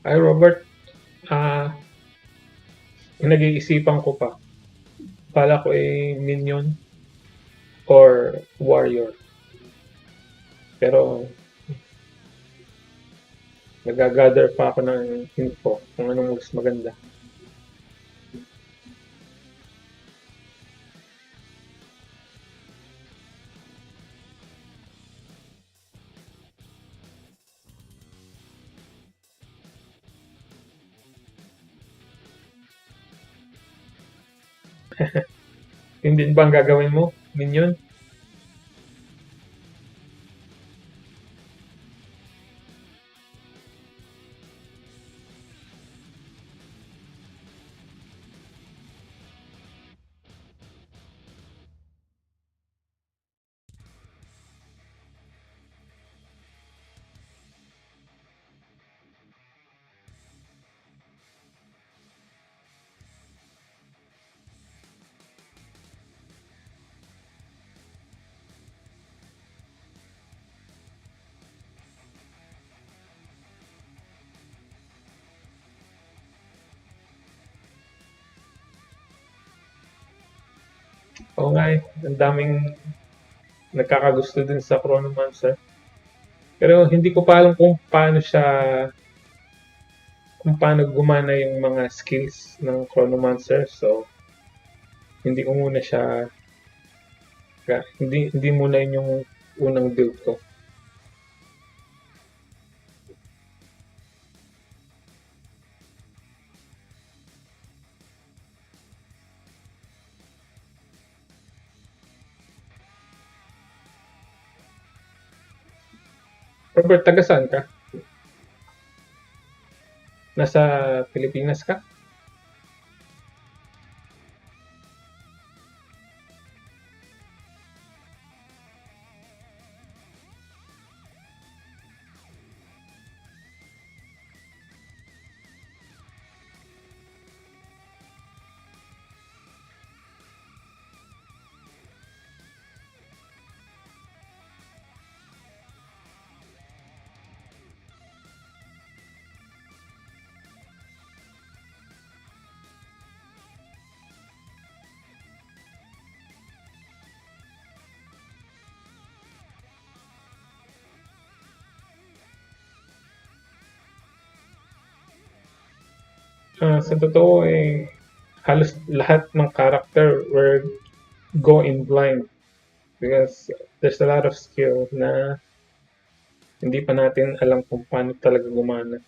Ay, Robert, ah, pinag-iisipan ko pa. Kala ko minion or warrior. Pero nag-gather pa ako ng info kung anong mas maganda. Hindi ba ang gagawin mo, minion? Oo nga ang daming nagkakagusto din sa Chronomancer. Pero hindi ko pa alam kung paano gumana yung mga skills ng Chronomancer. So, hindi ko muna siya, hindi muna yun yung unang build ko. Robert, taga saan ka? Nasa Pilipinas ka? Sa totoo halos lahat ng character were go in blind because there's a lot of skill na hindi pa natin alam kung paano talaga gumana.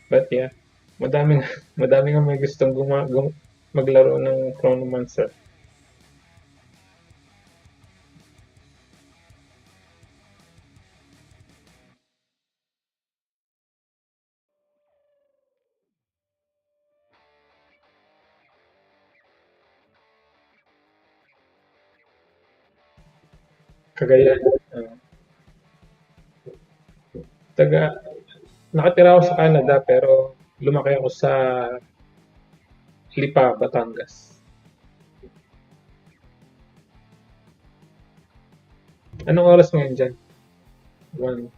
But yeah, madaming madaming ang may gustong maglaro ng Chronomancer. Kagaya, uh, taga, nakatira ako sa Canada pero lumaki ako sa Lipa, Batangas. Anong oras ngayon dyan? 1,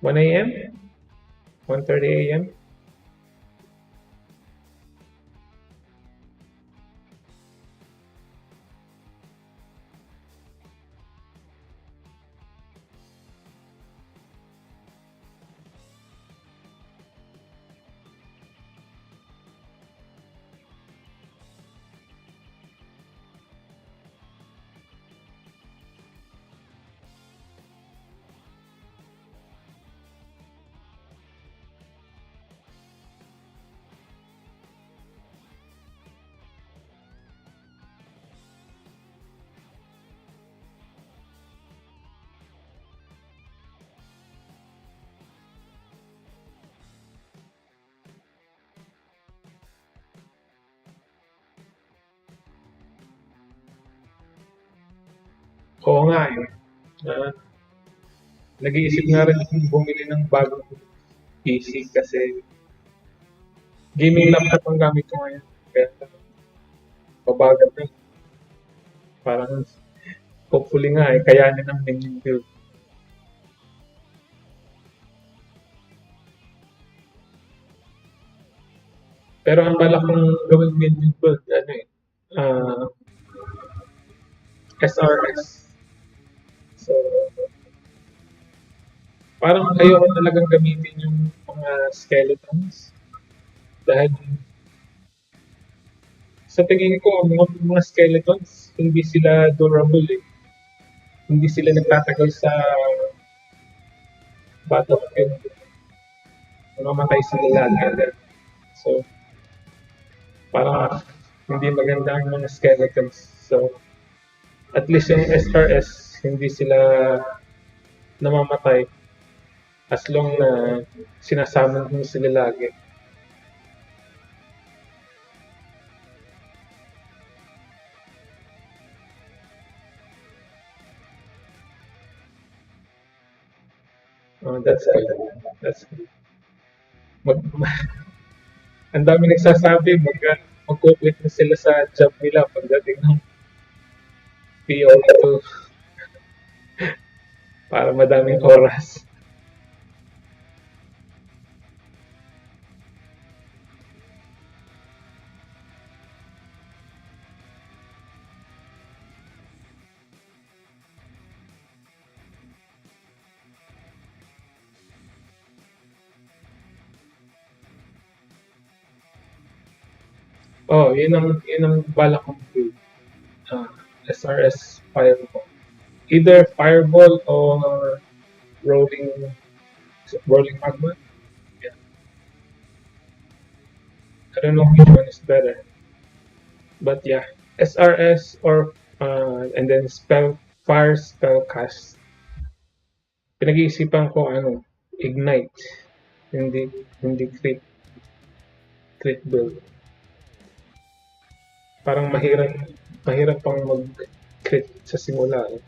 1 a.m.? 1:30 a.m.? Oo nga eh. Uh, Nag-iisip nga rin akong bumili ng bagong PC kasi gaming laptop ang gamit ko ngayon. Kaya babagal na. Parang hopefully nga kayanin ng minion build. Pero ang balak kong gawing building build, ano eh, SRS. So, parang ayoko talagang gamitin yung mga skeletons dahil sa tingin ko, mga skeletons, hindi sila durable eh. Hindi sila nagtatagal sa battlefield. Namamatay sila agad. So, parang hindi maganda ang mga skeletons. So, at least yung SRS, hindi sila namamatay as long na sinasama mo sila lagi. That's good. That's good. Mag, ang dami nagsasabi, mag-quit na sila sa job nila pagdating ng PoE2 para madaming oras. Oh, yun ang balak kong build. SRS Fireball. Either Fireball or Rolling Rolling Magma. Yeah. I don't know which one is better. But yeah, SRS or and then Fire Spellcast. Pinag-iisipan ko ano, Ignite. Hindi hindi crit build. Parang mahirap pang mag-crit sa simula. Eh.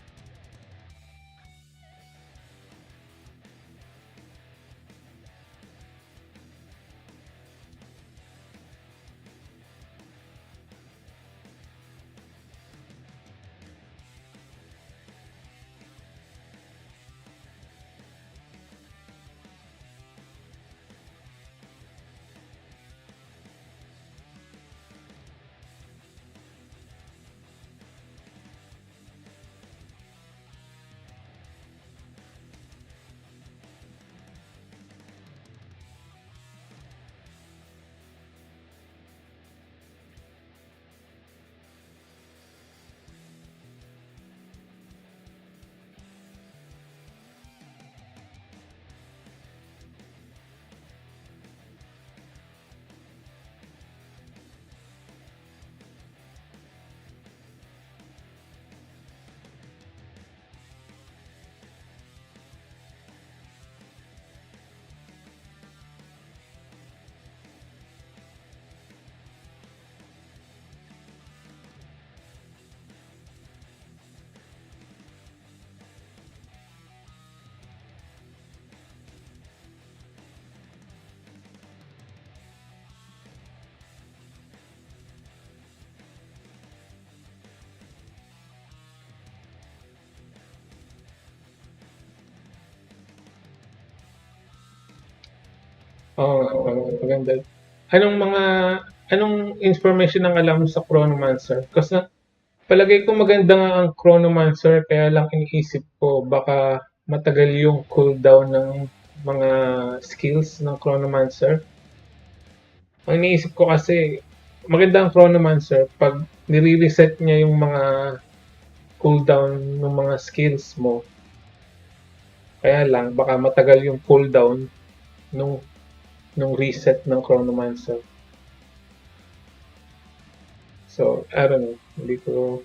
Maganda. Anong mga anong information ang alam mo sa Chronomancer? Kasi palagay ko maganda nga ang Chronomancer kaya lang iniisip ko baka matagal yung cooldown ng mga skills ng Chronomancer. Ang iniisip ko kasi maganda ang Chronomancer pag nire-reset niya yung mga cooldown ng mga skills mo. Kaya lang baka matagal yung cooldown nung nung reset ng Chronomancer. So, I don't know.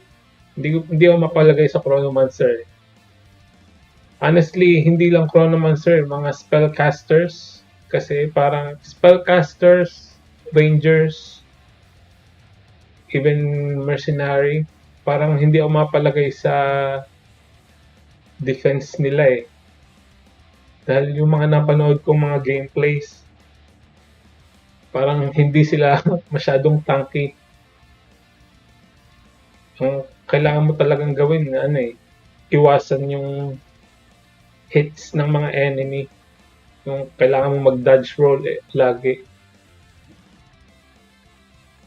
Hindi ako mapalagay sa Chronomancer. Honestly, hindi lang Chronomancer, mga spellcasters. Kasi parang spellcasters, rangers, even mercenary, parang hindi ako mapalagay sa defense nila eh. Dahil yung mga napanood kong mga gameplays, parang hindi sila masyadong tanky. Ang kailangan mo talagang gawin na ano eh, iwasan yung hits ng mga enemy. Yung kailangan mo mag-dodge roll eh, lagi.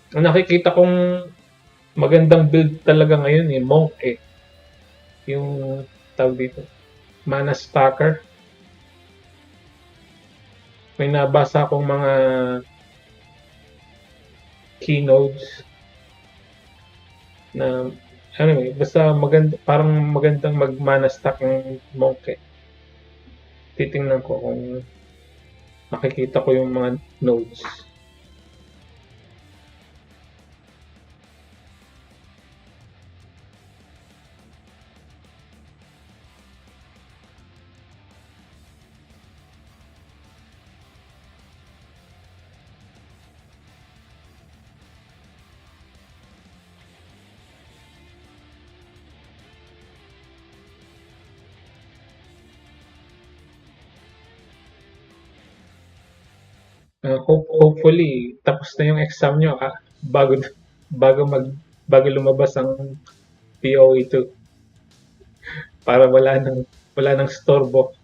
Ang nakikita kong magandang build talaga ngayon eh, Monk eh. Yung tawag dito, Mana Stacker. May nabasa akong mga keynotes na anyway, basta maganda, parang magandang mag-mana stack ng Monk eh. Titingnan ko kung makikita ko yung mga nodes. Hopefully tapos na yung exam nyo bago bago mag bago lumabas ang PoE 2 para wala nang storbo.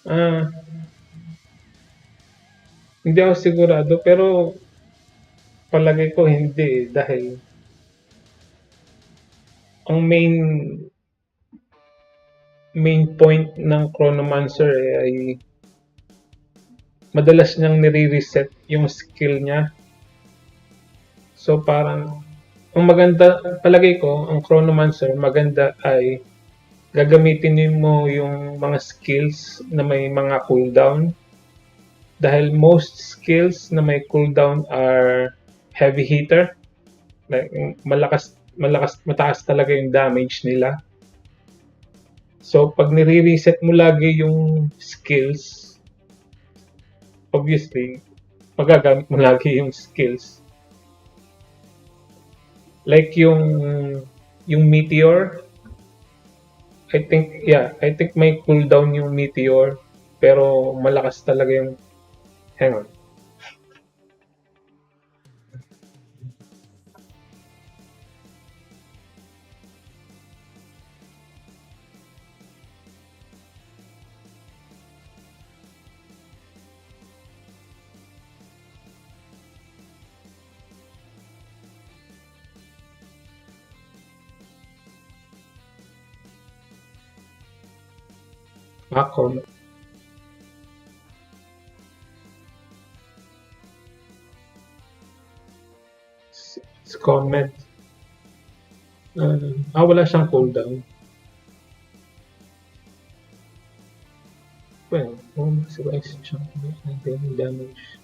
Ah, hindi ako sigurado pero palagay ko hindi dahil ang main point ng Chronomancer ay madalas niyang nire-reset yung skill niya. So parang ang maganda palagay ko ang Chronomancer maganda ay gagamitin mo yung mga skills na may mga cooldown dahil most skills na may cooldown are heavy hitter, like mataas talaga yung damage nila. So pag nire-reset mo lagi yung skills, obviously, magagamit mo lagi yung skills. Like yung meteor, I think may cooldown yung meteor, pero malakas talaga yung, hang on. Ako, comment. Wala siyang cooldown. Well, maximize chunk daily damage.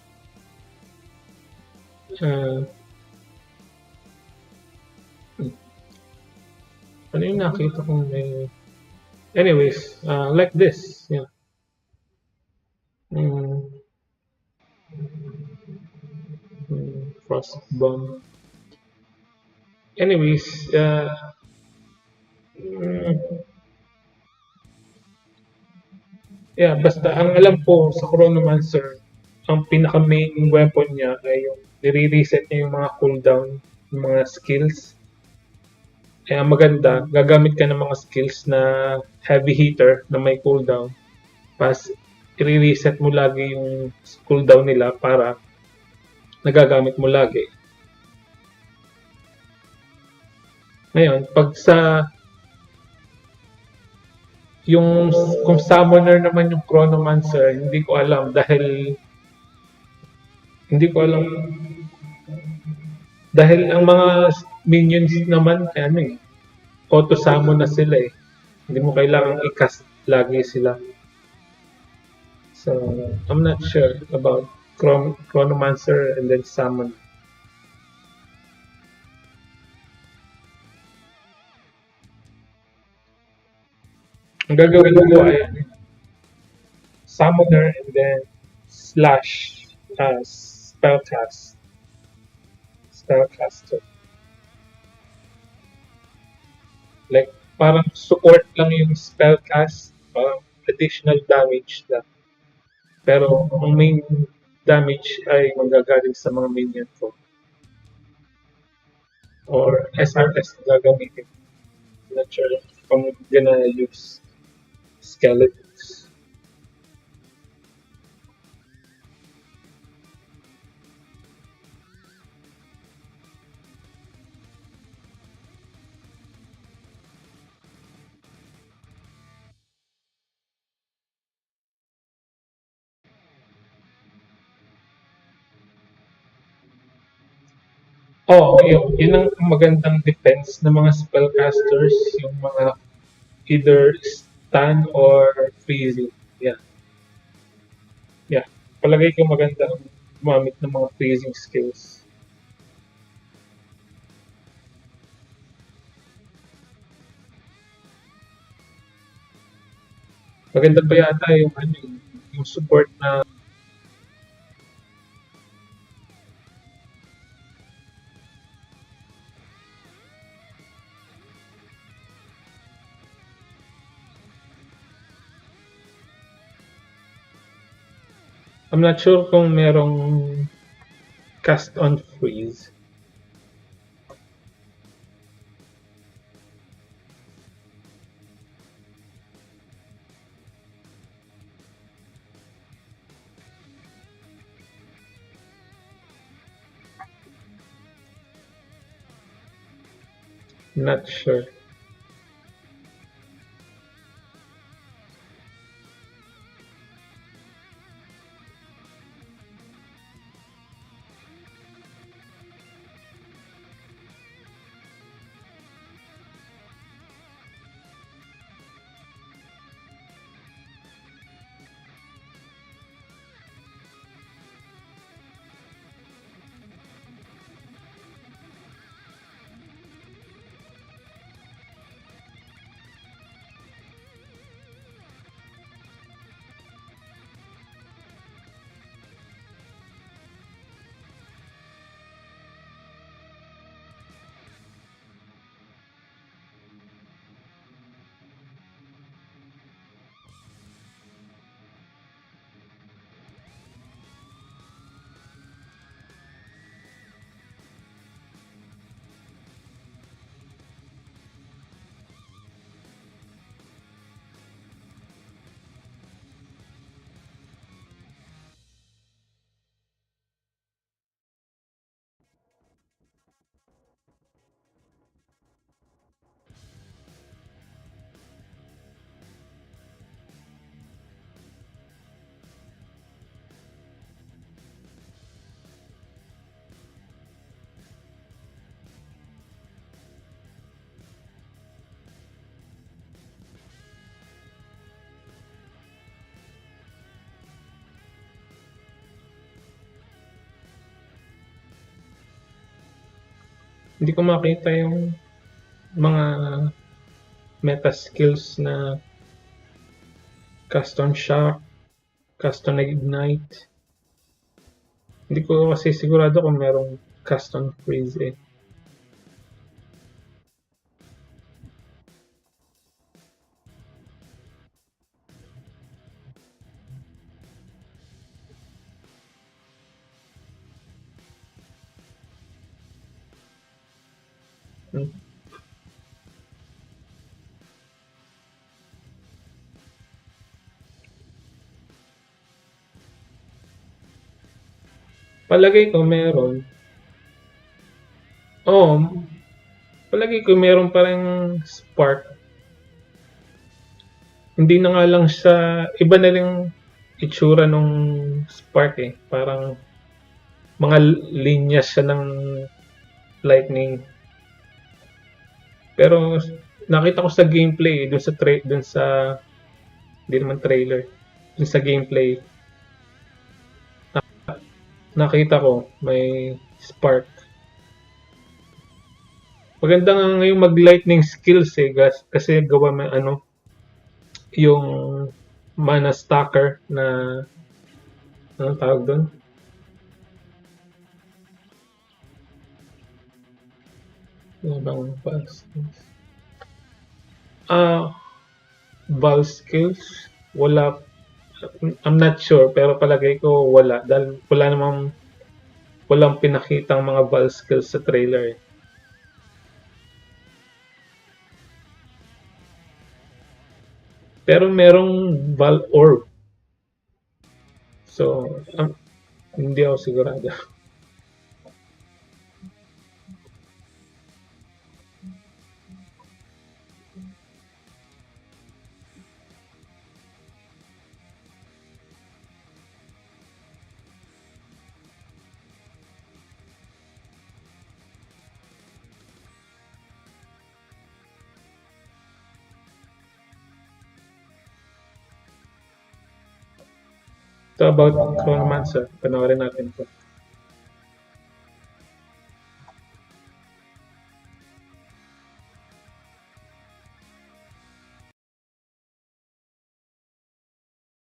Ano yung nakita kong may... Anyways, like this. Yeah. Mm, frost bomb. Anyways, yeah, basta ang alam ko sa Chronomancer, ang pinaka main weapon niya ay yung nire-reset niya yung mga cooldown, yung mga skills. Kaya maganda, gagamit ka ng mga skills na heavy hitter na may cooldown. Pas i-reset mo lagi yung cooldown nila para nagagamit mo lagi. Ngayon, pag sa yung kung summoner naman yung Chronomancer, hindi ko alam dahil hindi ko alam dahil ang mga minions naman ano eh, auto summon na sila eh. Hindi mo kailangang i-cast lagi sila. So, I'm not sure about Chronomancer and then summon. Ang gagawin ko ay summoner and then slash spellcast. Spellcaster. Like, parang support lang yung spellcast, parang additional damage lang. Pero ang main damage ay manggagaling sa mga minion ko. Or SRS na gagamitin. Not sure if I'm gonna use skeletons. Yun ang magandang defense ng mga spellcasters, yung mga either stun or freezing. Yeah. Yeah. Palagay ko maganda ang gumamit ng mga freezing skills. Maganda pa yata yung ano yung support na I'm not sure kung merong cast on freeze. Not sure. hindi ko makita yung mga meta skills na custom shock, custom ignite. Hindi ko kasi sigurado kung merong custom freeze eh. Palagay ko meron. Oo, palagay ko meron pa ring spark. Hindi na nga lang siya, iba na lang itsura nung spark eh. Parang mga linya siya ng lightning. Pero nakita ko sa gameplay, dun sa hindi naman trailer, dun sa gameplay, nakita ko may spark. Maganda nga ngayong mag-lightning skills eh, guys, kasi gawa may ano, yung mana stacker na, anong tawag doon? Ano bang ball skills? Ball skills? Wala. I'm not sure, pero palagay ko wala. Dahil walang pinakitang mga ball skills sa trailer eh. Pero merong ball orb. So, hindi ako sigurado. So about Chronomancer, panoorin natin po.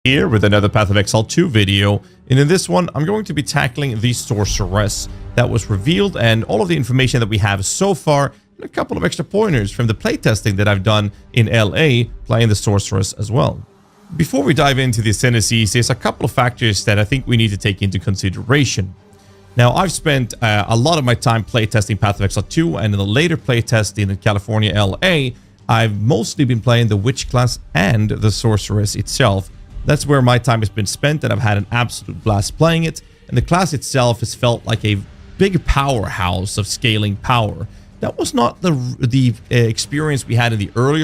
Here with another Path of Exile 2 video, and in this one I'm going to be tackling the Sorceress that was revealed and all of the information that we have so far, and a couple of extra pointers from the playtesting that I've done in LA playing the Sorceress as well. Before we dive into the ascendancies, there's a couple of factors that I think we need to take into consideration. Now, I've spent a lot of my time playtesting Path of Exile 2, and in the later playtest in California, LA, I've mostly been playing the Witch class and the Sorceress itself. That's where my time has been spent, and I've had an absolute blast playing it. And the class itself has felt like a big powerhouse of scaling power. That was not the experience we had in the earlier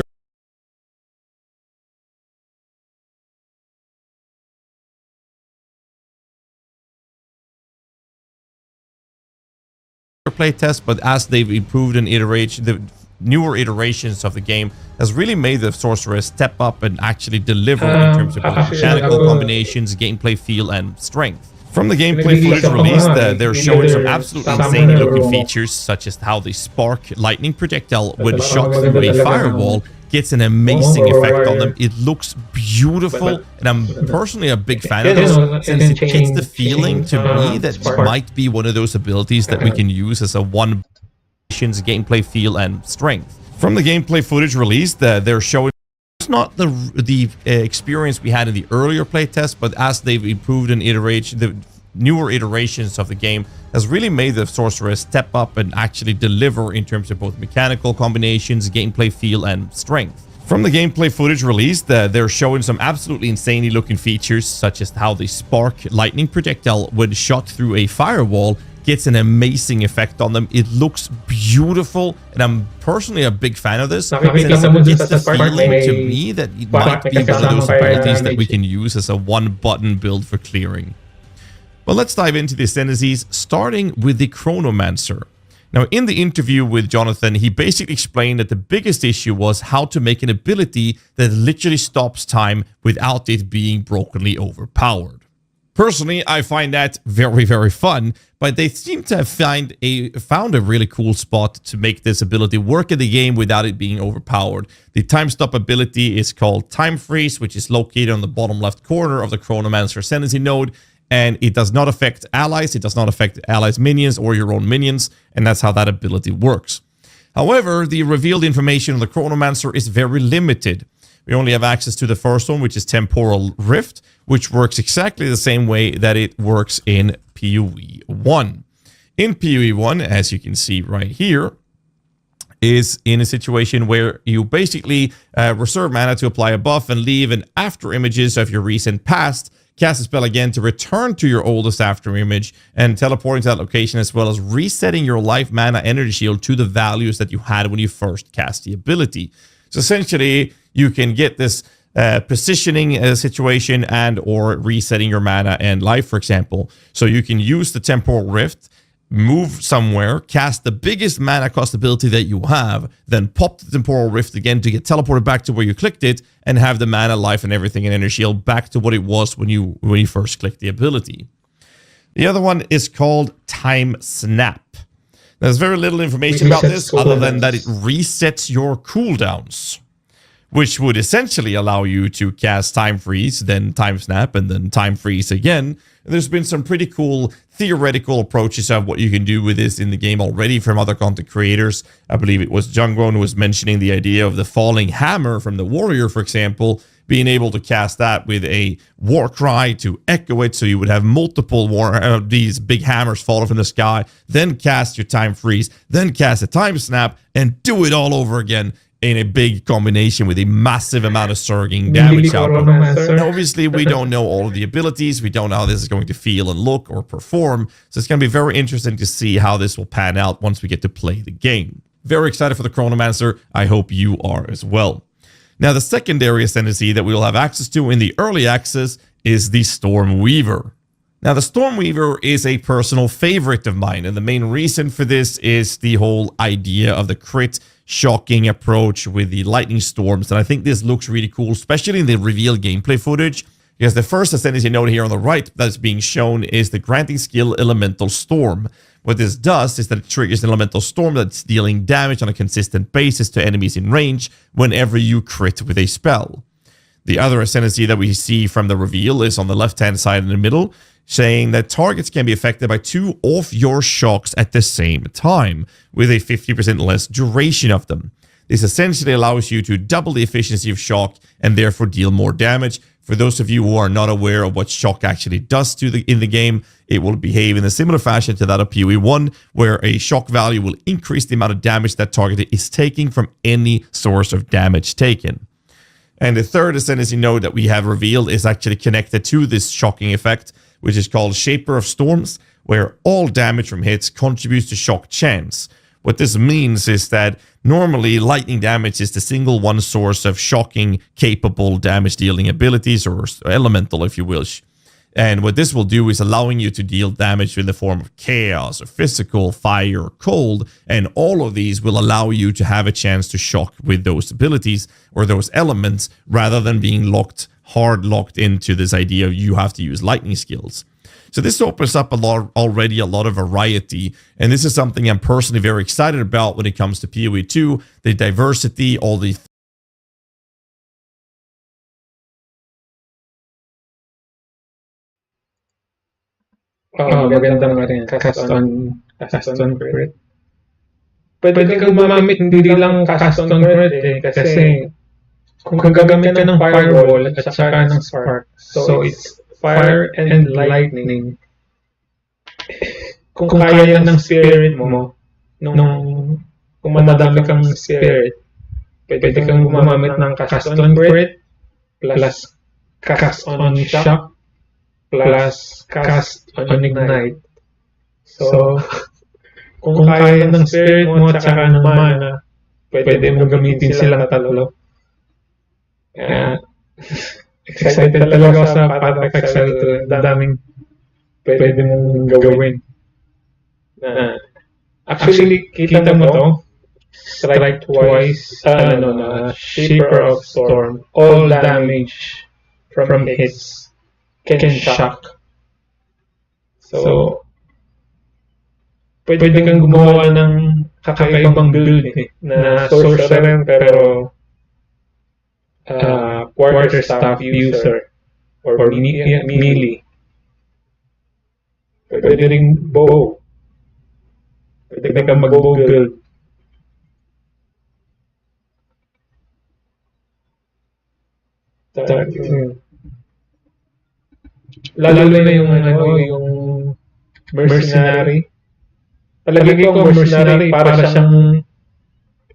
playtest, but as they've improved and iterated, the newer iterations of the game has really made the Sorceress step up and actually deliver in terms of both mechanical combinations, gameplay feel, and strength. From the gameplay footage released, they're showing some absolutely insane looking features, such as how the spark lightning projectile when shot through a firewall gets an amazing effect on them. It looks beautiful, and I'm personally a big fan of this, since it gets the feeling to me that it might be one of those abilities that we can use as a one gameplay feel and strength. From the gameplay footage released, they're showing it's not the experience we had in the earlier playtest, but as they've improved and iterated, the newer iterations of the game has really made the Sorceress step up and actually deliver in terms of both mechanical combinations, gameplay feel, and strength. From the gameplay footage released, they're showing some absolutely insanely looking features, such as how the spark lightning projectile when shot through a firewall gets an amazing effect on them. It looks beautiful, and I'm personally a big fan of this, since it gets the feeling to me that it might be one of those abilities that we can use as a one-button build for clearing. But let's dive into the ascendancies, starting with the Chronomancer. Now, in the interview with Jonathan, he basically explained that the biggest issue was how to make an ability that literally stops time without it being brokenly overpowered. Personally, I find that very, very fun, but they seem to have found a really cool spot to make this ability work in the game without it being overpowered. The time stop ability is called Time Freeze, which is located on the bottom left corner of the Chronomancer Ascendancy node, and it does not affect allies, it does not affect allies' minions or your own minions, and that's how that ability works. However, the revealed information on the Chronomancer is very limited. We only have access to the first one, which is Temporal Rift, which works exactly the same way that it works in PoE 1. In PoE 1, as you can see right here, is in a situation where you basically reserve mana to apply a buff and leave an after images of your recent past, cast a spell again to return to your oldest after image and teleporting to that location, as well as resetting your life mana energy shield to the values that you had when you first cast the ability. So essentially, you can get this positioning situation and or resetting your mana and life, for example. So you can use the Temporal Rift, move somewhere, cast the biggest mana cost ability that you have, then pop the Temporal Rift again to get teleported back to where you clicked it, and have the mana, life, and everything and energy shield back to what it was when you first clicked the ability. The other one is called Time Snap. There's very little information about this other than that it resets your cooldowns, which would essentially allow you to cast Time Freeze, then Time Snap, and then Time Freeze again. There's been some pretty cool theoretical approaches of what you can do with this in the game already from other content creators. I believe it was Jungron who was mentioning the idea of the falling hammer from the warrior, for example, being able to cast that with a war cry to echo it, so you would have multiple these big hammers falling from the sky, then cast your Time Freeze, then cast a Time Snap, and do it all over again in a big combination with a massive amount of surging damage output. Now, obviously, we don't know all of the abilities. We don't know how this is going to feel and look or perform. So it's going to be very interesting to see how this will pan out once we get to play the game. Very excited for the Chronomancer. I hope you are as well. Now, the secondary ascendancy that we will have access to in the early access is the Stormweaver. Now, the Stormweaver is a personal favorite of mine, and the main reason for this is the whole idea of the crit shocking approach with the lightning storms. And I think this looks really cool, especially in the reveal gameplay footage, because the first ascendancy node here on the right that's being shown is the granting skill Elemental Storm. What this does is that it triggers an Elemental Storm that's dealing damage on a consistent basis to enemies in range whenever you crit with a spell. The other ascendancy that we see from the reveal is on the left-hand side in the middle, saying that targets can be affected by 2 of your shocks at the same time, with a 50% less duration of them. This essentially allows you to double the efficiency of shock and therefore deal more damage. For those of you who are not aware of what shock actually does in the game, it will behave in a similar fashion to that of PoE 1, where a shock value will increase the amount of damage that target is taking from any source of damage taken. And the third ascendancy node that we have revealed is actually connected to this shocking effect, which is called Shaper of Storms, where all damage from hits contributes to shock chance. What this means is that normally lightning damage is the single one source of shocking capable damage dealing abilities, or elemental if you wish. And what this will do is allowing you to deal damage in the form of chaos or physical, fire, or cold, and all of these will allow you to have a chance to shock with those abilities or those elements rather than being hard locked into this idea of you have to use lightning skills. So this opens up already a lot of variety, and this is something I'm personally very excited about when it comes to PoE 2, the diversity, all the maganda nga rin cast on crit. Pwede kang gumamit hindi lang cast on crit kasi kung gagamit ka ng firewall at saka ng spark, so it's fire and lightning. Kung kaya ng spirit mo, kung madami kang spirit, pwede kang gumamit ng cast on crit, plus cast on shock, plus cast on ignite. So, kung kaya ng spirit mo at saka ng mana, pwede mo gamitin silang tatlo. Excited talaga ako sa Path Exile 2. Daming pwede mong gawin. Actually, kita mo to. Strike twice. Shaper of Storm. All damage from hits can shock. So, pwede kang gumawa ng kakaibang build na sorcerer pero quarterstaff user or melee. Pwede ring bow. Pwede kang mag-bow build. Lalo na yung mercenary. Palagi ko mercenary para siyang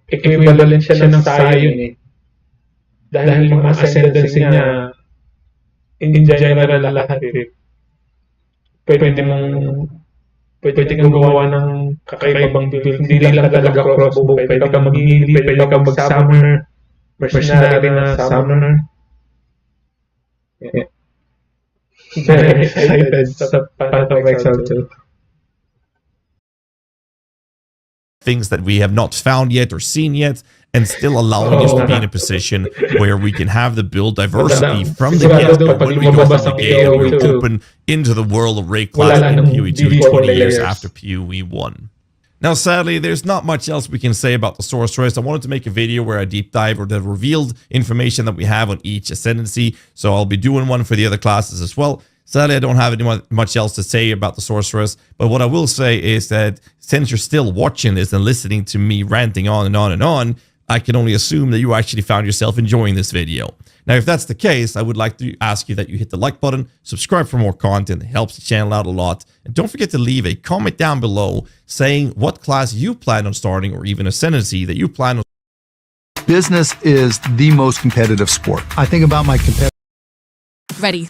equivalent siya ng Scion eh. Dahil yung ascendancy niya in general lahat eh. Pwede kang gumawa ng kakaibang build. Hindi lang talaga crossbow. Pwede kang mag-melee, pwede kang mag-summoner. Mercenary na summoner. Yeah. Very excited sa Path of Exile 2. Things that we have not found yet or seen yet, and still allowing us to be in a position where we can have the build diversity from the get-go. When we go from the gate, we will open into the world of Raid Class in PoE 2 20 years after PoE 1. Now, sadly, there's not much else we can say about the Sorceress. I wanted to make a video where I deep dive or the revealed information that we have on each ascendancy, so I'll be doing one for the other classes as well. Sadly, I don't have much else to say about the Sorceress, but what I will say is that since you're still watching this and listening to me ranting on and on and on, I can only assume that you actually found yourself enjoying this video. Now, if that's the case, I would like to ask you that you hit the like button, subscribe for more content, it helps the channel out a lot, and don't forget to leave a comment down below saying what class you plan on starting or even ascendancy that you plan on. Business is the most competitive sport. I think about my competitive. Ready.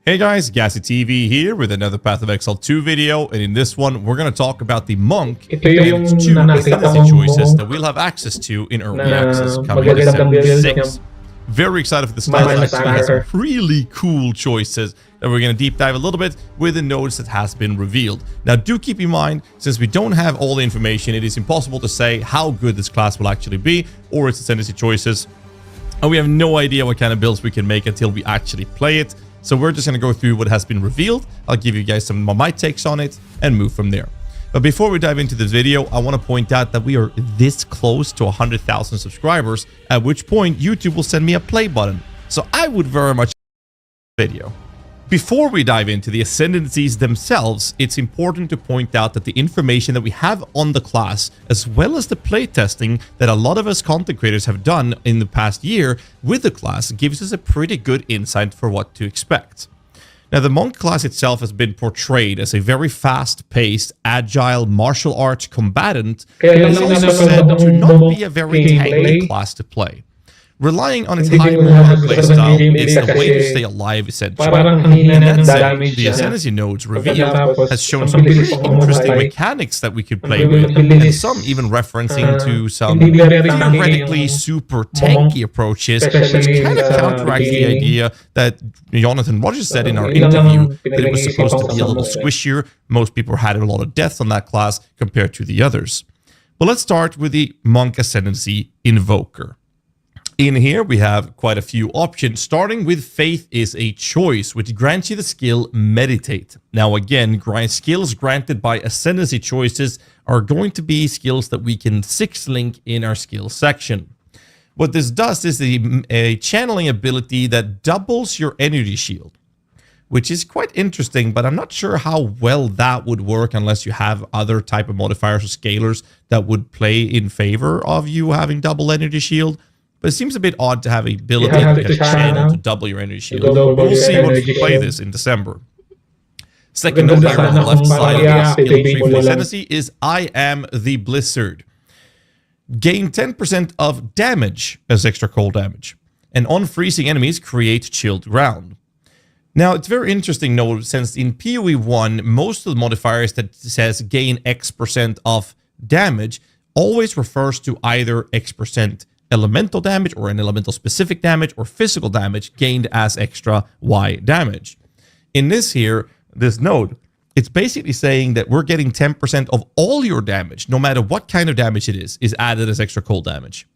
Hey guys, Gassy TV here with another Path of Exile 2 video, and in this one, we're going to talk about the Monk and its 2 ascendancy choices that we'll have access to in early access coming December 6th. Very excited for this class. Actually has some really cool choices that we're going to deep dive a little bit with the nodes that has been revealed. Now, do keep in mind, since we don't have all the information, it is impossible to say how good this class will actually be or its ascendancy choices, and we have no idea what kind of builds we can make until we actually play it. So we're just going to go through what has been revealed. I'll give you guys some of my takes on it and move from there. But before we dive into this video, I want to point out that we are this close to 100,000 subscribers, at which point YouTube will send me a play button. So I would very much video. Before we dive into the ascendancies themselves, it's important to point out that the information that we have on the class, as well as the playtesting that a lot of us content creators have done in the past year with the class, gives us a pretty good insight for what to expect. Now, the Monk class itself has been portrayed as a very fast-paced, agile martial arts combatant, and is also said to not be a very tanky class to play. Relying on its high movement playstyle, it's the way to stay alive, essentially. In that sense, the ascendancy nodes revealed has shown some pretty interesting mechanics that we could play with, and some even referencing to some theoretically super tanky approaches, which kind of counteracts the idea that Jonathan Rogers said in our interview that it was supposed to be a little squishier. Most people had a lot of deaths on that class compared to the others. But let's start with the Monk Ascendancy Invoker. In here, we have quite a few options, starting with Faith is a choice, which grants you the skill Meditate. Now again, skills granted by Ascendancy choices are going to be skills that we can 6-link in our skills section. What this does is a channeling ability that doubles your energy shield, which is quite interesting, but I'm not sure how well that would work unless you have other type of modifiers or scalars that would play in favor of you having double energy shield. But it seems a bit odd to have a ability to channel to double your energy shield. We'll see when we play this in December. Second note there on the left side of the skill tree for the ascendancy is I am the Blizzard. Gain 10% of damage as extra cold damage. And on freezing enemies, create chilled ground. Now, it's very interesting note, since in PoE 1, most of the modifiers that says gain X% of damage always refers to either X% elemental damage or an elemental specific damage or physical damage gained as extra Y damage. In this node, it's basically saying that we're getting 10% of all your damage, no matter what kind of damage it is added as extra cold damage.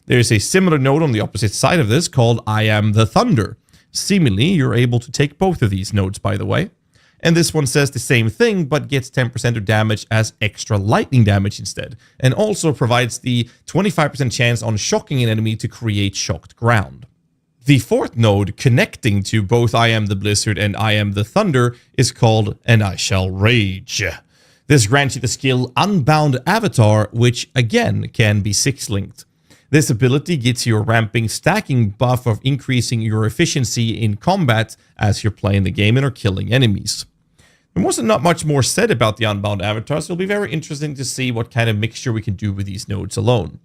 There's a similar node on the opposite side of this called I am the Thunder. Seemingly, you're able to take both of these nodes, by the way. And this one says the same thing, but gets 10% of damage as extra lightning damage instead. And also provides the 25% chance on shocking an enemy to create shocked ground. The fourth node connecting to both I Am the Blizzard and I Am the Thunder is called And I Shall Rage. This grants you the skill Unbound Avatar, which again can be 6-linked. This ability gets you a ramping stacking buff of increasing your efficiency in combat as you're playing the game and are killing enemies. There wasn't not much more said about the Unbound Avatar, so it'll be very interesting to see what kind of mixture we can do with these nodes alone.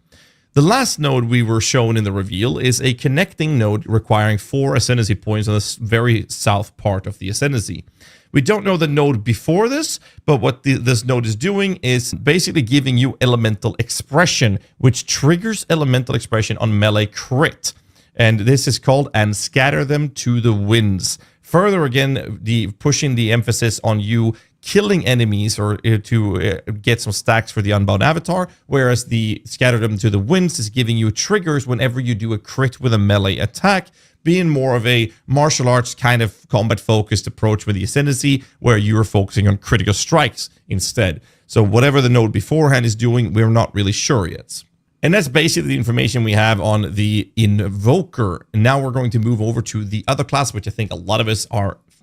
The last node we were shown in the reveal is a connecting node requiring 4 Ascendancy points on the very south part of the Ascendancy. We don't know the node before this, but what this node is doing is basically giving you Elemental Expression, which triggers Elemental Expression on melee crit. And this is called And Scatter Them to the Winds. Further again, pushing the emphasis on you killing enemies or to get some stacks for the Unbound Avatar, whereas the Scatter Them to the Winds is giving you triggers whenever you do a crit with a melee attack, being more of a martial arts kind of combat-focused approach with the Ascendancy, where you're focusing on critical strikes instead. So whatever the node beforehand is doing, we're not really sure yet. And that's basically the information we have on the Invoker. And now we're going to move over to the other class, which I think a lot of us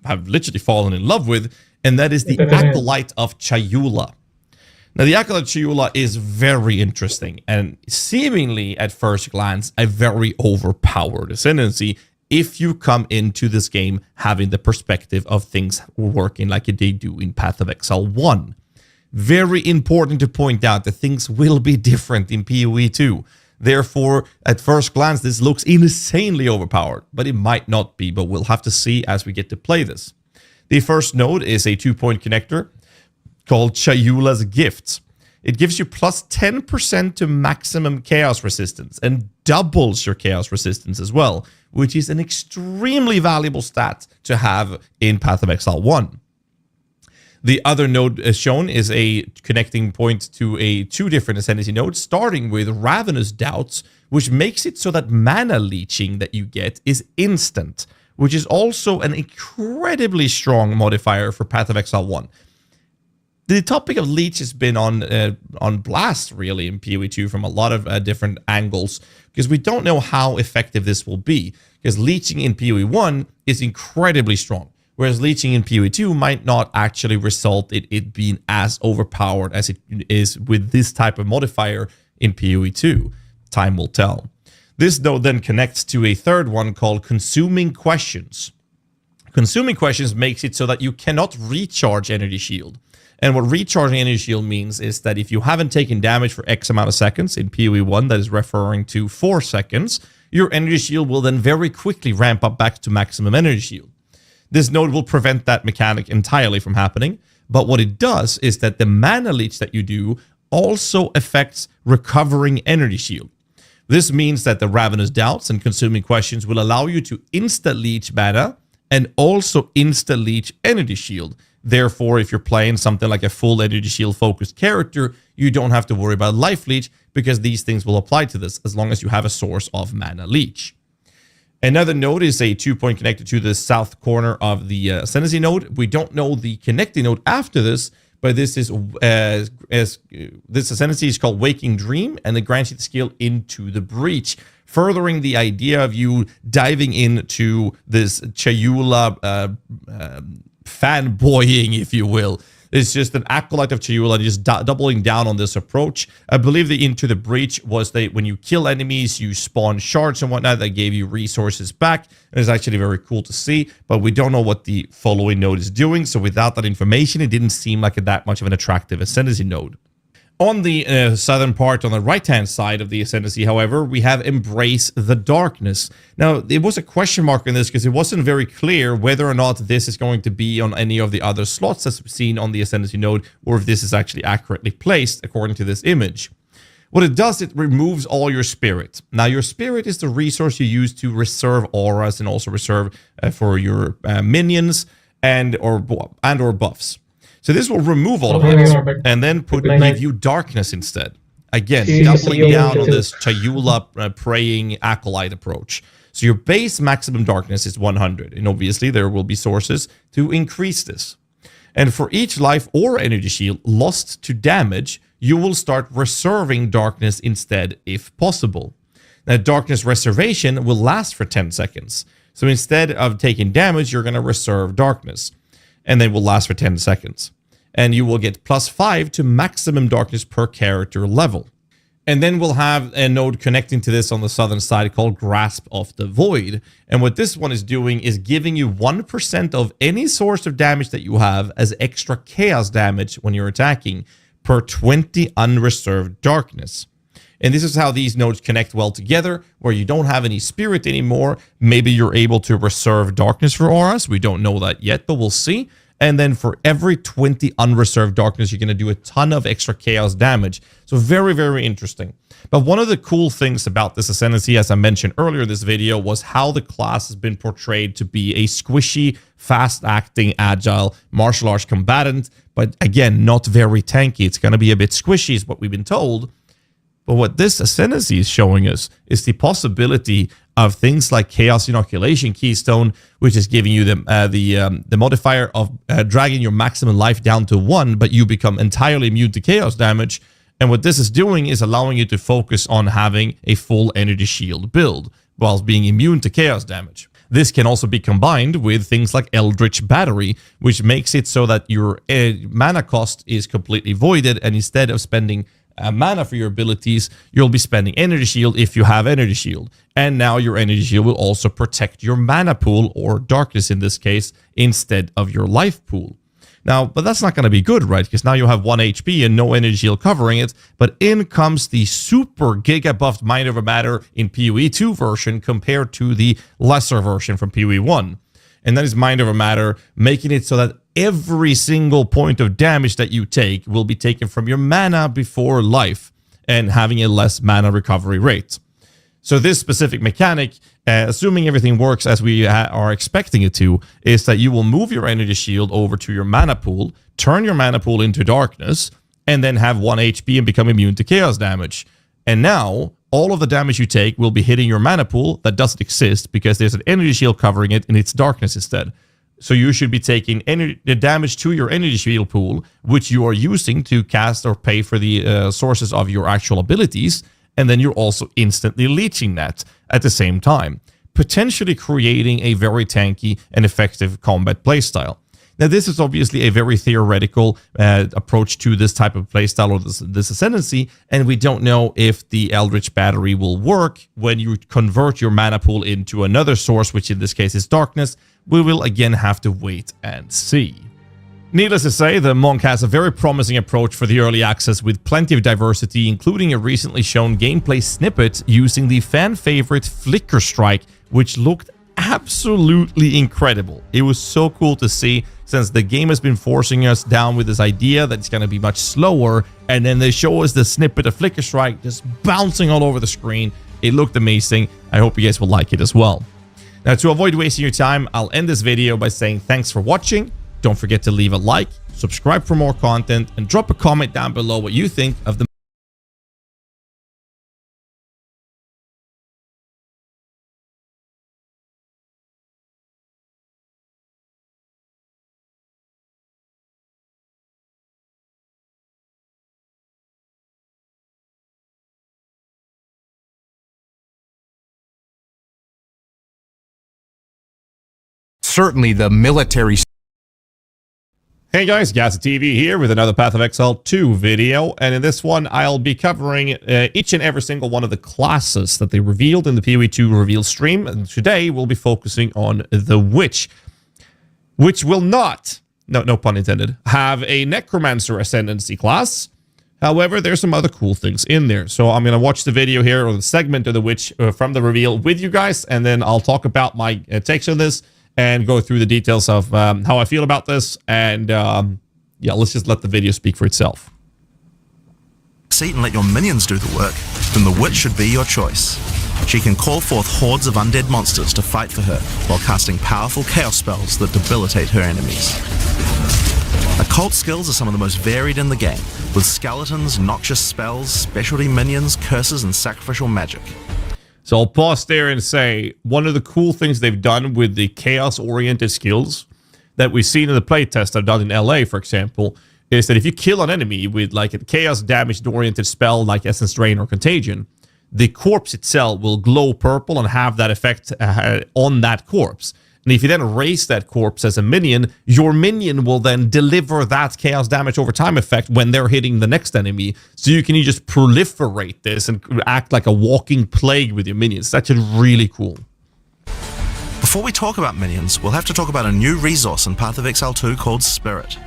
have literally fallen in love with, and that is the Acolyte of Chayula. Now, the Acolyte of Chayula is very interesting, and seemingly, at first glance, a very overpowered ascendancy if you come into this game having the perspective of things working like they do in Path of Exile 1. Very important to point out that things will be different in PoE 2. Therefore, at first glance, this looks insanely overpowered, but it might not be, but we'll have to see as we get to play this. The first node is a 2-point connector called Chayula's Gifts. It gives you plus 10% to maximum chaos resistance and doubles your chaos resistance as well, which is an extremely valuable stat to have in Path of Exile 1. The other node shown is a connecting point to 2 different Ascendancy nodes, starting with Ravenous Doubts, which makes it so that mana leeching that you get is instant, which is also an incredibly strong modifier for Path of Exile 1. The topic of leech has been on blast, really, in PoE 2 from a lot of different angles, because we don't know how effective this will be, because leeching in PoE 1 is incredibly strong, whereas leeching in PoE 2 might not actually result in it being as overpowered as it is with this type of modifier in PoE 2. Time will tell. This node then connects to a third one called Consuming Questions. Consuming Questions makes it so that you cannot recharge Energy Shield. And what recharging Energy Shield means is that if you haven't taken damage for X amount of seconds, in PoE 1 that is referring to 4 seconds, your Energy Shield will then very quickly ramp up back to maximum Energy Shield. This node will prevent that mechanic entirely from happening, but what it does is that the mana leech that you do also affects recovering Energy Shield. This means that the Ravenous Doubts and Consuming Questions will allow you to insta-leech mana and also insta-leech Energy Shield. Therefore, if you're playing something like a full Energy Shield focused character, you don't have to worry about Life Leech because these things will apply to this as long as you have a source of Mana Leech. Another node is a 2-point connected to the south corner of the Ascendancy node. We don't know the connecting node after this, but this is this Ascendancy is called Waking Dream, and it grants you the skill Into the Breach, furthering the idea of you diving into this Chayula fanboying, if you will. It's just an Acolyte of Chayula just doubling down on this approach. I believe the Into the Breach was that when you kill enemies, you spawn shards and whatnot that gave you resources back. It is actually very cool to see, but we don't know what the following node is doing. So without that information, it didn't seem like that much of an attractive Ascendancy node. On the southern part, on the right-hand side of the Ascendancy, however, we have Embrace the Darkness. Now, it was a question mark in this because it wasn't very clear whether or not this is going to be on any of the other slots as seen on the Ascendancy node, or if this is actually accurately placed according to this image. What it does, it removes all your spirit. Now, your spirit is the resource you use to reserve auras and also reserve for your minions and or buffs. So this will remove all of that and then give you darkness instead. Again, doubling down on this Chayula praying Acolyte approach. So your base maximum darkness is 100. And obviously there will be sources to increase this. And for each life or energy shield lost to damage, you will start reserving darkness instead if possible. Now, darkness reservation will last for 10 seconds. So instead of taking damage, you're going to reserve darkness. And then will last for 10 seconds. And you will get +5 to maximum darkness per character level. And then we'll have a node connecting to this on the southern side called Grasp of the Void. And what this one is doing is giving you 1% of any source of damage that you have as extra chaos damage when you're attacking per 20 unreserved darkness. And this is how these nodes connect well together, where you don't have any spirit anymore. Maybe you're able to reserve darkness for auras. We don't know that yet, but we'll see. And then for every 20 unreserved darkness, you're going to do a ton of extra chaos damage. So very, very interesting. But one of the cool things about this Ascendancy, as I mentioned earlier in this video, was how the class has been portrayed to be a squishy, fast-acting, agile martial arts combatant. But again, not very tanky. It's going to be a bit squishy is what we've been told. But what this Ascendancy is showing us is the possibility of things like Chaos Inoculation Keystone, which is giving you the modifier of dragging your maximum life down to 1, but you become entirely immune to chaos damage. And what this is doing is allowing you to focus on having a full energy shield build, whilst being immune to chaos damage. This can also be combined with things like Eldritch Battery, which makes it so that your mana cost is completely voided, and instead of spending mana for your abilities, you'll be spending Energy Shield if you have Energy Shield. And now your Energy Shield will also protect your mana pool, or darkness in this case, instead of your life pool. Now, but that's not going to be good, right? Because now you have 1 HP and no Energy Shield covering it. But in comes the super giga buffed Mind Over Matter in PoE 2 version compared to the lesser version from PoE 1. And that is Mind Over Matter, making it so that every single point of damage that you take will be taken from your mana before life, and having a less mana recovery rate. So this specific mechanic, assuming everything works as we are expecting it to, is that you will move your energy shield over to your mana pool, turn your mana pool into darkness, and then have 1 HP and become immune to chaos damage. And now, all of the damage you take will be hitting your mana pool that doesn't exist because there's an energy shield covering it and it's darkness instead. So you should be taking the damage to your energy shield pool, which you are using to cast or pay for the sources of your actual abilities, and then you're also instantly leeching that at the same time, potentially creating a very tanky and effective combat playstyle. Now, this is obviously a very theoretical approach to this type of playstyle or this Ascendancy, and we don't know if the Eldritch Battery will work when you convert your mana pool into another source, which in this case is darkness. We will again have to wait and see. Needless to say, the Monk has a very promising approach for the early access with plenty of diversity, including a recently shown gameplay snippet using the fan favorite Flicker Strike, which looked absolutely incredible. It was so cool to see, since the game has been forcing us down with this idea that it's going to be much slower, and then they show us the snippet of Flicker Strike just bouncing all over the screen. It looked amazing. I hope you guys will like it as well. Now, to avoid wasting your time, I'll end this video by saying thanks for watching. Don't forget to leave a like, subscribe for more content, and drop a comment down below what you think of the certainly the military. Hey guys, GazzaTV here with another Path of Exile 2 video, and in this one I'll be covering each and every single one of the classes that they revealed in the PoE 2 reveal stream, and today we'll be focusing on the Witch, which will not, no pun intended, have a Necromancer Ascendancy class. However, there's some other cool things in there, so I'm going to watch the video here, or the segment of the Witch from the reveal with you guys, and then I'll talk about my takes on this, and go through the details of how I feel about this. And yeah, let's just let the video speak for itself. Seat and let your minions do the work, then the Witch should be your choice. She can call forth hordes of undead monsters to fight for her, while casting powerful chaos spells that debilitate her enemies. Occult skills are some of the most varied in the game, with skeletons, noxious spells, specialty minions, curses, and sacrificial magic. So I'll pause there and say, one of the cool things they've done with the chaos-oriented skills, that we've seen in the playtest I've done in LA, for example, is that if you kill an enemy with like a chaos damage-oriented spell like Essence Drain or Contagion, the corpse itself will glow purple and have that effect on that corpse. And if you then raise that corpse as a minion, your minion will then deliver that chaos damage over time effect when they're hitting the next enemy. So you can just proliferate this and act like a walking plague with your minions. That's really cool. Before we talk about minions, we'll have to talk about a new resource in Path of Exile 2 called Spirit.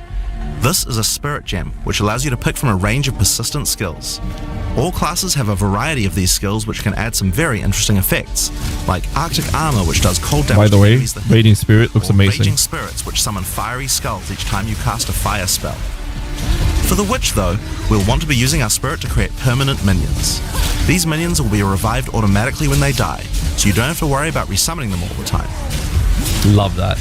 This is a Spirit Gem, which allows you to pick from a range of persistent skills. All classes have a variety of these skills which can add some very interesting effects, like Arctic Armor, which does cold damage. By the way, Raging Spirit looks amazing. Raging Spirits, which summon fiery skulls each time you cast a fire spell. For the Witch, though, we'll want to be using our Spirit to create permanent minions. These minions will be revived automatically when they die, so you don't have to worry about resummoning them all the time. Love that.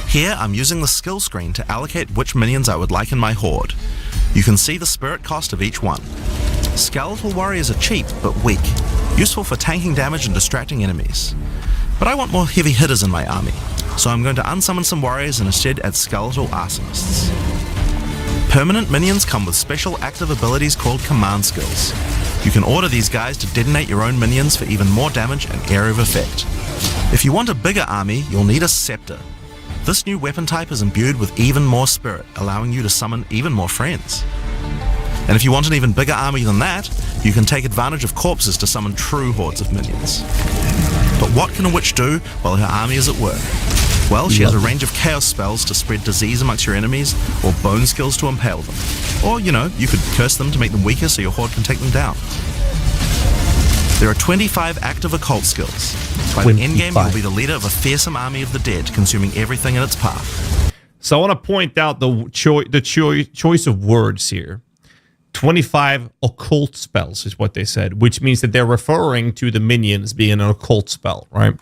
Here, I'm using the skill screen to allocate which minions I would like in my horde. You can see the spirit cost of each one. Skeletal warriors are cheap, but weak, useful for tanking damage and distracting enemies. But I want more heavy hitters in my army, so I'm going to unsummon some warriors and instead add skeletal arsonists. Permanent minions come with special active abilities called command skills. You can order these guys to detonate your own minions for even more damage and area of effect. If you want a bigger army, you'll need a scepter. This new weapon type is imbued with even more spirit, allowing you to summon even more friends. And if you want an even bigger army than that, you can take advantage of corpses to summon true hordes of minions. But what can a witch do while her army is at work? Well, she has a range of chaos spells to spread disease amongst your enemies, or bone skills to impale them. Or, you know, you could curse them to make them weaker so your horde can take them down. There are 25 active occult skills. By the endgame, you'll be the leader of a fearsome army of the dead, consuming everything in its path. So I want to point out the choice of words here. 25 occult spells is what they said, which means that they're referring to the minions being an occult spell, right?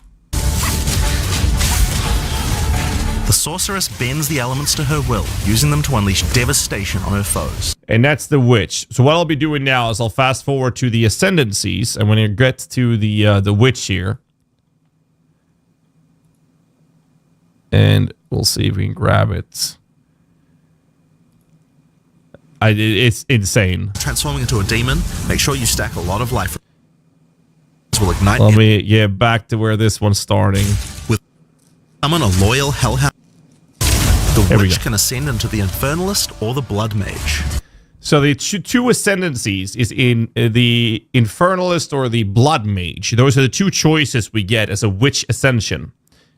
The sorceress bends the elements to her will, using them to unleash devastation on her foes. And that's the witch. So what I'll be doing now is I'll fast forward to the ascendancies, and when you get to the witch here, and we'll see if we can grab it. It's insane. Transforming into a demon, make sure you stack a lot of life. Will ignite. Let me get back to where this one's starting. With summon a loyal hellhound. The witch can ascend into the infernalist or the blood mage. So the two ascendancies is in the infernalist or the blood mage. Those are the two choices we get as a witch ascension.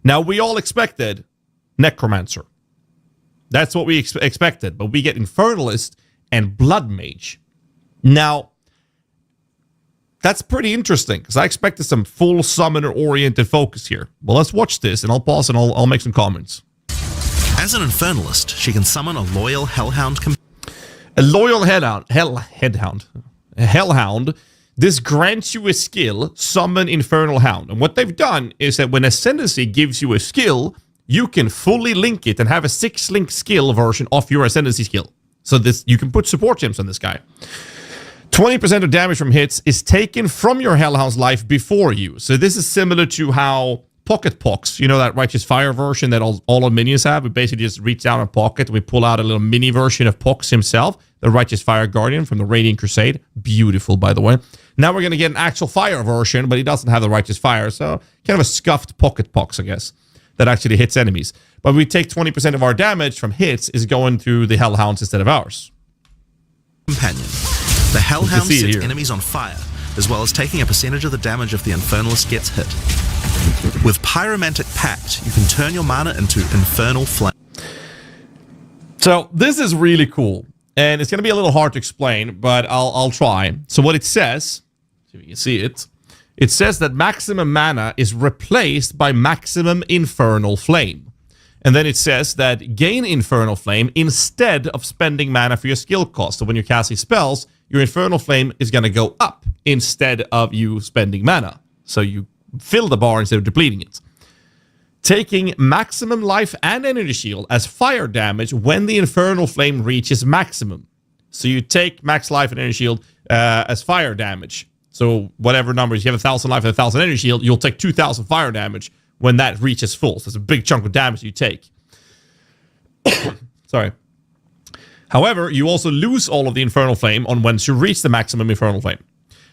Now, we all expected necromancer. That's what we expected, but we get infernalist and blood mage. Now, that's pretty interesting, because I expected some full summoner-oriented focus here. Well, let's watch this, and I'll pause and I'll make some comments. As an infernalist, she can summon a loyal hellhound. A loyal hellhound. This grants you a skill, Summon Infernal Hound. And what they've done is that when Ascendancy gives you a skill, you can fully link it and have a 6-link skill version of your Ascendancy skill. So this you can put support gems on this guy. 20% of damage from hits is taken from your Hellhound's life before you. So this is similar to how Pocket Pox, you know, that Righteous Fire version that all our minions have. We basically just reach down a pocket and we pull out a little mini version of Pox himself, the Righteous Fire Guardian from the Radiant Crusade. Beautiful, by the way. Now we're going to get an actual fire version, but he doesn't have the Righteous Fire, so kind of a scuffed Pocket Pox, I guess, that actually hits enemies. But we take 20% of our damage from hits is going through the Hellhounds instead of ours. Companion. The Hellhound sets enemies on fire, as well as taking a percentage of the damage if the Infernalist gets hit. With Pyromantic Pact, you can turn your mana into Infernal Flame. So this is really cool, and it's going to be a little hard to explain, but I'll try. So what it says, so you can see it, it says that maximum mana is replaced by maximum Infernal Flame. And then it says that gain Infernal Flame instead of spending mana for your skill cost. So when you're casting spells, your Infernal Flame is going to go up instead of you spending mana. So you fill the bar instead of depleting it. Taking maximum life and energy shield as fire damage when the Infernal Flame reaches maximum. So you take max life and energy shield as fire damage. So whatever numbers, you have 1,000 life and 1,000 energy shield, you'll take 2,000 fire damage when that reaches full. So it's a big chunk of damage you take. Sorry. However, you also lose all of the Infernal Flame on once you reach the maximum Infernal Flame.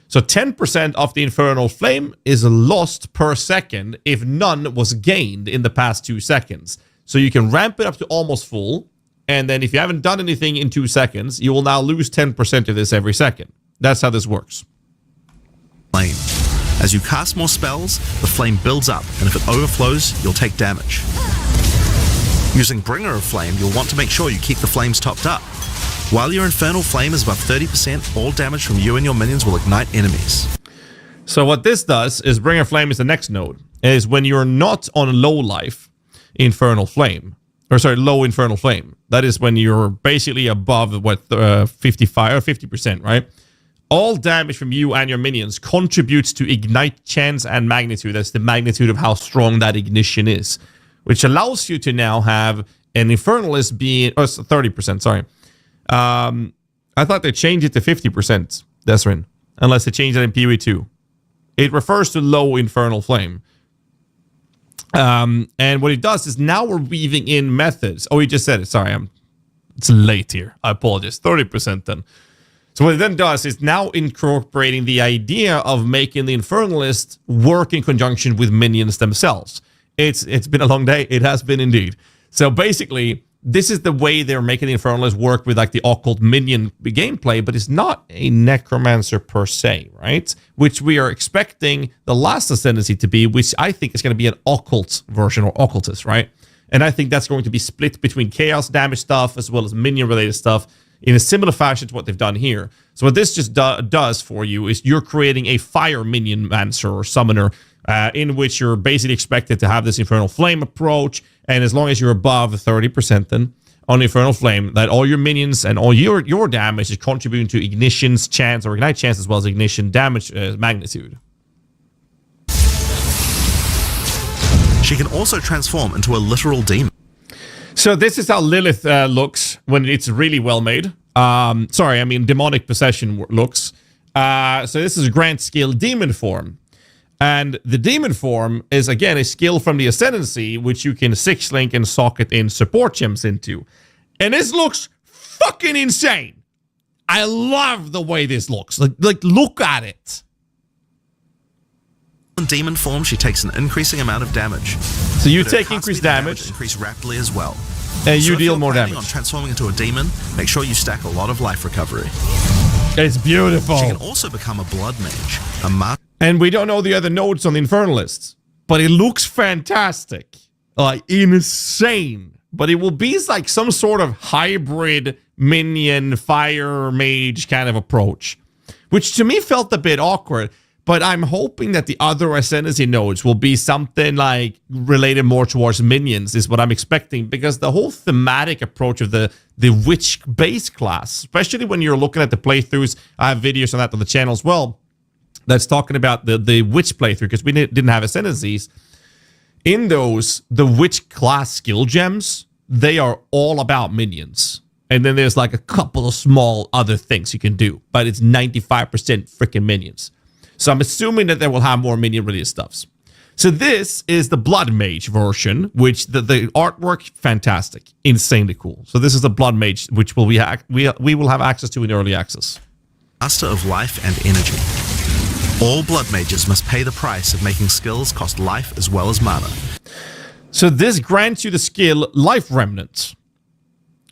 So 10% of the Infernal Flame is lost per second if none was gained in the past 2 seconds. So you can ramp it up to almost full, and then if you haven't done anything in 2 seconds, you will now lose 10% of this every second. That's how this works. Flame. As you cast more spells, the flame builds up, and if it overflows, you'll take damage. Using Bringer of Flame, you'll want to make sure you keep the flames topped up. While your Infernal Flame is above 30%, all damage from you and your minions will ignite enemies. So what this does is Bringer of Flame is the next node. Is when you're not on low life Infernal Flame, or sorry, low Infernal Flame. That is when you're basically above what 55 or 50%, right? All damage from you and your minions contributes to ignite chance and magnitude. That's the magnitude of how strong that ignition is, which allows you to now have an Infernalist being 30%. Sorry, I thought they changed it to 50%. Desrin, unless they changed it in PoE 2. It refers to low Infernal Flame. And what it does is now we're weaving in methods. Oh, you just said it. Sorry, it's late here. I apologize. 30% then. So what it then does is now incorporating the idea of making the Infernalist work in conjunction with minions themselves. It's been a long day. It has been indeed. So basically, this is the way they're making the Infernalist work with like the occult minion gameplay, but it's not a necromancer per se, right? Which we are expecting the last ascendancy to be, which I think is going to be an occult version or occultist, right? And I think that's going to be split between chaos damage stuff as well as minion related stuff in a similar fashion to what they've done here. So what this just does for you is you're creating a fire minion mancer or summoner in which you're basically expected to have this Infernal Flame approach. And as long as you're above 30% then on Infernal Flame, that all your minions and all your damage is contributing to ignition's chance or ignite chance as well as ignition damage magnitude. She can also transform into a literal demon. So this is how Lilith looks when it's really well made. Sorry, I mean demonic possession looks. So this is Grant skill demon form. And the demon form is, again, a skill from the Ascendancy, which you can 6-link and socket in support gems into. And this looks fucking insane. I love the way this looks. Like look at it. In demon form, she takes an increasing amount of damage. So you take increased damage. Increase rapidly as well. And you so deal more damage. On transforming into a demon, make sure you stack a lot of life recovery. It's beautiful. She can also become a blood mage, a master. And we don't know the other nodes on the Infernalists, but it looks fantastic. Like, insane. But it will be like some sort of hybrid minion, fire mage kind of approach, which to me felt a bit awkward. But I'm hoping that the other Ascendancy nodes will be something like related more towards minions is what I'm expecting, because the whole thematic approach of the witch base class, especially when you're looking at the playthroughs, I have videos on that on the channel as well, that's talking about the witch playthrough, because we didn't have Ascendancies. In those, the witch class skill gems, they are all about minions. And then there's like a couple of small other things you can do, but it's 95% freaking minions. So I'm assuming that they will have more minion-related stuffs. So this is the Blood Mage version, which the artwork, fantastic. Insanely cool. So this is the Blood Mage, which we will have access to in early access. Master of life and energy. All Blood Mages must pay the price of making skills cost life as well as mana. So this grants you the skill Life Remnant,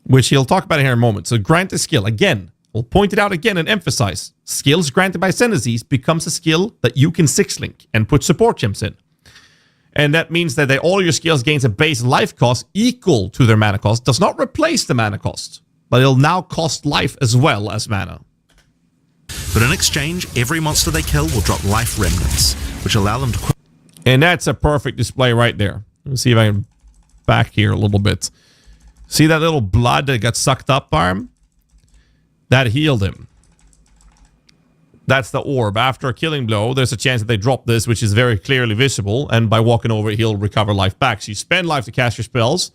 which he'll talk about here in a moment. So grant the skill. Again, we'll point it out again and emphasize. Skills granted by Ascendancies becomes a skill that you can 6-link and put support gems in. And that means that all your skills gains a base life cost equal to their mana cost. Does not replace the mana cost, but it'll now cost life as well as mana. But in exchange, every monster they kill will drop life remnants, which allow them to... And that's a perfect display right there. Let's see if I can back here a little bit. See that little blood that got sucked up by him? That healed him. That's the orb. After a killing blow, there's a chance that they drop this, which is very clearly visible. And by walking over it, he'll recover life back. So you spend life to cast your spells.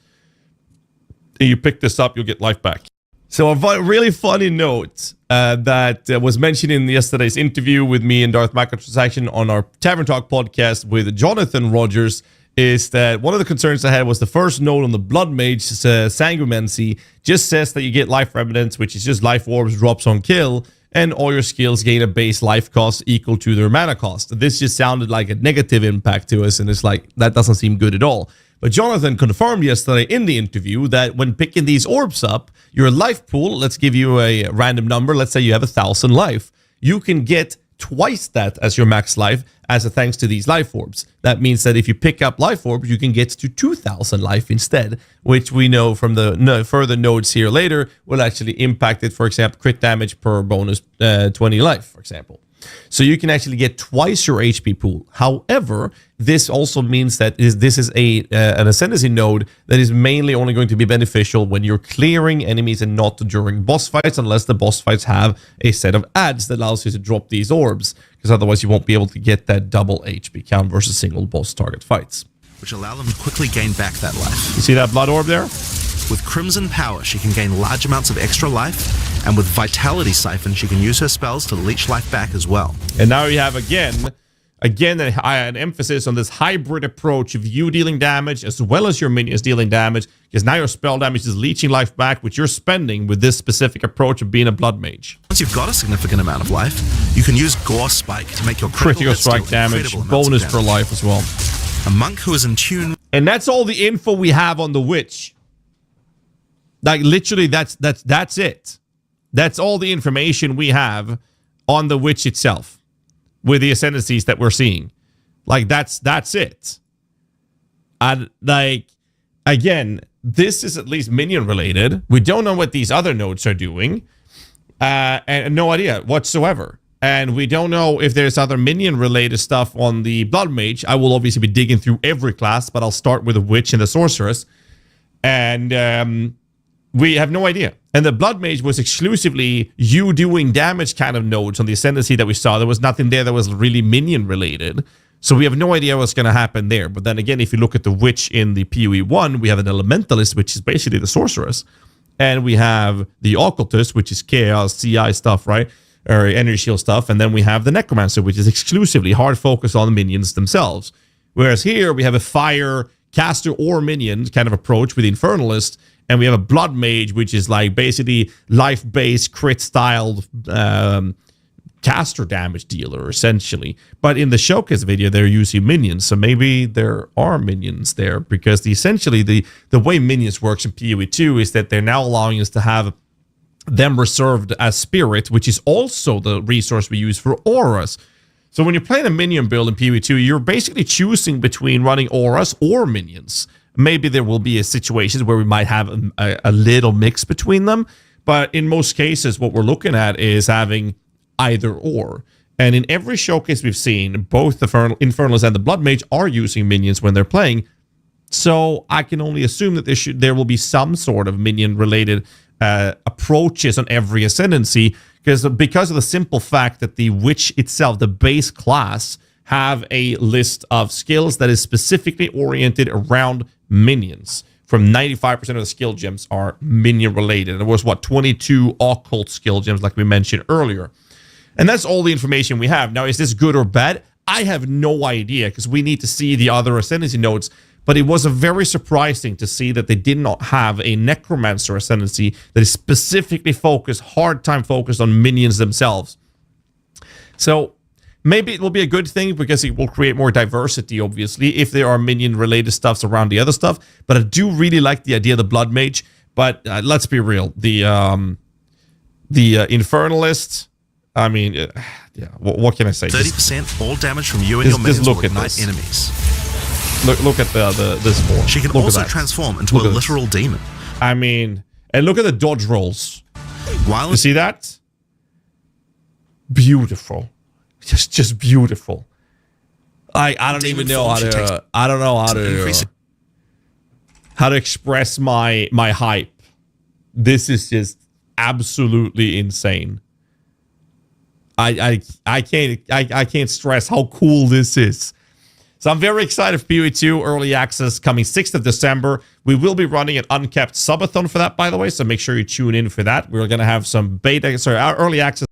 And you pick this up, you'll get life back. So a really funny note that was mentioned in yesterday's interview with me and Darth Microtransaction on our Tavern Talk podcast with Jonathan Rogers is that one of the concerns I had was the first node on the Blood Mage, Sanguimancy, just says that you get life remnants, which is just life orbs drops on kill, and all your skills gain a base life cost equal to their mana cost. This just sounded like a negative impact to us, and it's like, that doesn't seem good at all. But Jonathan confirmed yesterday in the interview that when picking these orbs up, your life pool, let's give you a random number, let's say you have 1,000 life, you can get twice that as your max life as a thanks to these life orbs. That means that if you pick up life orbs, you can get to 2,000 life instead, which we know from the further nodes here later will actually impact it, for example, crit damage per bonus 20 life, for example. So you can actually get twice your HP pool. However, this also means that this is an ascendancy node that is mainly only going to be beneficial when you're clearing enemies and not during boss fights, unless the boss fights have a set of adds that allows you to drop these orbs, because otherwise you won't be able to get that double HP count versus single boss target fights. which allow them to quickly gain back that life. You see that blood orb there? With Crimson Power, she can gain large amounts of extra life, and with Vitality Siphon, she can use her spells to leech life back as well. And now you have again an emphasis on this hybrid approach of you dealing damage as well as your minions dealing damage, because now your spell damage is leeching life back, which you're spending with this specific approach of being a blood mage. Once you've got a significant amount of life, you can use Gore Spike to make your critical strike damage, bonus per life as well. A monk who is in tune. And that's all the info we have on the witch. Like literally, that's it. That's all the information we have on the witch itself, with the ascendancies that we're seeing. Like that's it. And like, again, this is at least minion related. We don't know what these other nodes are doing, and no idea whatsoever. And we don't know if there's other minion related stuff on the blood mage. I will obviously be digging through every class, but I'll start with the witch and the sorceress. And we have no idea. And the blood mage was exclusively you doing damage kind of nodes on the ascendancy that we saw. There was nothing there that was really minion related. So we have no idea what's going to happen there. But then again, if you look at the witch in the PoE 1, we have an elementalist, which is basically the sorceress. And we have the occultist, which is chaos, CI stuff, right? Or energy shield stuff. And then we have the necromancer, which is exclusively hard focus on the minions themselves. Whereas here we have a fire caster or minion kind of approach with the infernalist. And we have a blood mage, which is like basically life-based, crit-styled caster damage dealer, essentially. But in the showcase video, they're using minions. So maybe there are minions there, because essentially the way minions works in PoE 2 is that they're now allowing us to have them reserved as spirit, which is also the resource we use for auras. So when you're playing a minion build in PoE 2, you're basically choosing between running auras or minions. Maybe there will be situations where we might have a little mix between them, but in most cases, what we're looking at is having either or. And in every showcase we've seen, both the Infernals and the Blood Mage are using minions when they're playing. So I can only assume that there will be some sort of minion-related approaches on every ascendancy, because of the simple fact that the witch itself, the base class, have a list of skills that is specifically oriented around minions. From 95% of the skill gems are minion related. And there was 22 occult skill gems like we mentioned earlier. And that's all the information we have. Now, is this good or bad? I have no idea, because we need to see the other ascendancy nodes. But it was very surprising to see that they did not have a necromancer ascendancy that is specifically hard time focused on minions themselves. So maybe it will be a good thing, because it will create more diversity, obviously, if there are minion-related stuffs around the other stuff. But I do really like the idea of the Blood Mage. But let's be real. The Infernalist, I mean, yeah, what can I say? 30% all damage from you and your minions will ignite enemies. Look at this form. She can also transform into a literal demon. I mean, and look at the dodge rolls. You see that? Beautiful. Just beautiful. I don't even know how to express my hype. This is just absolutely insane. I can't stress how cool this is. So I'm very excited for PoE 2 early access coming 6th of December. We will be running an uncapped subathon for that, by the way, so make sure you tune in for that. We're going to have some our early access.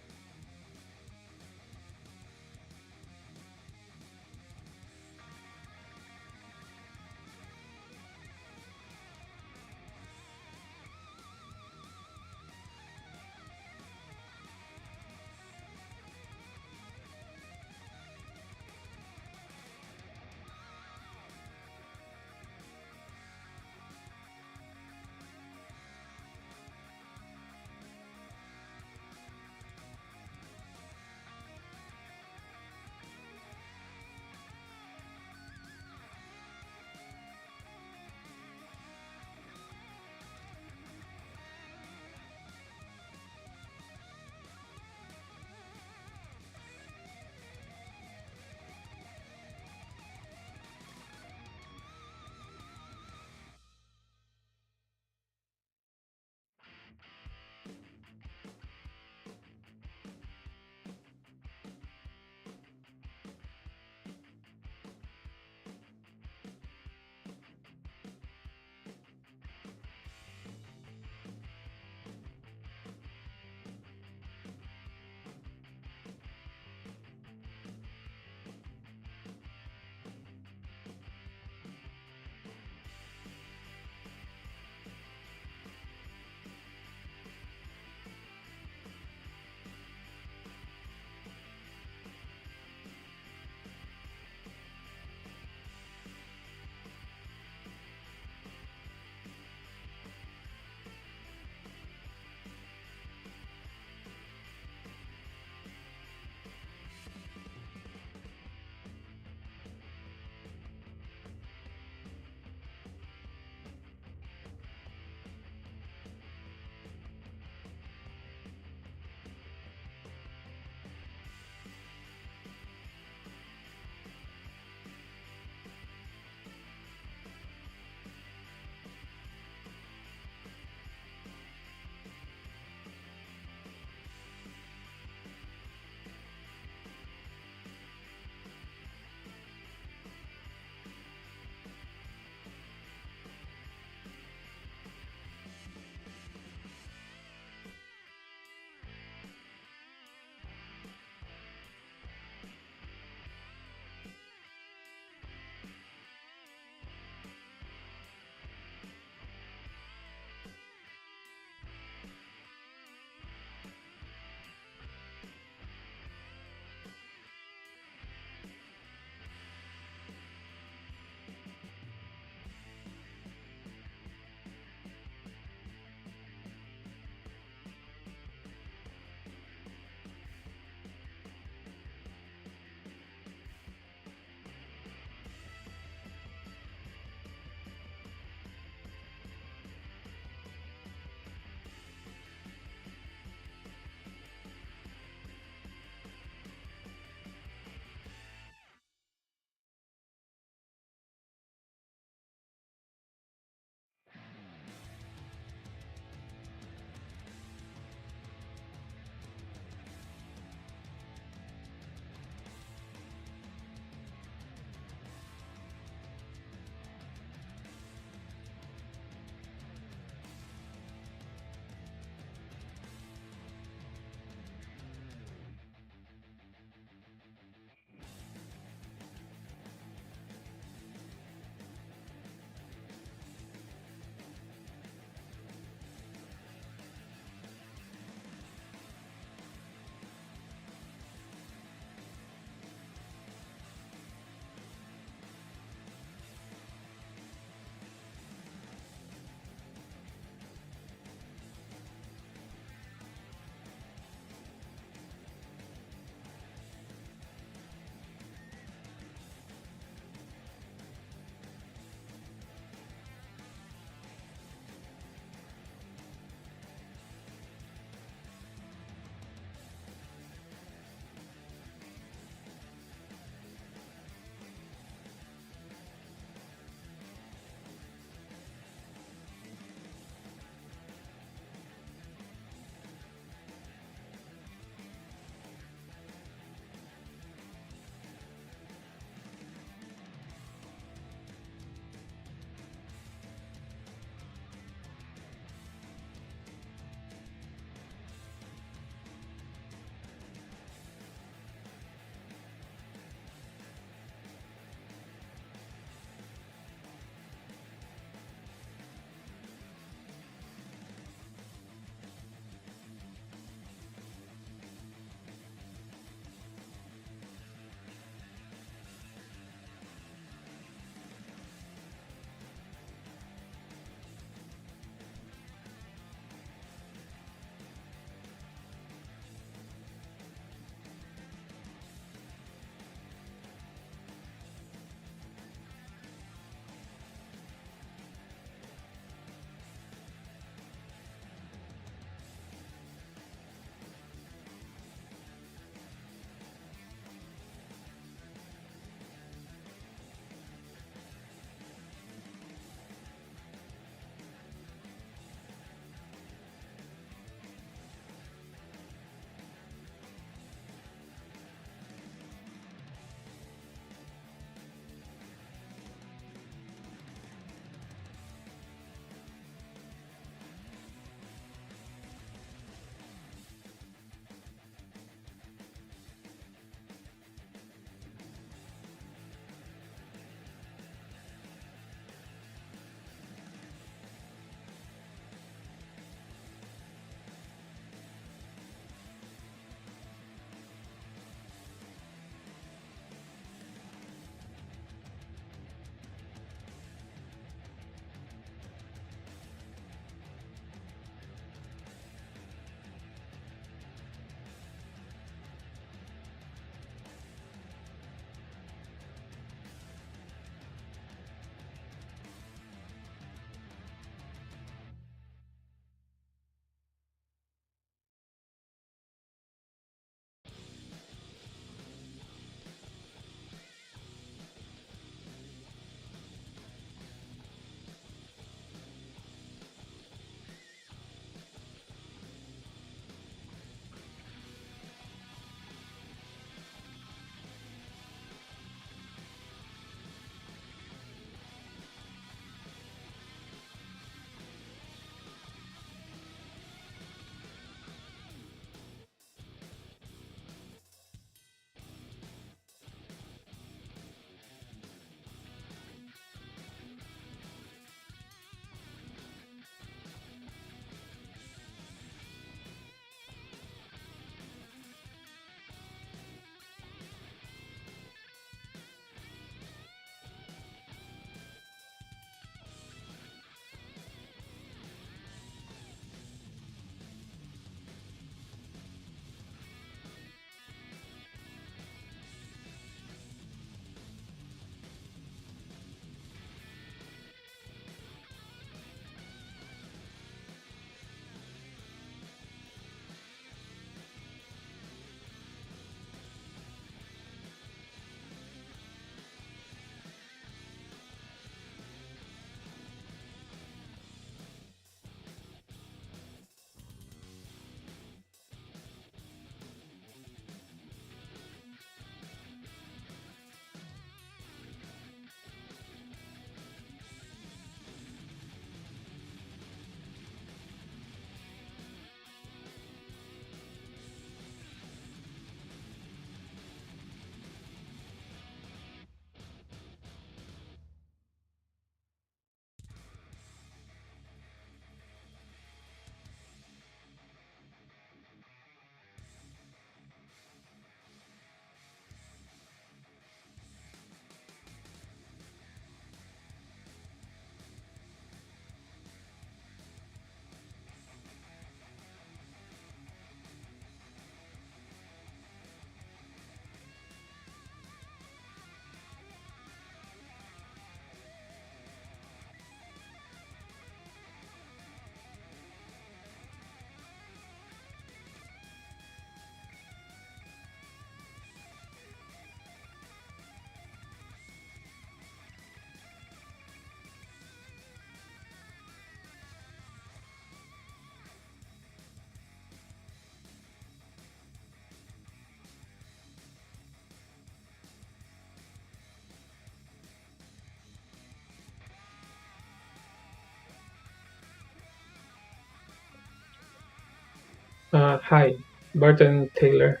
Hi, Barton Taylor.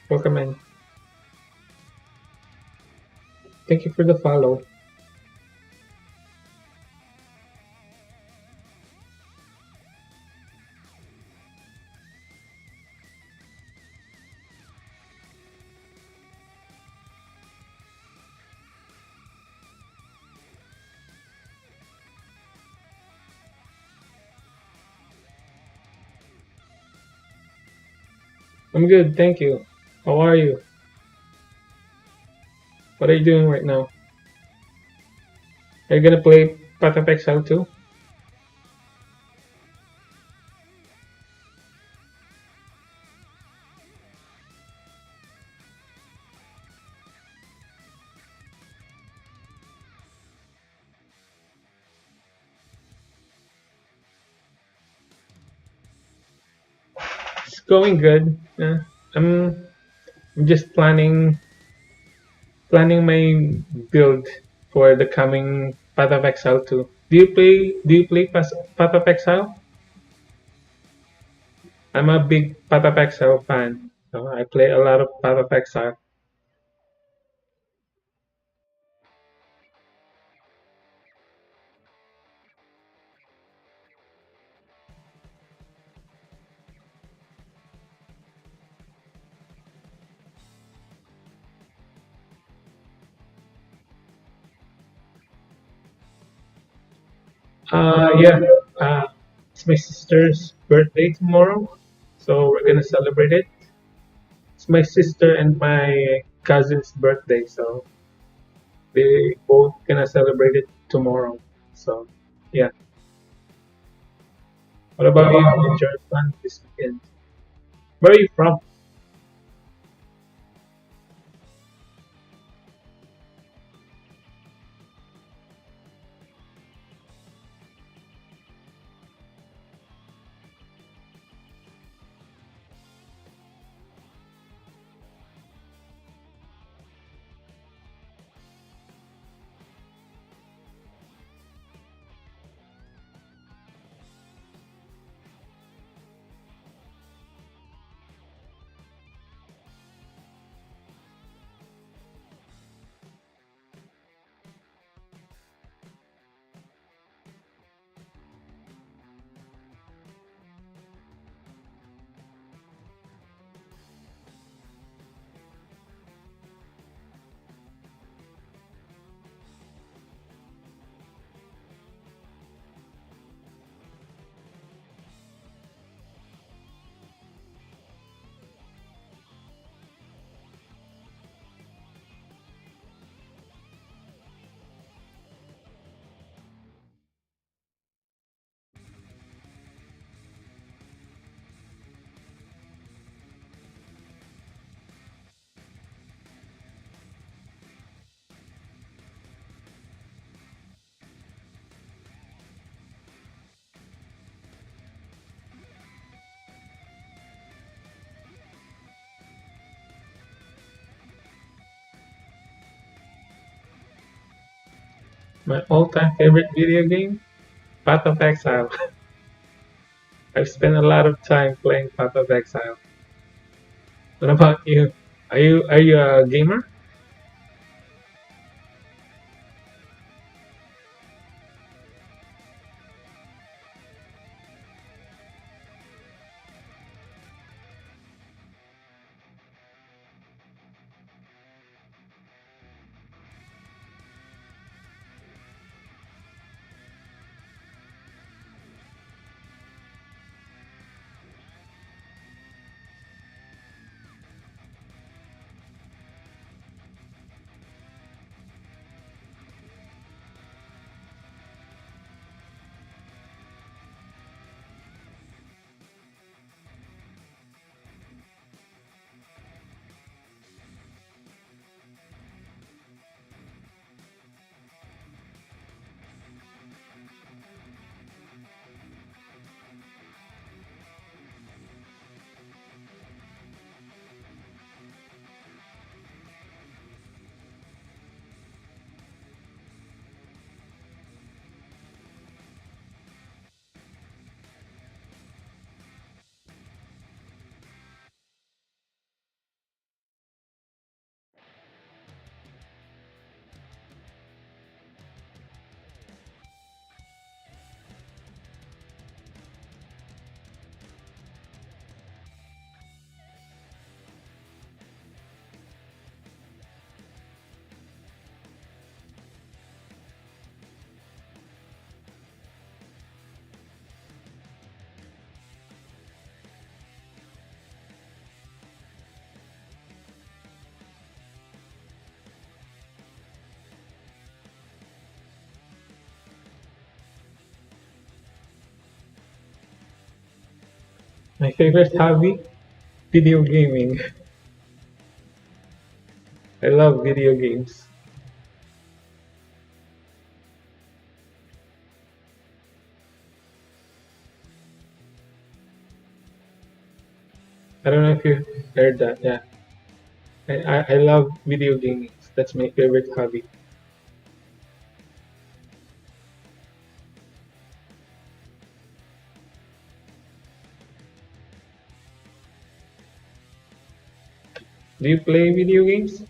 Welcome in. Thank you for the follow. I'm good, thank you. How are you? What are you doing right now? Are you gonna play Path of Exile too? It's going good. I'm just planning my build for the coming Path of Exile 2. Do you play Path of Exile? I'm a big Path of Exile fan. So I play a lot of Path of Exile. Yeah. Uh, it's my sister's birthday tomorrow, so we're gonna celebrate it. It's my sister and my cousin's birthday, so they both gonna celebrate it tomorrow. So yeah. What about you? What's your plan this weekend? Where are you from? My all-time favorite video game, Path of Exile. I've spent a lot of time playing Path of Exile. What about you? Are you a gamer? My favorite hobby? Video gaming. I love video games. I don't know if you heard that. Yeah, I love video gaming. That's my favorite hobby. Do you play video games?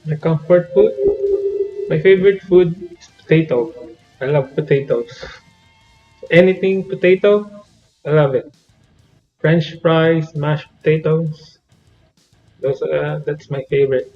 My comfort food? My favorite food is potato. I love potatoes. Anything potato, I love it. French fries, mashed potatoes. That's my favorite.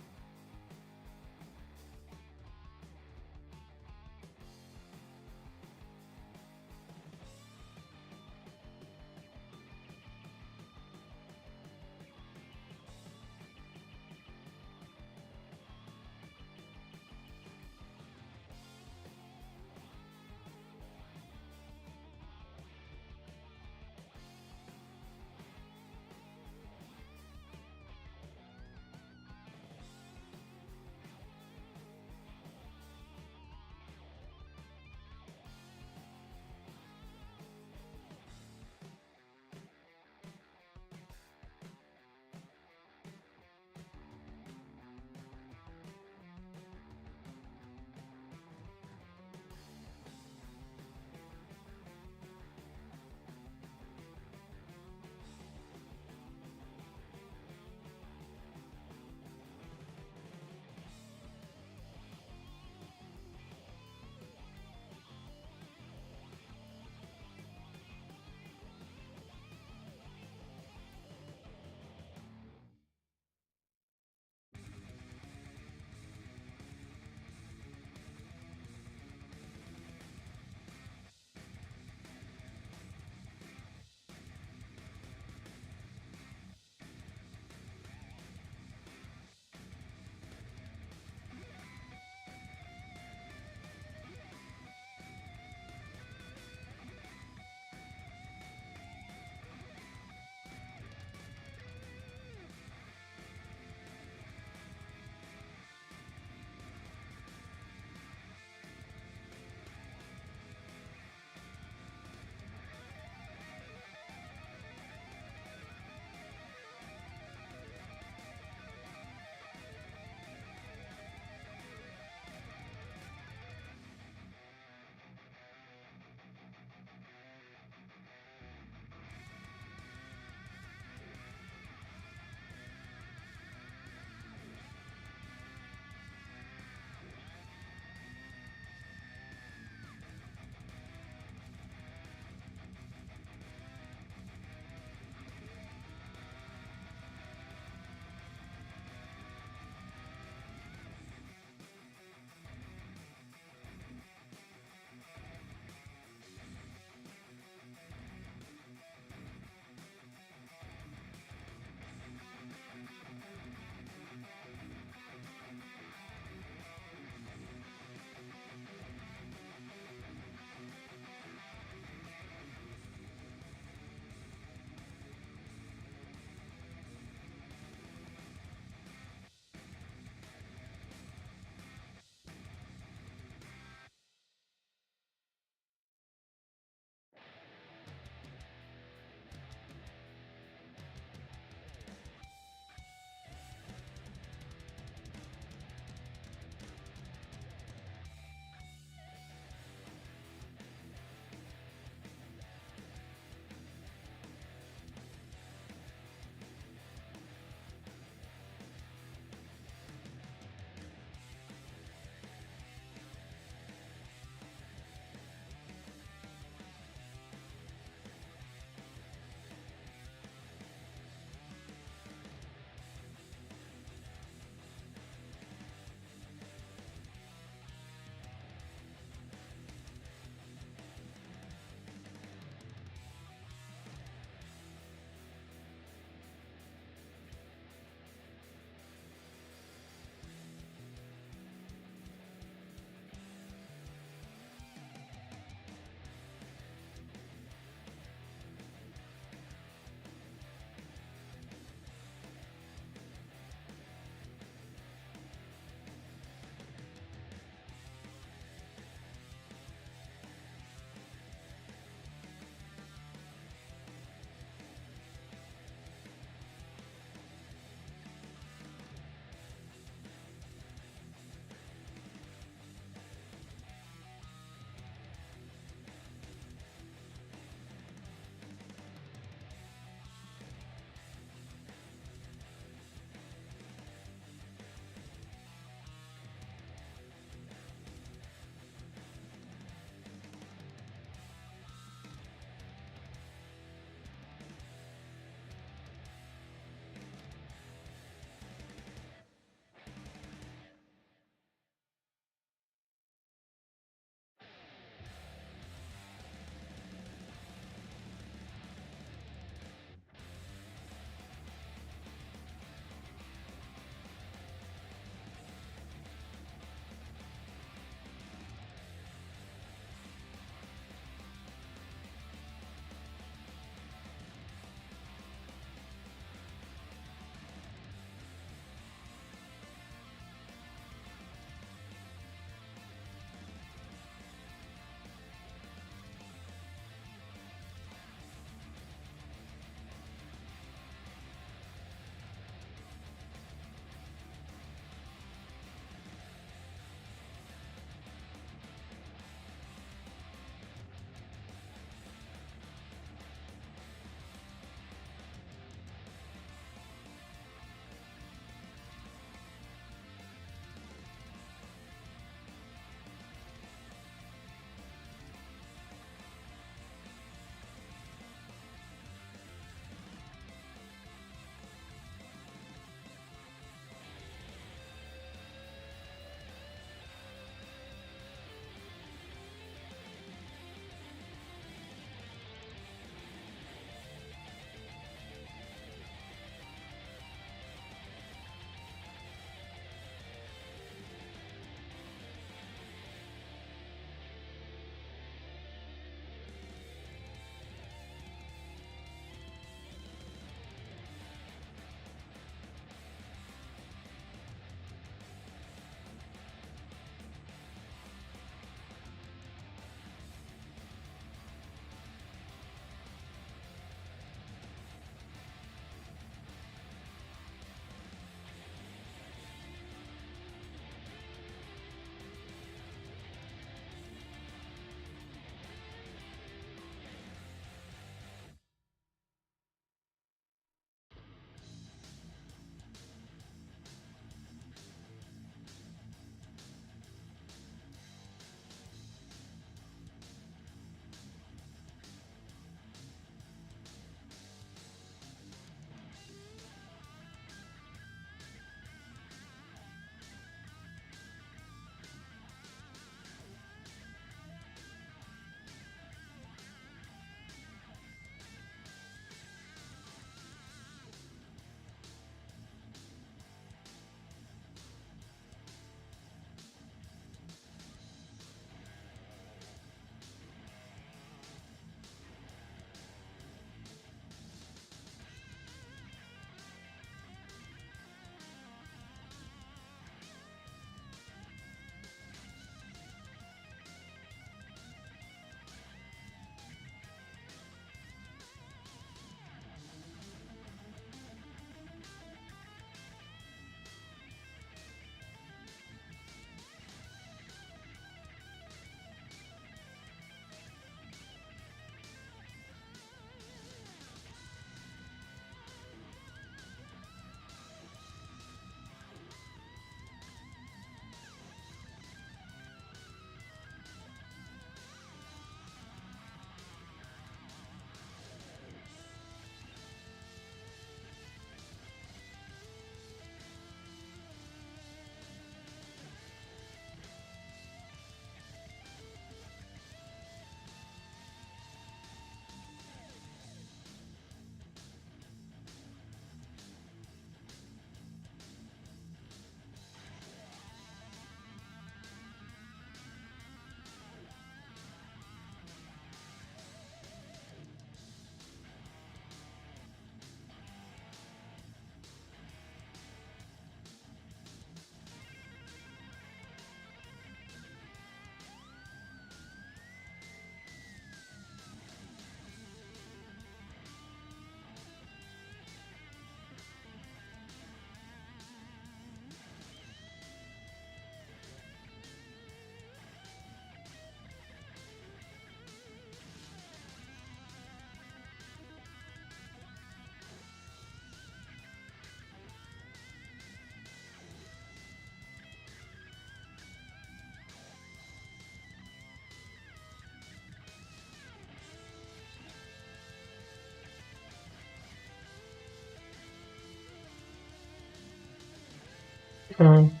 Um,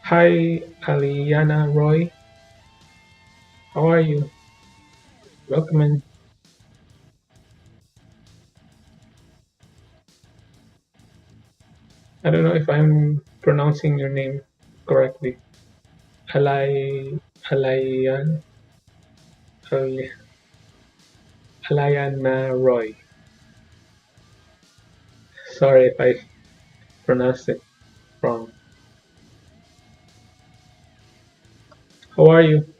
Hi, Aliana Roy. How are you? Welcome in. I don't know if I'm pronouncing your name correctly. Alay, Alayan, Al- Alayana Roy. Sorry if I pronounced it wrong. How are you?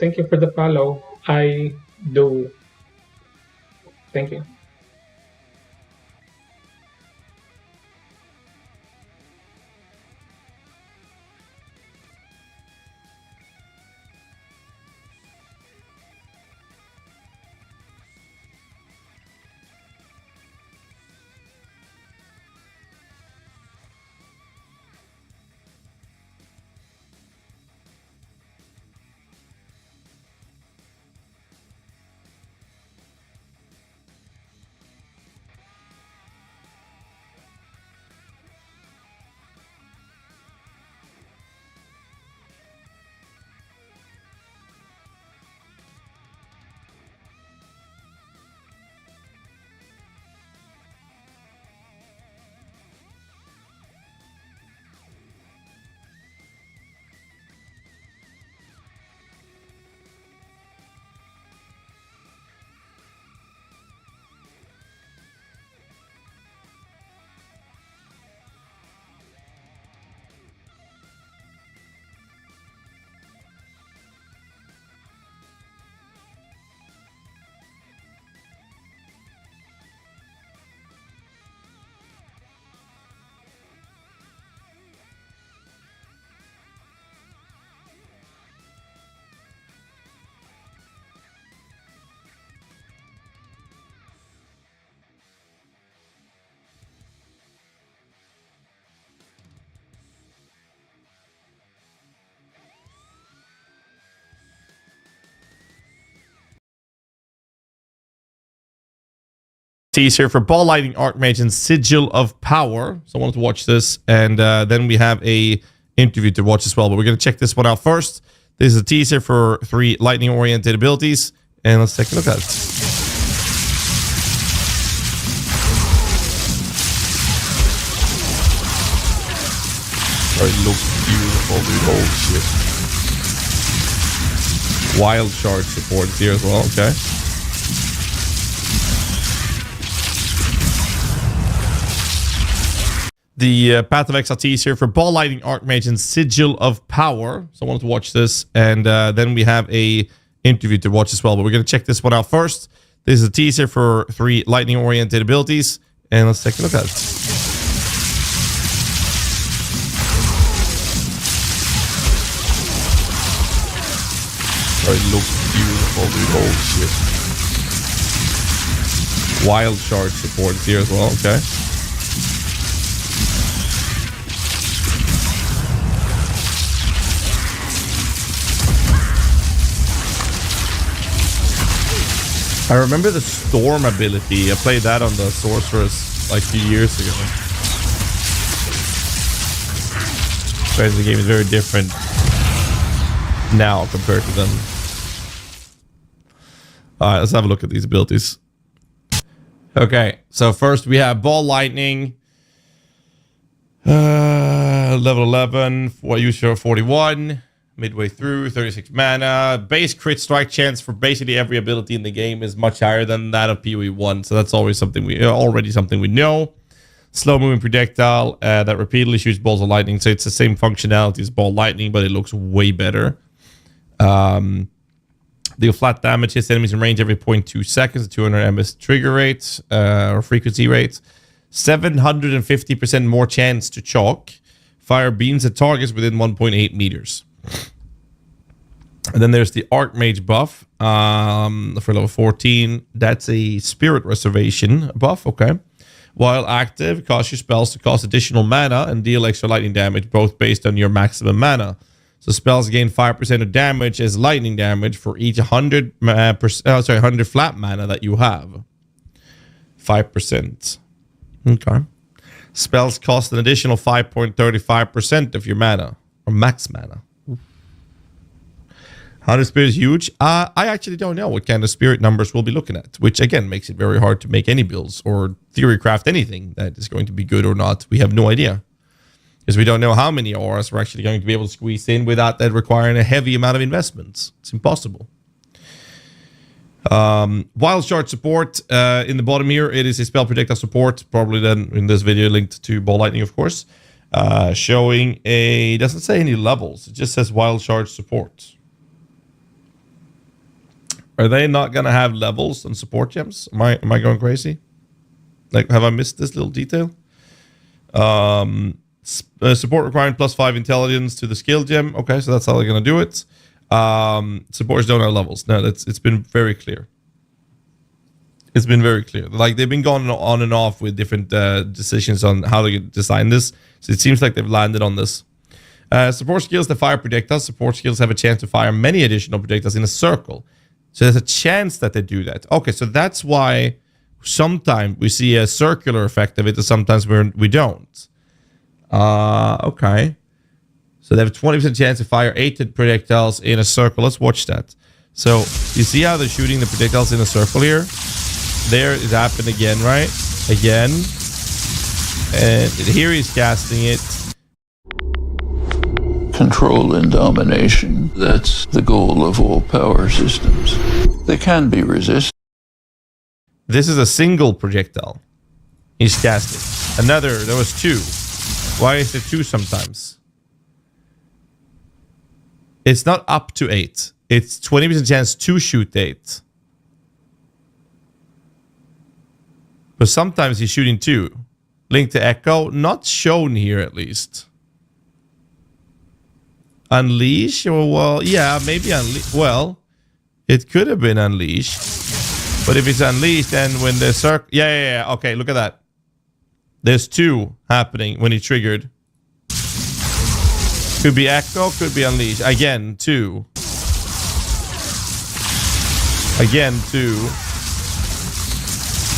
Thank you for the follow. I do. Thank you. Teaser for Ball Lightning, Archmage, and Sigil of Power. So I wanted to watch this, and then we have a interview to watch as well. But we're going to check this one out first. This is a teaser for 3 lightning-oriented abilities, and let's take a look at it. It looks beautiful, dude. Holy shit. Wild Shard support is here as well. Okay. The Path of Exile teaser for Ball Lightning, Archmage, and Sigil of Power. So I wanted to watch this, and then we have a interview to watch as well. But we're going to check this one out first. This is a teaser for 3 lightning-oriented abilities, and let's take a look at it. It looks beautiful, dude. Holy shit. Wild Shard support is here as well. Okay. I remember the Storm ability. I played that on the Sorceress like a few years ago. The game is very different now compared to then. Alright, let's have a look at these abilities. Okay, so first we have Ball Lightning. Level 11, what you show 41. Midway through, 36 mana. Base crit strike chance for basically every ability in the game is much higher than that of PoE 1, so that's always something we know. Slow moving projectile that repeatedly shoots balls of lightning, so it's the same functionality as Ball Lightning, but it looks way better. Deal flat damage, hits enemies in range every 0.2 seconds, 200 ms trigger rate or frequency rate, 750% more chance to chalk. Fire beams at targets within 1.8 meters. And then there's the Archmage buff for level 14. That's a Spirit Reservation buff, okay. While active, cast your spells to cast additional mana and deal extra lightning damage, both based on your maximum mana. So spells gain 5% of damage as lightning damage for each 100 flat mana that you have. 5%. Okay. Spells cost an additional 5.35% of your mana, or max mana. 100 spirit is huge. I actually don't know what kind of spirit numbers we'll be looking at, which again makes it very hard to make any builds or theory craft anything that is going to be good or not. We have no idea, because we don't know how many auras we're actually going to be able to squeeze in without that requiring a heavy amount of investments. It's impossible. Wild Shard support in the bottom here. It is a spell projectile support, probably then in this video linked to Ball Lightning, of course. Showing a, doesn't say any levels. It just says Wild Shard support. Are they not gonna have levels on support gems? Am I going crazy? Like, have I missed this little detail? Support requiring +5 intelligence to the skill gem. Okay, so that's how they're gonna do it. Supporters don't have levels. No, it's been very clear. It's been very clear. Like, they've been going on and off with different decisions on how to design this. So it seems like they've landed on this. Support skills that fire projectiles. Support skills have a chance to fire many additional projectiles in a circle. So there's a chance that they do that. Okay, so that's why sometimes we see a circular effect of it, and sometimes we don't. Okay. So they have a 20% chance to fire 8 projectiles in a circle. Let's watch that. So you see how they're shooting the projectiles in a circle here? There it happened again, right? Again. And here he's casting it. Control and domination. That's the goal of all power systems. They can be resisted. This is a single projectile. He's casting. Another, there was 2. Why is there 2 sometimes? It's not up to 8. It's 20% chance to shoot 8. But sometimes he's shooting 2. Link to Echo, not shown here at least. Unleash? Well, yeah, maybe unleash. Well, it could have been unleash. But if it's unleashed, then when the circle... Yeah. Okay, look at that. There's 2 happening when he triggered. Could be Echo, could be unleash. Again, 2. Again, 2.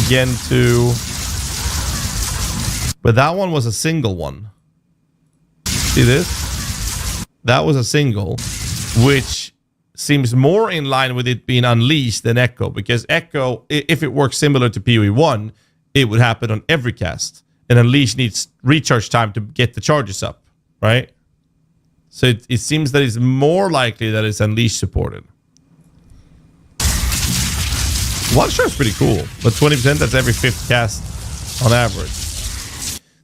Again, 2. But that one was a single one. See this? That was a single, which seems more in line with it being unleashed than Echo, because Echo, if it works similar to PoE 1, it would happen on every cast. And unleash needs recharge time to get the charges up, right? So it seems that it's more likely that it's unleash supported. One shot is pretty cool, but 20%, that's every 5th cast on average.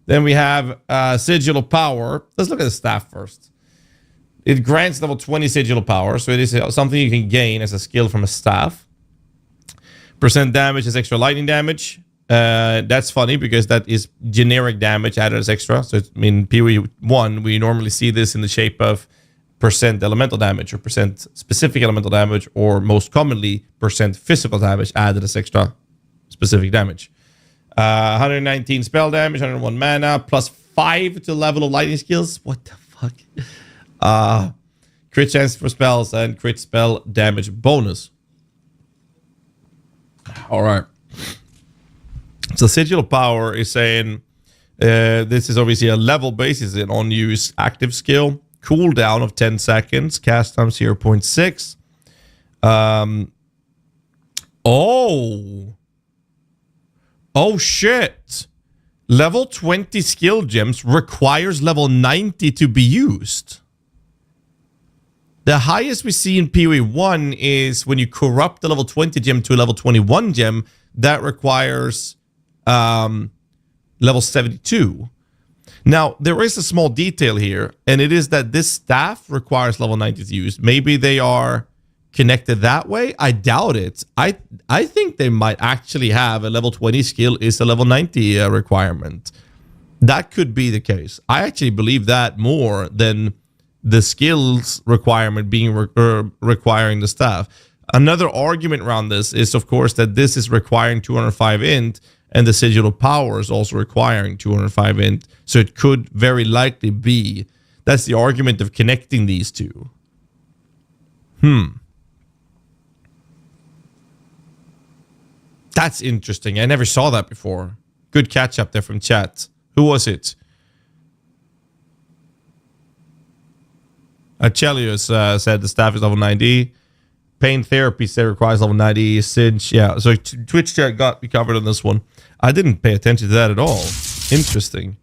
Then we have Sigil of Power. Let's look at the staff first. It grants level 20 Sigil of Power, so it is something you can gain as a skill from a staff. Percent damage is extra lightning damage. That's funny because that is generic damage added as extra. So in PoE 1, we normally see this in the shape of percent elemental damage or percent specific elemental damage, or most commonly percent physical damage added as extra specific damage. 119 spell damage, 101 mana, plus 5 to level of lightning skills. What the fuck? Crit chance for spells and crit spell damage bonus. All right. So Sigil of Power is saying this is obviously a level basis, an on-use active skill. Cooldown of 10 seconds. Cast time 0.6. Oh shit. Level 20 skill gems requires level 90 to be used. The highest we see in PoE 1 is when you corrupt the level 20 gem to a level 21 gem. That requires level 72. Now, there is a small detail here, and it is that this staff requires level 90 to use. Maybe they are connected that way. I doubt it. I think they might actually have a level 20 skill is a level 90 requirement. That could be the case. I actually believe that more than the skills requirement being requiring the staff. Another argument around this is, of course, that this is requiring 205 int, and the Sigil of Power is also requiring 205 int. So it could very likely be. That's the argument of connecting these two. That's interesting. I never saw that before. Good catch up there from chat. Who was it? Achelios said the staff is level 90. Pain therapy say requires level 90. Cinch, yeah. So Twitch chat got me covered on this one. I didn't pay attention to that at all. Interesting.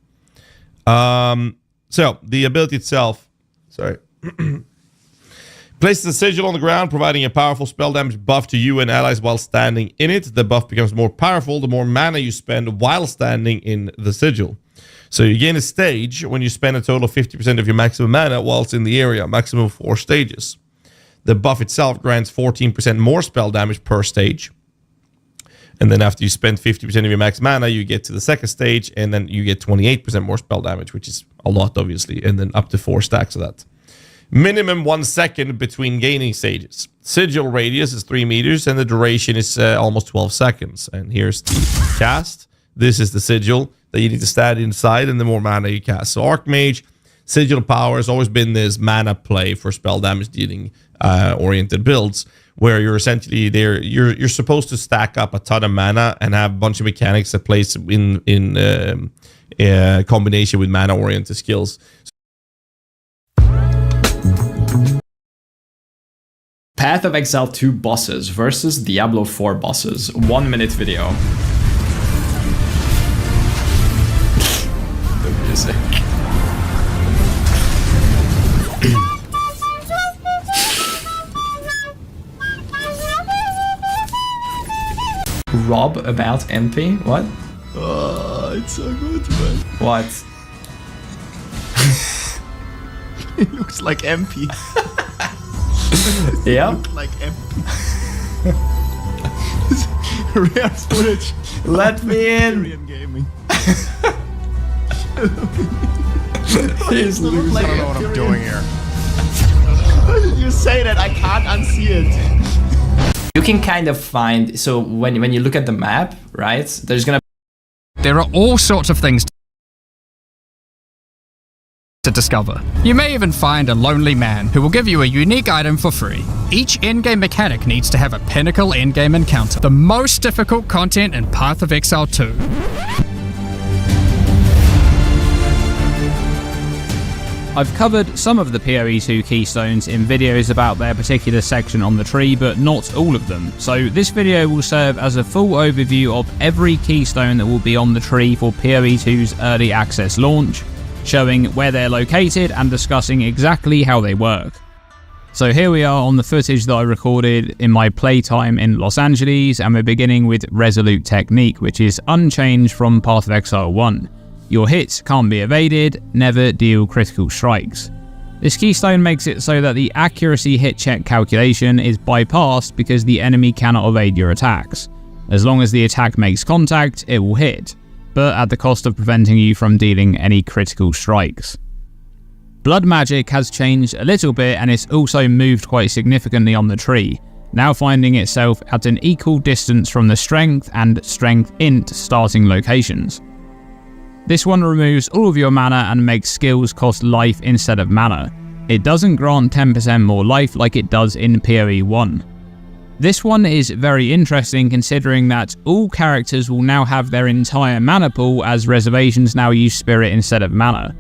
So the ability itself. Sorry. Places the sigil on the ground, providing a powerful spell damage buff to you and allies while standing in it. The buff becomes more powerful the more mana you spend while standing in the sigil. So you gain a stage when you spend a total of 50% of your maximum mana whilst in the area, maximum of 4 stages. The buff itself grants 14% more spell damage per stage. And then after you spend 50% of your max mana, you get to the second stage, and then you get 28% more spell damage, which is a lot, obviously, and then up to 4 stacks of that. Minimum 1 second between gaining stages. Sigil radius is 3 meters, and the duration is almost 12 seconds. And here's the cast. This is the sigil that you need to stand inside, and the more mana you cast. So Archmage, sigil power has always been this mana play for spell damage dealing oriented builds, where you're essentially there. You're supposed to stack up a ton of mana and have a bunch of mechanics that plays in combination with mana oriented skills. Path of Exile 2 bosses versus Diablo 4 bosses. 1 minute video. The music. Rob about MP? What? Oh, it's so good, man. What? It looks like MP. Yeah? Looks like MP. Rare footage. Let me in! Korean gaming. He's losing. Like I don't know what I'm doing here. You say that, I can't unsee it. You can kind of find, so when you look at the map, right, there's gonna There are all sorts of things to discover. You may even find a lonely man who will give you a unique item for free. Each in-game mechanic needs to have a pinnacle in-game encounter. The most difficult content in Path of Exile 2. I've covered some of the PoE 2 keystones in videos about their particular section on the tree, but not all of them. So this video will serve as a full overview of every keystone that will be on the tree for PoE 2's early access launch, showing where they're located and discussing exactly how they work. So here we are on the footage that I recorded in my playtime in Los Angeles, and we're beginning with Resolute Technique, which is unchanged from Path of Exile 1. Your hits can't be evaded, never deal critical strikes. This keystone makes it so that the accuracy hit check calculation is bypassed because the enemy cannot evade your attacks. As long as the attack makes contact, it will hit, but at the cost of preventing you from dealing any critical strikes. Blood magic has changed a little bit, and it's also moved quite significantly on the tree, now finding itself at an equal distance from the strength and strength int starting locations. This one removes all of your mana and makes skills cost life instead of mana. It doesn't grant 10% more life like it does in PoE 1. This one is very interesting considering that all characters will now have their entire mana pool, as reservations now use spirit instead of mana.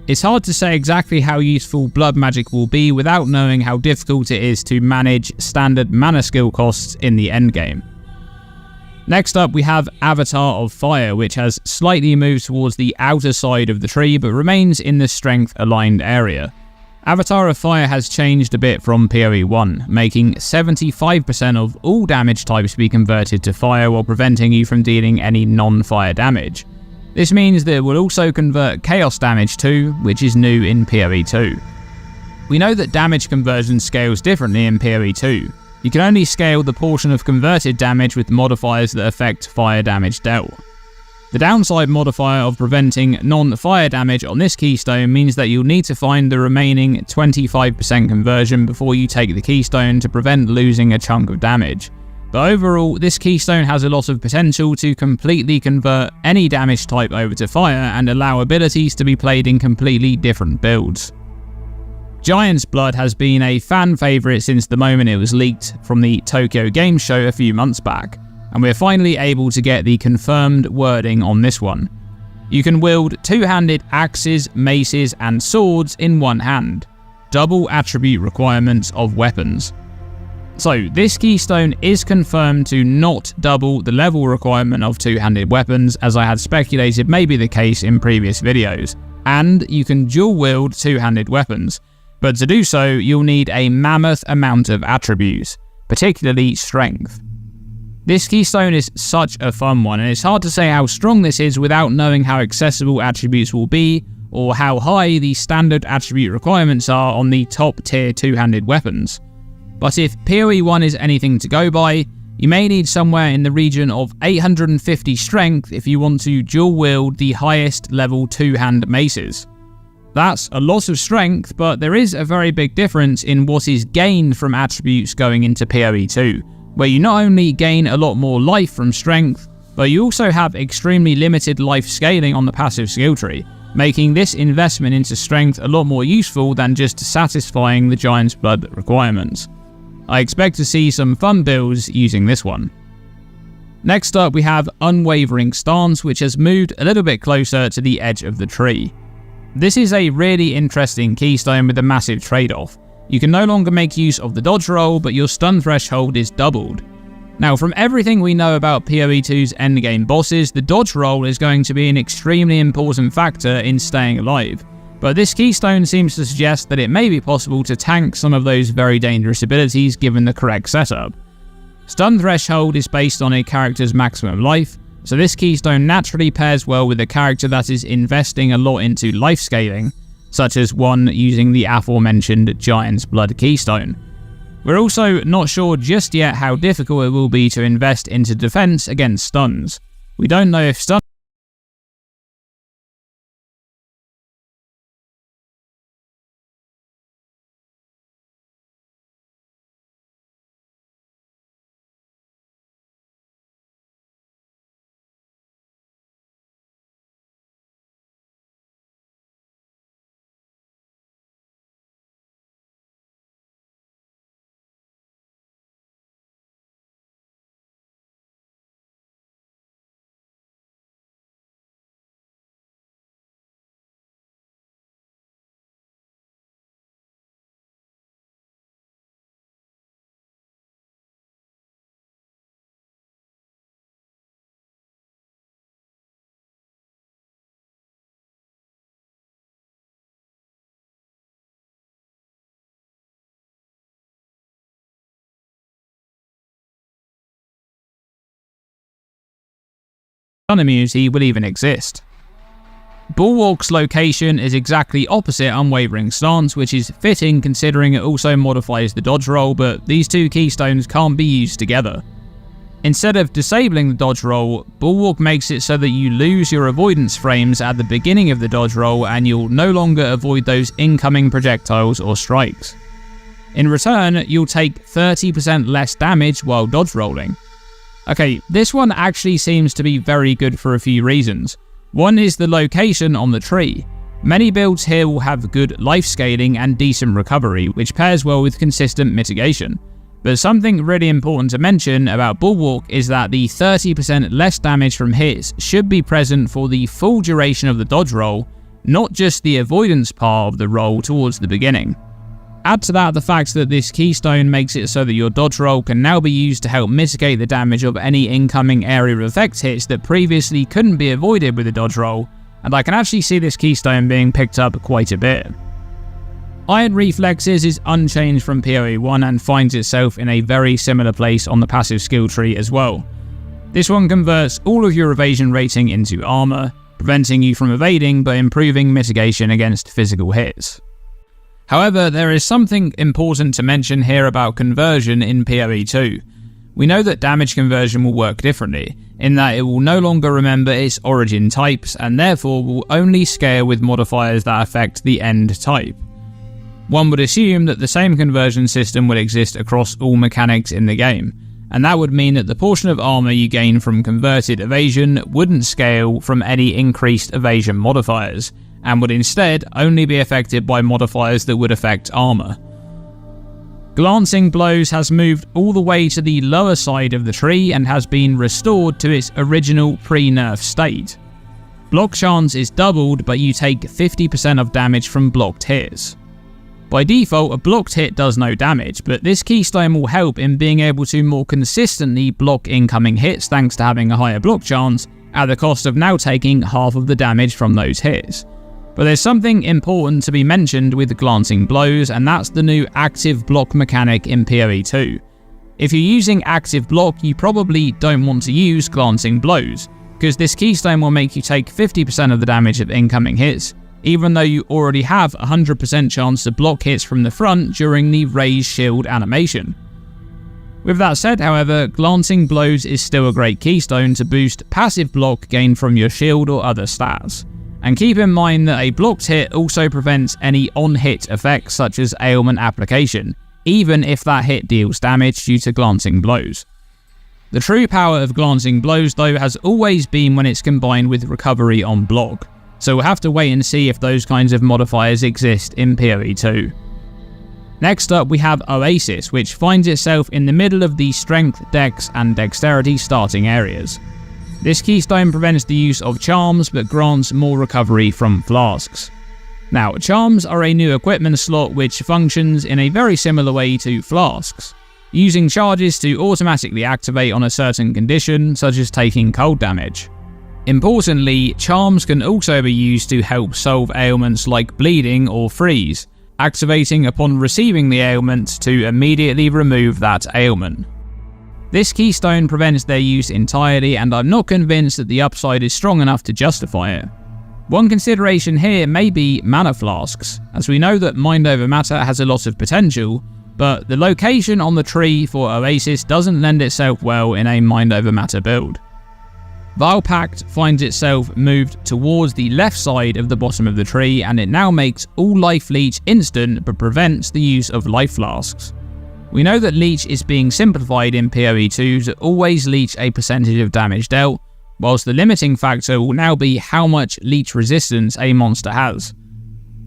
It's hard to say exactly how useful blood magic will be without knowing how difficult it is to manage standard mana skill costs in the endgame. Next up we have Avatar of Fire, which has slightly moved towards the outer side of the tree but remains in the strength aligned area. Avatar of Fire has changed a bit from PoE 1, making 75% of all damage types be converted to fire while preventing you from dealing any non-fire damage. This means that it will also convert chaos damage too, which is new in PoE 2. We know that damage conversion scales differently in PoE 2. You can only scale the portion of converted damage with modifiers that affect fire damage dealt. The downside modifier of preventing non-fire damage on this keystone means that you'll need to find the remaining 25% conversion before you take the keystone to prevent losing a chunk of damage. But overall, this keystone has a lot of potential to completely convert any damage type over to fire and allow abilities to be played in completely different builds. Giant's Blood has been a fan favourite since the moment it was leaked from the Tokyo Game Show a few months back, and we're finally able to get the confirmed wording on this one. You can wield two-handed axes, maces and swords in one hand. Double attribute requirements of weapons. So this keystone is confirmed to not double the level requirement of two-handed weapons, as I had speculated may be the case in previous videos, and you can dual wield two-handed weapons. But to do so, you'll need a mammoth amount of attributes, particularly strength. This keystone is such a fun one, and it's hard to say how strong this is without knowing how accessible attributes will be, or how high the standard attribute requirements are on the top tier two-handed weapons. but if PoE 1 is anything to go by, you may need somewhere in the region of 850 strength if you want to dual wield the highest level 2-hand maces. That's a lot of strength, but there is a very big difference in what is gained from attributes going into PoE 2, where you not only gain a lot more life from strength, but you also have extremely limited life scaling on the passive skill tree, making this investment into strength a lot more useful than just satisfying the Giant's Blood requirements. I expect to see some fun builds using this one. Next up we have Unwavering Stance, which has moved a little bit closer to the edge of the tree. This is a really interesting keystone with a massive trade-off. You can no longer make use of the dodge roll, but your stun threshold is doubled. Now, from everything we know about PoE 2's endgame bosses, the dodge roll is going to be an extremely important factor in staying alive, but this keystone seems to suggest that it may be possible to tank some of those very dangerous abilities given the correct setup. Stun threshold is based on a character's maximum life, so this keystone naturally pairs well with a character that is investing a lot into life scaling, such as one using the aforementioned Giant's Blood keystone. We're also not sure just yet how difficult it will be to invest into defense against stuns. We don't know if stun immunity will even exist. Bulwark's location is exactly opposite Unwavering Stance, which is fitting considering it also modifies the dodge roll, but these two keystones can't be used together. Instead of disabling the dodge roll, Bulwark makes it so that you lose your avoidance frames at the beginning of the dodge roll and you'll no longer avoid those incoming projectiles or strikes. In return, you'll take 30% less damage while dodge rolling. Okay, this one actually seems to be very good for a few reasons. One is the location on the tree. Many builds here will have good life scaling and decent recovery, which pairs well with consistent mitigation. But something really important to mention about Bulwark is that the 30% less damage from hits should be present for the full duration of the dodge roll, not just the avoidance part of the roll towards the beginning. Add to that the fact that this keystone makes it so that your dodge roll can now be used to help mitigate the damage of any incoming area of effect hits that previously couldn't be avoided with a dodge roll, and I can actually see this keystone being picked up quite a bit. Iron Reflexes is unchanged from PoE 1 and finds itself in a very similar place on the passive skill tree as well. This one converts all of your evasion rating into armor, preventing you from evading but improving mitigation against physical hits. However, there is something important to mention here about conversion in PoE 2. We know that damage conversion will work differently, in that it will no longer remember its origin types and therefore will only scale with modifiers that affect the end type. One would assume that the same conversion system would exist across all mechanics in the game, and that would mean that the portion of armor you gain from converted evasion wouldn't scale from any increased evasion modifiers, and would instead only be affected by modifiers that would affect armor. Glancing Blows has moved all the way to the lower side of the tree and has been restored to its original pre-nerf state. Block chance is doubled, but you take 50% of damage from blocked hits. By default, a blocked hit does no damage, but this keystone will help in being able to more consistently block incoming hits thanks to having a higher block chance, at the cost of now taking half of the damage from those hits. But there's something important to be mentioned with Glancing Blows, and that's the new active block mechanic in PoE 2. If you're using active block, you probably don't want to use Glancing Blows, because this keystone will make you take 50% of the damage of incoming hits, even though you already have a 100% chance to block hits from the front during the raise shield animation. With that said, however, glancing blows is still a great keystone to boost passive block gained from your shield or other stats. And keep in mind that a blocked hit also prevents any on-hit effects such as ailment application, even if that hit deals damage due to glancing blows. The true power of glancing blows though has always been when it's combined with recovery on block, so we'll have to wait and see if those kinds of modifiers exist in PoE 2. Next up we have Oasis, which finds itself in the middle of the strength, dex and dexterity starting areas. This keystone prevents the use of charms but grants more recovery from flasks. Now, charms are a new equipment slot which functions in a very similar way to flasks, using charges to automatically activate on a certain condition, such as taking cold damage. Importantly, charms can also be used to help solve ailments like bleeding or freeze, activating upon receiving the ailment to immediately remove that ailment. This keystone prevents their use entirely, and I'm not convinced that the upside is strong enough to justify it. One consideration here may be mana flasks, as we know that Mind Over Matter has a lot of potential, but the location on the tree for Oasis doesn't lend itself well in a Mind Over Matter build. Vile Pact finds itself moved towards the left side of the bottom of the tree, and it now makes all Life Leech instant but prevents the use of Life Flasks. We know that Leech is being simplified in PoE 2 to always leech a percentage of damage dealt, whilst the limiting factor will now be how much leech resistance a monster has.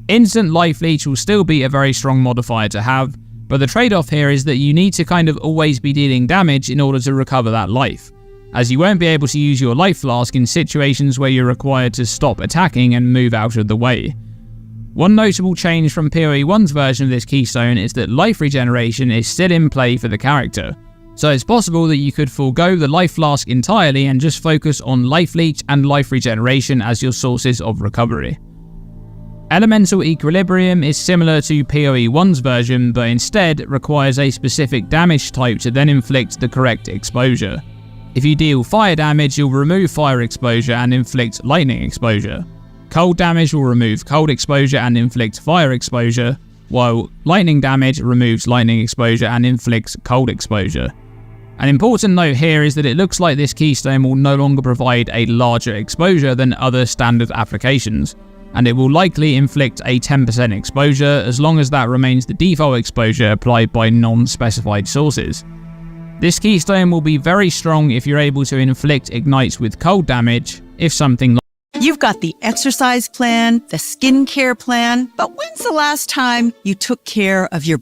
Instant Life Leech will still be a very strong modifier to have, but the trade-off here is that you need to kind of always be dealing damage in order to recover that life, as you won't be able to use your Life Flask in situations where you're required to stop attacking and move out of the way. One notable change from PoE 1's version of this keystone is that life regeneration is still in play for the character, so it's possible that you could forego the Life Flask entirely and just focus on Life Leech and life regeneration as your sources of recovery. Elemental Equilibrium is similar to PoE 1's version, but instead requires a specific damage type to then inflict the correct exposure. If you deal fire damage, you'll remove fire exposure and inflict lightning exposure. Cold damage will remove cold exposure and inflict fire exposure, while lightning damage removes lightning exposure and inflicts cold exposure. An important note here is that it looks like this keystone will no longer provide a larger exposure than other standard applications, and it will likely inflict a 10% exposure as long as that remains the default exposure applied by non-specified sources. This keystone will be very strong if you're able to inflict ignites with cold damage, if something like You've got the exercise plan, the skincare plan, but when's the last time you took care of your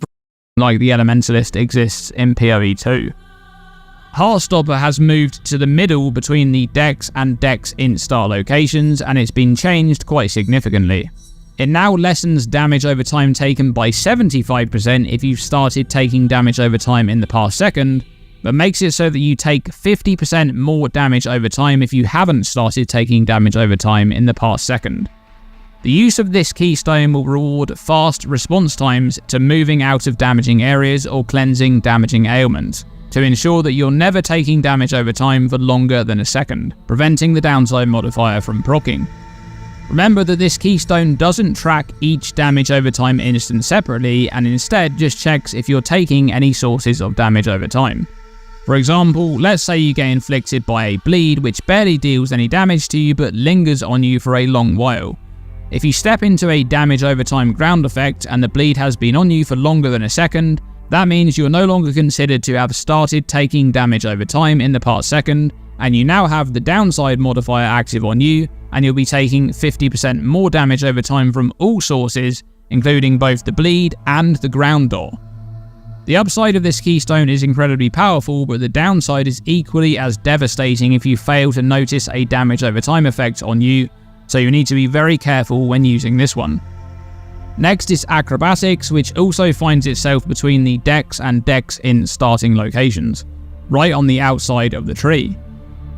like the Elementalist exists in PoE 2? Heartstopper has moved to the middle between the Dex and Dex Int star locations, and it's been changed quite significantly. It now lessens damage over time taken by 75% if you've started taking damage over time in the past second, but makes it so that you take 50% more damage over time if you haven't started taking damage over time in the past second. The use of this keystone will reward fast response times to moving out of damaging areas or cleansing damaging ailments, to ensure that you're never taking damage over time for longer than a second, preventing the downside modifier from proccing. Remember that this keystone doesn't track each damage over time instant separately, and instead just checks if you're taking any sources of damage over time. For example, let's say you get inflicted by a bleed which barely deals any damage to you but lingers on you for a long while. If you step into a damage over time ground effect and the bleed has been on you for longer than a second, that means you're no longer considered to have started taking damage over time in the past second, and you now have the downside modifier active on you, and you'll be taking 50% more damage over time from all sources, including both the bleed and the ground door. The upside of this keystone is incredibly powerful, but the downside is equally as devastating if you fail to notice a damage over time effect on you, so you need to be very careful when using this one. Next is Acrobatics, which also finds itself between the Dex and Dex Int starting locations, right on the outside of the tree.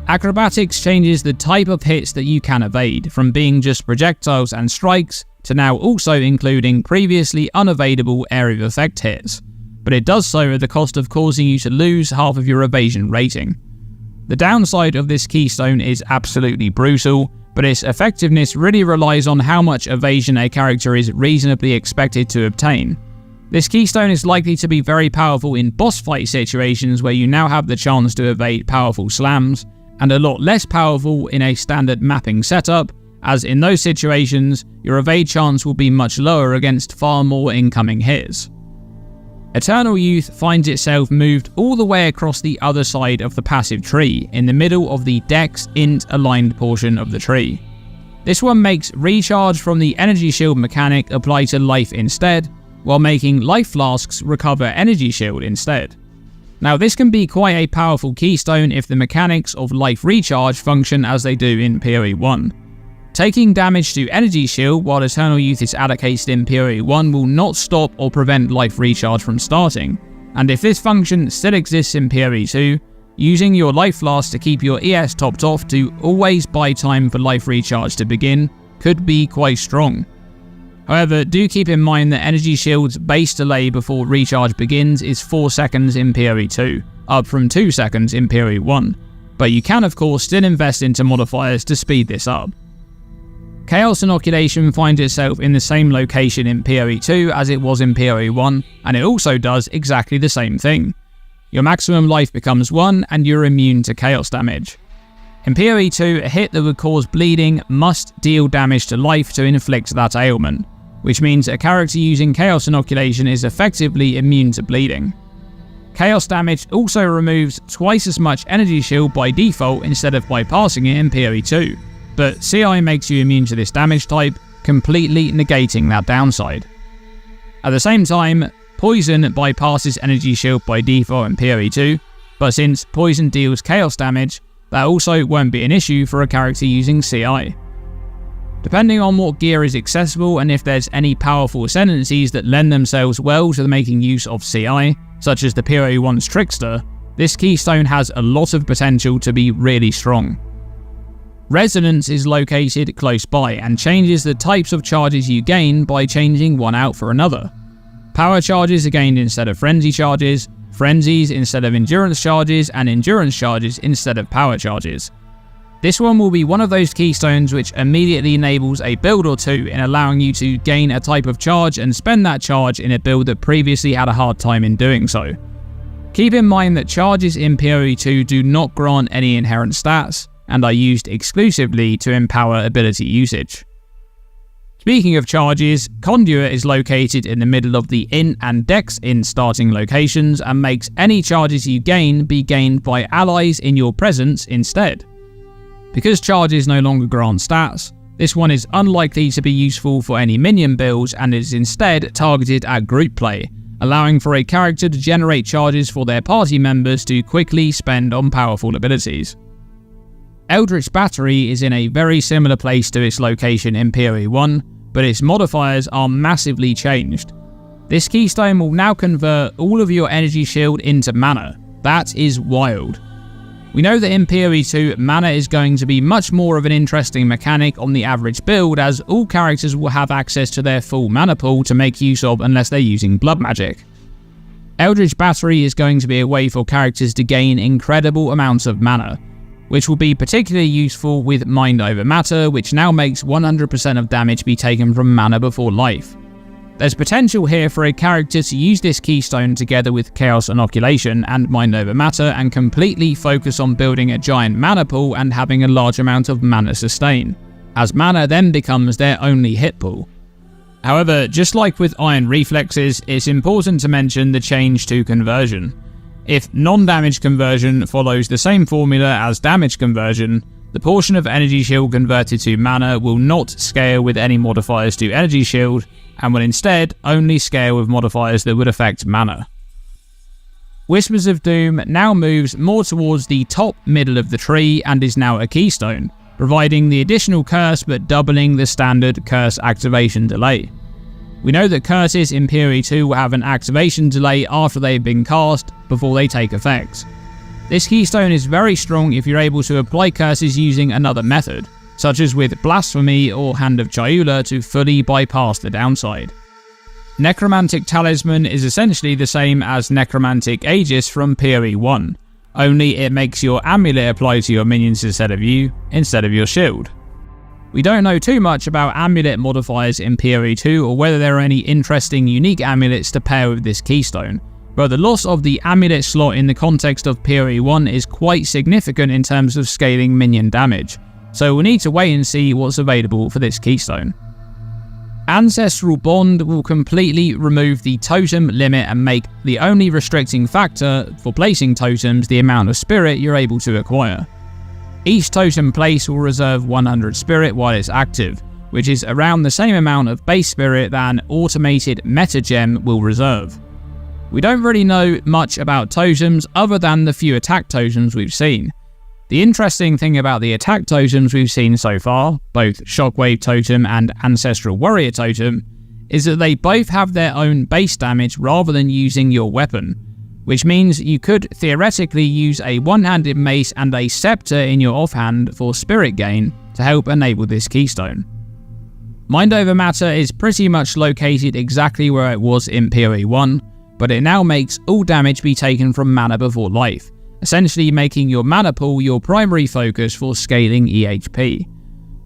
Acrobatics changes the type of hits that you can evade, from being just projectiles and strikes, to now also including previously unevadable area of effect hits, but it does so at the cost of causing you to lose half of your evasion rating. The downside of this keystone is absolutely brutal, but its effectiveness really relies on how much evasion a character is reasonably expected to obtain. This keystone is likely to be very powerful in boss fight situations where you now have the chance to evade powerful slams, and a lot less powerful in a standard mapping setup, as in those situations, your evade chance will be much lower against far more incoming hits. Eternal Youth finds itself moved all the way across the other side of the passive tree, in the middle of the Dex Int aligned portion of the tree. This one makes recharge from the energy shield mechanic apply to life instead, while making life flasks recover energy shield instead. Now this can be quite a powerful keystone if the mechanics of life recharge function as they do in PoE 1. Taking damage to energy shield while Eternal Youth is allocated in PoE 1 will not stop or prevent life recharge from starting, and if this function still exists in PoE 2, using your life flask to keep your ES topped off to always buy time for life recharge to begin could be quite strong. However, do keep in mind that energy shield's base delay before recharge begins is 4 seconds in PoE 2, up from 2 seconds in PoE 1, but you can of course still invest into modifiers to speed this up. Chaos Inoculation finds itself in the same location in PoE 2 as it was in PoE 1, and it also does exactly the same thing. Your maximum life becomes 1 and you're immune to chaos damage. In PoE 2, a hit that would cause bleeding must deal damage to life to inflict that ailment, which means a character using Chaos Inoculation is effectively immune to bleeding. Chaos damage also removes twice as much energy shield by default instead of bypassing it in PoE 2, but CI makes you immune to this damage type, completely negating that downside. At the same time, Poison bypasses energy shield by default in PoE 2, but since Poison deals chaos damage, that also won't be an issue for a character using CI. Depending on what gear is accessible and if there's any powerful ascendancies that lend themselves well to making use of CI, such as the PoE 1's Trickster, this keystone has a lot of potential to be really strong. Resonance is located close by and changes the types of charges you gain by changing one out for another. Power charges are gained instead of frenzy charges, frenzies instead of endurance charges, and endurance charges instead of power charges. This one will be one of those keystones which immediately enables a build or two in allowing you to gain a type of charge and spend that charge in a build that previously had a hard time in doing so. Keep in mind that charges in PoE 2 do not grant any inherent stats, and are used exclusively to empower ability usage. Speaking of charges, Conduit is located in the middle of the Int and Dex Int starting locations and makes any charges you gain be gained by allies in your presence instead. Because charges no longer grant stats, this one is unlikely to be useful for any minion builds and is instead targeted at group play, allowing for a character to generate charges for their party members to quickly spend on powerful abilities. Eldritch Battery is in a very similar place to its location in PoE 1, but its modifiers are massively changed. This keystone will now convert all of your energy shield into mana. That is wild. We know that in PoE 2, mana is going to be much more of an interesting mechanic on the average build, as all characters will have access to their full mana pool to make use of unless they're using blood magic. Eldritch Battery is going to be a way for characters to gain incredible amounts of mana, which will be particularly useful with Mind Over Matter, which now makes 100% of damage be taken from mana before life. There's potential here for a character to use this keystone together with Chaos Inoculation and Mind Over Matter and completely focus on building a giant mana pool and having a large amount of mana sustain, as mana then becomes their only hit pool. However, just like with Iron Reflexes, it's important to mention the change to conversion. If non-damage conversion follows the same formula as damage conversion, the portion of energy shield converted to mana will not scale with any modifiers to energy shield, and will instead only scale with modifiers that would affect mana. Whispers of Doom now moves more towards the top middle of the tree and is now a keystone, providing the additional curse but doubling the standard curse activation delay. We know that curses in PoE 2 will have an activation delay after they've been cast, before they take effect. This keystone is very strong if you're able to apply curses using another method, such as with Blasphemy or Hand of Chayula to fully bypass the downside. Necromantic Talisman is essentially the same as Necromantic Aegis from PoE 1, only it makes your amulet apply to your minions instead of your shield. We don't know too much about amulet modifiers in PoE 2 or whether there are any interesting unique amulets to pair with this keystone, but the loss of the amulet slot in the context of PoE 1 is quite significant in terms of scaling minion damage, so we'll need to wait and see what's available for this keystone. Ancestral Bond will completely remove the totem limit and make the only restricting factor for placing totems the amount of spirit you're able to acquire. Each totem place will reserve 100 spirit while it's active, which is around the same amount of base spirit that an automated meta gem will reserve. We don't really know much about totems other than the few attack totems we've seen. The interesting thing about the attack totems we've seen so far, both Shockwave Totem and Ancestral Warrior Totem, is that they both have their own base damage rather than using your weapon, which means you could theoretically use a one-handed mace and a scepter in your offhand for spirit gain to help enable this keystone. Mind Over Matter is pretty much located exactly where it was in PoE 1, but it now makes all damage be taken from mana before life, essentially making your mana pool your primary focus for scaling EHP.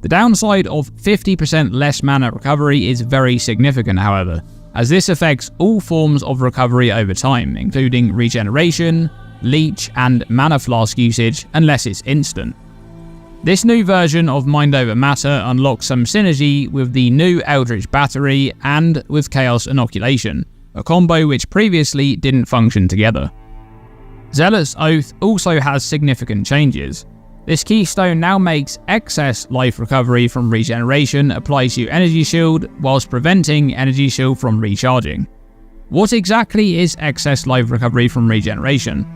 The downside of 50% less mana recovery is very significant, however, as this affects all forms of recovery over time, including regeneration, leech, and mana flask usage, unless it's instant. This new version of Mind Over Matter unlocks some synergy with the new Eldritch Battery and with Chaos Inoculation, a combo which previously didn't function together. Zealot's Oath also has significant changes. This keystone now makes excess life recovery from regeneration apply to Energy Shield whilst preventing Energy Shield from recharging. What exactly is excess life recovery from regeneration?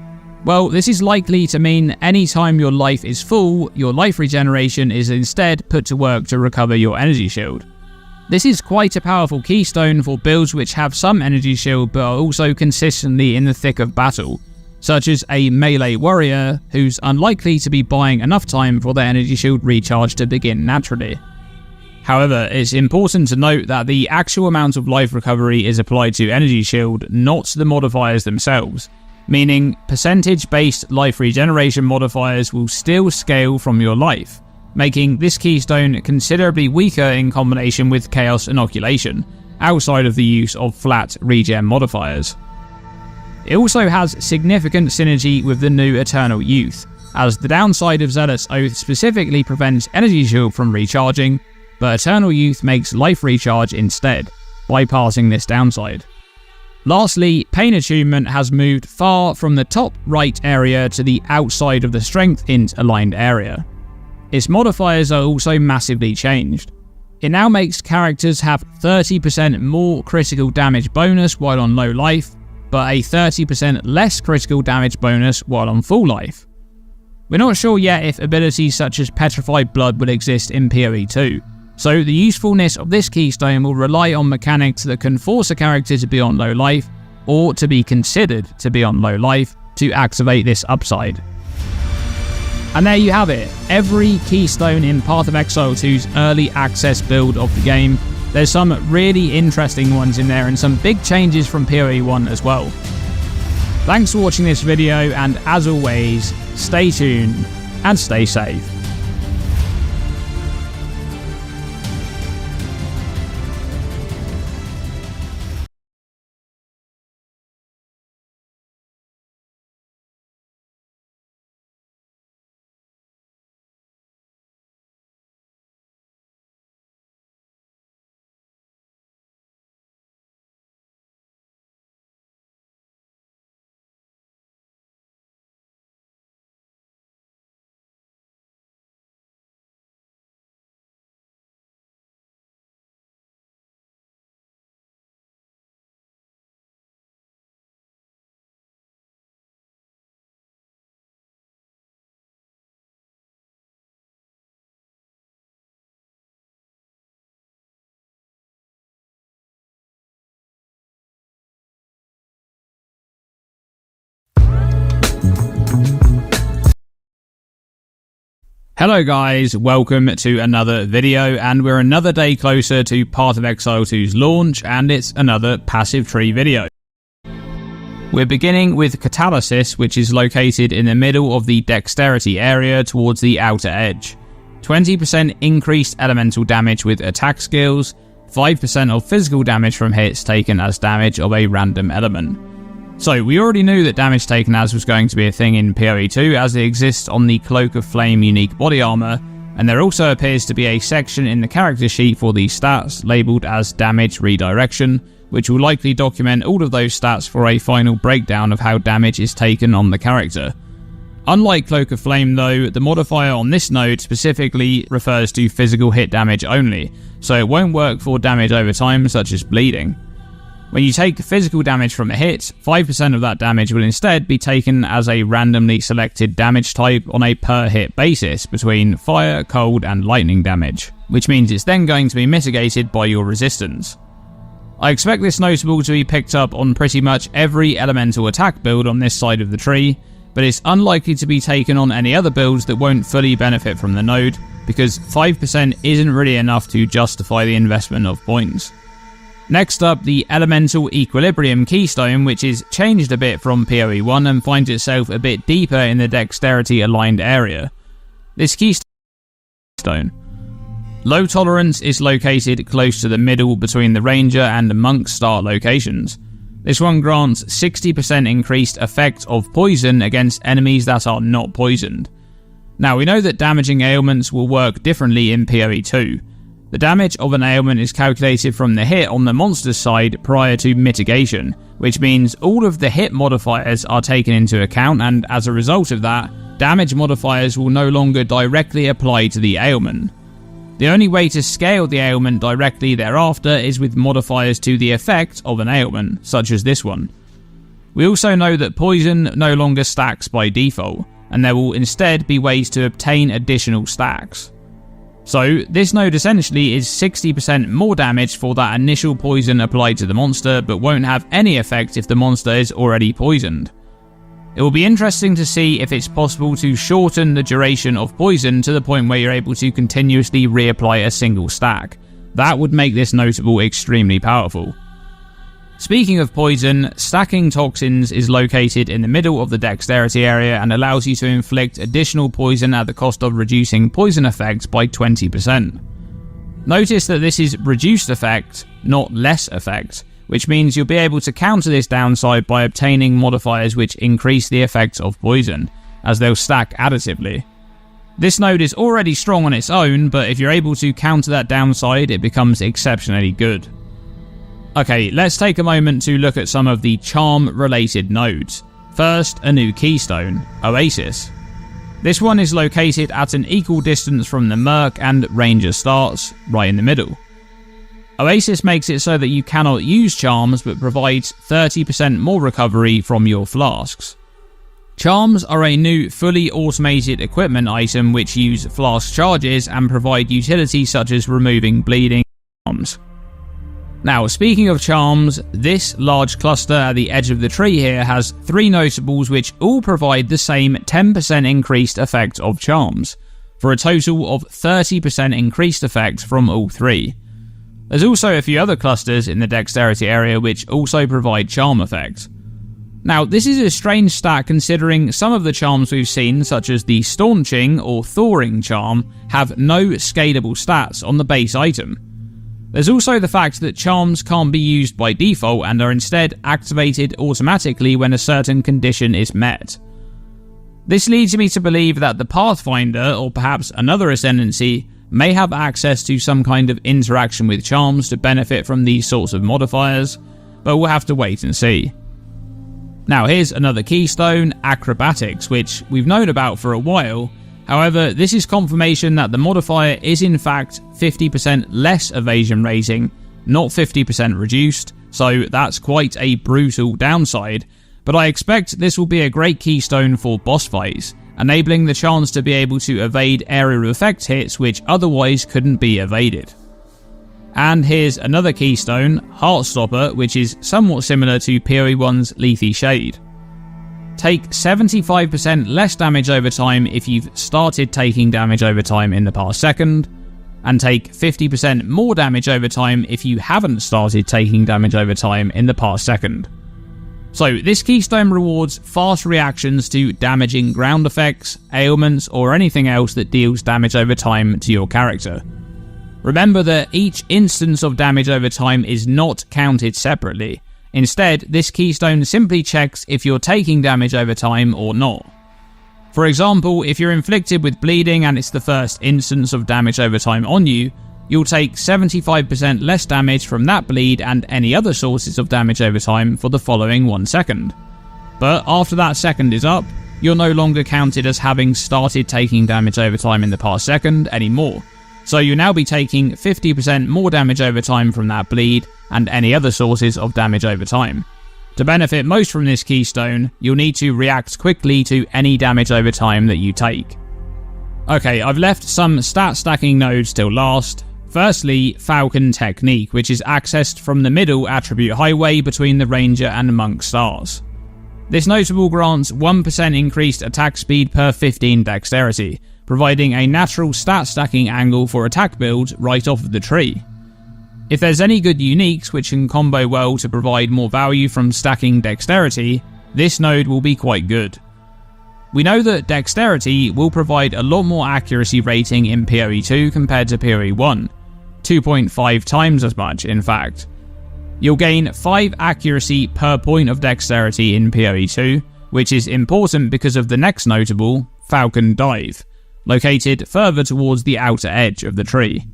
Well, this is likely to mean any time your life is full, your life regeneration is instead put to work to recover your Energy Shield. This is quite a powerful keystone for builds which have some Energy Shield but are also consistently in the thick of battle, such as a melee warrior who's unlikely to be buying enough time for their Energy Shield recharge to begin naturally. However, it's important to note that the actual amount of life recovery is applied to Energy Shield, not the modifiers themselves, meaning percentage-based life regeneration modifiers will still scale from your life, making this keystone considerably weaker in combination with Chaos Inoculation, outside of the use of flat regen modifiers. It also has significant synergy with the new Eternal Youth, as the downside of Zealot's Oath specifically prevents Energy Shield from recharging, but Eternal Youth makes life recharge instead, bypassing this downside. Lastly, Pain Attunement has moved far from the top right area to the outside of the Strength Int aligned area. Its modifiers are also massively changed. It now makes characters have 30% more critical damage bonus while on low life, but a 30% less critical damage bonus while on full life. We're not sure yet if abilities such as Petrified Blood will exist in PoE 2, so the usefulness of this keystone will rely on mechanics that can force a character to be on low life, or to be considered to be on low life, to activate this upside. And there you have it, every keystone in Path of Exile 2's early access build of the game. There's some really interesting ones in there and some big changes from PoE 1 as well. Thanks for watching this video, and as always, stay tuned and stay safe. Hello guys, welcome to another video, and we're another day closer to Path of Exile 2's launch, and it's another passive tree video. We're beginning with Catalysis, which is located in the middle of the dexterity area towards the outer edge. 20% increased elemental damage with attack skills, 5% of physical damage from hits taken as damage of a random element. So we already knew that damage taken as was going to be a thing in PoE 2, as it exists on the Cloak of Flame unique body armor, and there also appears to be a section in the character sheet for these stats labelled as damage redirection, which will likely document all of those stats for a final breakdown of how damage is taken on the character. Unlike Cloak of Flame though, the modifier on this node specifically refers to physical hit damage only, so it won't work for damage over time such as bleeding. When you take physical damage from a hit, 5% of that damage will instead be taken as a randomly selected damage type on a per hit basis between fire, cold and lightning damage, which means it's then going to be mitigated by your resistance. I expect this notable to be picked up on pretty much every elemental attack build on this side of the tree, but it's unlikely to be taken on any other builds that won't fully benefit from the node, because 5% isn't really enough to justify the investment of points. Next up, the Elemental Equilibrium Keystone, which is changed a bit from PoE 1 and finds itself a bit deeper in the dexterity aligned area. This keystone, low tolerance, is located close to the middle between the Ranger and the Monk start locations. This one grants 60% increased effect of poison against enemies that are not poisoned. Now we know that damaging ailments will work differently in PoE 2. The damage of an ailment is calculated from the hit on the monster's side prior to mitigation, which means all of the hit modifiers are taken into account, and as a result of that, damage modifiers will no longer directly apply to the ailment. The only way to scale the ailment directly thereafter is with modifiers to the effect of an ailment, such as this one. We also know that poison no longer stacks by default, and there will instead be ways to obtain additional stacks. So this node essentially is 60% more damage for that initial poison applied to the monster, but won't have any effect if the monster is already poisoned. It will be interesting to see if it's possible to shorten the duration of poison to the point where you're able to continuously reapply a single stack. That would make this notable extremely powerful. Speaking of poison, stacking toxins is located in the middle of the dexterity area and allows you to inflict additional poison at the cost of reducing poison effects by 20%. Notice that this is reduced effect, not less effect, which means you'll be able to counter this downside by obtaining modifiers which increase the effects of poison, as they'll stack additively. This node is already strong on its own, but if you're able to counter that downside, it becomes exceptionally good. Okay, let's take a moment to look at some of the charm-related nodes. First, a new keystone, Oasis. This one is located at an equal distance from the Merc and Ranger starts, right in the middle. Oasis makes it so that you cannot use charms, but provides 30% more recovery from your flasks. Charms are a new fully automated equipment item which use flask charges and provide utility such as removing bleeding charms. Now, speaking of charms, this large cluster at the edge of the tree here has 3 notables which all provide the same 10% increased effect of charms, for a total of 30% increased effect from all 3. There's also a few other clusters in the dexterity area which also provide charm effect. Now, this is a strange stat considering some of the charms we've seen, such as the Staunching or Thawing charm, have no scalable stats on the base item. There's also the fact that charms can't be used by default and are instead activated automatically when a certain condition is met. This leads me to believe that the Pathfinder, or perhaps another Ascendancy, may have access to some kind of interaction with charms to benefit from these sorts of modifiers, but we'll have to wait and see. Now here's another keystone, Acrobatics, which we've known about for a while. However, this is confirmation that the modifier is in fact 50% less evasion rating, not 50% reduced, so that's quite a brutal downside, but I expect this will be a great keystone for boss fights, enabling the chance to be able to evade area of effect hits which otherwise couldn't be evaded. And here's another keystone, Heartstopper, which is somewhat similar to PoE 1's Lethe Shade. Take 75% less damage over time if you've started taking damage over time in the past second, and take 50% more damage over time if you haven't started taking damage over time in the past second. So this keystone rewards fast reactions to damaging ground effects, ailments, or anything else that deals damage over time to your character. Remember that each instance of damage over time is not counted separately. Instead, this keystone simply checks if you're taking damage over time or not. For example, if you're inflicted with bleeding and it's the first instance of damage over time on you, you'll take 75% less damage from that bleed and any other sources of damage over time for the following 1 second. But after that second is up, you're no longer counted as having started taking damage over time in the past second anymore. So you'll now be taking 50% more damage over time from that bleed and any other sources of damage over time. To benefit most from this keystone, you'll need to react quickly to any damage over time that you take. Okay, I've left some stat stacking nodes till last. Firstly, Falcon Technique, which is accessed from the middle attribute highway between the Ranger and Monk stars. This notable grants 1% increased attack speed per 15 dexterity, providing a natural stat stacking angle for attack builds right off of the tree. If there's any good uniques which can combo well to provide more value from stacking dexterity, this node will be quite good. We know that dexterity will provide a lot more accuracy rating in PoE 2 compared to PoE 1, 2.5 times as much in fact. You'll gain 5 accuracy per point of dexterity in PoE 2, which is important because of the next notable, Falcon Dive, located further towards the outer edge of the tree.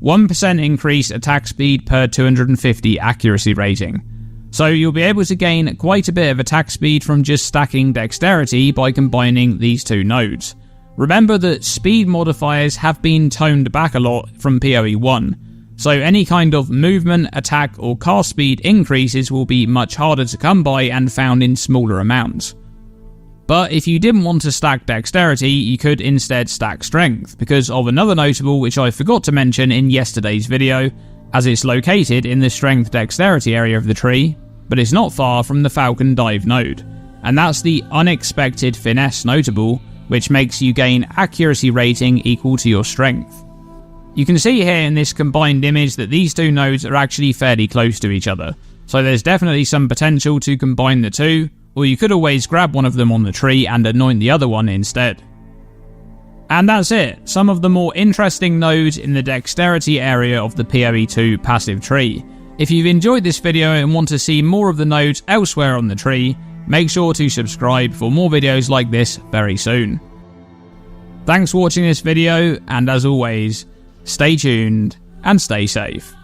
1% increase attack speed per 250 accuracy rating. So you'll be able to gain quite a bit of attack speed from just stacking dexterity by combining these two nodes. Remember that speed modifiers have been toned back a lot from PoE 1, so any kind of movement, attack or cast speed increases will be much harder to come by and found in smaller amounts. But if you didn't want to stack dexterity, you could instead stack strength, because of another notable which I forgot to mention in yesterday's video, as it's located in the strength dexterity area of the tree, but it's not far from the Falcon Dive node, and that's the unexpected finesse notable, which makes you gain accuracy rating equal to your strength. You can see here in this combined image that these two nodes are actually fairly close to each other, so there's definitely some potential to combine the two, or you could always grab one of them on the tree and anoint the other one instead. And that's it, some of the more interesting nodes in the dexterity area of the PoE 2 passive tree. If you've enjoyed this video and want to see more of the nodes elsewhere on the tree, make sure to subscribe for more videos like this very soon. Thanks for watching this video, and as always, stay tuned and stay safe.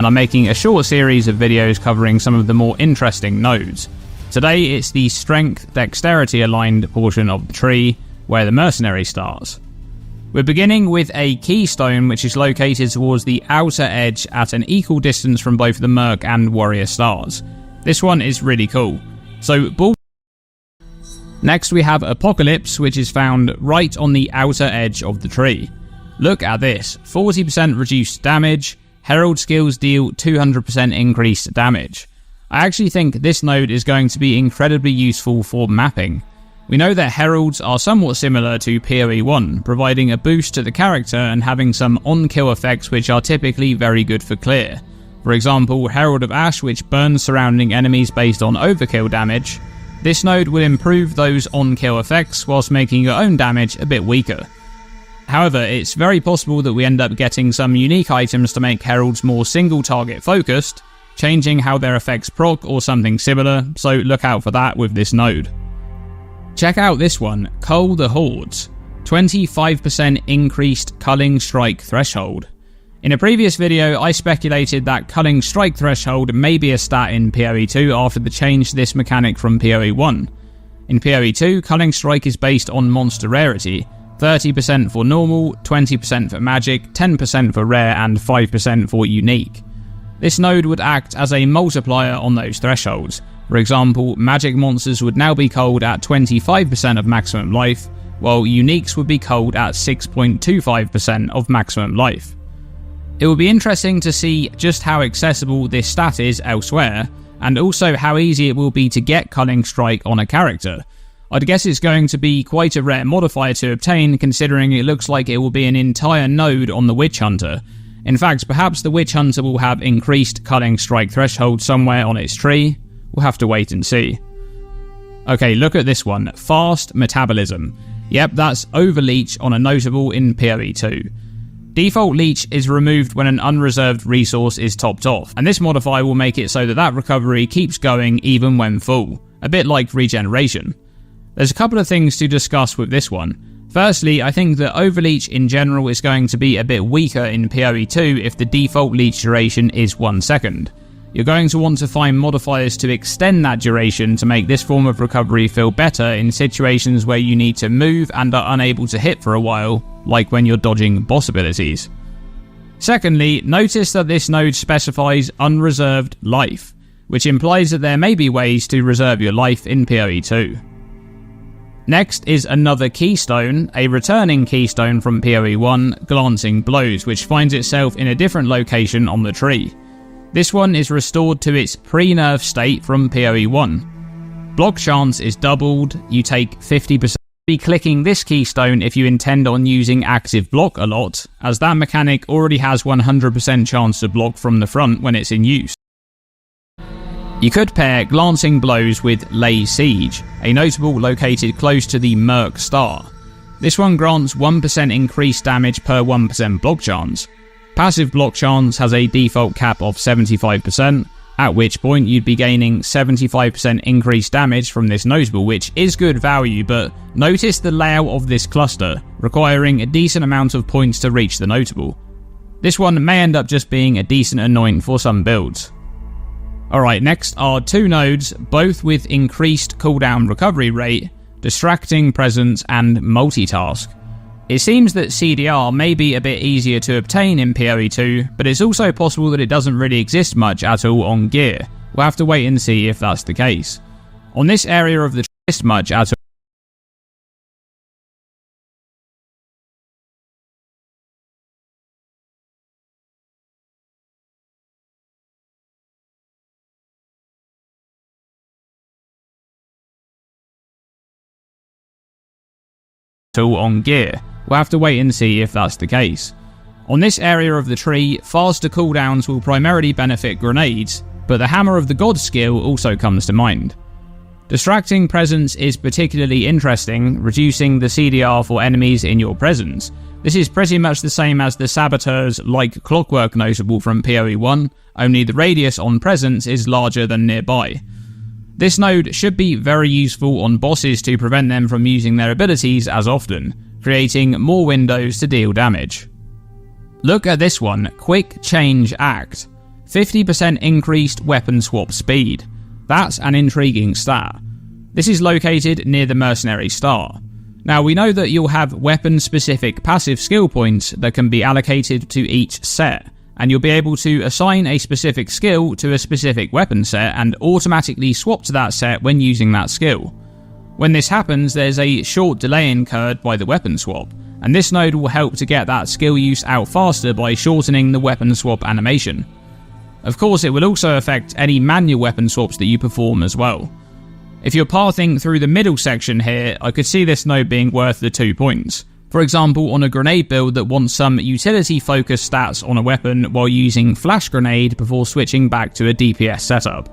and I'm making a short series of videos covering some of the more interesting nodes. Today it's the strength dexterity aligned portion of the tree, where the mercenary starts. We're beginning with a keystone which is located towards the outer edge at an equal distance from both the Merc and Warrior stars. This one is really cool. Next we have Apocalypse, which is found right on the outer edge of the tree. Look at this, 40% reduced damage, Herald skills deal 200% increased damage. I actually think this node is going to be incredibly useful for mapping. We know that Heralds are somewhat similar to PoE 1, providing a boost to the character and having some on-kill effects which are typically very good for clear. For example, Herald of Ash, which burns surrounding enemies based on overkill damage. This node will improve those on-kill effects whilst making your own damage a bit weaker. However, it's very possible that we end up getting some unique items to make Heralds more single-target focused, changing how their effects proc or something similar, so look out for that with this node. Check out this one, Cull the Hordes, 25% increased culling strike threshold. In a previous video, I speculated that culling strike threshold may be a stat in PoE 2 after the change to this mechanic from PoE 1. In PoE 2, culling strike is based on monster rarity, 30% for normal, 20% for magic, 10% for rare and 5% for unique. This node would act as a multiplier on those thresholds. For example, magic monsters would now be culled at 25% of maximum life, while uniques would be culled at 6.25% of maximum life. It will be interesting to see just how accessible this stat is elsewhere, and also how easy it will be to get Culling Strike on a character. I'd guess it's going to be quite a rare modifier to obtain, considering it looks like it will be an entire node on the Witch Hunter. In fact, perhaps the Witch Hunter will have increased Culling Strike threshold somewhere on its tree. We'll have to wait and see. Okay, look at this one. Fast Metabolism. Yep, that's Overleech on a notable in PoE 2. Default Leech is removed when an unreserved resource is topped off, and this modifier will make it so that recovery keeps going even when full, a bit like regeneration. There's a couple of things to discuss with this one. Firstly, I think that Overleech in general is going to be a bit weaker in PoE 2 if the default leech duration is 1 second. You're going to want to find modifiers to extend that duration to make this form of recovery feel better in situations where you need to move and are unable to hit for a while, like when you're dodging boss abilities. Secondly, notice that this node specifies unreserved life, which implies that there may be ways to reserve your life in PoE 2. Next is another keystone, a returning keystone from PoE 1, Glancing Blows, which finds itself in a different location on the tree. This one is restored to its pre-nerf state from PoE 1. Block chance is doubled, you take 50%. Be clicking this keystone if you intend on using active block a lot, as that mechanic already has 100% chance to block from the front when it's in use. You could pair Glancing Blows with Lay Siege, a notable located close to the Merc star. This one grants 1% increased damage per 1% block chance. Passive block chance has a default cap of 75%, at which point you'd be gaining 75% increased damage from this notable, which is good value, but notice the layout of this cluster, requiring a decent amount of points to reach the notable. This one may end up just being a decent anoint for some builds. Alright, next are two nodes, both with increased cooldown recovery rate, Distracting Presence and Multitask. It seems that CDR may be a bit easier to obtain in PoE 2, but it's also possible that it doesn't really exist much at all on gear. We'll have to wait and see if that's the case. On this area of the exist much at all on gear. We'll have to wait and see if that's the case. On this area of the tree, faster cooldowns will primarily benefit grenades, but the Hammer of the Gods skill also comes to mind. Distracting Presence is particularly interesting, reducing the CDR for enemies in your presence. This is pretty much the same as the Saboteur's Like Clockwork notable from PoE 1, only the radius on presence is larger than nearby. This node should be very useful on bosses to prevent them from using their abilities as often, creating more windows to deal damage. Look at this one, Quick Change Act. 50% increased weapon swap speed. That's an intriguing stat. This is located near the mercenary star. Now we know that you'll have weapon-specific passive skill points that can be allocated to each set, and you'll be able to assign a specific skill to a specific weapon set and automatically swap to that set when using that skill. When this happens, there's a short delay incurred by the weapon swap, and this node will help to get that skill use out faster by shortening the weapon swap animation. Of course, it will also affect any manual weapon swaps that you perform as well. If you're pathing through the middle section here, I could see this node being worth the 2 points. For example, on a grenade build that wants some utility-focused stats on a weapon while using flash grenade before switching back to a DPS setup.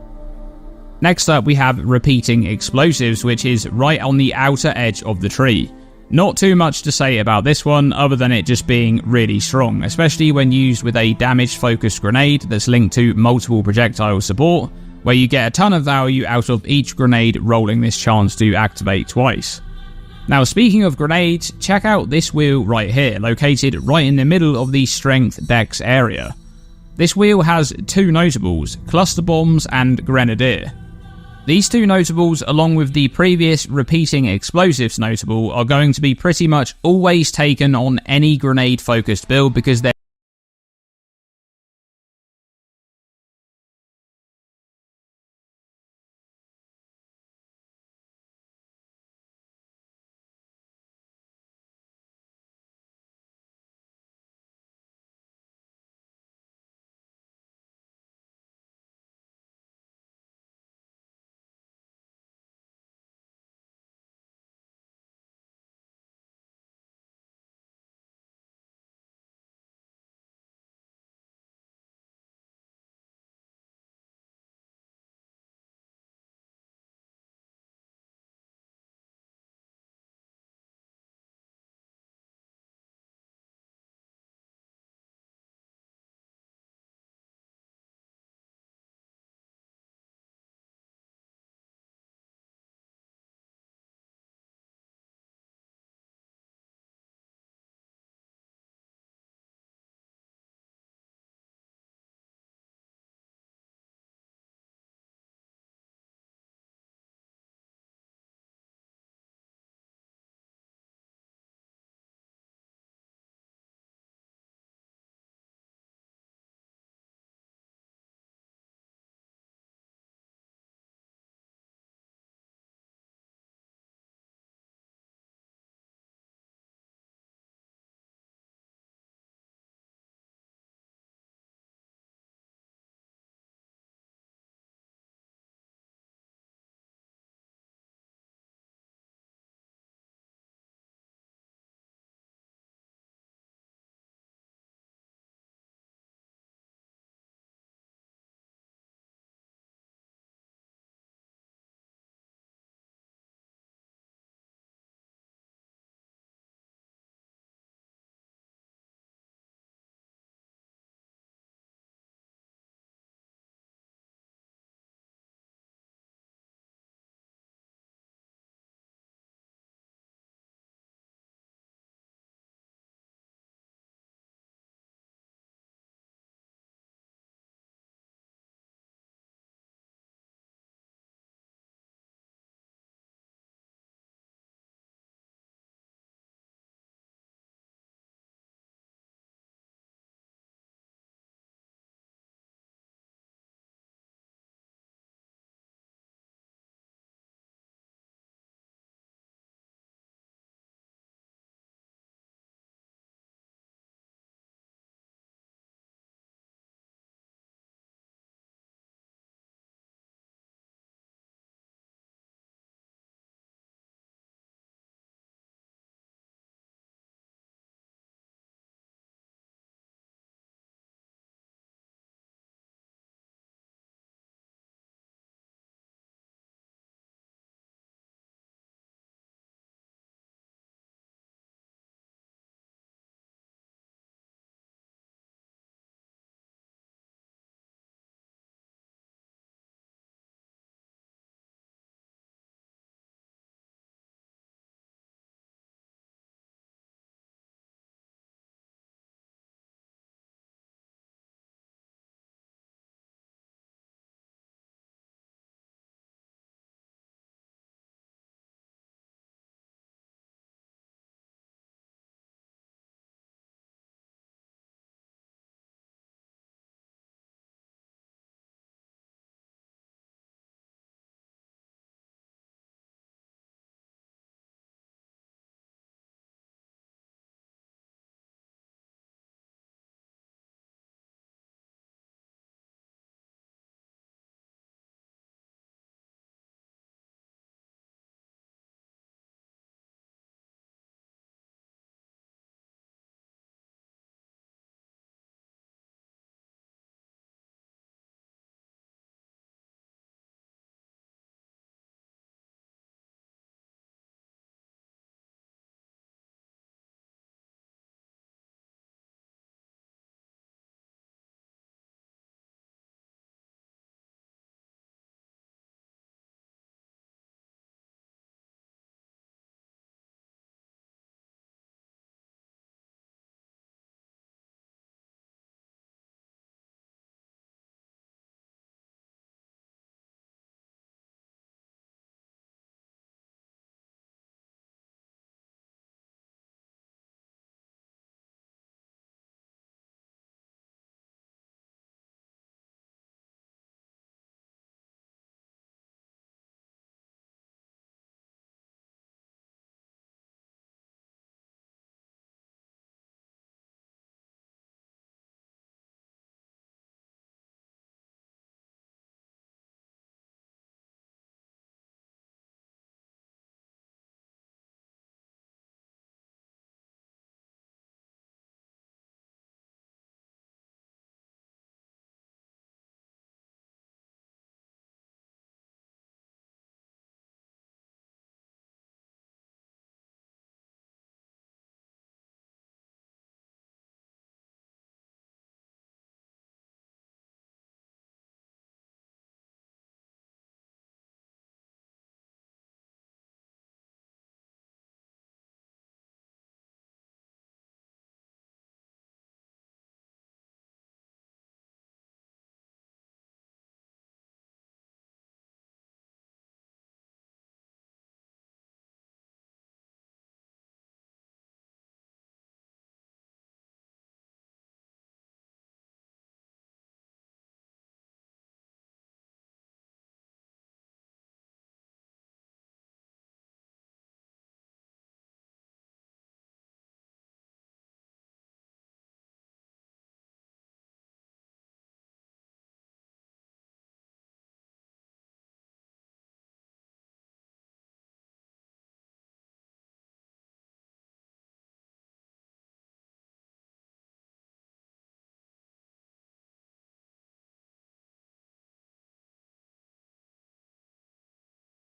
Next up we have repeating explosives, which is right on the outer edge of the tree. Not too much to say about this one other than it just being really strong, especially when used with a damage-focused grenade that's linked to multiple projectile support, where you get a ton of value out of each grenade rolling this chance to activate twice. Now speaking of grenades, check out this wheel right here, located right in the middle of the strength dex area. This wheel has 2 notables, cluster bombs and grenadier. These 2 notables, along with the previous repeating explosives notable, are going to be pretty much always taken on any grenade focused build because they're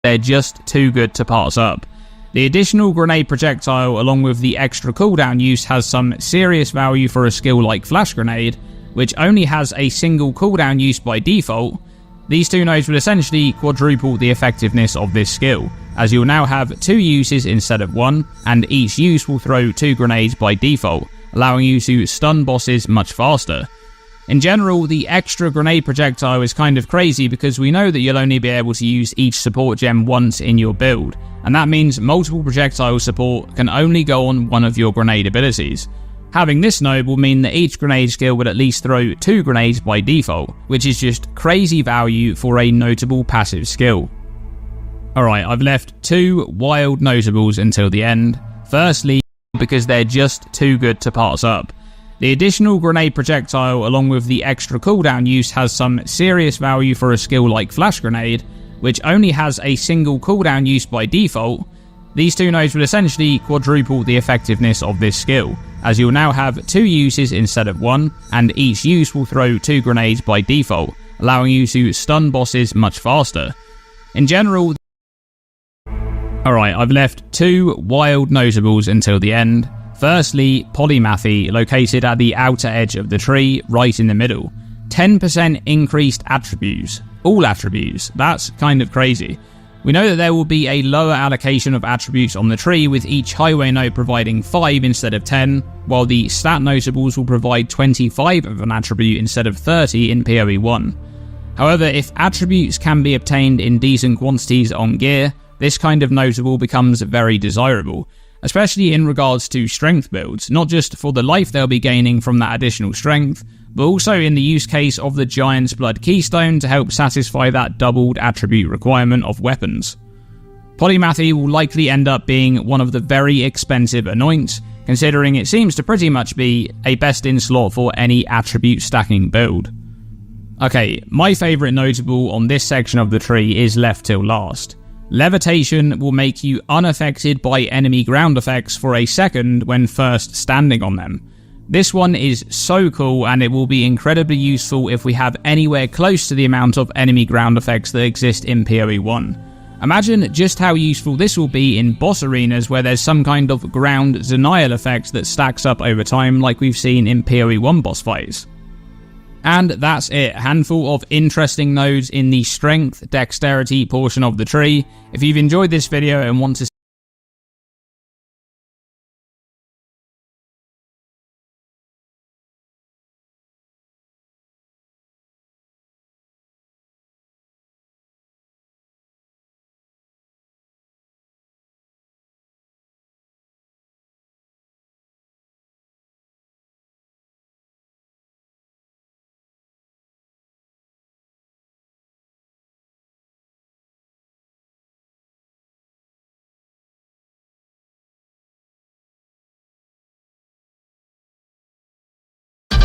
they're just too good to pass up. The additional grenade projectile along with the extra cooldown use has some serious value for a skill like Flash Grenade, which only has a single cooldown use by default. These two nodes will essentially quadruple the effectiveness of this skill, as you'll now have 2 uses instead of 1, and each use will throw 2 grenades by default, allowing you to stun bosses much faster. In general, the extra grenade projectile is kind of crazy because we know that you'll only be able to use each support gem once in your build, and that means multiple projectile support can only go on one of your grenade abilities. Having this node will mean that each grenade skill would at least throw 2 grenades by default, which is just crazy value for a notable passive skill. Alright, I've left 2 wild notables until the end. Firstly, because they're just too good to pass up. The additional grenade projectile along with the extra cooldown use has some serious value for a skill like Flash Grenade, which only has a single cooldown use by default. These two nodes will essentially quadruple the effectiveness of this skill, as you'll now have 2 uses instead of 1, and each use will throw 2 grenades by default, allowing you to stun bosses much faster. In general, alright, I've left 2 wild notables until the end. Firstly, Polymathy, located at the outer edge of the tree, right in the middle. 10% increased attributes. All attributes. That's kind of crazy. We know that there will be a lower allocation of attributes on the tree, with each highway node providing 5 instead of 10, while the stat notables will provide 25 of an attribute instead of 30 in PoE 1. However, if attributes can be obtained in decent quantities on gear, this kind of notable becomes very desirable, especially in regards to strength builds, not just for the life they'll be gaining from that additional strength, but also in the use case of the Giant's Blood Keystone to help satisfy that doubled attribute requirement of weapons. Polymathy will likely end up being one of the very expensive anoints, considering it seems to pretty much be a best in slot for any attribute stacking build. Okay, my favourite notable on this section of the tree is left till last. Levitation will make you unaffected by enemy ground effects for a second when first standing on them. This one is so cool, and it will be incredibly useful if we have anywhere close to the amount of enemy ground effects that exist in PoE 1. Imagine just how useful this will be in boss arenas where there's some kind of ground denial effect that stacks up over time like we've seen in PoE 1 boss fights. And that's it, a handful of interesting nodes in the strength, dexterity portion of the tree. If you've enjoyed this video and want to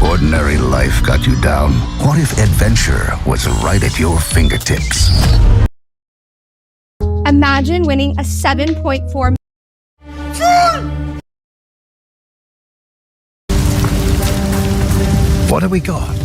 Ordinary life got you down. What if adventure was right at your fingertips? Imagine winning a 7.4 What have we got?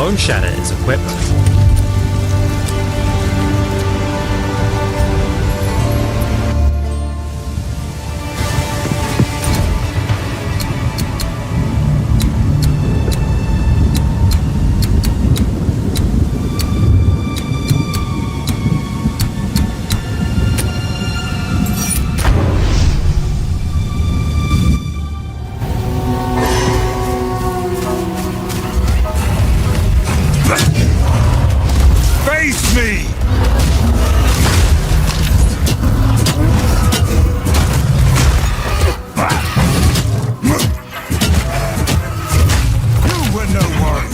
Bone Shatter is equipped. Face me! You were no one.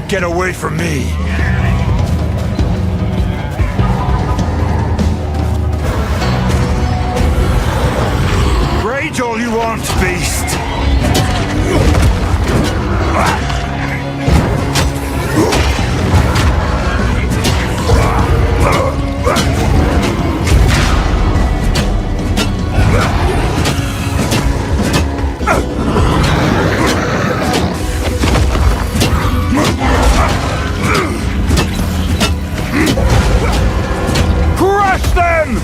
Get away from me! Rage all you want, beast! Crush them!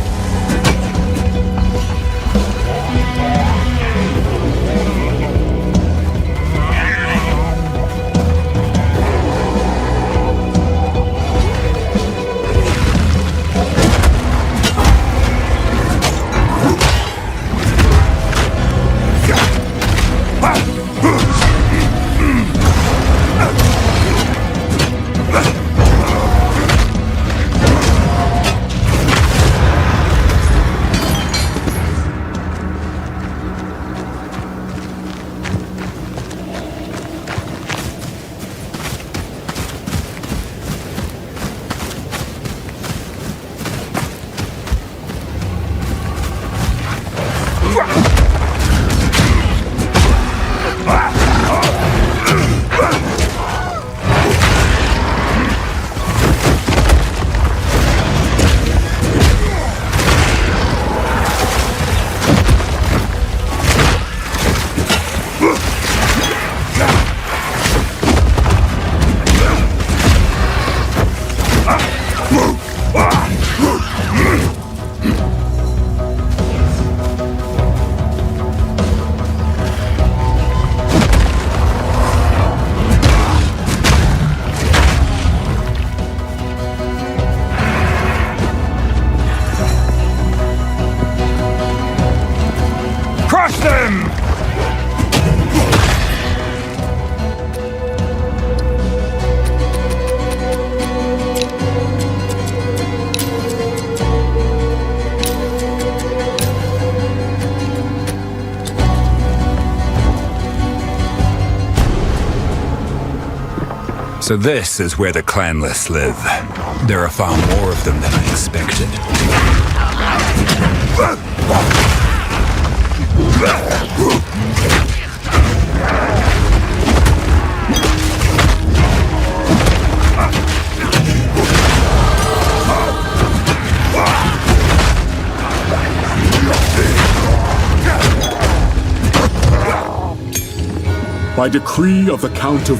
So this is where the clanless live. There are far more of them than I expected. By decree of the Count of...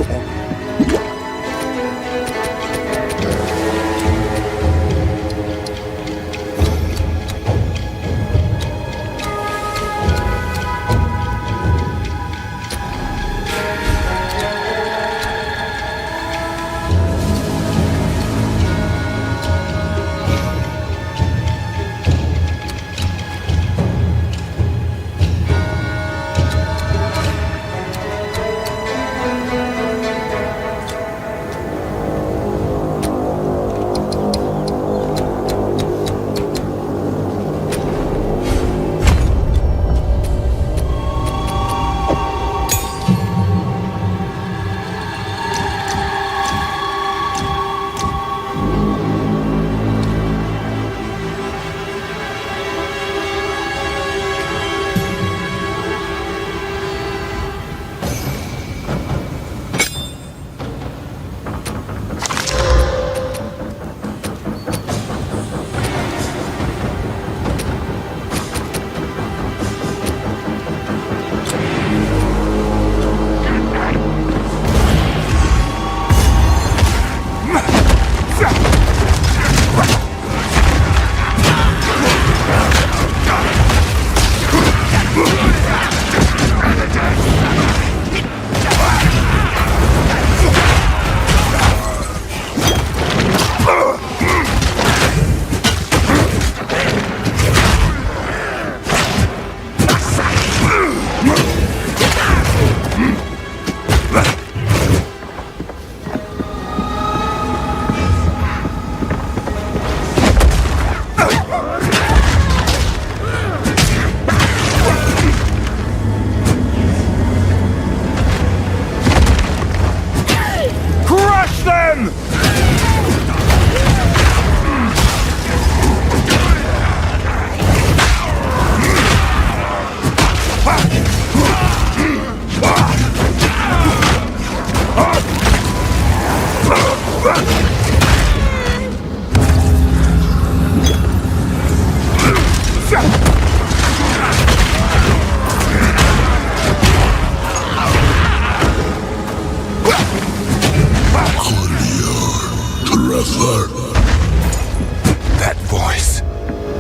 That voice.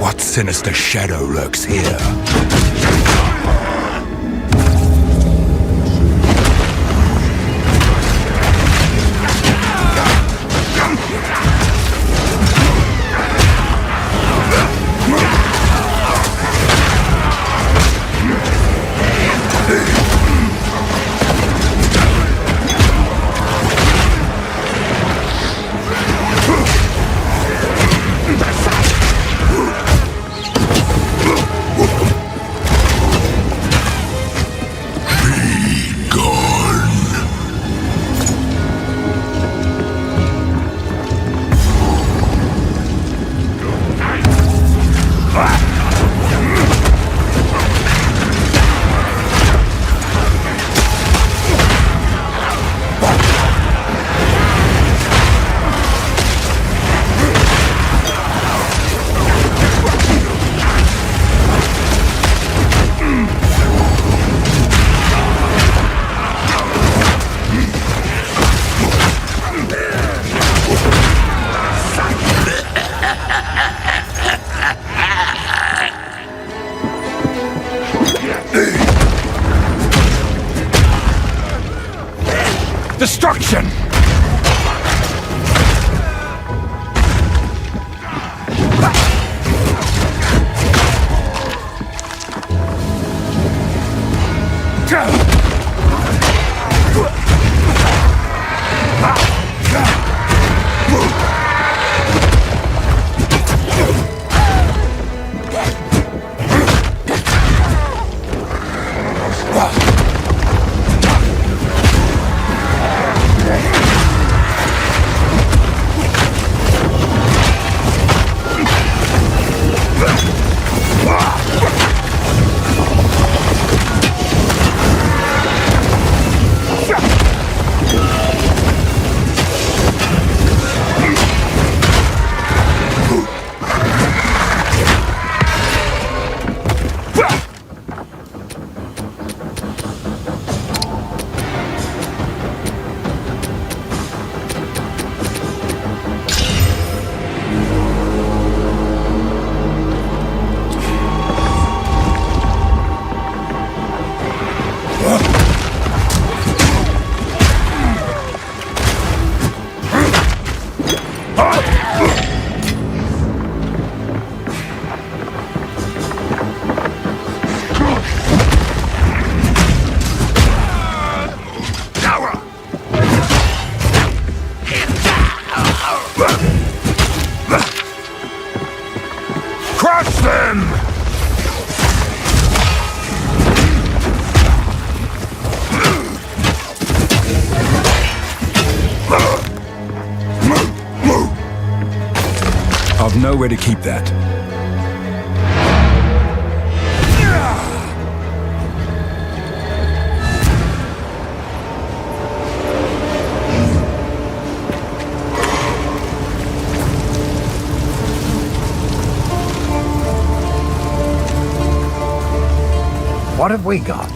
What sinister shadow lurks here? I've nowhere to keep that. What have we got?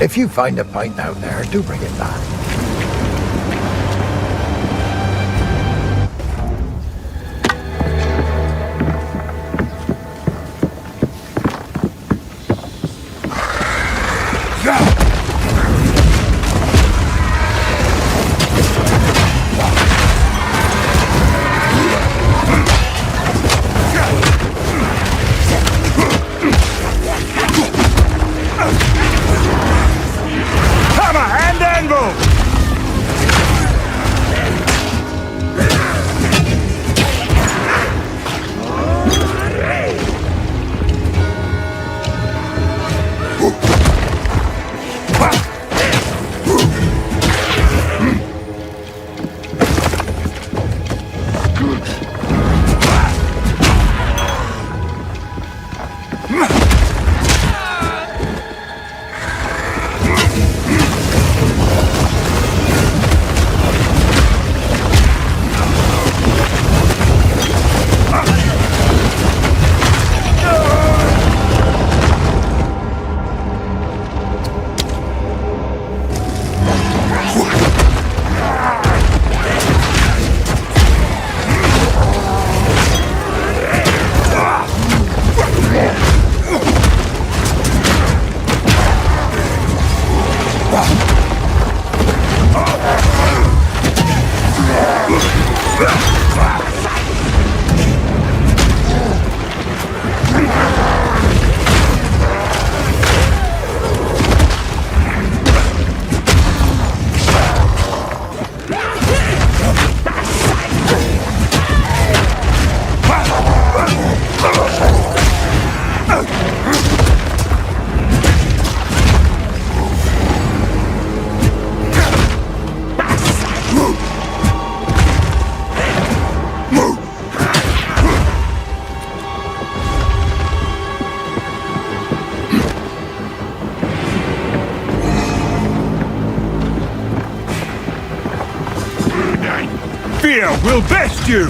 If you find a pint out there, do bring it back. Fear will best you!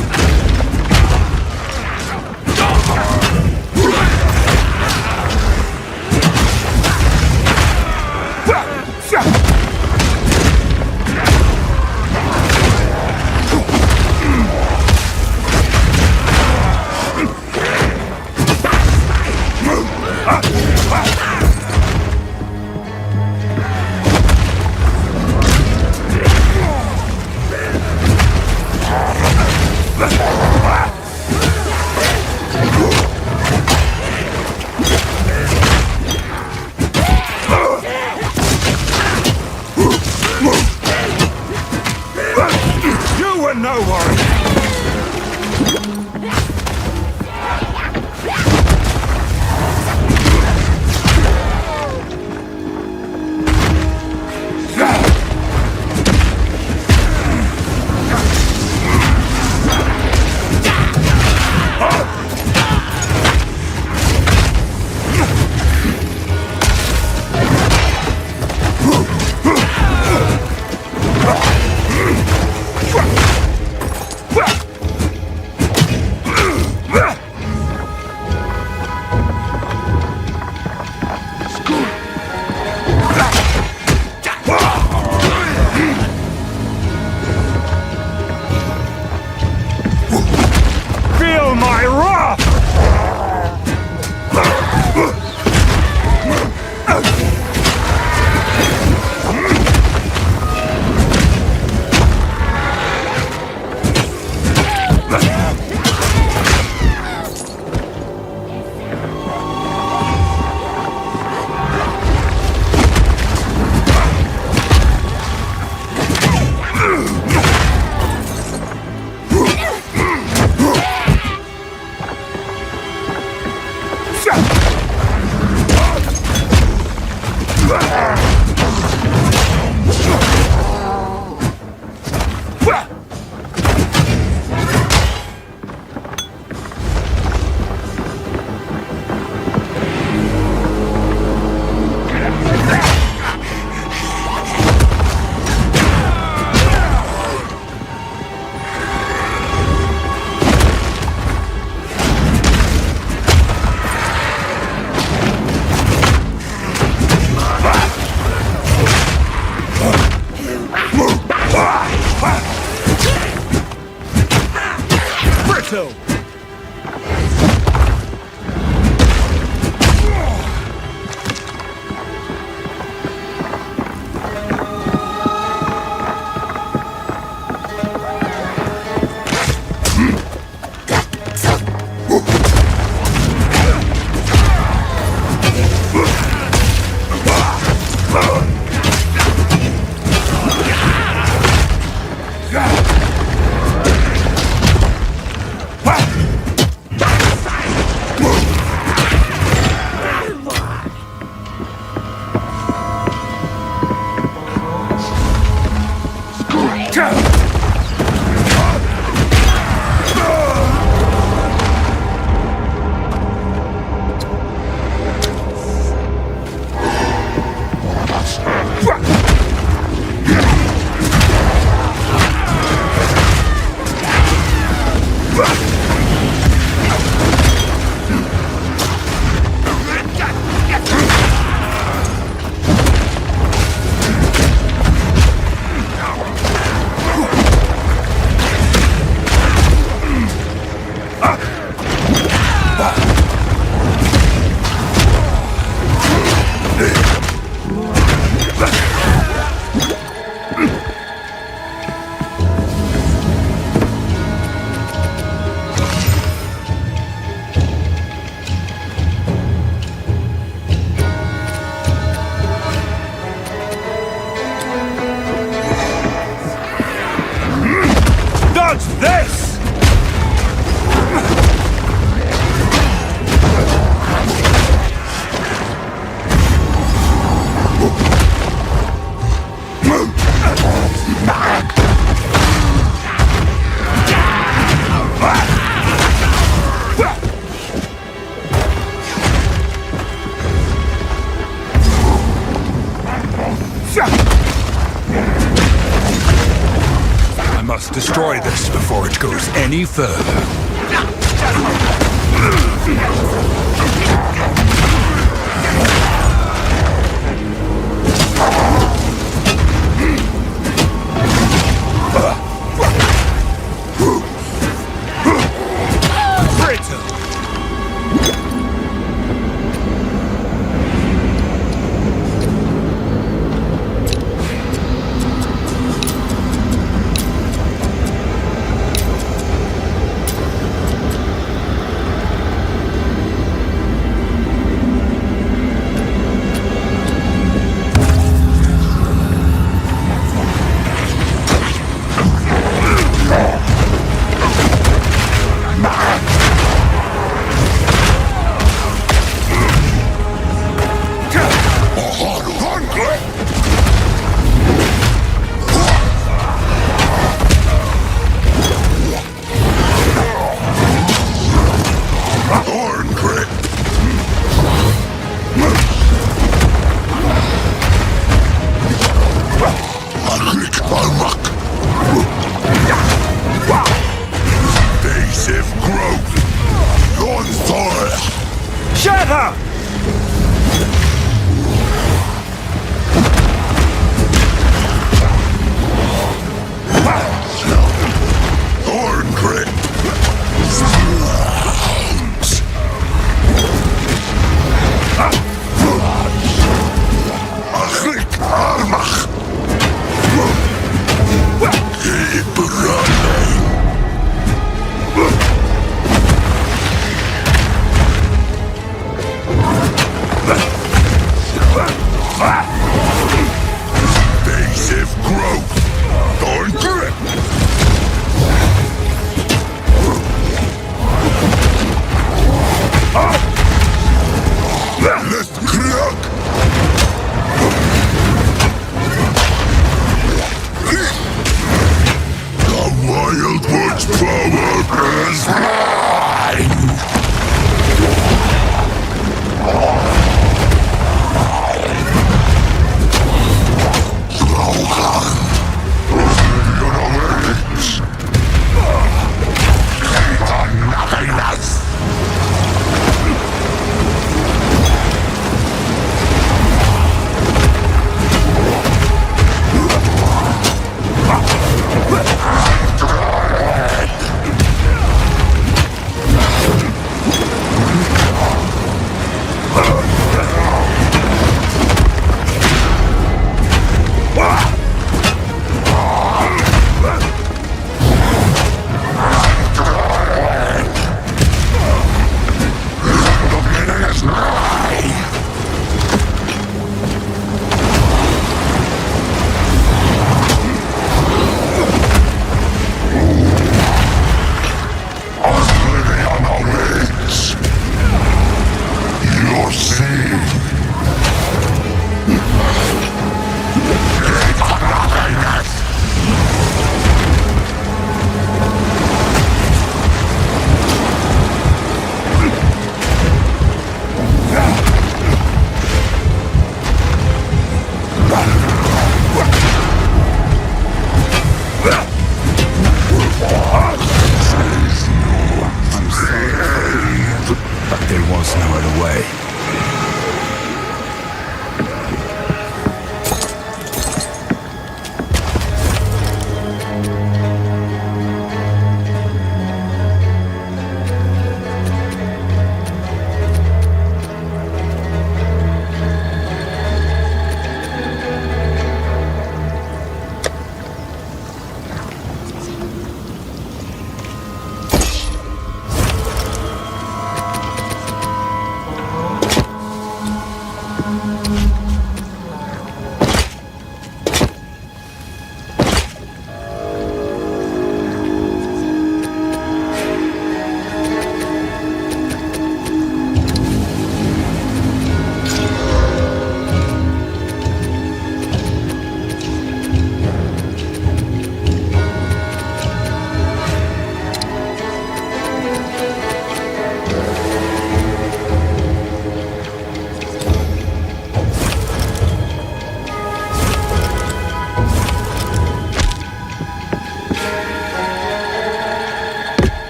Destroy this before it goes any further.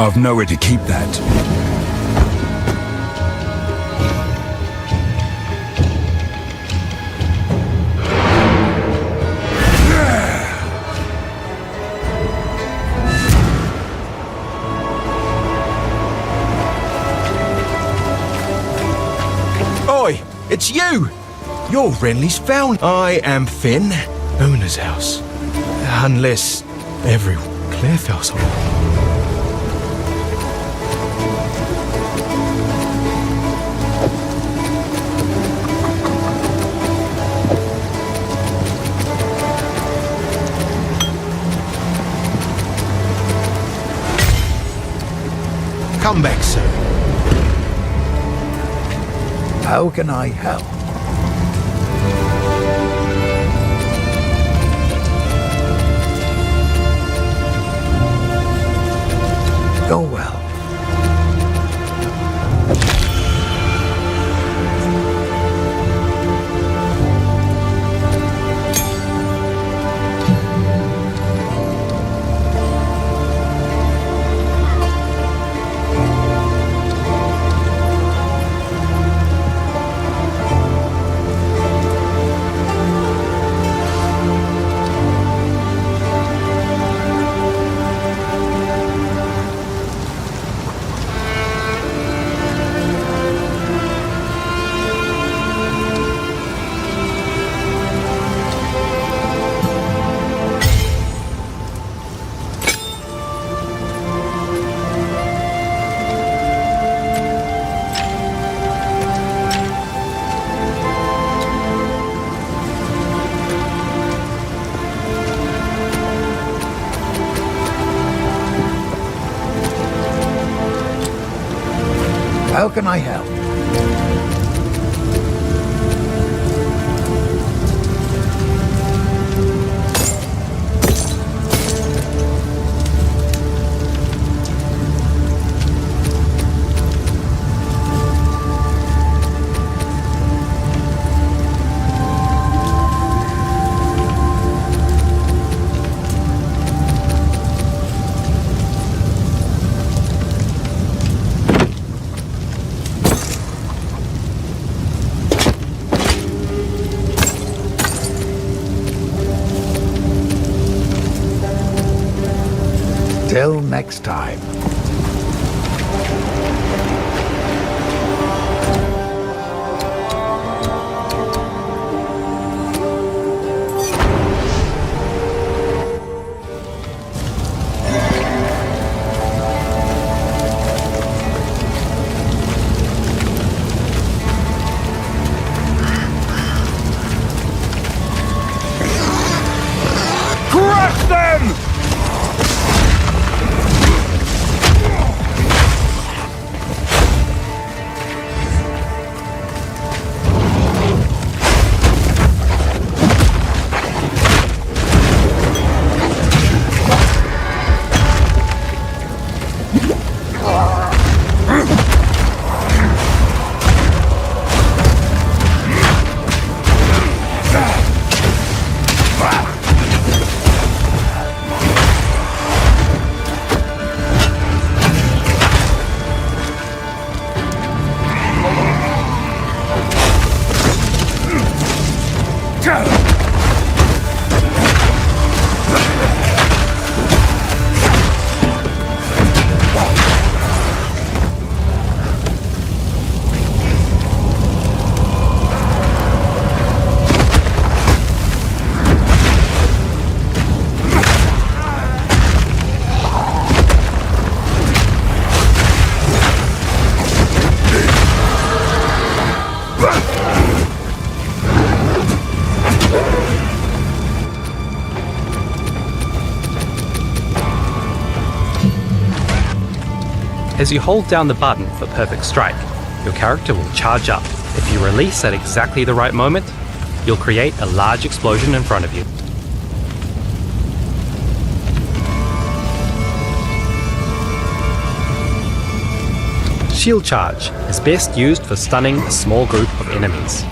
I've nowhere to keep that. Oi, it's you! You're Renly's found. I am Finn, owner's house. Unless everyone Claire fell so. Come back soon. How can I help? Go well. How can I help? Till next time. Crush them! As you hold down the button for Perfect Strike, your character will charge up. If you release at exactly the right moment, you'll create a large explosion in front of you. Shield Charge is best used for stunning a small group of enemies.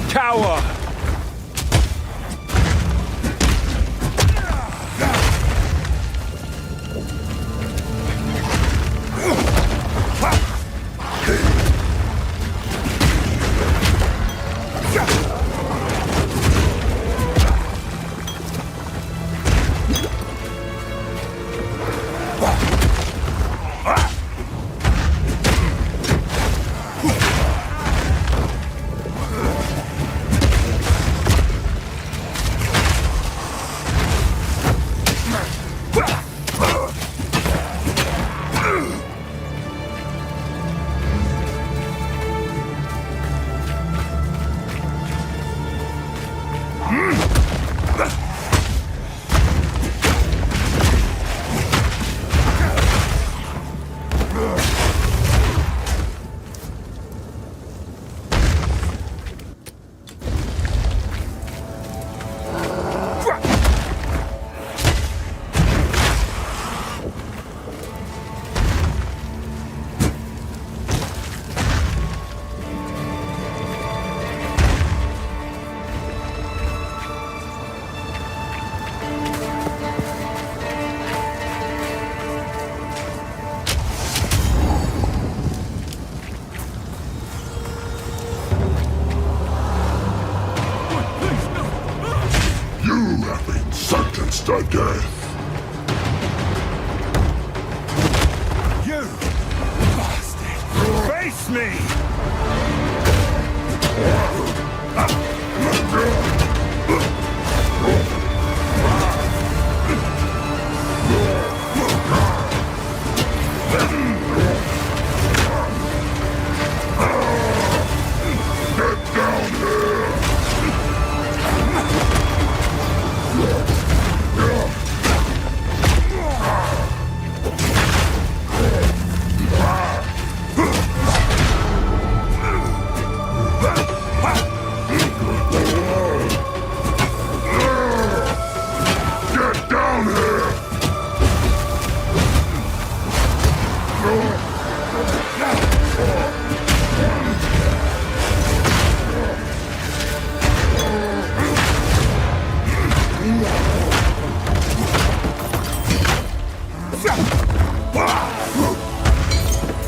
Tower! To death. You bastard! Face me!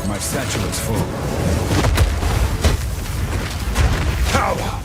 My satchel is full. Power!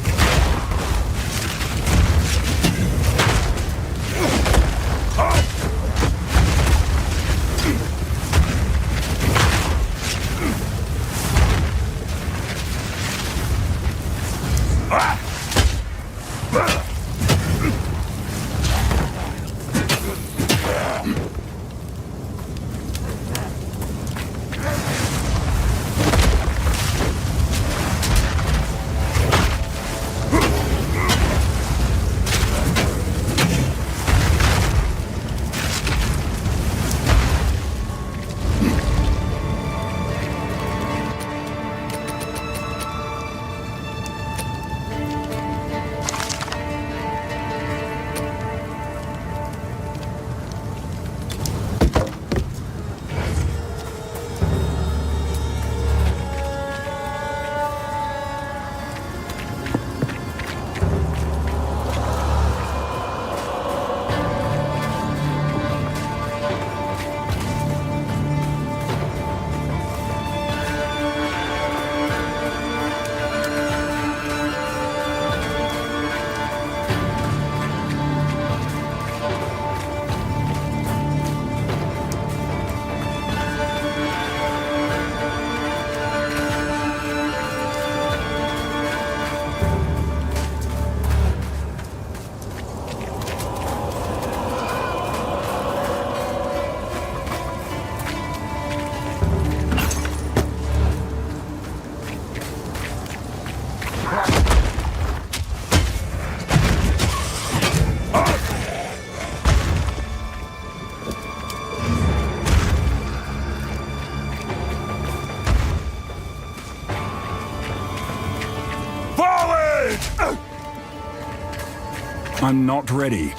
I'm not ready.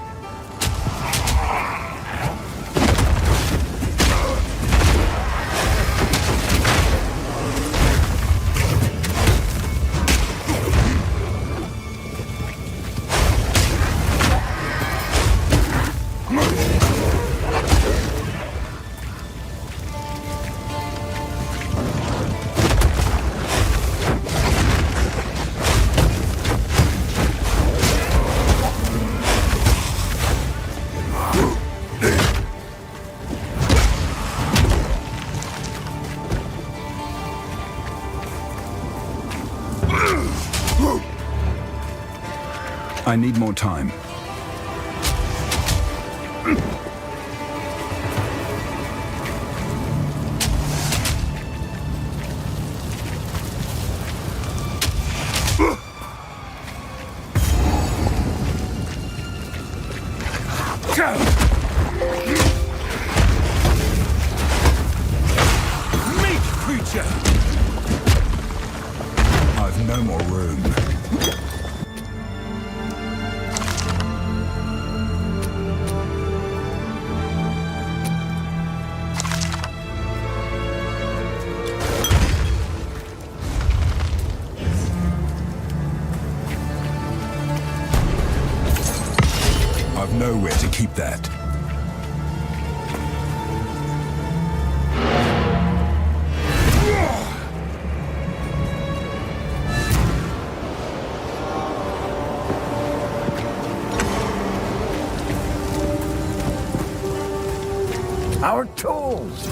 I need more time. Meat creature! I've no more room. I've nowhere to keep that. Our tools!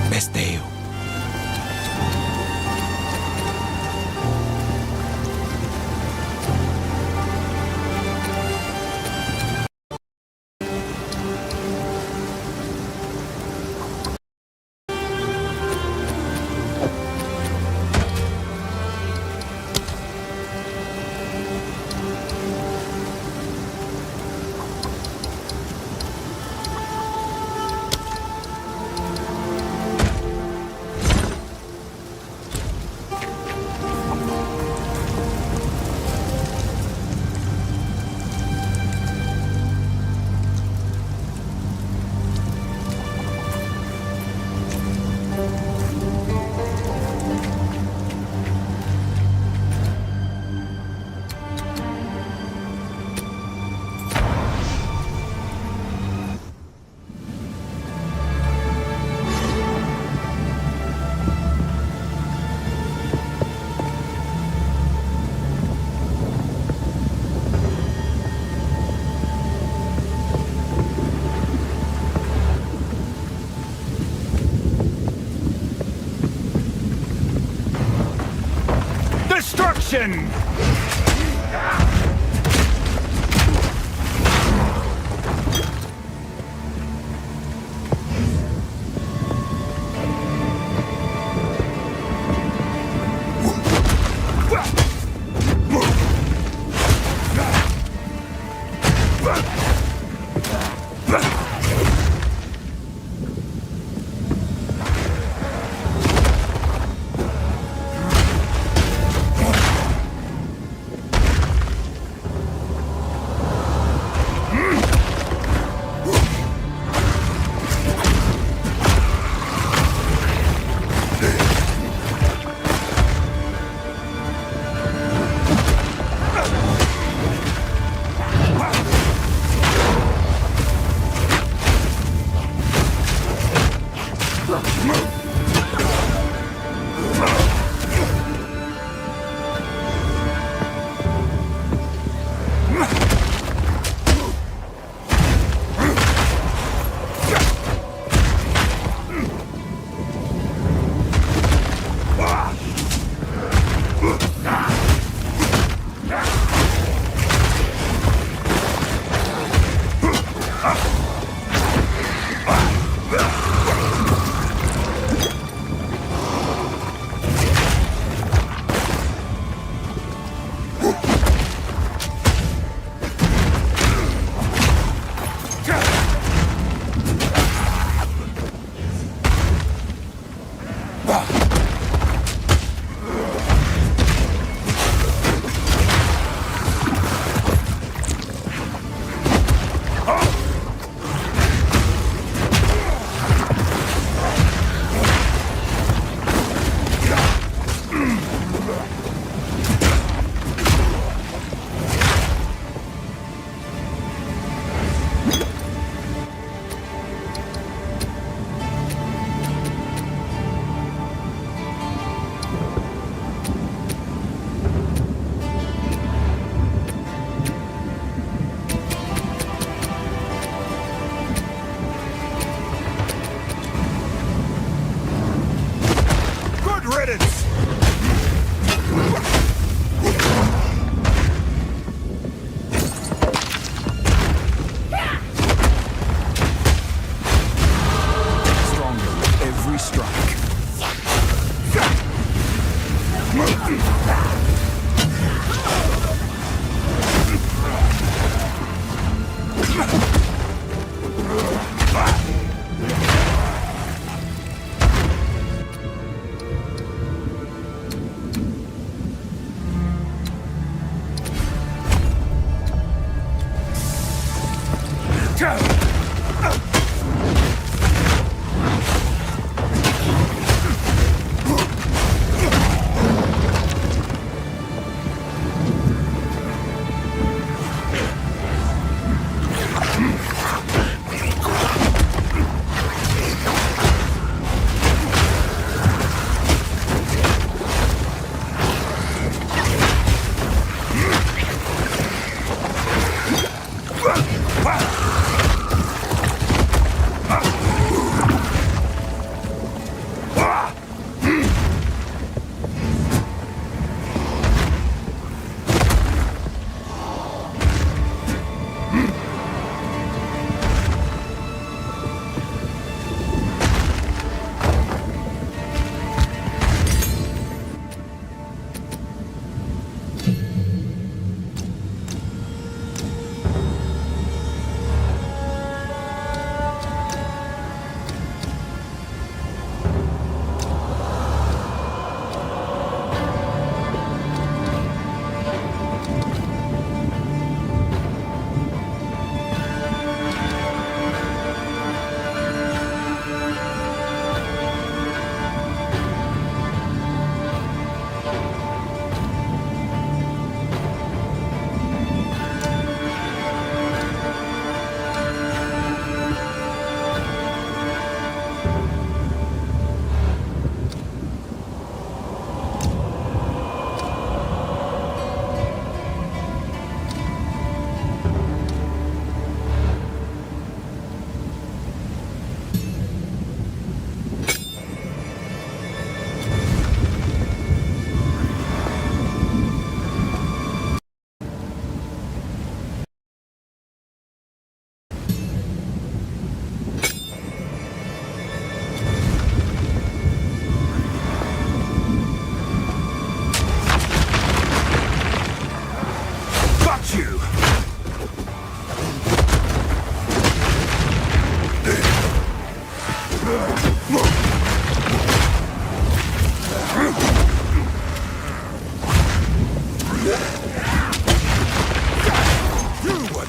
Besteo. Destruction!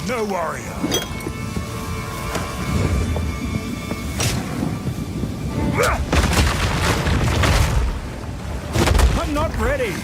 No warrior. I'm not ready.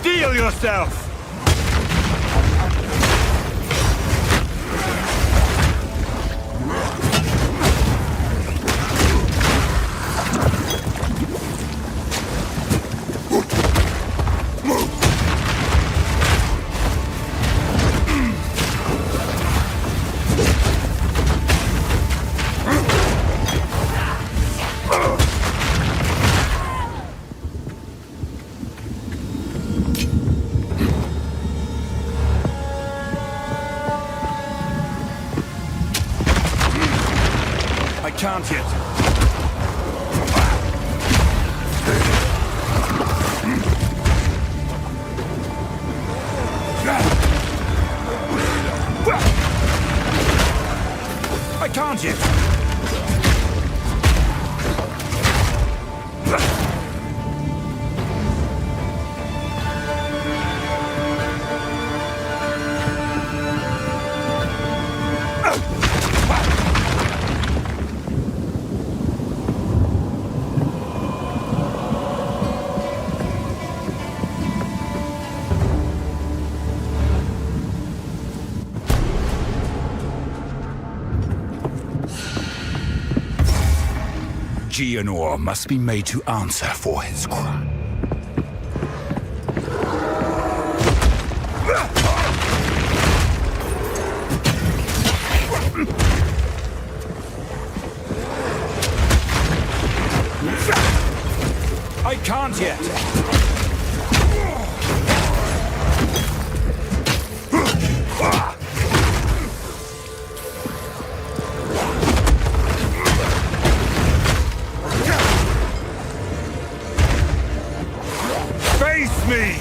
Steel yourself! can't yet. I can't yet. Geonor must be made to answer for his crime. I can't yet. Face me!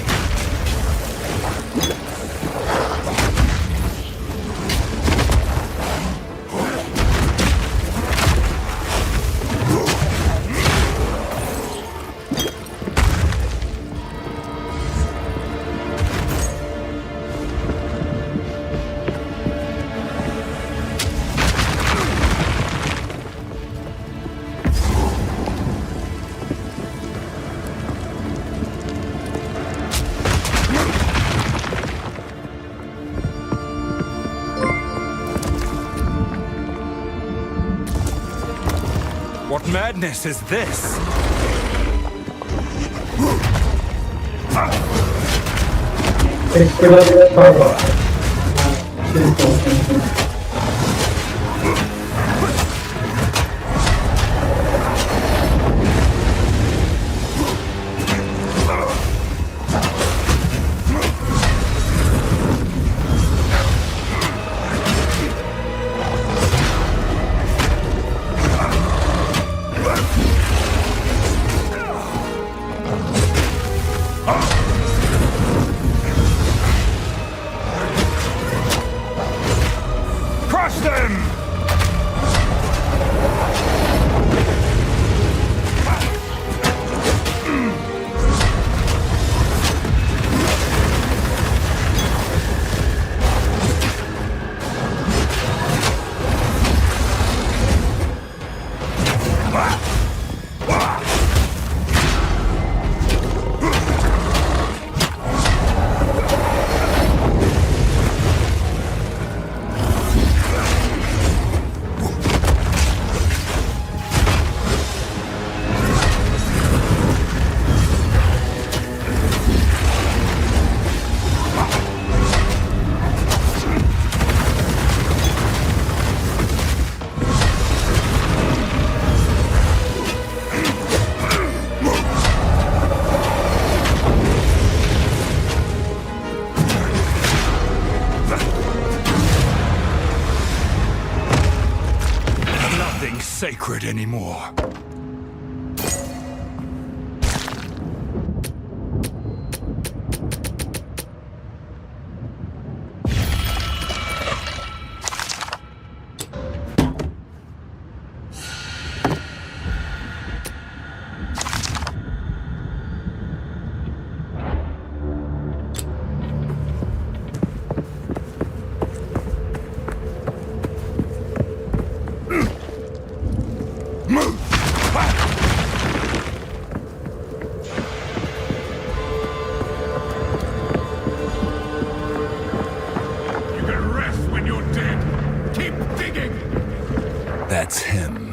What madness is this? Crush them! Nothing sacred anymore. That's him.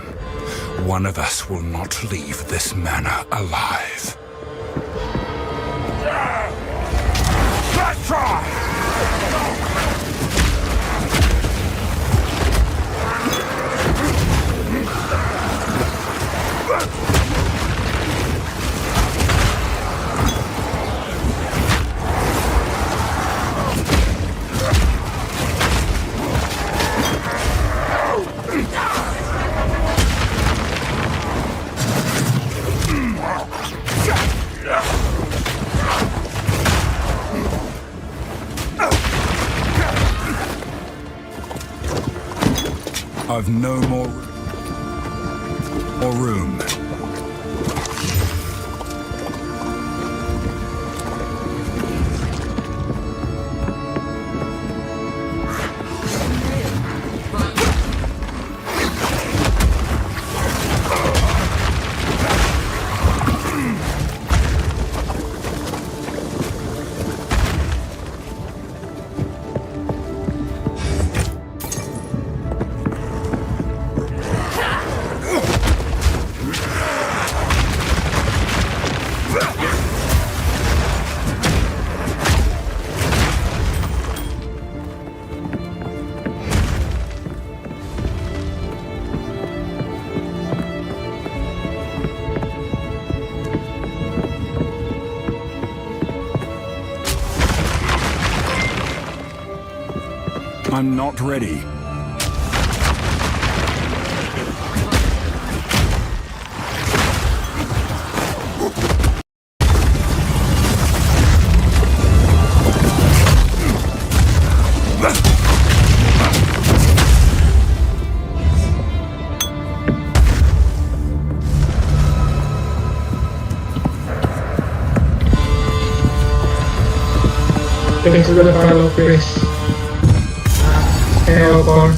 One of us will not leave this manor alive. Let's try! I've no more room. I'm not ready. Thanks to the follow, Chris. Hey, Alcor.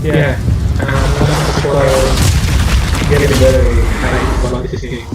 Yeah, I'm for getting very hyped about this game.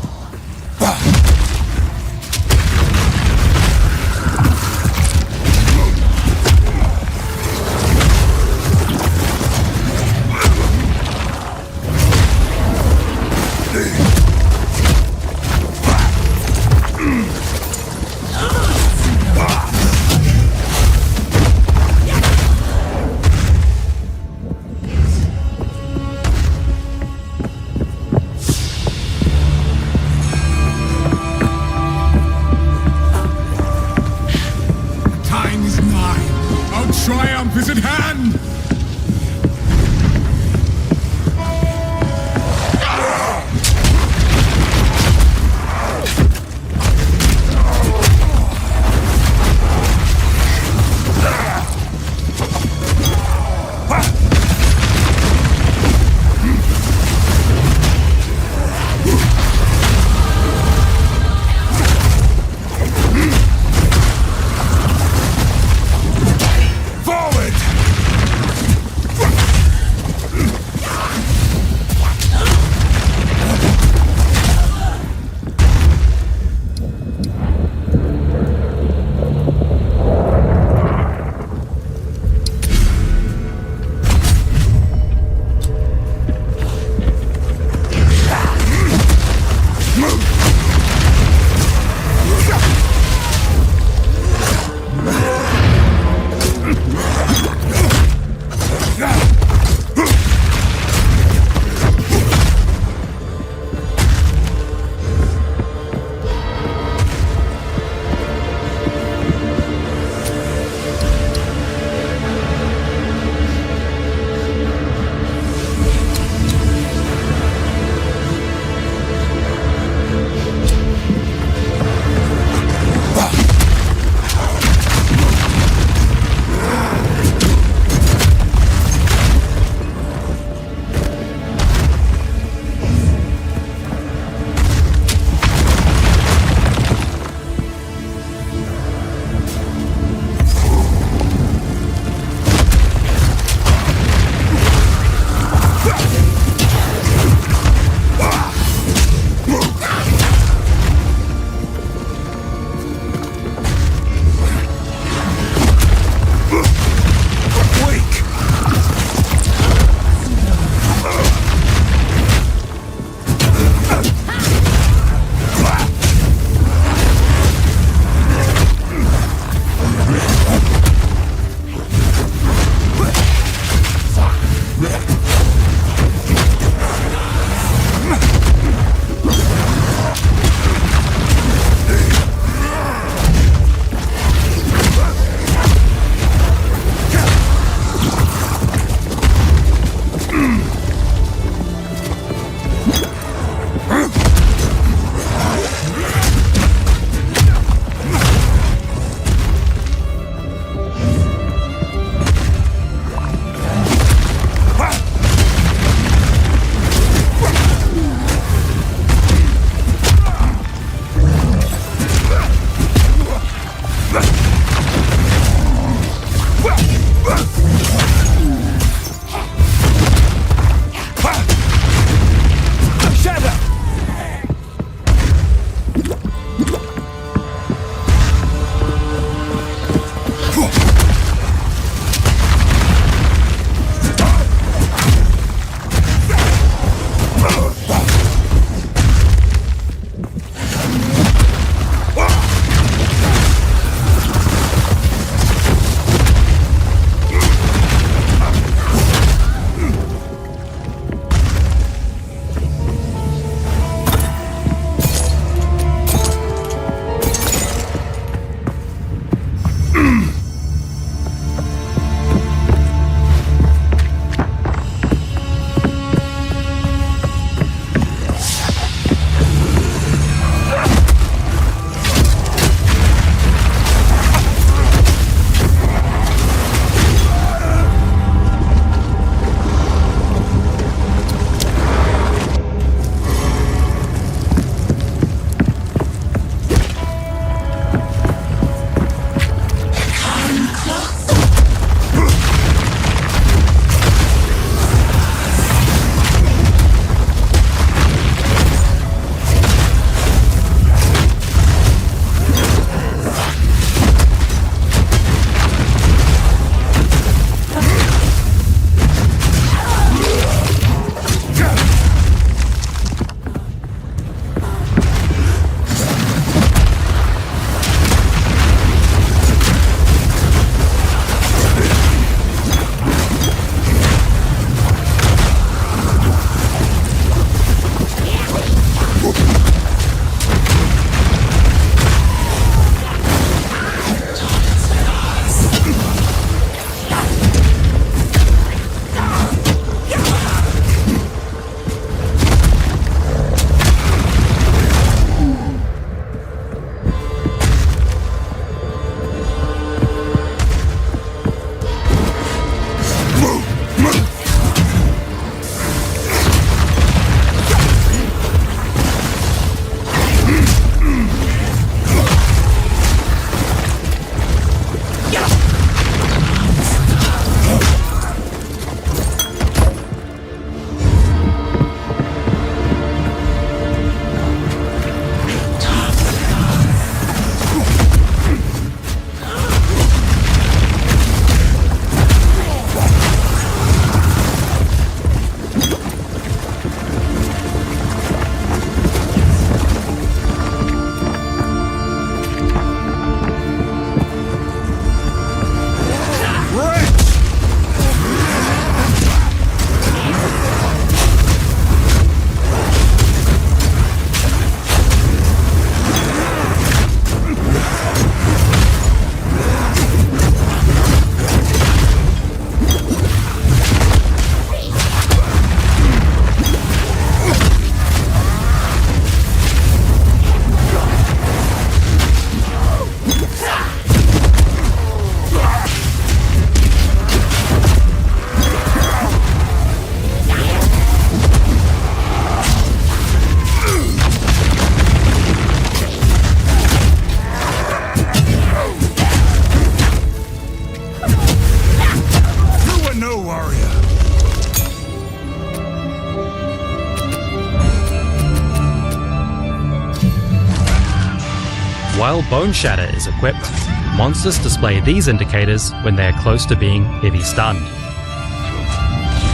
While Bone Shatter is equipped, monsters display these indicators when they are close to being heavy stunned.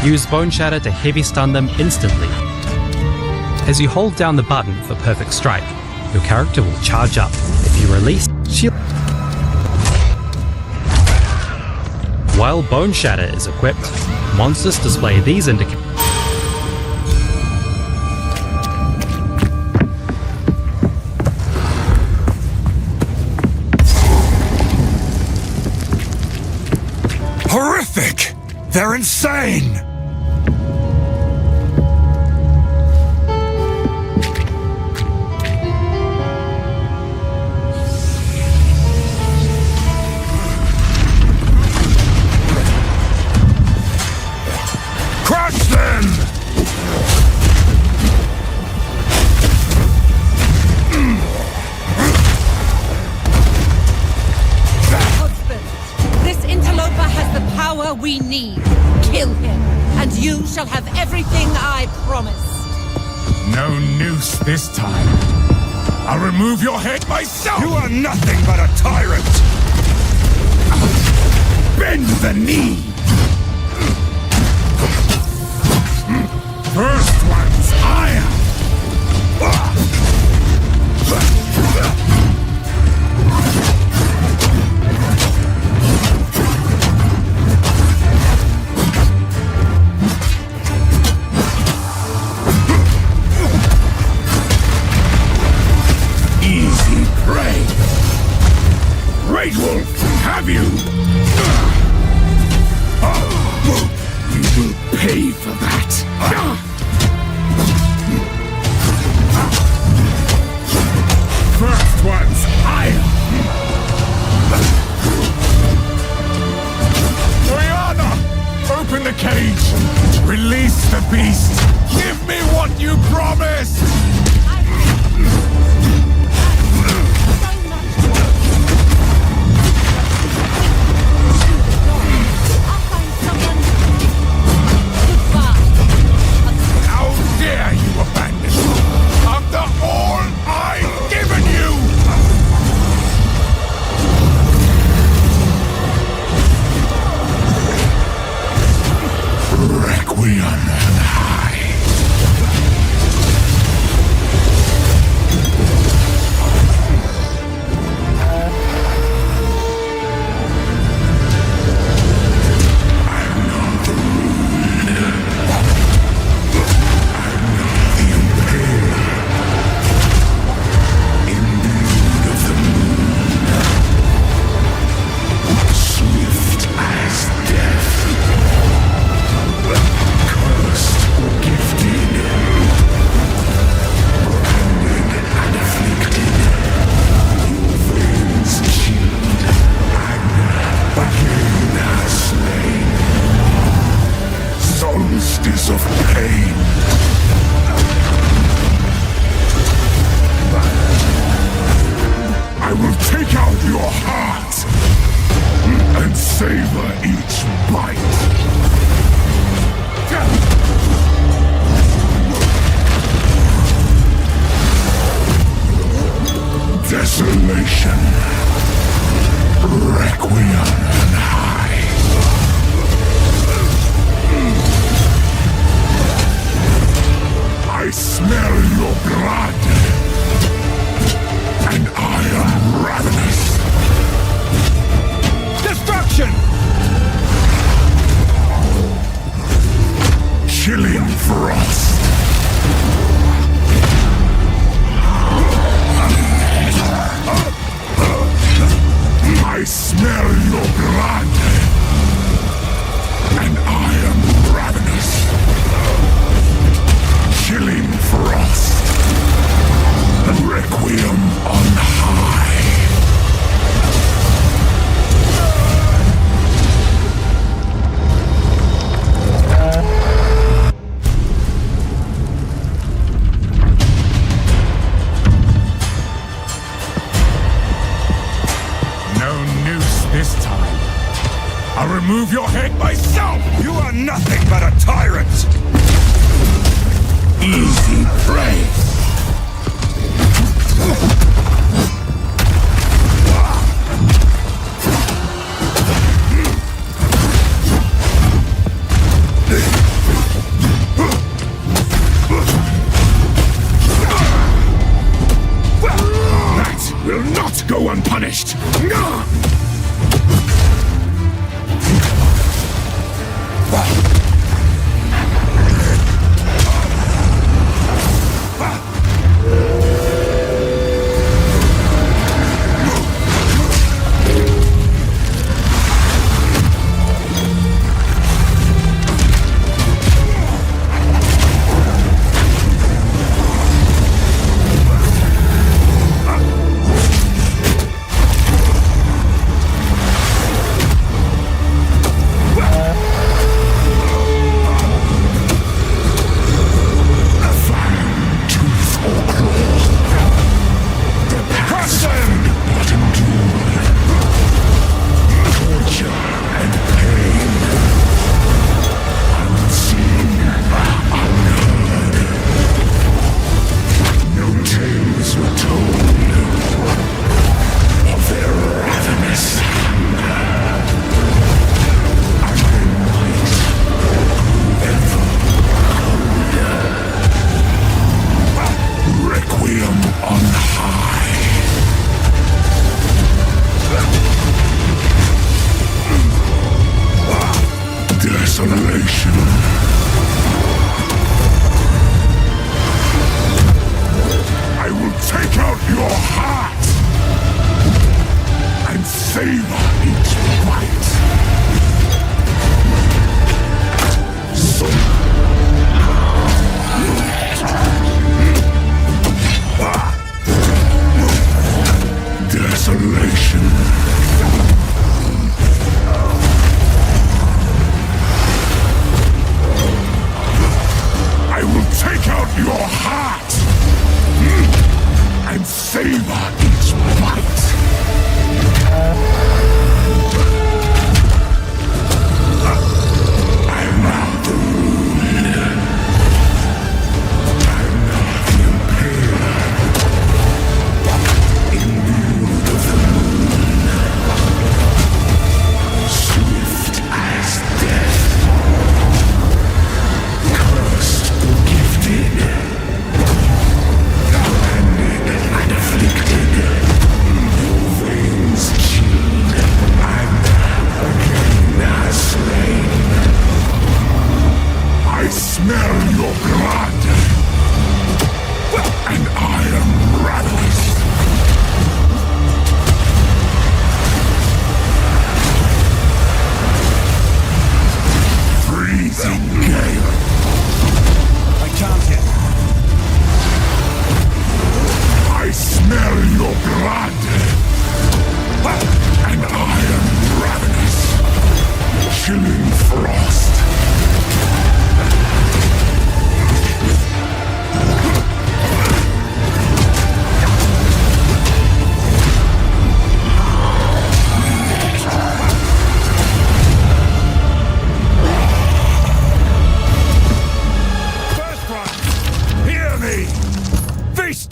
Use Bone Shatter to heavy stun them instantly. As you hold down the button for Perfect Strike, your character will charge up. If you release shield. While Bone Shatter is equipped, monsters display these indicators. Horrific! They're insane! Crush them! Husband, this interloper has the power we need. Kill him, and you shall have everything I promised. No noose this time. I'll remove your head myself! You are nothing but a tyrant! Bend the knee! First one's iron! Easy prey! Great Wolf, have you! You will pay for that! First one's iron! Rihanna! Open the cage! Release the beast! Give me what you promised! How dare you abandon me after all I've given you! Requiem and high. Swift as death. Cursed or gifted. Branded and afflicted. Your veins chilled. Anger again has slain. Solstice of pain. I will take out your heart and savor each bite. Desolation. Requiem and high. I smell your blood. And I am ravenous. Destruction! That will not go unpunished!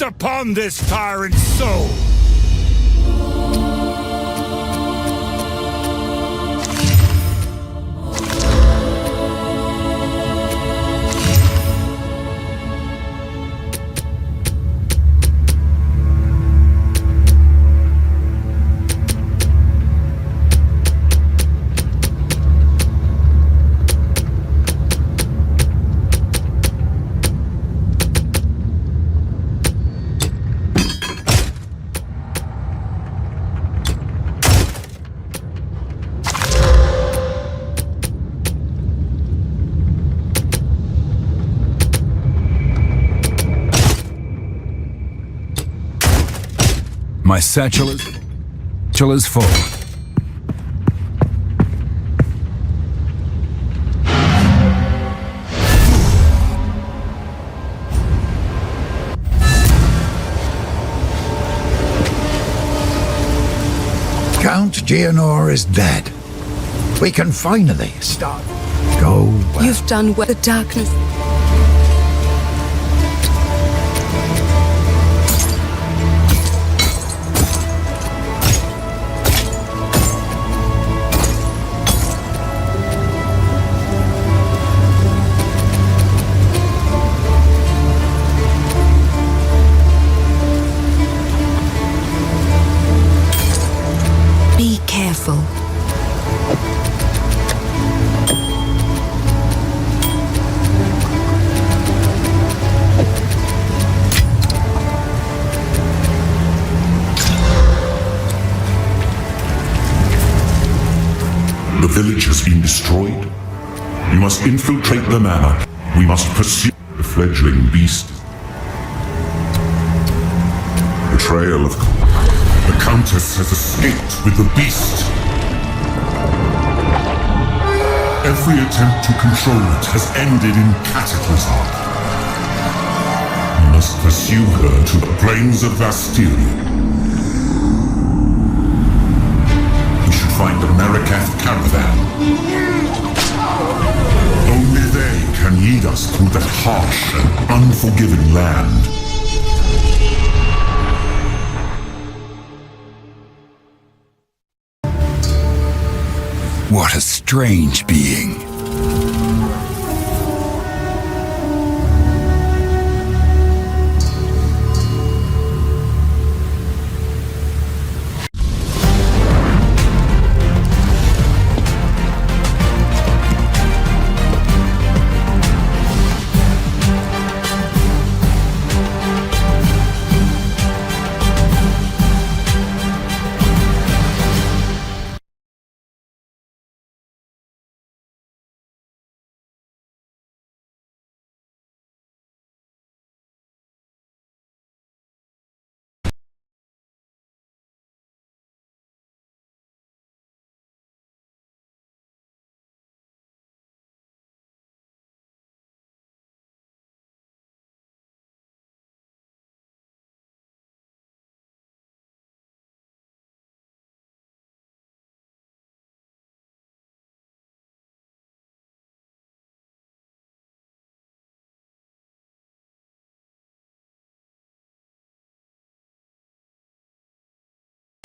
Upon this tyrant soul! My satchel is full. Count Geonor is dead. We can finally start. Go well. You've done well. The darkness. You must infiltrate the manor. We must pursue the fledgling beast. Betrayal of... The Countess has escaped with the beast. Every attempt to control it has ended in cataclysm. We must pursue her to the plains of Bastille. We should find the Marikath caravan. Only they can lead us through that harsh and unforgiving land. What a strange being.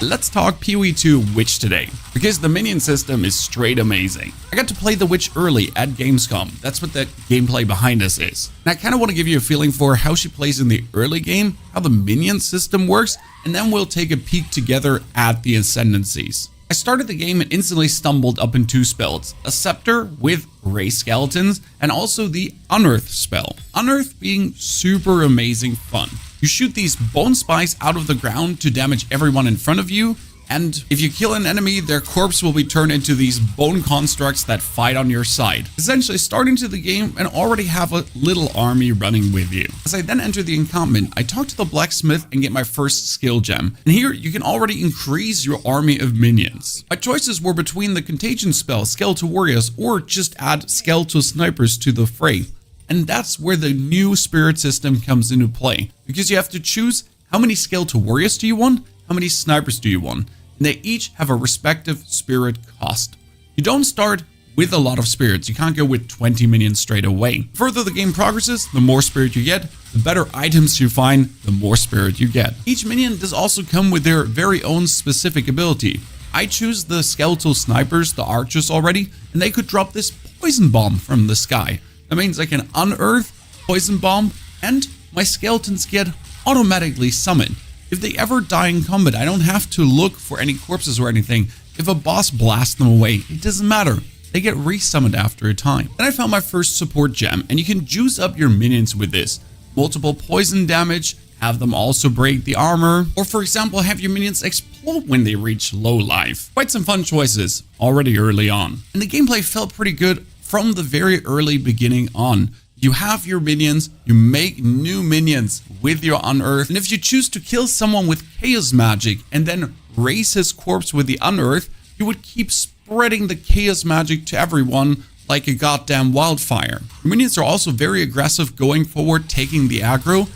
Let's talk PoE 2 Witch today, because the minion system is straight amazing. I got to play the Witch early at Gamescom. That's what the gameplay behind this is. And I kind of want to give you a feeling for how she plays in the early game, how the minion system works, and then we'll take a peek together at the Ascendancies. I started the game and instantly stumbled up in two spells, a Scepter with Ray Skeletons, and also the Unearth spell. Unearth being super amazing fun. You shoot these bone spikes out of the ground to damage everyone in front of you, and if you kill an enemy, their corpse will be turned into these bone constructs that fight on your side. Essentially start into the game and already have a little army running with you. As I then enter the encampment, I talk to the blacksmith and get my first skill gem. And here you can already increase your army of minions. My choices were between the contagion spell, Skeletal Warriors, or just add Skeletal Snipers to the fray. And that's where the new spirit system comes into play, because you have to choose how many Skeletal Warriors do you want, how many Snipers do you want, and they each have a respective spirit cost. You don't start with a lot of spirits, you can't go with 20 minions straight away. The further the game progresses, the more spirit you get, the better items you find, the more spirit you get. Each minion does also come with their very own specific ability. I choose the Skeletal Snipers, the archers already, and they could drop this poison bomb from the sky. That means I can unearth, poison bomb, and my skeletons get automatically summoned. If they ever die in combat, I don't have to look for any corpses or anything. If a boss blasts them away, it doesn't matter. They get resummoned after a time. Then I found my first support gem, and you can juice up your minions with this. Multiple poison damage, have them also break the armor, or for example, have your minions explode when they reach low life. Quite some fun choices already early on. And the gameplay felt pretty good from the very early beginning on. You have your minions, you make new minions with your Unearth, and if you choose to kill someone with Chaos Magic and then raise his corpse with the Unearth, you would keep spreading the Chaos Magic to everyone like a goddamn wildfire. Your minions are also very aggressive going forward, taking the aggro.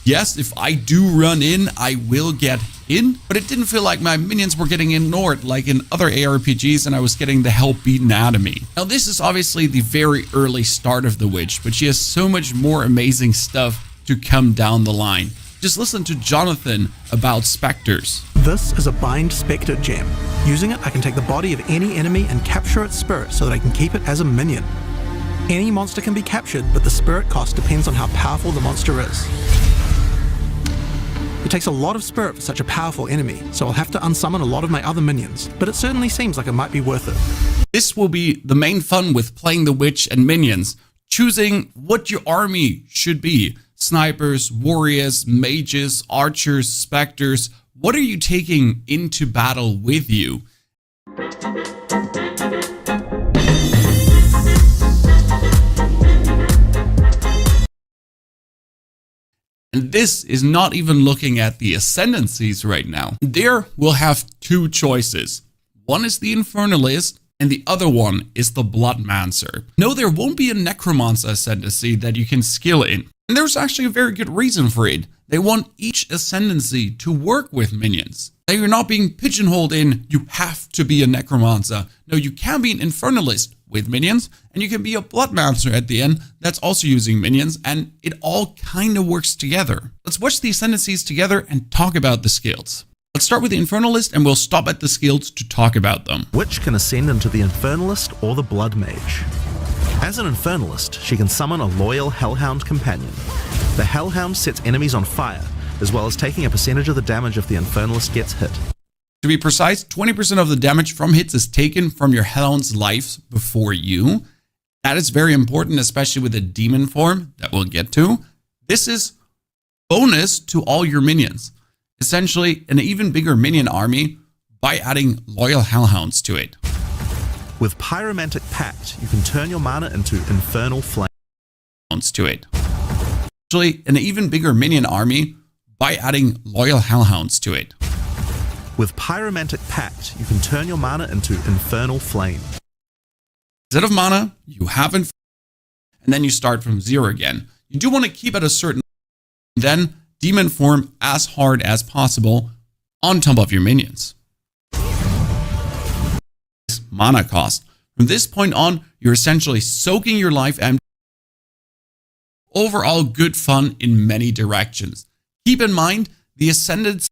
Yes, if I do run in, I will get in, but it didn't feel like my minions were getting ignored like in other ARPGs and I was getting the hell beaten out of me. Now this is obviously the very early start of the Witch, but she has so much more amazing stuff to come down the line. Just listen to Jonathan about Spectres. This is a Bind Spectre gem. Using it, I can take the body of any enemy and capture its spirit so that I can keep it as a minion. Any monster can be captured, but the spirit cost depends on how powerful the monster is. It takes a lot of spirit for such a powerful enemy, so I'll have to unsummon a lot of my other minions, but it certainly seems like it might be worth it. This will be the main fun with playing the Witch and minions, choosing what your army should be. Snipers, warriors, mages, archers, specters. What are you taking into battle with you? And this is not even looking at the ascendancies right now. There we'll have two choices. One is the Infernalist, and the other one is the Bloodmancer. No, there won't be a Necromancer ascendancy that you can skill in. And there's actually a very good reason for it. They want each ascendancy to work with minions. Now you're not being pigeonholed in, you have to be a Necromancer. No, you can be an Infernalist with minions, and you can be a Bloodmancer at the end that's also using minions, and it all kind of works together. Let's watch the ascendancies together and talk about the skills. Let's start with the Infernalist, and we'll stop at the skills to talk about them. Witch can ascend into the Infernalist or the Blood Mage. As an Infernalist, she can summon a loyal Hellhound companion. The Hellhound sets enemies on fire, as well as taking a percentage of the damage if the Infernalist gets hit. To be precise, 20% of the damage from hits is taken from your Hellhound's life before you. That is very important, especially with the demon form that we'll get to. This is bonus to all your minions. Essentially, an even bigger minion army by adding loyal Hellhounds to it. With Pyromantic Pact, you can turn your mana into Infernal Flame. To it. Actually, an even bigger minion army by adding loyal Hellhounds to it. With Pyromantic Pact, you can turn your mana into Infernal Flame. Instead of mana, you have and then you start from 0 again. You do want to keep at a certain, then demon form as hard as possible on top of your minions. Mana cost. From this point on, you're essentially soaking your life empty. Overall good fun in many directions. Keep in mind, the Ascended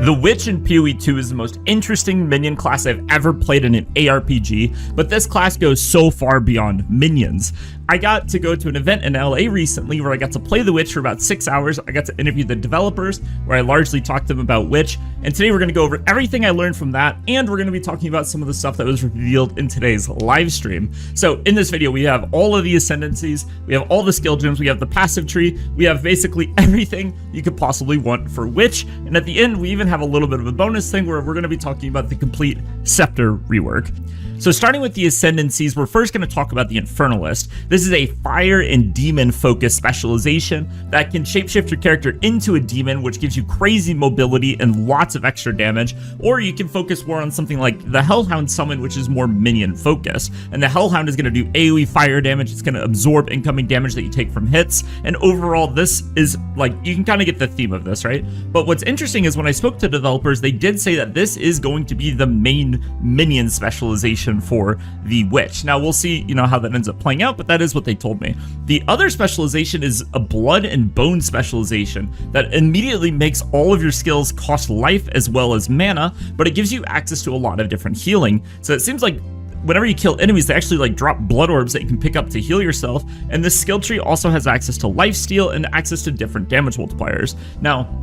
The Witch in PoE 2 is the most interesting minion class I've ever played in an ARPG, but this class goes so far beyond minions. I got to go to an event in LA recently where I got to play the Witch for about 6 hours. I got to interview the developers where I largely talked to them about Witch, and today we're going to go over everything I learned from that, and we're going to be talking about some of the stuff that was revealed in today's live stream. So in this video, we have all of the ascendancies, we have all the skill gems, we have the passive tree, we have basically everything you could possibly want for Witch, and at the end, we even have a little bit of a bonus thing where we're going to be talking about the complete Scepter rework. So starting with the ascendancies, we're first going to talk about the Infernalist. This is a fire and demon focused specialization that can shapeshift your character into a demon, which gives you crazy mobility and lots of extra damage, or you can focus more on something like the Hellhound summon, which is more minion focused. And the Hellhound is going to do AoE fire damage, it's going to absorb incoming damage that you take from hits, and overall this is like, you can kind of get the theme of this, right? But what's interesting is when I spoke to developers, they did say that this is going to be the main minion specialization for the Witch. Now we'll see, how that ends up playing out, but that is what they told me. The other specialization is a blood and bone specialization that immediately makes all of your skills cost life as well as mana, but it gives you access to a lot of different healing. So it seems like whenever you kill enemies, they actually drop blood orbs that you can pick up to heal yourself, and this skill tree also has access to lifesteal and access to different damage multipliers. Now,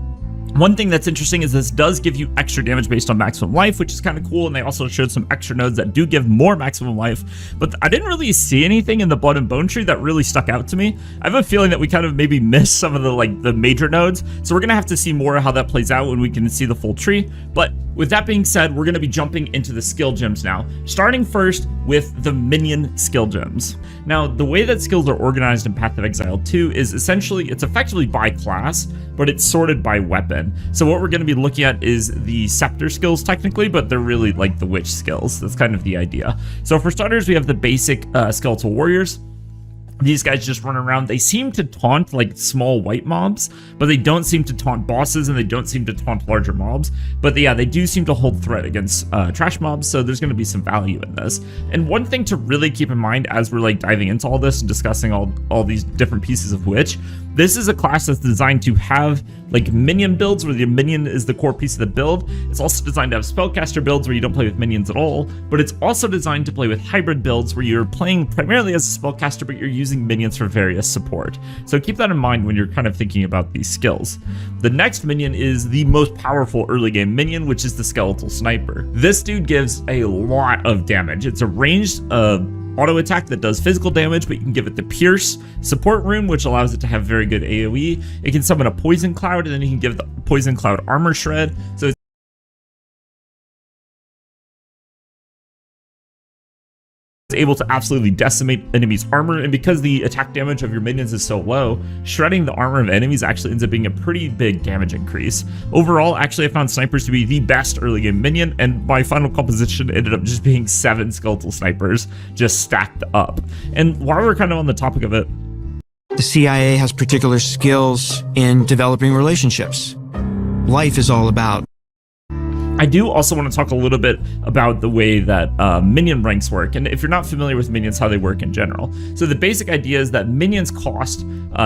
one thing that's interesting is this does give you extra damage based on maximum life, which is kind of cool, and they also showed some extra nodes that do give more maximum life, but I didn't really see anything in the blood and bone tree that really stuck out to me. I have a feeling that we kind of maybe missed some of the major nodes, so we're gonna have to see more of how that plays out when we can see the full tree. But with that being said, we're going to be jumping into the skill gems now, starting first with the minion skill gems. Now, the way that skills are organized in Path of Exile 2 is essentially, it's effectively by class, but it's sorted by weapon. So what we're going to be looking at is the Scepter skills technically, but they're really like the Witch skills. That's kind of the idea. So for starters, we have the basic Skeletal Warriors. these guys just run around. They seem to taunt like small white mobs, but they don't seem to taunt bosses, and they don't seem to taunt larger mobs. But yeah, they do seem to hold threat against trash mobs, so there's going to be some value in this. And one thing to really keep in mind as we're like diving into all this and discussing all these different pieces of Witch, this is a class that's designed to have like minion builds where the minion is the core piece of the build. It's also designed to have spellcaster builds where you don't play with minions at all, but it's also designed to play with hybrid builds where you're playing primarily as a spellcaster, but you're using minions for various support. So keep that in mind when you're kind of thinking about these skills. The next minion is the most powerful early game minion, which is the Skeletal Sniper. This dude gives a lot of damage. It's a ranged auto attack that does physical damage, but you can give it the Pierce support rune, which allows it to have very good AoE. It can summon a Poison Cloud, and then you can give the Poison Cloud Armor Shred. So it's able to absolutely decimate enemies' armor, and because the attack damage of your minions is so low, shredding the armor of enemies actually ends up being a pretty big damage increase. Overall, actually, I found snipers to be the best early game minion, and my final composition ended up just being 7 skeletal snipers just stacked up. And while we're kind of on the topic of it, the CIA has particular skills in developing relationships. Life is all about. I do also want to talk a little bit about the way that minion ranks work, and if you're not familiar with minions, how they work in general. So the basic idea is that minions cost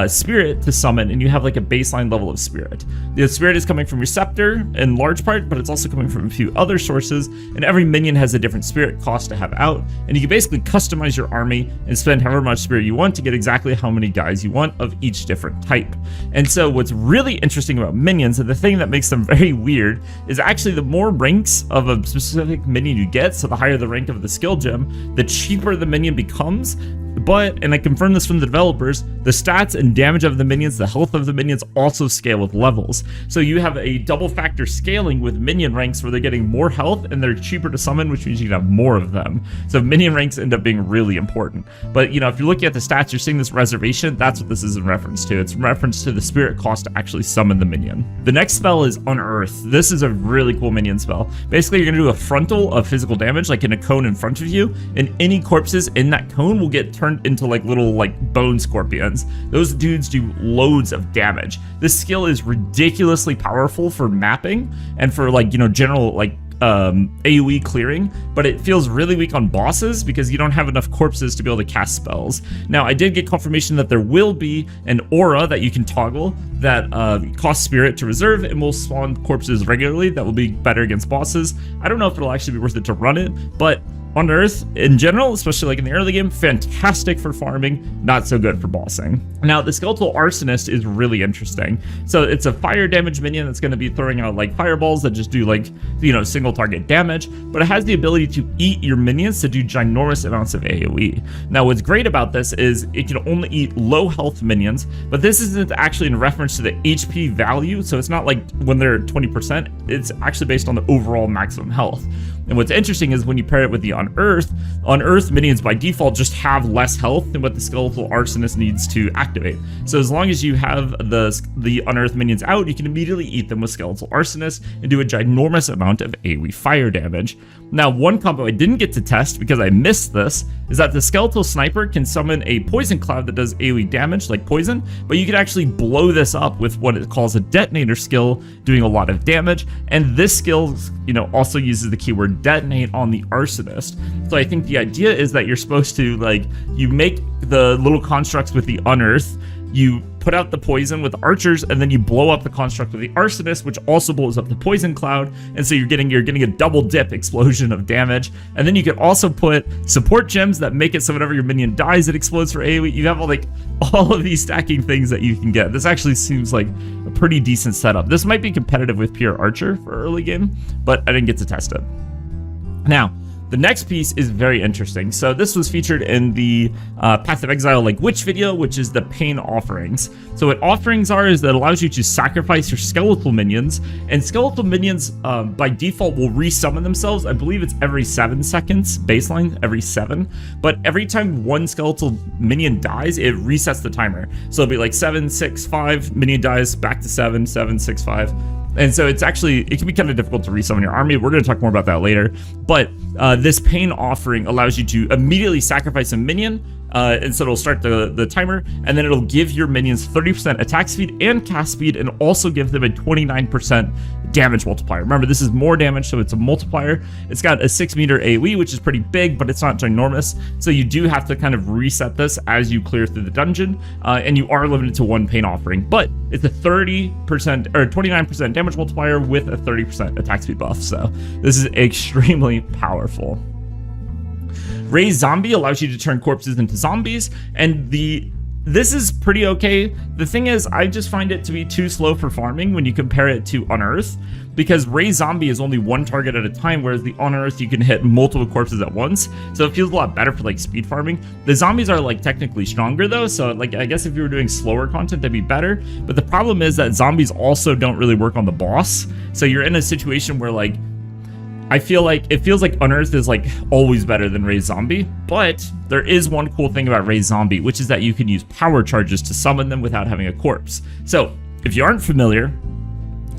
spirit to summon, and you have like a baseline level of spirit. The spirit is coming from your scepter in large part, but it's also coming from a few other sources, and every minion has a different spirit cost to have out, and you can basically customize your army and spend however much spirit you want to get exactly how many guys you want of each different type. And so what's really interesting about minions, and the thing that makes them very weird, is actually the more ranks of a specific minion you get, so the higher the rank of the skill gem, the cheaper the minion becomes. But, and I confirmed this from the developers, the stats and damage of the minions, the health of the minions also scale with levels. So you have a double factor scaling with minion ranks where they're getting more health and they're cheaper to summon, which means you can have more of them. So minion ranks end up being really important. But you know, if you're looking at the stats, you're seeing this reservation, that's what this is in reference to. It's in reference to the spirit cost to actually summon the minion. The next spell is Unearth. This is a really cool minion spell. Basically, you're gonna do a frontal of physical damage, like in a cone in front of you, and any corpses in that cone will get turned into like little like bone scorpions. Those dudes do loads of damage. This skill is ridiculously powerful for mapping and for like, you know, general like AoE clearing, but it feels really weak on bosses because you don't have enough corpses to be able to cast spells. Now, I did get confirmation that there will be an aura that you can toggle that costs spirit to reserve and will spawn corpses regularly that will be better against bosses. I don't know if it'll actually be worth it to run it, but Unearth in general, especially like in the early game, fantastic for farming, not so good for bossing. Now, the Skeletal Arsonist is really interesting. So it's a fire damage minion that's going to be throwing out like fireballs that just do like, you know, single target damage, but it has the ability to eat your minions to do ginormous amounts of AoE. Now, what's great about this is it can only eat low health minions, but this isn't actually in reference to the HP value, so it's not like when they're at 20%, it's actually based on the overall maximum health. And what's interesting is when you pair it with the Unearth minions by default just have less health than what the Skeletal Arsonist needs to activate. So as long as you have the Unearth minions out, you can immediately eat them with Skeletal Arsonist and do a ginormous amount of AoE fire damage. Now, one combo I didn't get to test because I missed this is that the Skeletal Sniper can summon a Poison Cloud that does AoE damage like poison, but you can actually blow this up with what it calls a Detonator skill, doing a lot of damage. And this skill, you know, also uses the keyword detonate on the Arsonist. So I think the idea is that you're supposed to, like, you make the little constructs with the Unearth, you put out the poison with archers, and then you blow up the construct with the Arsonist, which also blows up the Poison Cloud, and so you're getting a double dip explosion of damage. And then you can also put support gems that make it so whenever your minion dies, it explodes for AoE. You have all of these stacking things that you can get. This actually seems like a pretty decent setup. This might be competitive with pure archer for early game, but I didn't get to test it. Now, the next piece is very interesting. So this was featured in the Path of Exile like Witch video, which is the Pain Offerings. So what offerings are is that it allows you to sacrifice your skeletal minions, and skeletal minions by default will resummon themselves. I believe it's every 7 seconds, baseline, every 7. But every time one skeletal minion dies, it resets the timer. So it'll be like 7, 6, 5, minion dies, back to 7, 7, 6, 5. And so it can be kind of difficult to resummon your army. We're going to talk more about that later. But this Pain Offering allows you to immediately sacrifice a minion and so it'll start the timer, and then it'll give your minions 30% attack speed and cast speed, and also give them a 29% damage multiplier. Remember, this is more damage, so it's a multiplier. It's got a 6-meter AoE, which is pretty big, but it's not ginormous, so you do have to kind of reset this as you clear through the dungeon, and you are limited to 1 pain offering, but it's a 30% or 29% damage multiplier with a 30% attack speed buff, so this is extremely powerful. Raise Zombie allows you to turn corpses into zombies, and this is pretty okay. The thing is, I just find it to be too slow for farming when you compare it to Unearth, because Raise Zombie is only 1 target at a time, whereas the Unearth you can hit multiple corpses at once, so it feels a lot better for like speed farming. The zombies are like technically stronger though, so like I guess if you were doing slower content that'd be better, but the problem is that zombies also don't really work on the boss, so you're in a situation where like I feel like it feels like Unearth is like always better than Raise Zombie, but there is one cool thing about Raise Zombie, which is that you can use power charges to summon them without having a corpse. So if you aren't familiar,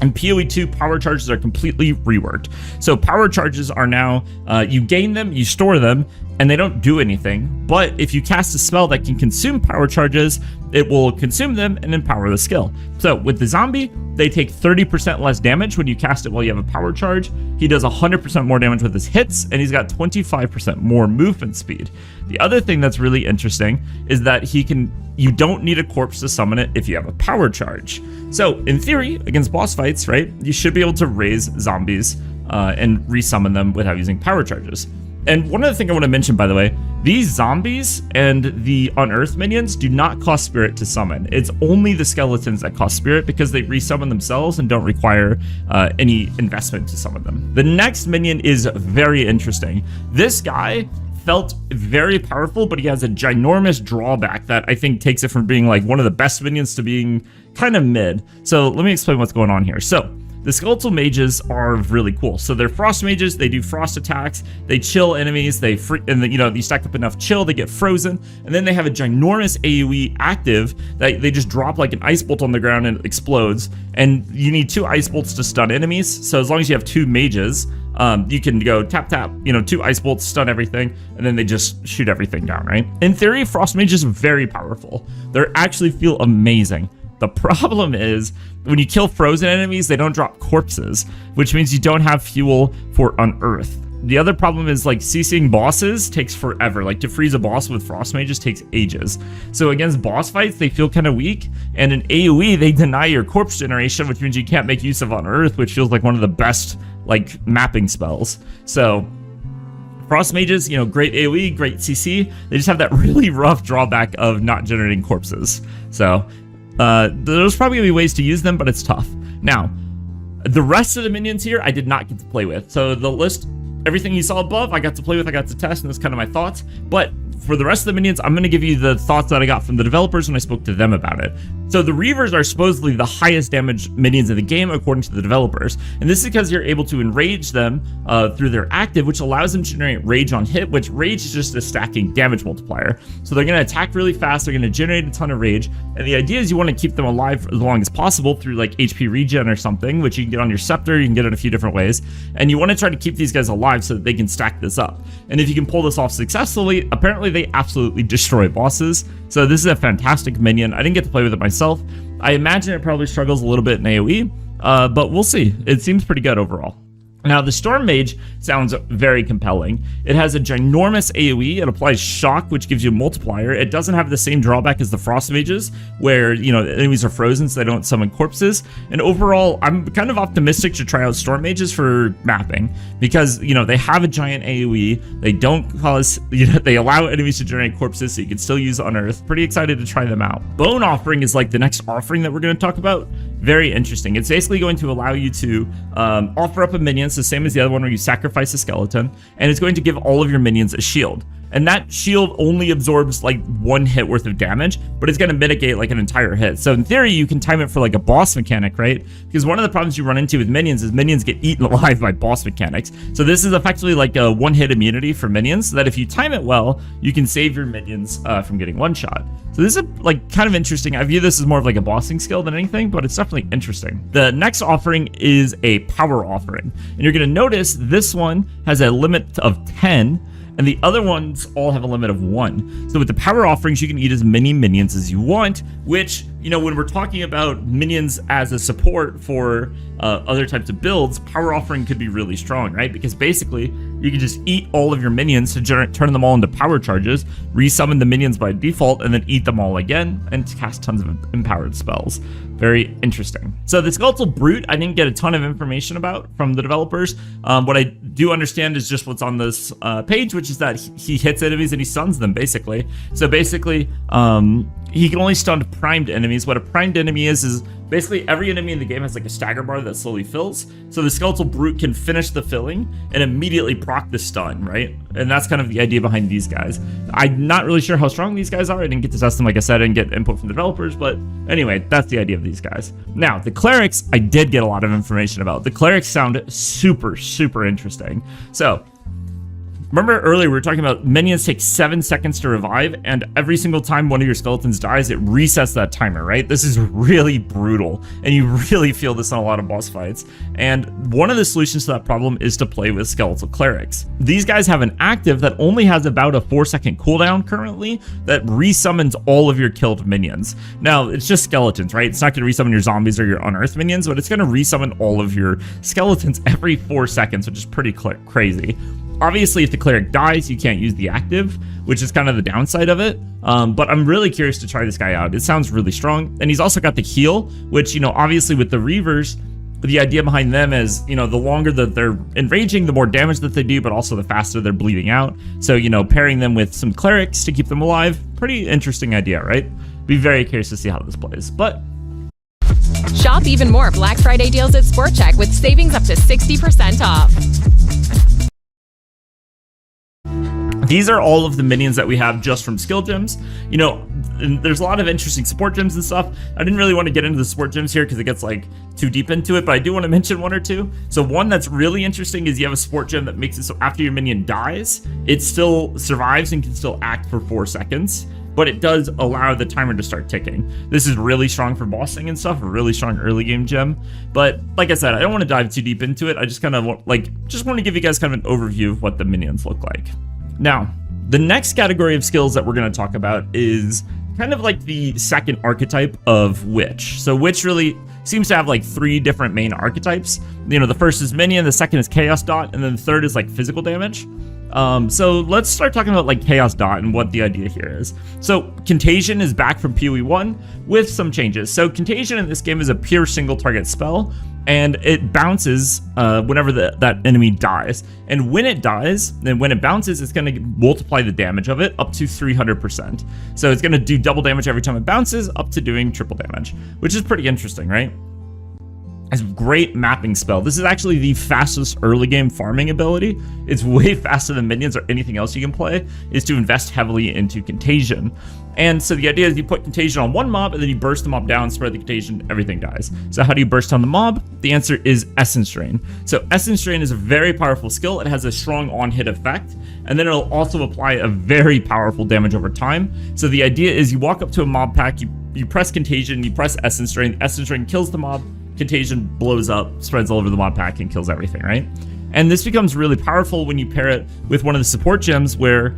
in PoE 2, power charges are completely reworked. So power charges are now, you gain them, you store them, and they don't do anything. But if you cast a spell that can consume power charges, it will consume them and empower the skill. So with the zombie, they take 30% less damage when you cast it while you have a power charge. He does 100% more damage with his hits, and he's got 25% more movement speed. The other thing that's really interesting is that you don't need a corpse to summon it if you have a power charge. So in theory, against boss fights, right, you should be able to raise zombies and resummon them without using power charges. And one other thing I want to mention, by the way, these zombies and the Unearth minions do not cost spirit to summon. It's only the skeletons that cost spirit because they resummon themselves and don't require any investment to summon them. The next minion is very interesting. This guy felt very powerful, but he has a ginormous drawback that I think takes it from being like one of the best minions to being kind of mid. So let me explain what's going on here. So the skeletal mages are really cool. So they're frost mages, they do frost attacks, they chill enemies, you stack up enough chill, they get frozen, and then they have a ginormous AoE active that they just drop like an ice bolt on the ground and it explodes, and you need 2 ice bolts to stun enemies. So as long as you have 2 mages, you can go tap, 2 ice bolts, stun everything, and then they just shoot everything down, right? In theory, frost mages are very powerful. They actually feel amazing. The problem is, when you kill frozen enemies, they don't drop corpses, which means you don't have fuel for Unearth. The other problem is, like, CCing bosses takes forever. Like, to freeze a boss with frost mages takes ages. So against boss fights, they feel kind of weak, and in AoE, they deny your corpse generation, which means you can't make use of Unearth, which feels like one of the best, like, mapping spells. So frost mages, great AoE, great CC, they just have that really rough drawback of not generating corpses. So there's probably gonna be ways to use them, but it's tough. Now, the rest of the minions here, I did not get to play with. So the list, everything you saw above, I got to play with, I got to test, and that's kind of my thoughts. But for the rest of the minions, I'm going to give you the thoughts that I got from the developers when I spoke to them about it. So the Reavers are supposedly the highest damage minions in the game, according to the developers. And this is because you're able to enrage them through their active, which allows them to generate rage on hit, which rage is just a stacking damage multiplier. So they're going to attack really fast, they're going to generate a ton of rage, and the idea is you want to keep them alive as long as possible through like HP regen or something, which you can get on your scepter, you can get it a few different ways, and you want to try to keep these guys alive so that they can stack this up. And if you can pull this off successfully, apparently they absolutely destroy bosses. So this is a fantastic minion. I didn't get to play with it myself. I imagine it probably struggles a little bit in AoE, but we'll see. It seems pretty good overall. Now, the Storm Mage sounds very compelling. It has a ginormous AoE. It applies Shock, which gives you a multiplier. It doesn't have the same drawback as the Frost Mages, where, enemies are frozen, so they don't summon corpses. And overall, I'm kind of optimistic to try out Storm Mages for mapping, because, they have a giant AoE. They don't cause, they allow enemies to generate corpses, so you can still use Unearth. Pretty excited to try them out. Bone Offering is like the next offering that we're going to talk about. Very interesting. It's basically going to allow you to offer up a minion, the same as the other one where you sacrifice a skeleton, and it's going to give all of your minions a shield. And that shield only absorbs like 1 hit worth of damage, but it's going to mitigate like an entire hit. So in theory, you can time it for like a boss mechanic, right? Because one of the problems you run into with minions is minions get eaten alive by boss mechanics. So this is effectively like a 1-hit immunity for minions, so that if you time it well, you can save your minions from getting one shot. So this is like kind of interesting. I view this as more of like a bossing skill than anything, but it's definitely interesting. The next offering is a power offering, and you're going to notice this one has a limit of 10. and the other ones all have a limit of 1. So with the power offerings, you can eat as many minions as you want, which, you know, when we're talking about minions as a support for other types of builds, power offering could be really strong, right? Because basically, you can just eat all of your minions to turn them all into power charges, resummon the minions by default, and then eat them all again, and cast tons of empowered spells. Very interesting. So the Skeletal Brute, I didn't get a ton of information about from the developers. What I do understand is just what's on this page, which is that he hits enemies and he stuns them, basically. So basically, he can only stun primed enemies. What a primed enemy is basically every enemy in the game has like a stagger bar that slowly fills. So the Skeletal Brute can finish the filling and immediately proc the stun, right? And that's kind of the idea behind these guys. I'm not really sure how strong these guys are. I didn't get to test them, like I said, I didn't get input from the developers, but anyway, that's the idea of these guys. Now, the Clerics, I did get a lot of information about. The Clerics sound super, super interesting. So, remember earlier we were talking about minions take 7 seconds to revive, and every single time one of your skeletons dies, it resets that timer, right? This is really brutal, and you really feel this on a lot of boss fights. And one of the solutions to that problem is to play with skeletal clerics. These guys have an active that only has about a 4-second cooldown currently that resummons all of your killed minions. Now, it's just skeletons, right? It's not going to resummon your zombies or your unearthed minions, but it's going to resummon all of your skeletons every 4 seconds, which is pretty crazy. Obviously, if the cleric dies, you can't use the active, which is kind of the downside of it. But I'm really curious to try this guy out. It sounds really strong. And he's also got the heal, which, you know, obviously with the Reavers, the idea behind them is, you know, the longer that they're enraging, the more damage that they do, but also the faster they're bleeding out. So, you know, pairing them with some clerics to keep them alive, pretty interesting idea, right? Be very curious to see how this plays. But shop even more Black Friday deals at Sport Check with savings up to 60% off. These are all of the minions that we have just from skill gems. You know, there's a lot of interesting support gems and stuff. I didn't really want to get into the support gems here because it gets like too deep into it, but I do want to mention one or two. So one that's really interesting is you have a support gem that makes it so after your minion dies, it still survives and can still act for 4 seconds, but it does allow the timer to start ticking. This is really strong for bossing and stuff, a really strong early game gem. But like I said, I don't want to dive too deep into it. I just kind of want to give you guys kind of an overview of what the minions look like. Now, the next category of skills that we're going to talk about is kind of like the second archetype of Witch. So Witch really seems to have like 3 different main archetypes. You know, the first is minion, the second is chaos dot, and then the third is like physical damage. So let's start talking about like chaos dot and what the idea here is. So contagion is back from PoE 1 with some changes. So contagion in this game is a pure single target spell, and it bounces whenever that enemy dies. And when it dies, and when it bounces, it's going to multiply the damage of it up to 300%. So it's going to do double damage every time it bounces, up to doing triple damage, which is pretty interesting, right? It's a great mapping spell. This is actually the fastest early game farming ability. It's way faster than minions or anything else you can play, is to invest heavily into contagion. And so the idea is you put contagion on one mob and then you burst the mob down, spread the contagion, everything dies. So how do you burst down the mob? The answer is Essence Drain. So Essence Drain is a very powerful skill. It has a strong on-hit effect, and then it'll also apply a very powerful damage over time. So the idea is you walk up to a mob pack, you press contagion, you press Essence Drain, Essence Drain kills the mob, contagion blows up, spreads all over the mob pack, and kills everything, right? And this becomes really powerful when you pair it with one of the support gems where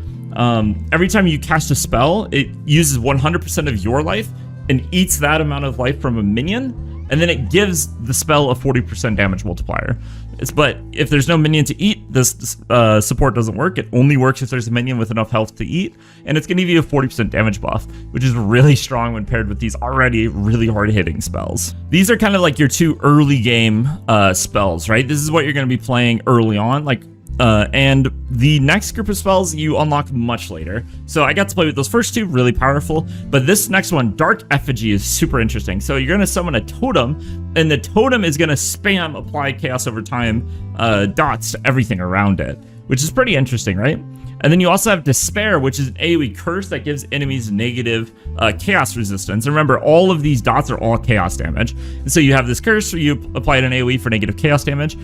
every time you cast a spell, it uses 100% of your life and eats that amount of life from a minion, and then it gives the spell a 40% damage multiplier. But if there's no minion to eat, this support doesn't work. It only works if there's a minion with enough health to eat, and it's going to give you a 40% damage buff, which is really strong when paired with these already really hard-hitting spells. These are kind of like your 2 early game spells, right? This is what you're going to be playing early on, and the next group of spells you unlock much later. So I got to play with those first 2, really powerful, but this next one, Dark Effigy, is super interesting. So you're going to summon a totem, and the totem is going to spam apply chaos over time dots to everything around it, which is pretty interesting, right? And then you also have Despair, which is an AoE curse that gives enemies negative chaos resistance. And remember, all of these dots are all chaos damage. And so you have this curse where you apply it an AoE for negative chaos damage.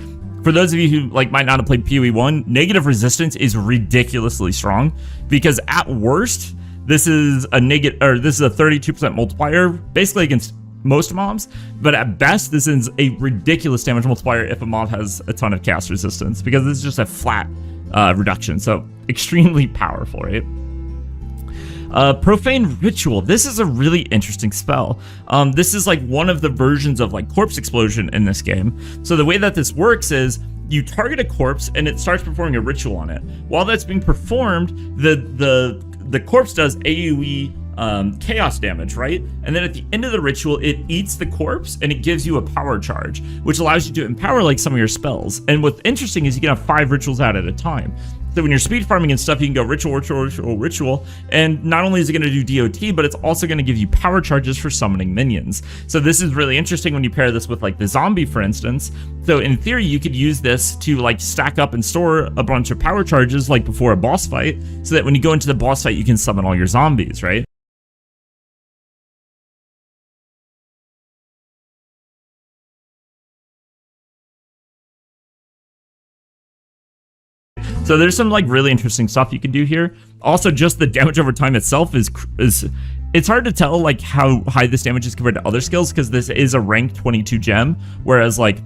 For those of you who might not have played PoE 1, negative resistance is ridiculously strong because at worst, this is a 32% multiplier basically against most mobs, but at best this is a ridiculous damage multiplier if a mob has a ton of cast resistance, because it's just a flat reduction, so extremely powerful, right? Profane Ritual. This is a really interesting spell. This is like one of the versions of like Corpse Explosion in this game. So the way that this works is you target a corpse and it starts performing a ritual on it. While that's being performed, the corpse does AoE chaos damage, right? And then at the end of the ritual, it eats the corpse and it gives you a power charge, which allows you to empower like some of your spells. And what's interesting is you can have 5 rituals out at a time. So when you're speed farming and stuff, you can go ritual, ritual, ritual, ritual, and not only is it going to do DOT, but it's also going to give you power charges for summoning minions. So this is really interesting when you pair this with like the zombie, for instance. So in theory, you could use this to like stack up and store a bunch of power charges like before a boss fight, so that when you go into the boss fight, you can summon all your zombies, right? So there's some like really interesting stuff you can do here. Also, just the damage over time itself is it's hard to tell like how high this damage is compared to other skills, because this is a rank 22 gem, whereas like,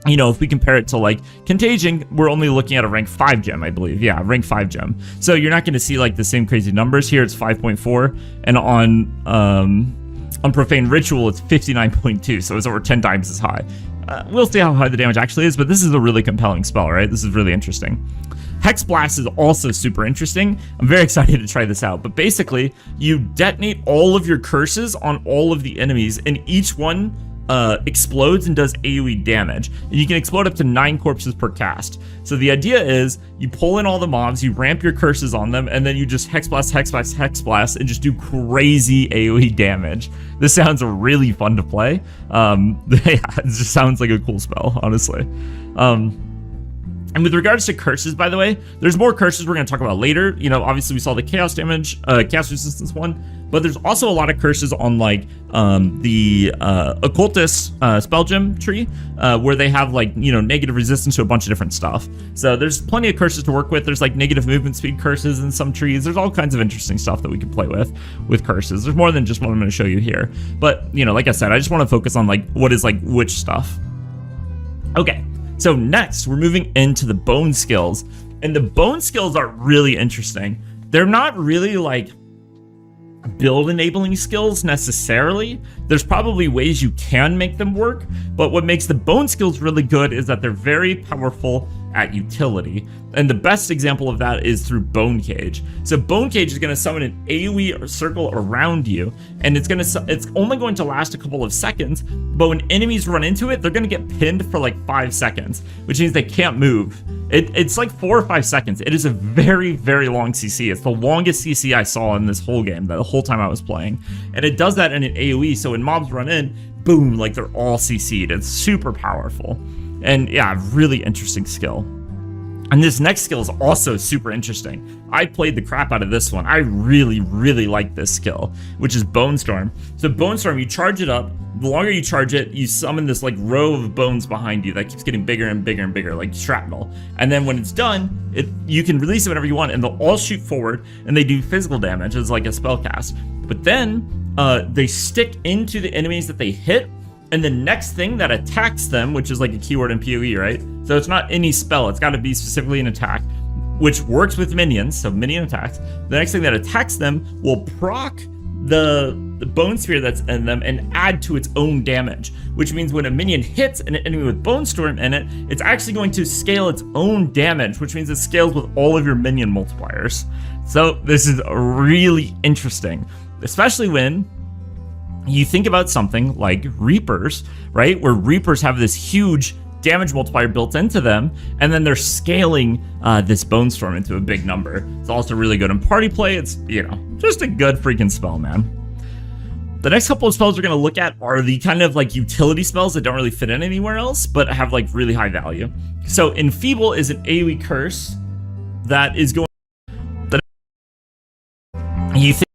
you know, if we compare it to like Contagion, we're only looking at a rank 5 gem, I believe. Yeah, rank 5 gem. So you're not going to see like the same crazy numbers here. It's 5.4, and on Profane Ritual, it's 59.2, so it's over 10 times as high. We'll see how high the damage actually is, but this is a really compelling spell, right? This is really interesting. Hex Blast is also super interesting. I'm very excited to try this out, but basically, you detonate all of your curses on all of the enemies, and each one explodes and does AoE damage. And you can explode up to 9 corpses per cast. So the idea is you pull in all the mobs, you ramp your curses on them, and then you just Hex Blast, Hex Blast, Hex Blast, and just do crazy AoE damage. This sounds really fun to play. Yeah, it just sounds like a cool spell, honestly. And with regards to curses, by the way, there's more curses we're going to talk about later. You know, obviously we saw the chaos damage, chaos resistance one, but there's also a lot of curses on like the occultist spell gem tree, where they have like, you know, negative resistance to a bunch of different stuff. So there's plenty of curses to work with. There's like negative movement speed curses in some trees. There's all kinds of interesting stuff that we can play with curses. There's more than just what I'm going to show you here. But, you know, like I said, I just want to focus on like what is like which stuff. Okay. So next, we're moving into the bone skills, and the bone skills are really interesting. They're not really like build enabling skills necessarily. There's probably ways you can make them work, but what makes the bone skills really good is that they're very powerful at utility. And the best example of that is through Bone Cage. So Bone Cage is going to summon an AoE circle around you, and it's only going to last a couple of seconds, but when enemies run into it, they're going to get pinned for like 5 seconds, which means they can't move. It's like 4 or 5 seconds. It is a very, very long CC. It's the longest CC I saw in this whole game, the whole time I was playing. And it does that in an AoE, so when mobs run in, boom, like they're all CC'd. It's super powerful. And yeah, really interesting skill. And this next skill is also super interesting. I played the crap out of this one. I really, really like this skill, which is Bone Storm. So Bone Storm, you charge it up. The longer you charge it, you summon this like row of bones behind you that keeps getting bigger and bigger and bigger, like shrapnel. And then when it's done, you can release it whenever you want, and they'll all shoot forward, and they do physical damage as like a spell cast. But then they stick into the enemies that they hit, and the next thing that attacks them, which is like a keyword in PoE, right? So it's not any spell, it's got to be specifically an attack, which works with minions, so minion attacks. The next thing that attacks them will proc the bone sphere that's in them and add to its own damage, which means when a minion hits an enemy with Bone Storm in it, it's actually going to scale its own damage, which means it scales with all of your minion multipliers. So this is really interesting, especially when you think about something like Reapers, right? Where Reapers have this huge damage multiplier built into them, and then they're scaling this Bone Storm into a big number. It's also really good in party play. It's, you know, just a good freaking spell, man. The next couple of spells we're going to look at are the kind of like utility spells that don't really fit in anywhere else, but have like really high value. So Enfeeble is an AoE curse that is going... You think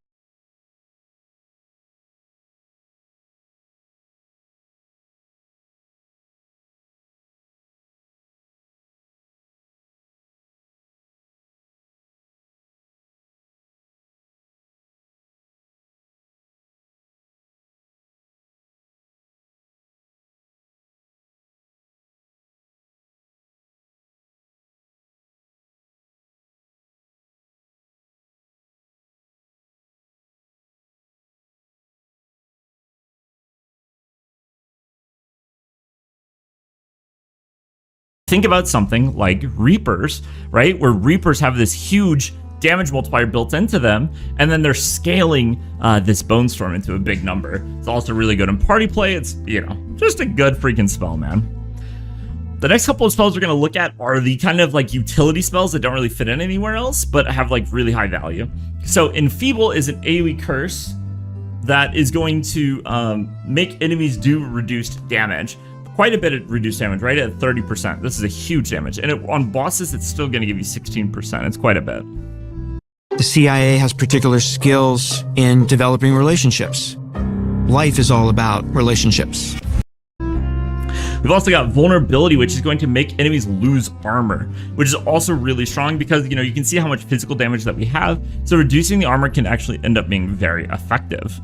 Think about something like Reapers, right? Where Reapers have this huge damage multiplier built into them, and then they're scaling this Bone Storm into a big number. It's also really good in party play. It's, you know, just a good freaking spell, man. The next couple of spells we're going to look at are the kind of like utility spells that don't really fit in anywhere else, but have like really high value. So Enfeeble is an AoE curse that is going to make enemies do reduced damage. Quite a bit of reduced damage, right at 30%. This is a huge damage. And on bosses, it's still going to give you 16%. It's quite a bit. The CIA has particular skills in developing relationships. Life is all about relationships. We've also got Vulnerability, which is going to make enemies lose armor, which is also really strong because, you know, you can see how much physical damage that we have. So reducing the armor can actually end up being very effective.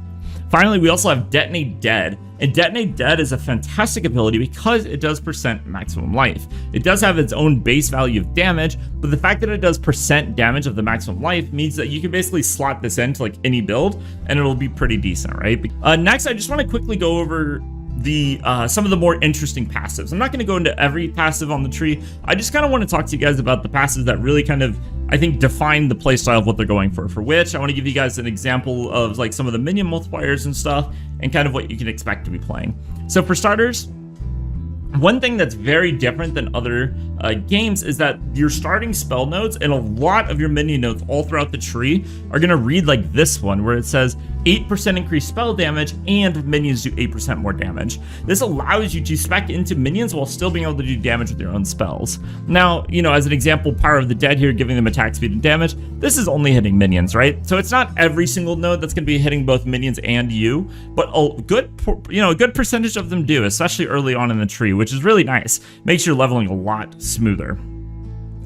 Finally, we also have Detonate Dead. And Detonate Dead is a fantastic ability because it does percent maximum life. It does have its own base value of damage, but the fact that it does percent damage of the maximum life means that you can basically slot this into like any build and it'll be pretty decent, right? Next, I just want to quickly go over the some of the more interesting passives. I'm not going to go into every passive on the tree. I just kind of want to talk to you guys about the passives that really kind of, I think, define the playstyle of what they're going for which. I want to give you guys an example of like some of the minion multipliers and stuff and kind of what you can expect to be playing. So for starters, one thing that's very different than other games is that your starting spell nodes and a lot of your minion nodes all throughout the tree are going to read like this one, where it says 8% increased spell damage and minions do 8% more damage. This allows you to spec into minions while still being able to do damage with your own spells. Now, you know, as an example, Power of the Dead here, giving them attack speed and damage, this is only hitting minions, right? So it's not every single node that's going to be hitting both minions and you, but a good percentage of them do, especially early on in the tree, which is really nice. Makes your leveling a lot smoother.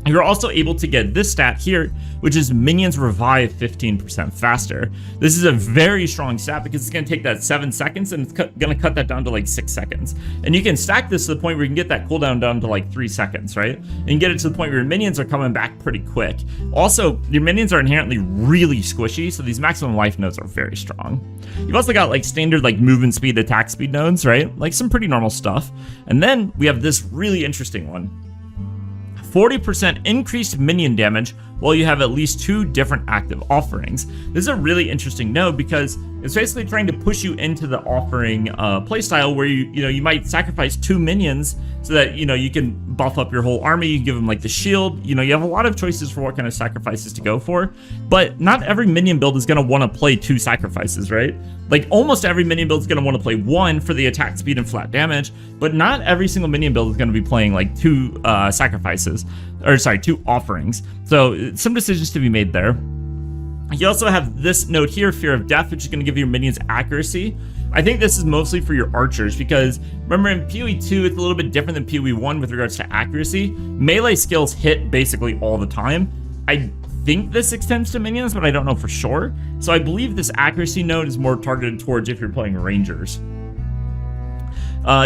You're also able to get this stat here, which is minions revive 15% faster. This is a very strong stat because it's going to take that 7 seconds and it's going to cut that down to like 6 seconds. And you can stack this to the point where you can get that cooldown down to like 3 seconds, right? And you get it to the point where your minions are coming back pretty quick. Also, your minions are inherently really squishy, so these maximum life nodes are very strong. You've also got like standard like movement speed, attack speed nodes, right? Like some pretty normal stuff. And then we have this really interesting one. 40% increased minion damage while you have at least 2 different active offerings. This is a really interesting node because it's basically trying to push you into the offering playstyle where you might sacrifice 2 minions so that you can buff up your whole army. You can give them like the shield. You have a lot of choices for what kind of sacrifices to go for, but not every minion build is going to want to play 2 sacrifices, right? Like almost every minion build is going to want to play 1 for the attack speed and flat damage, but not every single minion build is going to be playing like 2 sacrifices, or sorry, 2 offerings. So some decisions to be made there. You also have this node here, Fear of Death, which is going to give your minions accuracy. I think this is mostly for your archers because remember in PoE 2, it's a little bit different than PoE 1 with regards to accuracy. Melee skills hit basically all the time. I think this extends to minions, but I don't know for sure. So I believe this accuracy node is more targeted towards if you're playing rangers.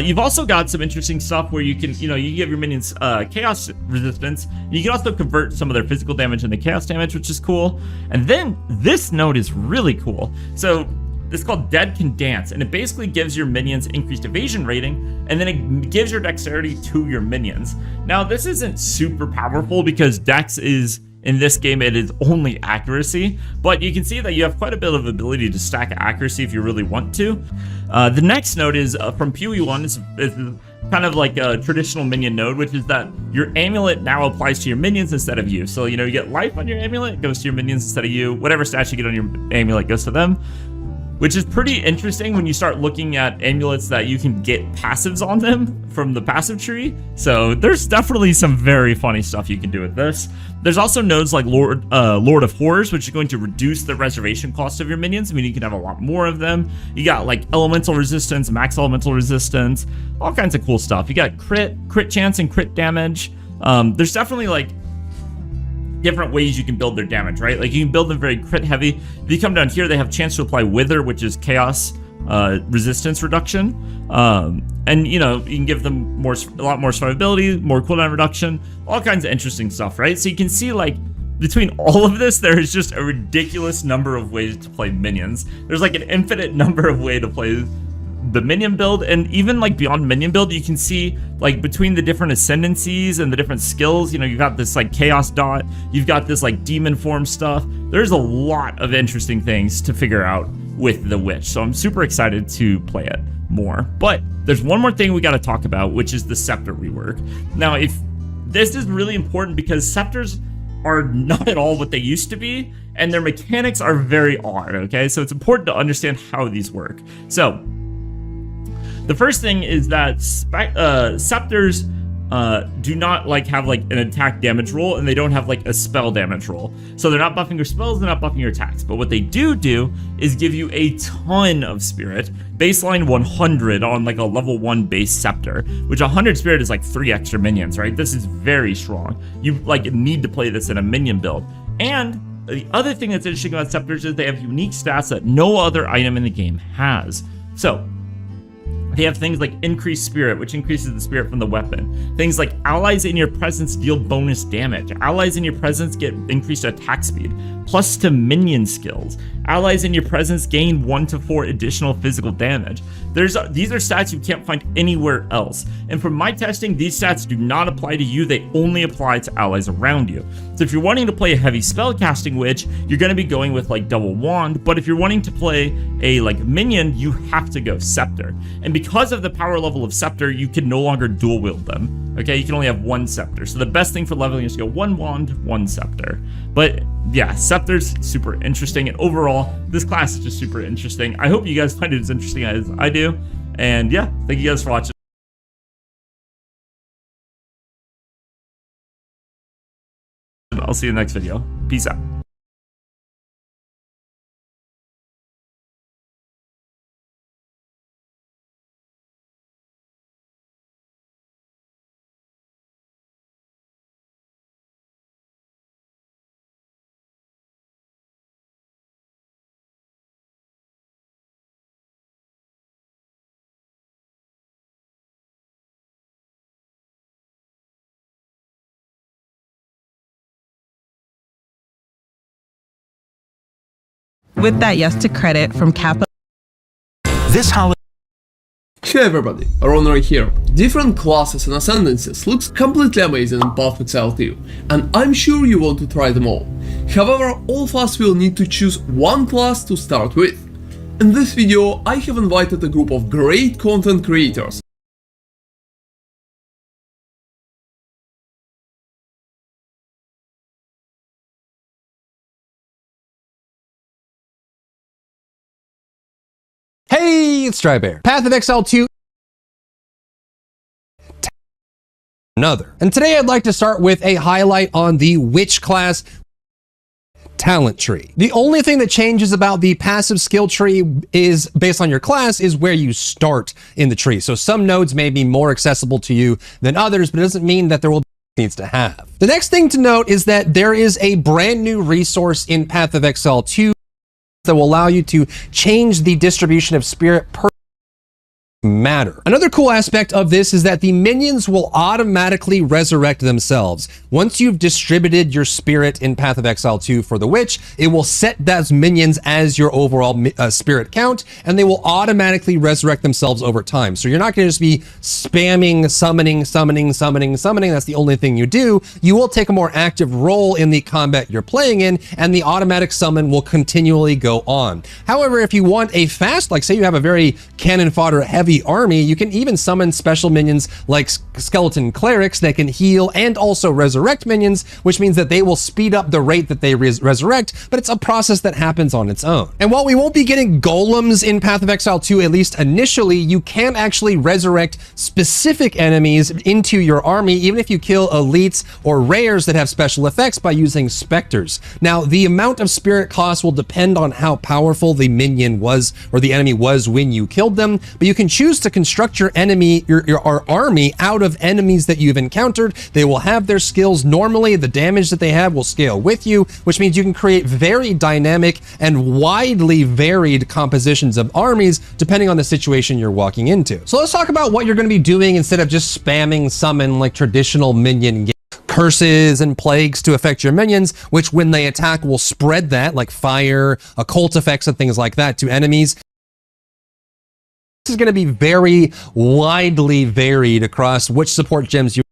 You've also got some interesting stuff where you can, you give your minions chaos resistance. You can also convert some of their physical damage into chaos damage, which is cool. And then this node is really cool. So it's called Dead Can Dance, and it basically gives your minions increased evasion rating, and then it gives your dexterity to your minions. Now, this isn't super powerful because dex is, in this game, it is only accuracy, but you can see that you have quite a bit of ability to stack accuracy if you really want to. The next node is from PoE 1, is kind of like a traditional minion node, which is that your amulet now applies to your minions instead of you. So, you get life on your amulet, it goes to your minions instead of you. Whatever stats you get on your amulet goes to them, which is pretty interesting when you start looking at amulets that you can get passives on them from the passive tree. So there's definitely some very funny stuff you can do with this. There's also nodes like Lord of Horrors, which is going to reduce the reservation cost of your minions. I mean, you can have a lot more of them. You got like elemental resistance, max elemental resistance, all kinds of cool stuff. You got crit chance and crit damage. There's definitely like different ways you can build their damage, right? Like you can build them very crit heavy. If you come down here, they have chance to apply Wither, which is chaos resistance reduction. And you can give them a lot more survivability, more cooldown reduction, all kinds of interesting stuff, right? So you can see like between all of this, there is just a ridiculous number of ways to play minions. There's like an infinite number of ways to play the minion build, and even like beyond minion build, you can see like between the different ascendancies and the different skills, you know, you've got this like chaos dot, you've got this like demon form stuff. There's a lot of interesting things to figure out with the witch, so I'm super excited to play it more. But there's one more thing we got to talk about, which is the scepter rework. Now, if this is really important because scepters are not at all what they used to be, and their mechanics are very odd, okay? So it's important to understand how these work. So the first thing is that scepters do not like have like an attack damage roll, and they don't have like a spell damage roll. So they're not buffing your spells, they're not buffing your attacks. But what they do is give you a ton of spirit, baseline 100 on like a level 1 base scepter, which 100 spirit is like 3 extra minions, right? This is very strong. You like need to play this in a minion build. And the other thing that's interesting about scepters is they have unique stats that no other item in the game has. So they have things like increased spirit, which increases the spirit from the weapon. Things like allies in your presence deal bonus damage. Allies in your presence get increased attack speed, plus to minion skills. Allies in your presence gain 1 to 4 additional physical damage. These are stats you can't find anywhere else. And from my testing, these stats do not apply to you. They only apply to allies around you. So if you're wanting to play a heavy spellcasting witch, you're going to be going with like double wand. But if you're wanting to play a like minion, you have to go scepter. And because of the power level of scepter, you can no longer dual wield them. Okay, you can only have 1 scepter. So the best thing for leveling is to go 1 wand, 1 scepter. But yeah, scepter's super interesting, and overall, this class is just super interesting. I hope you guys find it as interesting as I do. And yeah, thank you guys for watching. I'll see you in the next video. Peace out. With that yes to credit from Capital. This holiday. Hey everybody, Aaron right here. Different classes and ascendancies looks completely amazing in Path of Exile 2, and I'm sure you want to try them all. However, all of us will need to choose one class to start with. In this video, I have invited a group of great content creators. Hey, it's Drybear. Path of Exile 2. Another. And today I'd like to start with a highlight on the Witch class talent tree. The only thing that changes about the passive skill tree is based on your class is where you start in the tree. So some nodes may be more accessible to you than others, but it doesn't mean that there will be needs to have. The next thing to note is that there is a brand new resource in Path of Exile 2 that will allow you to change the distribution of spirit per matter. Another cool aspect of this is that the minions will automatically resurrect themselves. Once you've distributed your spirit in Path of Exile 2 for the witch, it will set those minions as your overall spirit count, and they will automatically resurrect themselves over time. So you're not going to just be spamming, summoning. That's the only thing you do. You will take a more active role in the combat you're playing in, and the automatic summon will continually go on. However, if you want a fast, like say you have a very cannon fodder heavy army, you can even summon special minions like skeleton clerics that can heal and also resurrect minions, which means that they will speed up the rate that they resurrect, but it's a process that happens on its own. And while we won't be getting golems in Path of Exile 2, at least initially, you can actually resurrect specific enemies into your army, even if you kill elites or rares that have special effects by using specters. Now, the amount of spirit cost will depend on how powerful the minion was or the enemy was when you killed them, but you can choose to construct your enemy, your army out of enemies that you've encountered. They will have their skills. Normally, the damage that they have will scale with you, which means you can create very dynamic and widely varied compositions of armies depending on the situation you're walking into. So let's talk about what you're going to be doing instead of just spamming summon like traditional minion games. Curses and plagues to affect your minions, which when they attack will spread that, like fire, occult effects and things like that to enemies. is going to be very widely varied across which support gems you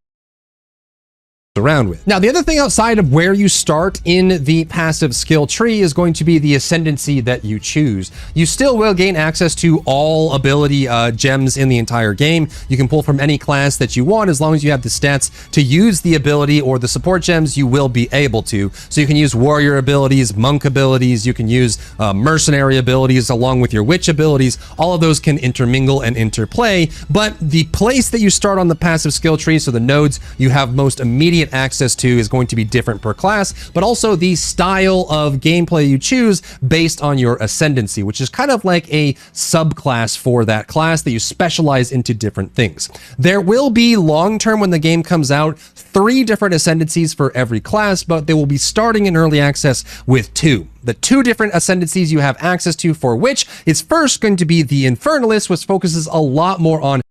around with. Now, the other thing outside of where you start in the passive skill tree is going to be the ascendancy that you choose. You still will gain access to all ability gems in the entire game. You can pull from any class that you want as long as you have the stats to use the ability, or the support gems you will be able to. So you can use warrior abilities, monk abilities, you can use mercenary abilities along with your witch abilities. All of those can intermingle and interplay, but the place that you start on the passive skill tree, so the nodes you have most immediate access to, is going to be different per class, but also the style of gameplay you choose based on your ascendancy, which is kind of like a subclass for that class that you specialize into different things. There will be long-term, when the game comes out, 3 different ascendancies for every class, but they will be starting in early access with 2. The 2 different ascendancies you have access to for which is first going to be the Infernalist, which focuses a lot more on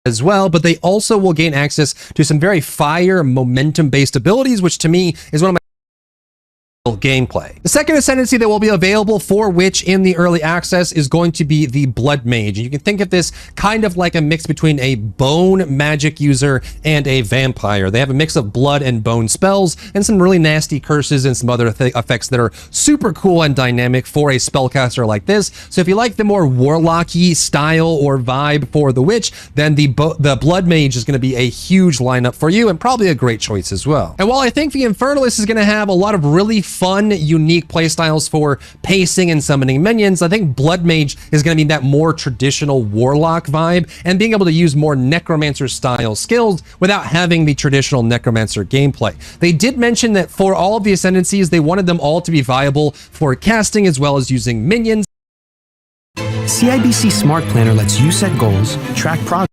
as well, but they also will gain access to some very fire momentum based abilities, which to me is one of my gameplay. The second ascendancy that will be available for which in the early access is going to be the Blood Mage. And you can think of this kind of like a mix between a bone magic user and a vampire. They have a mix of blood and bone spells and some really nasty curses and some other effects that are super cool and dynamic for a spellcaster like this. So if you like the more warlocky style or vibe for the witch, then the Blood Mage is going to be a huge lineup for you and probably a great choice as well. And while I think the Infernalist is going to have a lot of really fun, unique playstyles for pacing and summoning minions, I think Blood Mage is going to be that more traditional warlock vibe and being able to use more necromancer style skills without having the traditional necromancer gameplay. They did mention that for all of the ascendancies, they wanted them all to be viable for casting as well as using minions. CIBC Smart Planner lets you set goals, track progress.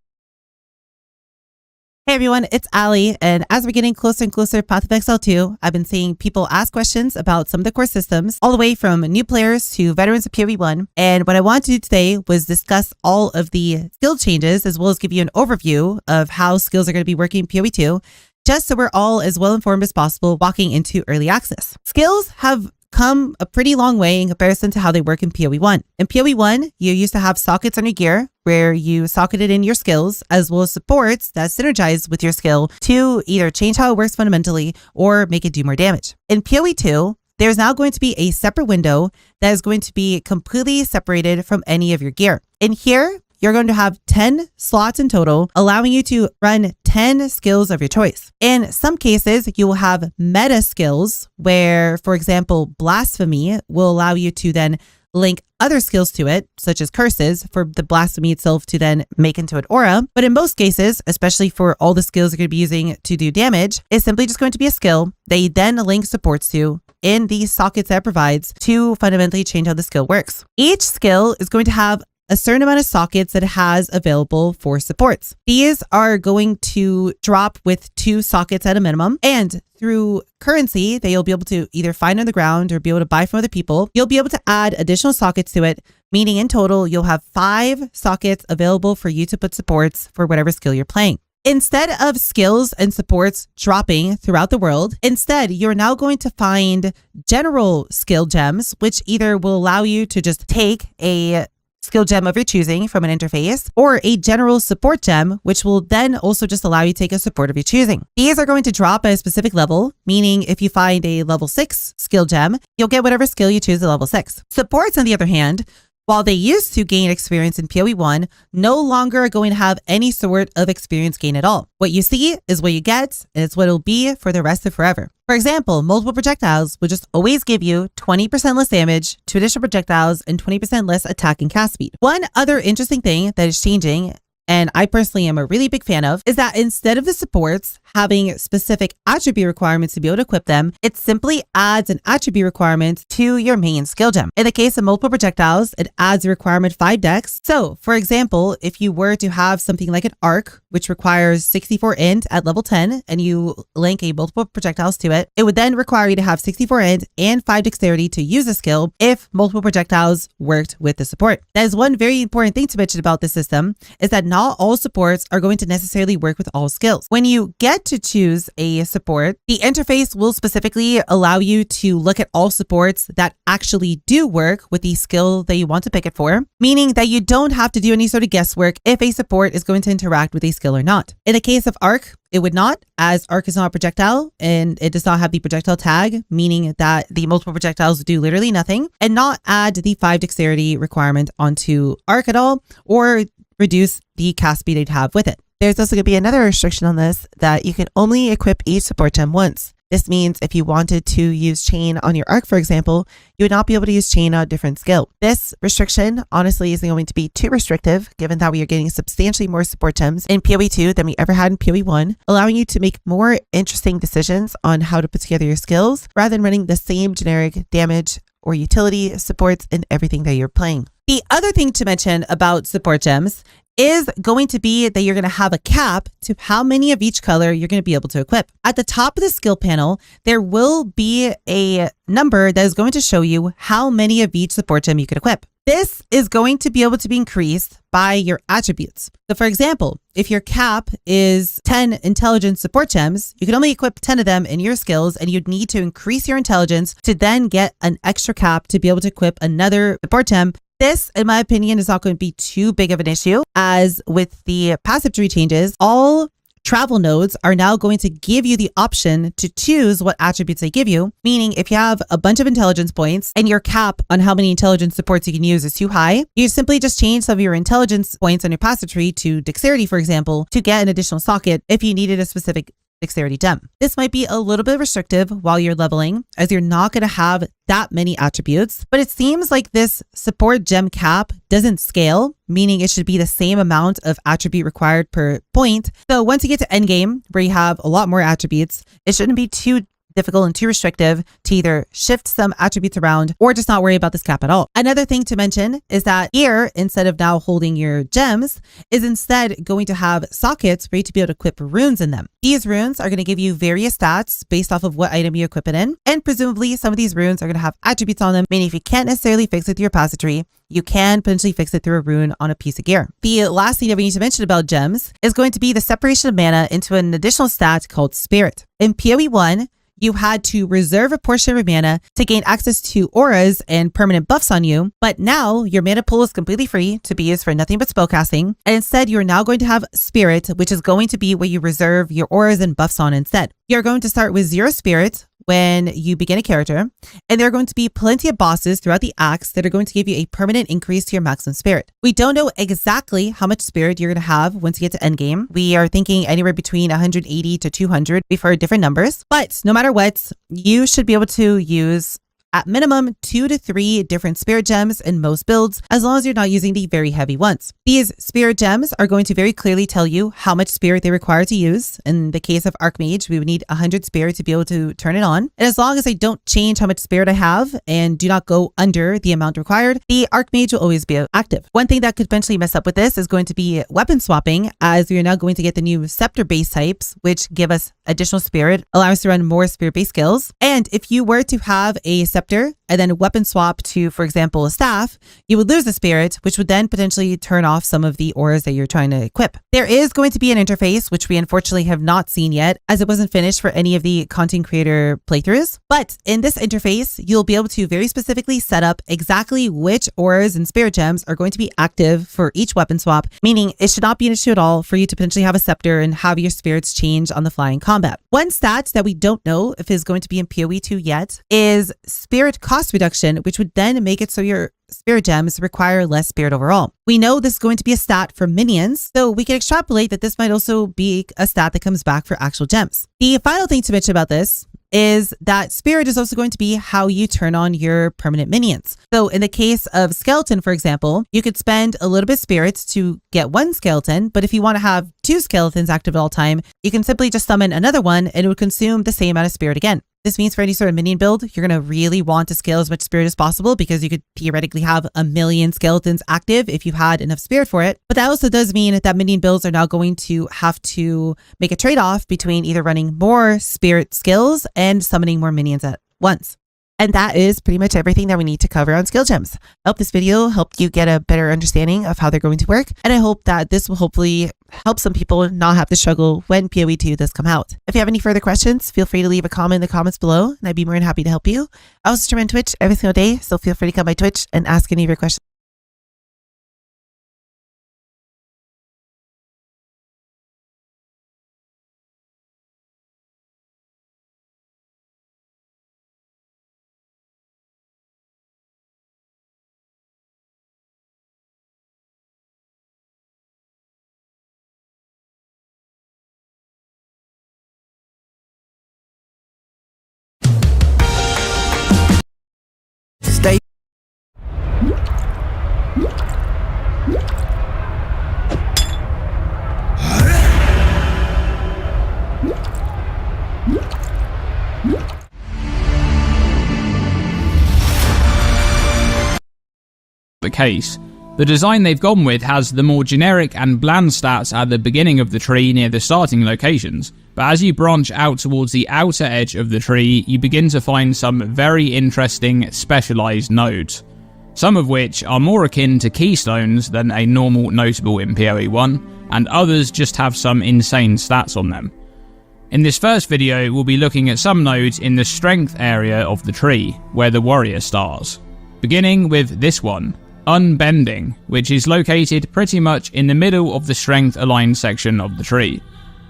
Hey everyone, it's Ali, and as we're getting closer and closer to Path of Exile 2, I've been seeing people ask questions about some of the core systems, all the way from new players to veterans of PoE 1, and what I wanted to do today was discuss all of the skill changes, as well as give you an overview of how skills are going to be working in PoE 2, just so we're all as well informed as possible walking into early access. Skills have come a pretty long way in comparison to how they work in PoE 1. In PoE 1, you used to have sockets on your gear where you socketed in your skills, as well as supports that synergize with your skill to either change how it works fundamentally or make it do more damage. In PoE 2, there's now going to be a separate window that is going to be completely separated from any of your gear. In here, you're going to have 10 slots in total, allowing you to run 10 skills of your choice. In some cases, you will have meta skills where, for example, Blasphemy will allow you to then link other skills to it, such as curses, for the Blasphemy itself to then make into an aura. But in most cases, especially for all the skills you're going to be using to do damage, it's simply just going to be a skill that you then link supports to in these sockets that it provides to fundamentally change how the skill works. Each skill is going to have a certain amount of sockets that it has available for supports. These are going to drop with 2 sockets at a minimum, and through currency that you'll be able to either find on the ground or be able to buy from other people, you'll be able to add additional sockets to it, meaning in total, you'll have 5 sockets available for you to put supports for whatever skill you're playing. Instead of skills and supports dropping throughout the world, instead, you're now going to find general skill gems, which either will allow you to just take a skill gem of your choosing from an interface, or a general support gem, which will then also just allow you to take a support of your choosing. These are going to drop at a specific level, meaning if you find a level 6 skill gem, you'll get whatever skill you choose at level 6. Supports, on the other hand, while they used to gain experience in PoE 1, no longer are going to have any sort of experience gain at all. What you see is what you get, and it's what it'll be for the rest of forever. For example, multiple projectiles will just always give you 20% less damage to additional projectiles and 20% less attack and cast speed. One other interesting thing that is changing, and I personally am a really big fan of, is that instead of the supports having specific attribute requirements to be able to equip them, it simply adds an attribute requirement to your main skill gem. In the case of multiple projectiles, it adds a requirement 5 dex. So, for example, if you were to have something like an arc, which requires 64 int at level 10, and you link a multiple projectiles to it, it would then require you to have 64 int and 5 dexterity to use the skill if multiple projectiles worked with the support. That is one very important thing to mention about this system, is that not all supports are going to necessarily work with all skills. When you get to choose a support, the interface will specifically allow you to look at all supports that actually do work with the skill that you want to pick it for, meaning that you don't have to do any sort of guesswork if a support is going to interact with a skill or not. In the case of Arc, it would not, as Arc is not a projectile and it does not have the projectile tag, meaning that the multiple projectiles do literally nothing, and not add the 5 dexterity requirement onto Arc at all, or reduce the cast speed they'd have with it. There's also going to be another restriction on this, that you can only equip each support gem once. This means if you wanted to use Chain on your Arc, for example, you would not be able to use Chain on a different skill. This restriction honestly isn't going to be too restrictive, given that we are getting substantially more support gems in PoE 2 than we ever had in PoE 1, allowing you to make more interesting decisions on how to put together your skills, rather than running the same generic damage or utility supports in everything that you're playing. The other thing to mention about support gems is going to be that you're going to have a cap to how many of each color you're going to be able to equip. At the top of the skill panel, there will be a number that is going to show you how many of each support gem you can equip. This is going to be able to be increased by your attributes. So for example, if your cap is 10 intelligence support gems, you can only equip 10 of them in your skills, and you'd need to increase your intelligence to then get an extra cap to be able to equip another support gem. This, in my opinion, is not going to be too big of an issue, as with the passive tree changes, all travel nodes are now going to give you the option to choose what attributes they give you, meaning if you have a bunch of intelligence points and your cap on how many intelligence supports you can use is too high, you simply just change some of your intelligence points on your passive tree to dexterity, for example, to get an additional socket if you needed a specific dexterity gem. This might be a little bit restrictive while you're leveling, as you're not going to have that many attributes, but it seems like this support gem cap doesn't scale, meaning it should be the same amount of attribute required per point. So once you get to endgame, where you have a lot more attributes, it shouldn't be too difficult and too restrictive to either shift some attributes around or just not worry about this cap at all. Another thing to mention is that here, instead of now holding your gems, is instead going to have sockets for you to be able to equip runes in them. These runes are going to give you various stats based off of what item you equip it in, and presumably some of these runes are going to have attributes on them, meaning if you can't necessarily fix it through your passive tree, you can potentially fix it through a rune on a piece of gear. The last thing that we need to mention about gems is going to be the separation of mana into an additional stat called Spirit. In PoE 1, you had to reserve a portion of your mana to gain access to auras and permanent buffs on you, but now your mana pool is completely free to be used for nothing but spellcasting, and instead you're now going to have Spirit, which is going to be what you reserve your auras and buffs on instead. You're going to start with 0 Spirit when you begin a character, and there are going to be plenty of bosses throughout the acts that are going to give you a permanent increase to your maximum spirit. We don't know exactly how much spirit you're going to have once you get to endgame. We are thinking anywhere between 180 to 200. We've heard different numbers, but no matter what, you should be able to use at minimum 2 to 3 different spirit gems in most builds, as long as you're not using the very heavy ones. These spirit gems are going to very clearly tell you how much spirit they require to use. In the case of Archmage, we would need 100 spirit to be able to turn it on. And as long as I don't change how much spirit I have and do not go under the amount required, the Archmage will always be active. One thing that could potentially mess up with this is going to be weapon swapping, as we are now going to get the new scepter base types, which give us additional spirit, allow us to run more spirit based skills. And if you were to have a scepter and then weapon swap to, for example, a staff, you would lose the spirit, which would then potentially turn off some of the auras that you're trying to equip. There is going to be an interface, which we unfortunately have not seen yet, as it wasn't finished for any of the content creator playthroughs. But in this interface, you'll be able to very specifically set up exactly which auras and spirit gems are going to be active for each weapon swap, meaning it should not be an issue at all for you to potentially have a scepter and have your spirits change on the fly in combat. One stat that we don't know if is going to be in PoE 2 yet is spirit cost reduction, which would then make it so your spirit gems require less spirit overall. We know this is going to be a stat for minions, so we can extrapolate that this might also be a stat that comes back for actual gems. The final thing to mention about this is that spirit is also going to be how you turn on your permanent minions. So in the case of skeleton, for example, you could spend a little bit of spirit to get 1 skeleton, but if you want to have 2 skeletons active at all time, you can simply just summon another one and it would consume the same amount of spirit again. This means for any sort of minion build, you're going to really want to scale as much spirit as possible, because you could theoretically have 1 million skeletons active if you had enough spirit for it. But that also does mean that minion builds are now going to have to make a trade-off between either running more spirit skills and summoning more minions at once. And that is pretty much everything that we need to cover on skill gems. I hope this video helped you get a better understanding of how they're going to work. And I hope that this will hopefully help some people not have to struggle when PoE 2 does come out. If you have any further questions, feel free to leave a comment in the comments below, and I'd be more than happy to help you. I also stream on Twitch every single day, so feel free to come by Twitch and ask any of your questions. Stay. The case. The design they've gone with has the more generic and bland stats at the beginning of the tree near the starting locations, but as you branch out towards the outer edge of the tree, you begin to find some very interesting specialized nodes, some of which are more akin to keystones than a normal notable in PoE 1, and others just have some insane stats on them. In this first video, we'll be looking at some nodes in the strength area of the tree, where the warrior stars. Beginning with this one, Unbending, which is located pretty much in the middle of the strength aligned section of the tree.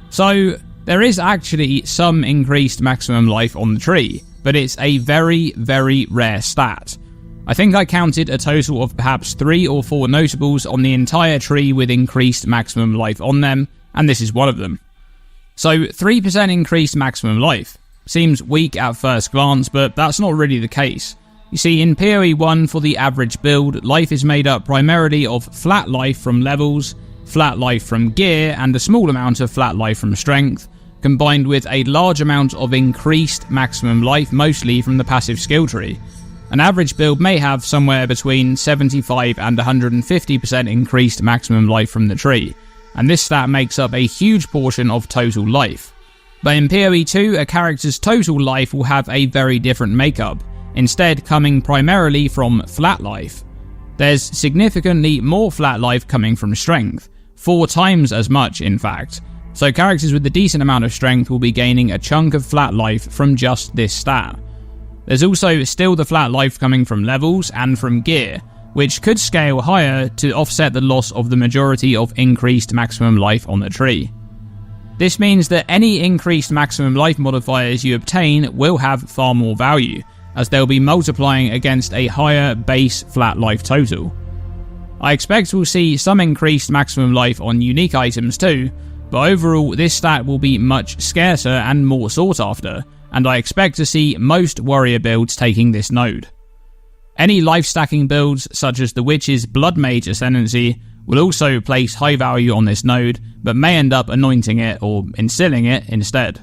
So, there is actually some increased maximum life on the tree, but it's a very, very rare stat. I think I counted a total of perhaps 3 or 4 notables on the entire tree with increased maximum life on them, and this is one of them. So 3% increased maximum life. Seems weak at first glance, but that's not really the case. You see, in PoE 1 for the average build, life is made up primarily of flat life from levels, flat life from gear, and a small amount of flat life from strength, combined with a large amount of increased maximum life, mostly from the passive skill tree. An average build may have somewhere between 75 and 150% increased maximum life from the tree, and this stat makes up a huge portion of total life. But in PoE 2, a character's total life will have a very different makeup, instead coming primarily from flat life. There's significantly more flat life coming from strength, 4 times as much in fact, so characters with a decent amount of strength will be gaining a chunk of flat life from just this stat. There's also still the flat life coming from levels and from gear, which could scale higher to offset the loss of the majority of increased maximum life on the tree. This means that any increased maximum life modifiers you obtain will have far more value, as they'll be multiplying against a higher base flat life total. I expect we'll see some increased maximum life on unique items too, but overall this stat will be much scarcer and more sought after, and I expect to see most warrior builds taking this node. Any life stacking builds such as the Witch's Blood Mage Ascendancy will also place high value on this node, but may end up anointing it or instilling it instead.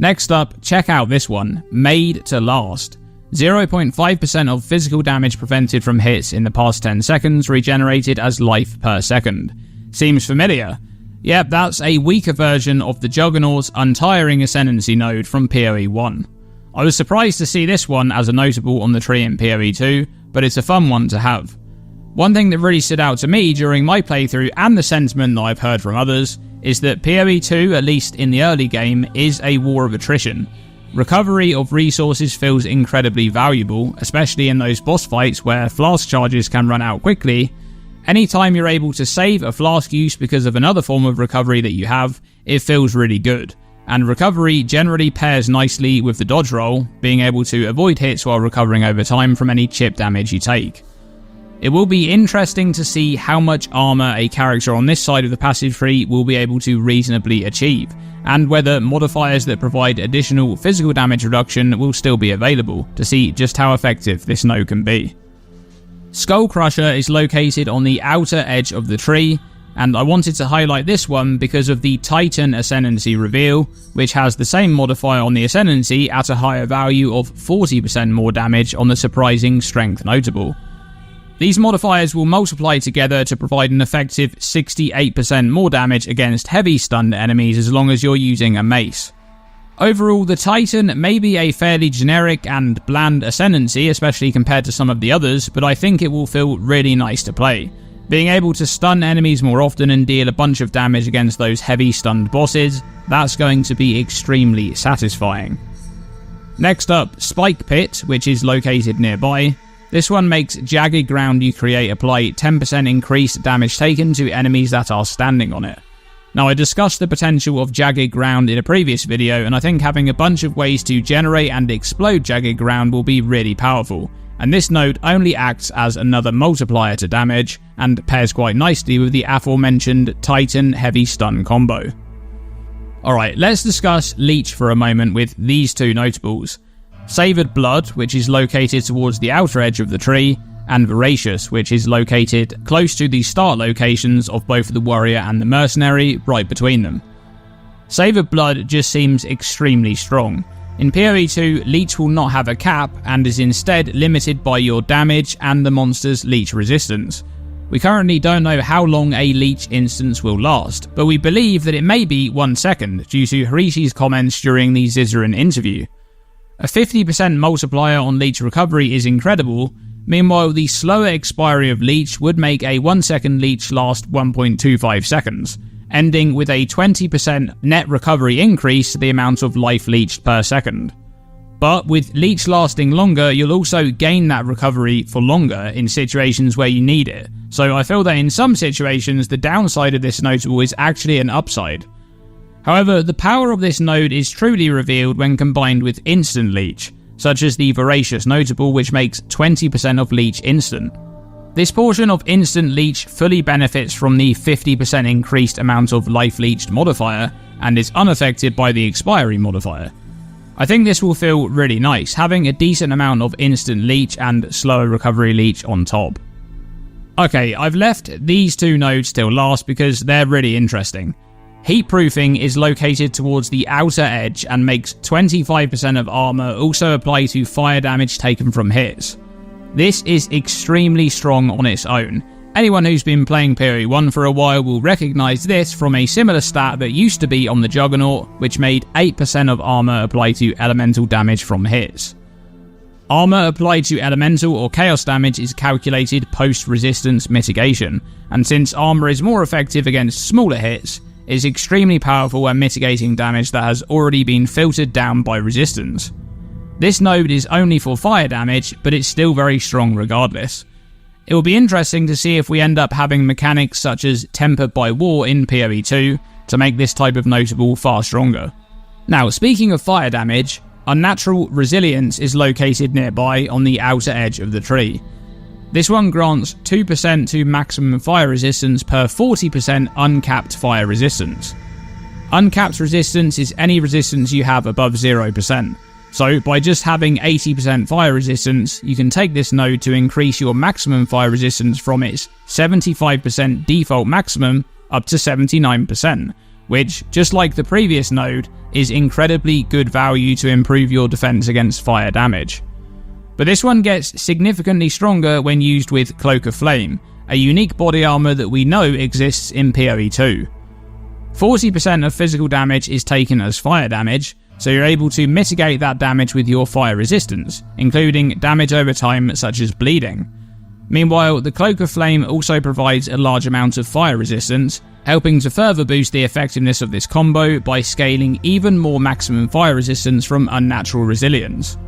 Next up, check out this one, Made to Last. 0.5% of physical damage prevented from hits in the past 10 seconds regenerated as life per second. Seems familiar? Yep, that's a weaker version of the Juggernaut's Untiring Ascendancy node from PoE 1. I was surprised to see this one as a notable on the tree in PoE 2, but it's a fun one to have. One thing that really stood out to me during my playthrough, and the sentiment that I've heard from others, is that PoE 2, at least in the early game, is a war of attrition. Recovery of resources feels incredibly valuable, especially in those boss fights where flask charges can run out quickly. Anytime you're able to save a flask use because of another form of recovery that you have, it feels really good. And recovery generally pairs nicely with the dodge roll, being able to avoid hits while recovering over time from any chip damage you take. It will be interesting to see how much armor a character on this side of the passive tree will be able to reasonably achieve, and whether modifiers that provide additional physical damage reduction will still be available, to see just how effective this node can be. Skull Crusher is located on the outer edge of the tree, and I wanted to highlight this one because of the Titan Ascendancy reveal, which has the same modifier on the Ascendancy at a higher value of 40% more damage on the surprising Strength notable. These modifiers will multiply together to provide an effective 68% more damage against heavy stunned enemies as long as you're using a mace. Overall, the Titan may be a fairly generic and bland ascendancy, especially compared to some of the others, but I think it will feel really nice to play. Being able to stun enemies more often and deal a bunch of damage against those heavy stunned bosses, that's going to be extremely satisfying. Next up, Spike Pit, which is located nearby. This one makes jagged ground you create apply 10% increased damage taken to enemies that are standing on it. Now, I discussed the potential of jagged ground in a previous video, and I think having a bunch of ways to generate and explode jagged ground will be really powerful, and this node only acts as another multiplier to damage, and pairs quite nicely with the aforementioned Titan Heavy Stun combo. Alright, let's discuss Leech for a moment with these two notables. Savoured Blood, which is located towards the outer edge of the tree, and Voracious, which is located close to the start locations of both the Warrior and the Mercenary, right between them. Savoured Blood just seems extremely strong. In PoE 2, Leech will not have a cap and is instead limited by your damage and the monster's Leech resistance. We currently don't know how long a Leech instance will last, but we believe that it may be 1 second due to Harishi's comments during the Zizaran interview. A 50% multiplier on Leech recovery is incredible. Meanwhile, the slower expiry of Leech would make a 1 second Leech last 1.25 seconds, ending with a 20% net recovery increase to the amount of life leeched per second. But with Leech lasting longer, you'll also gain that recovery for longer in situations where you need it, so I feel that in some situations the downside of this notable is actually an upside. However, the power of this node is truly revealed when combined with instant Leech, such as the Voracious notable, which makes 20% of Leech instant. This portion of instant Leech fully benefits from the 50% increased amount of life leeched modifier, and is unaffected by the expiry modifier. I think this will feel really nice, having a decent amount of instant Leech and slower recovery Leech on top. Okay, I've left these two nodes till last because they're really interesting. Heat Proofing is located towards the outer edge and makes 25% of armor also apply to fire damage taken from hits. This is extremely strong on its own. Anyone who's been playing PoE 1 for a while will recognise this from a similar stat that used to be on the Juggernaut, which made 8% of armor apply to elemental damage from hits. Armor applied to elemental or chaos damage is calculated post-resistance mitigation, and since armor is more effective against smaller hits, is extremely powerful when mitigating damage that has already been filtered down by resistance. This node is only for fire damage, but it's still very strong regardless. It will be interesting to see if we end up having mechanics such as Tempered by War in PoE 2 to make this type of notable far stronger. Now, speaking of fire damage, Unnatural Resilience is located nearby on the outer edge of the tree. This one grants 2% to maximum fire resistance per 40% uncapped fire resistance. Uncapped resistance is any resistance you have above 0%. So by just having 80% fire resistance, you can take this node to increase your maximum fire resistance from its 75% default maximum up to 79%, which, just like the previous node, is incredibly good value to improve your defense against fire damage. But this one gets significantly stronger when used with Cloak of Flame, a unique body armor that we know exists in PoE 2. 40% of physical damage is taken as fire damage, so you're able to mitigate that damage with your fire resistance, including damage over time such as bleeding. Meanwhile, the Cloak of Flame also provides a large amount of fire resistance, helping to further boost the effectiveness of this combo by scaling even more maximum fire resistance from Unnatural Resilience.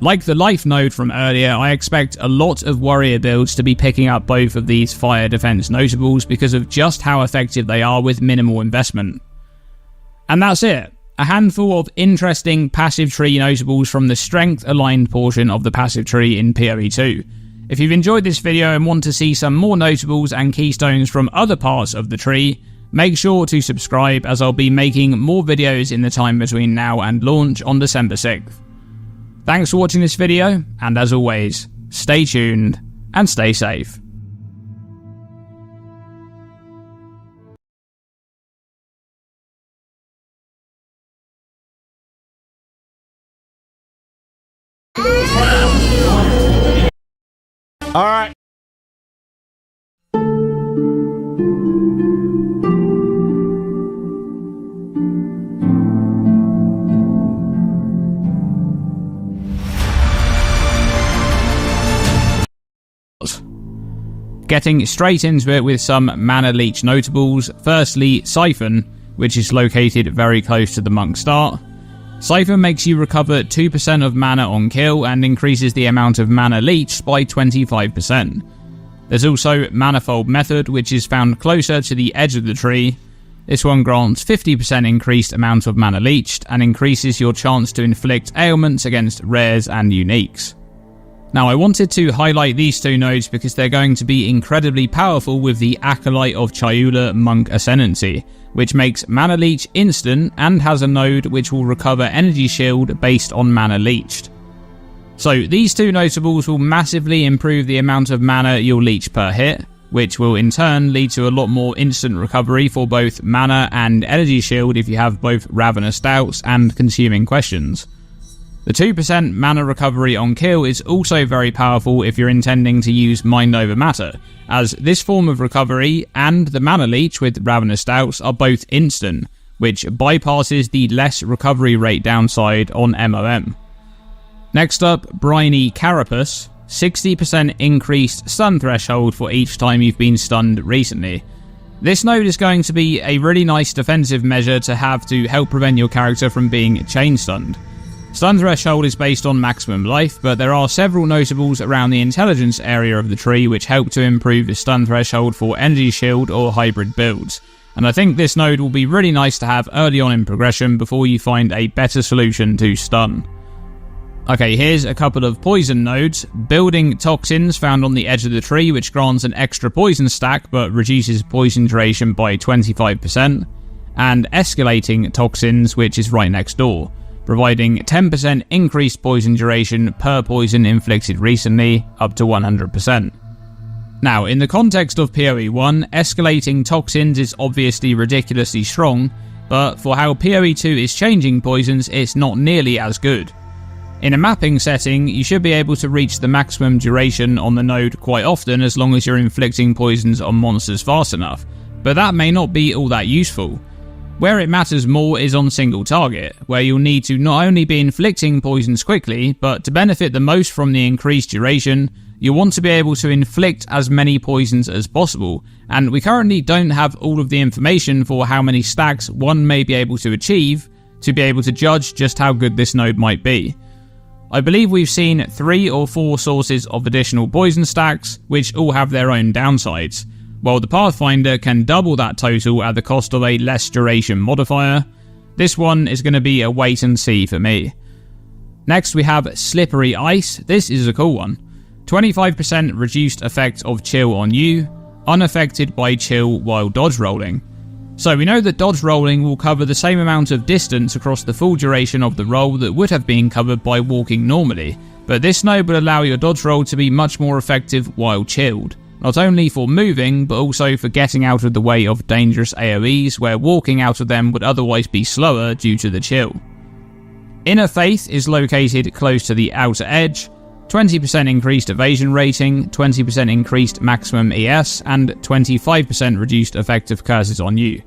Like the life node from earlier, I expect a lot of warrior builds to be picking up both of these fire defense notables because of just how effective they are with minimal investment. And that's it. A handful of interesting passive tree notables from the strength aligned portion of the passive tree in PoE 2. If you've enjoyed this video and want to see some more notables and keystones from other parts of the tree, make sure to subscribe as I'll be making more videos in the time between now and launch on December 6th. Thanks for watching this video, and as always, stay tuned and stay safe. All right. Getting straight into it with some mana leech notables, firstly Siphon, which is located very close to the monk start. Siphon makes you recover 2% of mana on kill and increases the amount of mana leached by 25%. There's also Manifold Method, which is found closer to the edge of the tree. This one grants 50% increased amount of mana leached and increases your chance to inflict ailments against rares and uniques. Now I wanted to highlight these two nodes because they're going to be incredibly powerful with the Acolyte of Chayula Monk Ascendancy, which makes mana leech instant and has a node which will recover energy shield based on mana leached. So these two notables will massively improve the amount of mana you'll leech per hit, which will in turn lead to a lot more instant recovery for both mana and energy shield if you have both Ravenous Doubts and Consuming Questions. The 2% mana recovery on kill is also very powerful if you're intending to use Mind Over Matter, as this form of recovery and the mana leech with Ravenous Doubts are both instant, which bypasses the less recovery rate downside on MOM. Next up, Briny Carapace, 60% increased stun threshold for each time you've been stunned recently. This node is going to be a really nice defensive measure to have to help prevent your character from being chain stunned. Stun threshold is based on maximum life, but there are several notables around the intelligence area of the tree which help to improve the stun threshold for energy shield or hybrid builds, and I think this node will be really nice to have early on in progression before you find a better solution to stun. Okay, here's a couple of poison nodes. Building Toxins found on the edge of the tree, which grants an extra poison stack but reduces poison duration by 25%, and Escalating Toxins, which is right next door, providing 10% increased poison duration per poison inflicted recently, up to 100%. Now, in the context of PoE 1, Escalating Toxins is obviously ridiculously strong, but for how PoE 2 is changing poisons, it's not nearly as good. In a mapping setting, you should be able to reach the maximum duration on the node quite often as long as you're inflicting poisons on monsters fast enough, but that may not be all that useful. Where it matters more is on single target, where you'll need to not only be inflicting poisons quickly, but to benefit the most from the increased duration, you'll want to be able to inflict as many poisons as possible, and we currently don't have all of the information for how many stacks one may be able to achieve to be able to judge just how good this node might be. I believe we've seen 3 or 4 sources of additional poison stacks, which all have their own downsides. While the Pathfinder can double that total at the cost of a less duration modifier, this one is going to be a wait and see for me. Next we have Slippery Ice. This is a cool one. 25% reduced effect of chill on you, unaffected by chill while dodge rolling. So we know that dodge rolling will cover the same amount of distance across the full duration of the roll that would have been covered by walking normally, but this node will allow your dodge roll to be much more effective while chilled. Not only for moving, but also for getting out of the way of dangerous AoEs where walking out of them would otherwise be slower due to the chill. Inner Faith is located close to the outer edge, 20% increased evasion rating, 20% increased maximum ES, and 25% reduced effective curses on you.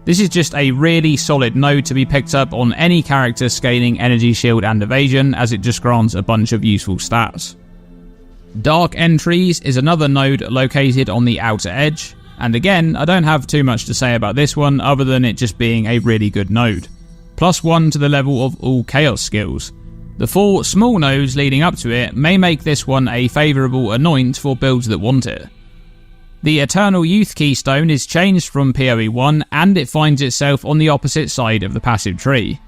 This is just a really solid node to be picked up on any character scaling energy shield and evasion, as it just grants a bunch of useful stats. Dark Entries is another node located on the outer edge, and again, I don't have too much to say about this one other than it just being a really good node. +1 to the level of all chaos skills. The 4 small nodes leading up to it may make this one a favourable anoint for builds that want it. The Eternal Youth keystone is changed from PoE 1 and it finds itself on the opposite side of the passive tree.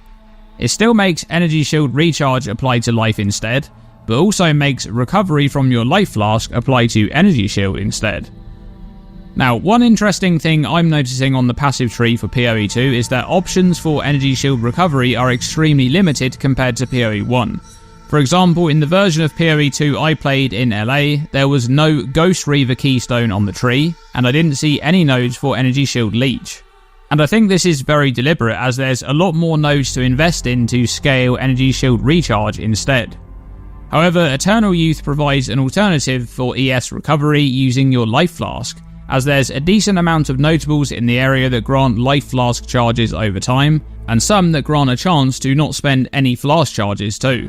It still makes energy shield recharge apply to life instead, but also makes recovery from your life flask apply to energy shield instead. Now, one interesting thing I'm noticing on the passive tree for PoE 2 is that options for energy shield recovery are extremely limited compared to PoE 1. For example, in the version of PoE 2 I played in LA, there was no Ghost Reaver keystone on the tree, and I didn't see any nodes for energy shield leech. And I think this is very deliberate, as there's a lot more nodes to invest in to scale energy shield recharge instead. However, Eternal Youth provides an alternative for ES recovery using your life flask, as there's a decent amount of notables in the area that grant life flask charges over time, and some that grant a chance to not spend any flask charges too.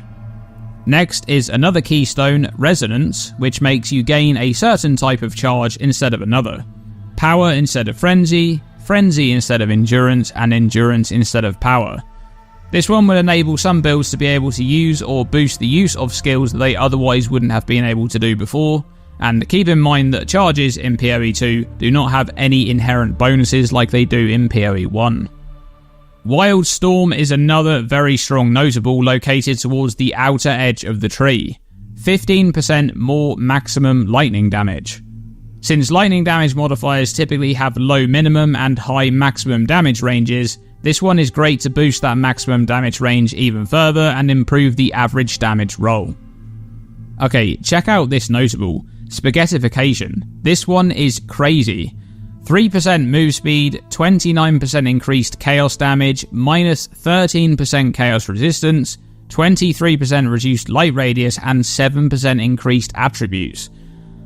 Next is another keystone, Resonance, which makes you gain a certain type of charge instead of another. Power instead of Frenzy, Frenzy instead of Endurance, and Endurance instead of Power. This one will enable some builds to be able to use or boost the use of skills that they otherwise wouldn't have been able to do before, and keep in mind that charges in PoE 2 do not have any inherent bonuses like they do in PoE 1. Wild Storm is another very strong notable located towards the outer edge of the tree. 15% more maximum lightning damage. Since lightning damage modifiers typically have low minimum and high maximum damage ranges, this one is great to boost that maximum damage range even further and improve the average damage roll. Okay, check out this notable, Spaghettification. This one is crazy. 3% move speed, 29% increased chaos damage, minus 13% chaos resistance, 23% reduced light radius, and 7% increased attributes.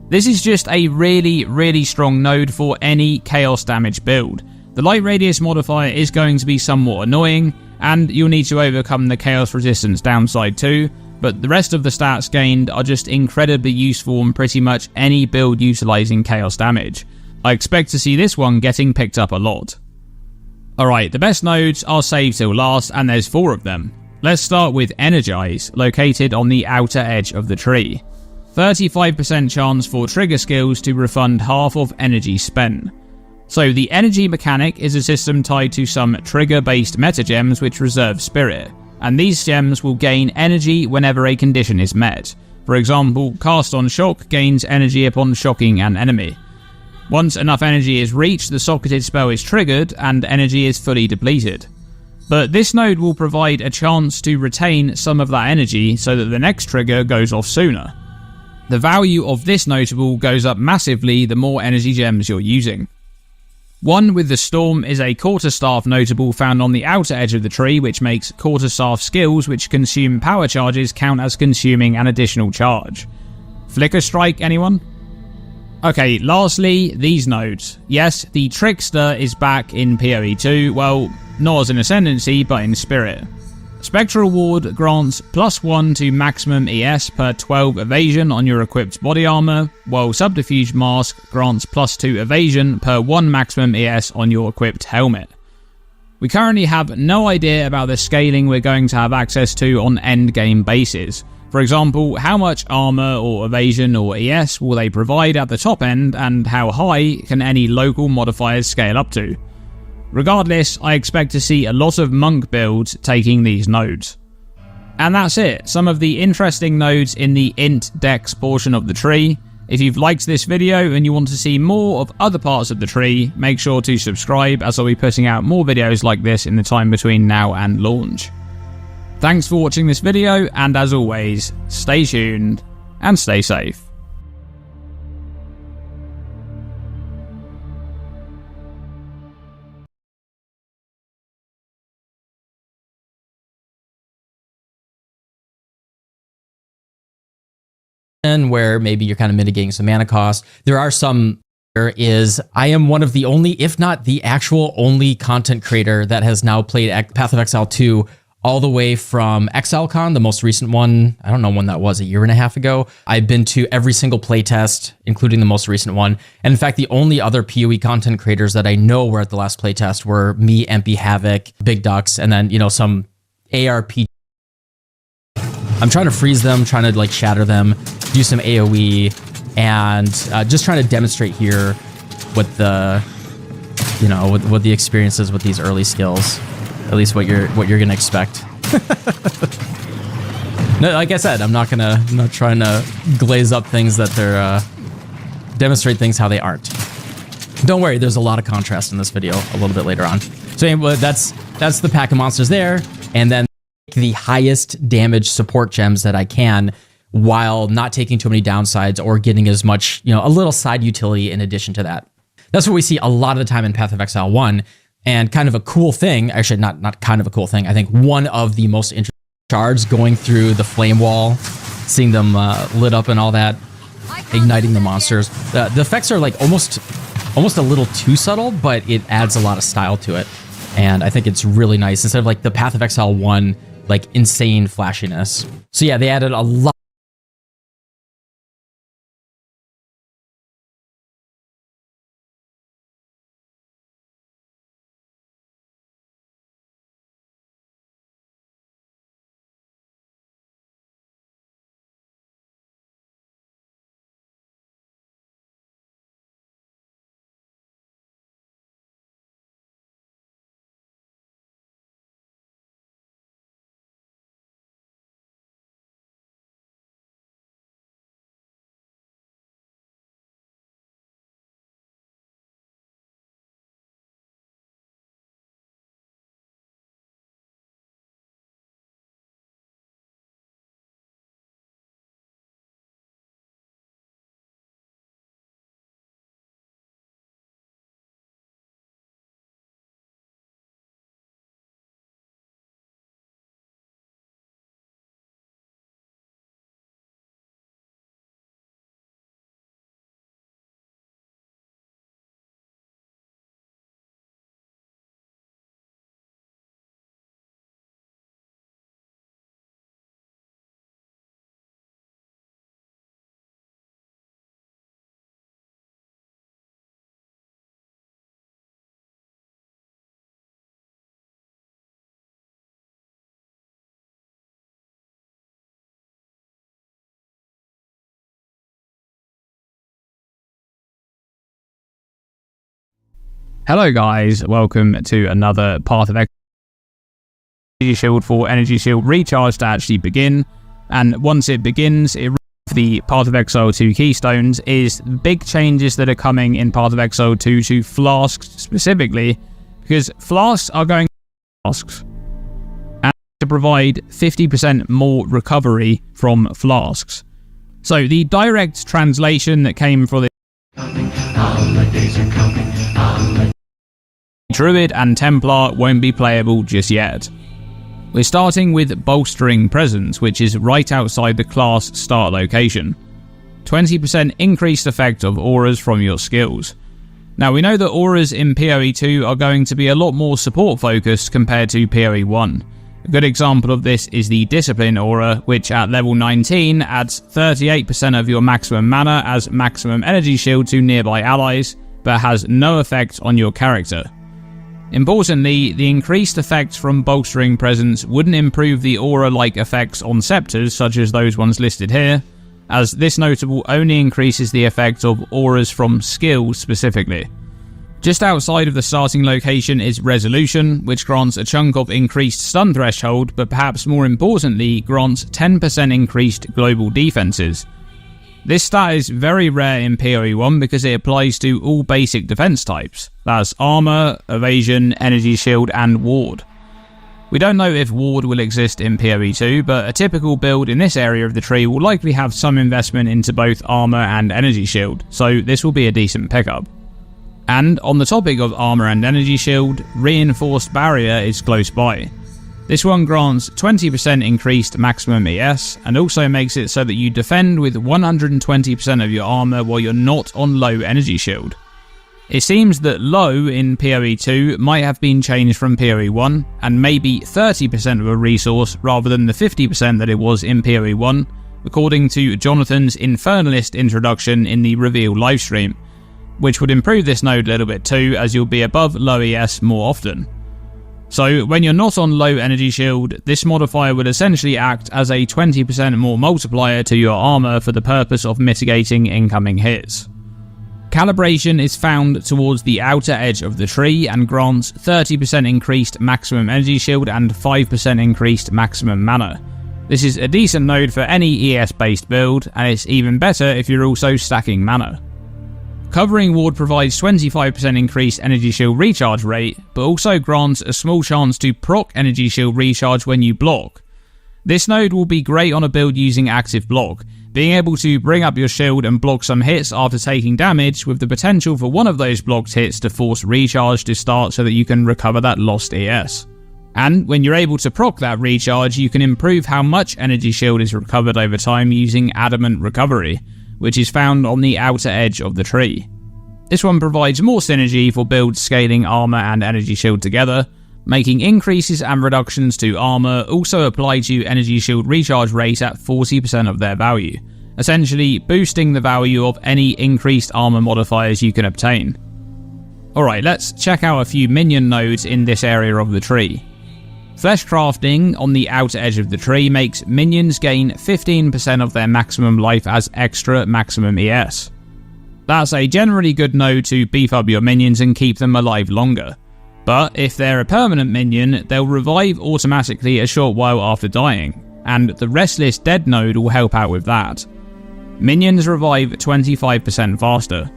This is just a really strong node for any chaos damage build. The light radius modifier is going to be somewhat annoying, and you'll need to overcome the chaos resistance downside too, but the rest of the stats gained are just incredibly useful on pretty much any build utilizing chaos damage. I expect to see this one getting picked up a lot. Alright, the best nodes are saved till last, and there's 4 of them. Let's start with Energize, located on the outer edge of the tree. 35% chance for trigger skills to refund half of energy spent. So the energy mechanic is a system tied to some trigger-based meta gems which reserve spirit, and these gems will gain energy whenever a condition is met. For example, Cast on Shock gains energy upon shocking an enemy. Once enough energy is reached, the socketed spell is triggered and energy is fully depleted. But this node will provide a chance to retain some of that energy so that the next trigger goes off sooner. The value of this notable goes up massively the more energy gems you're using. One with the Storm is a Quarterstaff notable found on the outer edge of the tree, which makes Quarterstaff skills which consume power charges count as consuming an additional charge. Flicker Strike, anyone? Okay, lastly, these nodes. Yes, the Trickster is back in PoE 2, well, not as an Ascendancy, but in Spirit. Spectral Ward grants +1 to maximum ES per 12 evasion on your equipped body armor, while Subterfuge Mask grants +2 evasion per 1 maximum ES on your equipped helmet. We currently have no idea about the scaling we're going to have access to on endgame bases. For example, how much armor or evasion or ES will they provide at the top end, and how high can any local modifiers scale up to? Regardless, I expect to see a lot of monk builds taking these nodes. And that's it, some of the interesting nodes in the int dex portion of the tree. If you've liked this video and you want to see more of other parts of the tree, make sure to subscribe, as I'll be putting out more videos like this in the time between now and launch. Thanks for watching this video, and as always, stay tuned and stay safe. Where maybe you're kind of mitigating some mana cost. There are some. I am one of the only, if not the actual only content creator that has now played Path of Exile 2 all the way from ExileCon, the most recent one. I don't know when that was, a year and a half ago. I've been to every single playtest, including the most recent one. And in fact, the only other PoE content creators that I know were at the last playtest were me, MP Havoc, Big Ducks, and then, you know, some ARP. I'm trying to freeze them, trying to like shatter them, do some AoE, and just trying to demonstrate here what the, you know, what the experience is with these early skills. At least what you're gonna expect. No, like I said, I'm not trying to glaze up things that they're demonstrate things how they aren't. Don't worry, there's a lot of contrast in this video a little bit later on. So anyway, that's the pack of monsters there, and then the highest damage support gems that I can, while not taking too many downsides or getting as much, you know, a little side utility in addition to that. That's what we see a lot of the time in Path of Exile 1. And kind of a cool thing, actually not kind of a cool thing, I think one of the most interesting shards going through the flame wall, seeing them lit up and all that, igniting the monsters. The effects are like almost a little too subtle, but it adds a lot of style to it. And I think it's really nice. Instead of like the Path of Exile 1, like insane flashiness. So yeah, they added a lot. Hello guys, welcome to another Path of Energy Shield for Energy Shield Recharge to actually begin. And once it begins, the Path of Exile 2 keystones is big changes that are coming in Path of Exile 2 to flasks specifically, because flasks are going to flasks and to provide 50% more recovery from flasks. So the direct translation that came for the Druid and Templar won't be playable just yet. We're starting with Bolstering Presence, which is right outside the class start location. 20% increased effect of auras from your skills. Now we know that auras in PoE 2 are going to be a lot more support focused compared to PoE 1. A good example of this is the Discipline aura, which at level 19 adds 38% of your maximum mana as maximum energy shield to nearby allies, but has no effect on your character. Importantly, the increased effects from Bolstering Presence wouldn't improve the aura-like effects on scepters such as those ones listed here, as this notable only increases the effect of auras from skills specifically. Just outside of the starting location is Resolution, which grants a chunk of increased stun threshold, but perhaps more importantly grants 10% increased global defenses. This stat is very rare in PoE 1 because it applies to all basic defense types. That's armor, evasion, energy shield, and ward. We don't know if ward will exist in PoE 2, but a typical build in this area of the tree will likely have some investment into both armor and energy shield, so this will be a decent pickup. And on the topic of armor and energy shield, Reinforced Barrier is close by. This one grants 20% increased maximum ES, and also makes it so that you defend with 120% of your armor while you're not on low energy shield. It seems that low in PoE 2 might have been changed from PoE 1, and maybe 30% of a resource rather than the 50% that it was in PoE 1, according to Jonathan's Infernalist introduction in the reveal livestream, which would improve this node a little bit too, as you'll be above low ES more often. So when you're not on low energy shield, this modifier would essentially act as a 20% more multiplier to your armor for the purpose of mitigating incoming hits. Calibration is found towards the outer edge of the tree and grants 30% increased maximum energy shield and 5% increased maximum mana. This is a decent node for any ES based build, and it's even better if you're also stacking mana. Covering Ward provides 25% increased energy shield recharge rate, but also grants a small chance to proc energy shield recharge when you block. This node will be great on a build using active block, being able to bring up your shield and block some hits after taking damage, with the potential for one of those blocked hits to force recharge to start so that you can recover that lost ES. And when you're able to proc that recharge, you can improve how much energy shield is recovered over time using Adamant Recovery, which is found on the outer edge of the tree. This one provides more synergy for builds scaling armor and energy shield together, making increases and reductions to armor also apply to energy shield recharge rate at 40% of their value, essentially boosting the value of any increased armor modifiers you can obtain. Alright, let's check out a few minion nodes in this area of the tree. Flesh crafting on the outer edge of the tree makes minions gain 15% of their maximum life as extra maximum ES. That's a generally good node to beef up your minions and keep them alive longer. But if they're a permanent minion, they'll revive automatically a short while after dying, and the Restless Dead node will help out with that. Minions revive 25% faster.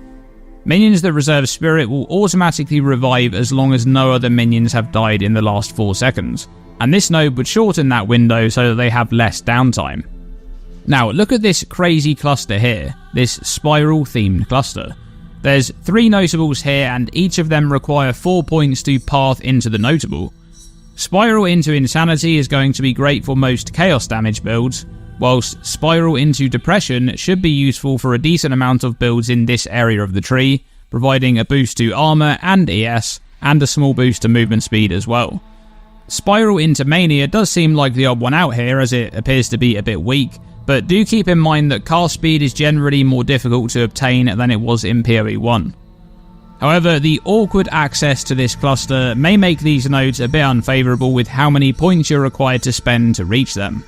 Minions that reserve spirit will automatically revive as long as no other minions have died in the last 4 seconds, and this node would shorten that window so that they have less downtime. Now look at this crazy cluster here, this spiral themed cluster. There's 3 notables here and each of them require 4 points to path into the notable. Spiral into Insanity is going to be great for most chaos damage builds, whilst Spiral into Depression should be useful for a decent amount of builds in this area of the tree, providing a boost to armor and ES, and a small boost to movement speed as well. Spiral into Mania does seem like the odd one out here as it appears to be a bit weak, but do keep in mind that cast speed is generally more difficult to obtain than it was in PoE 1. However, the awkward access to this cluster may make these nodes a bit unfavourable with how many points you're required to spend to reach them.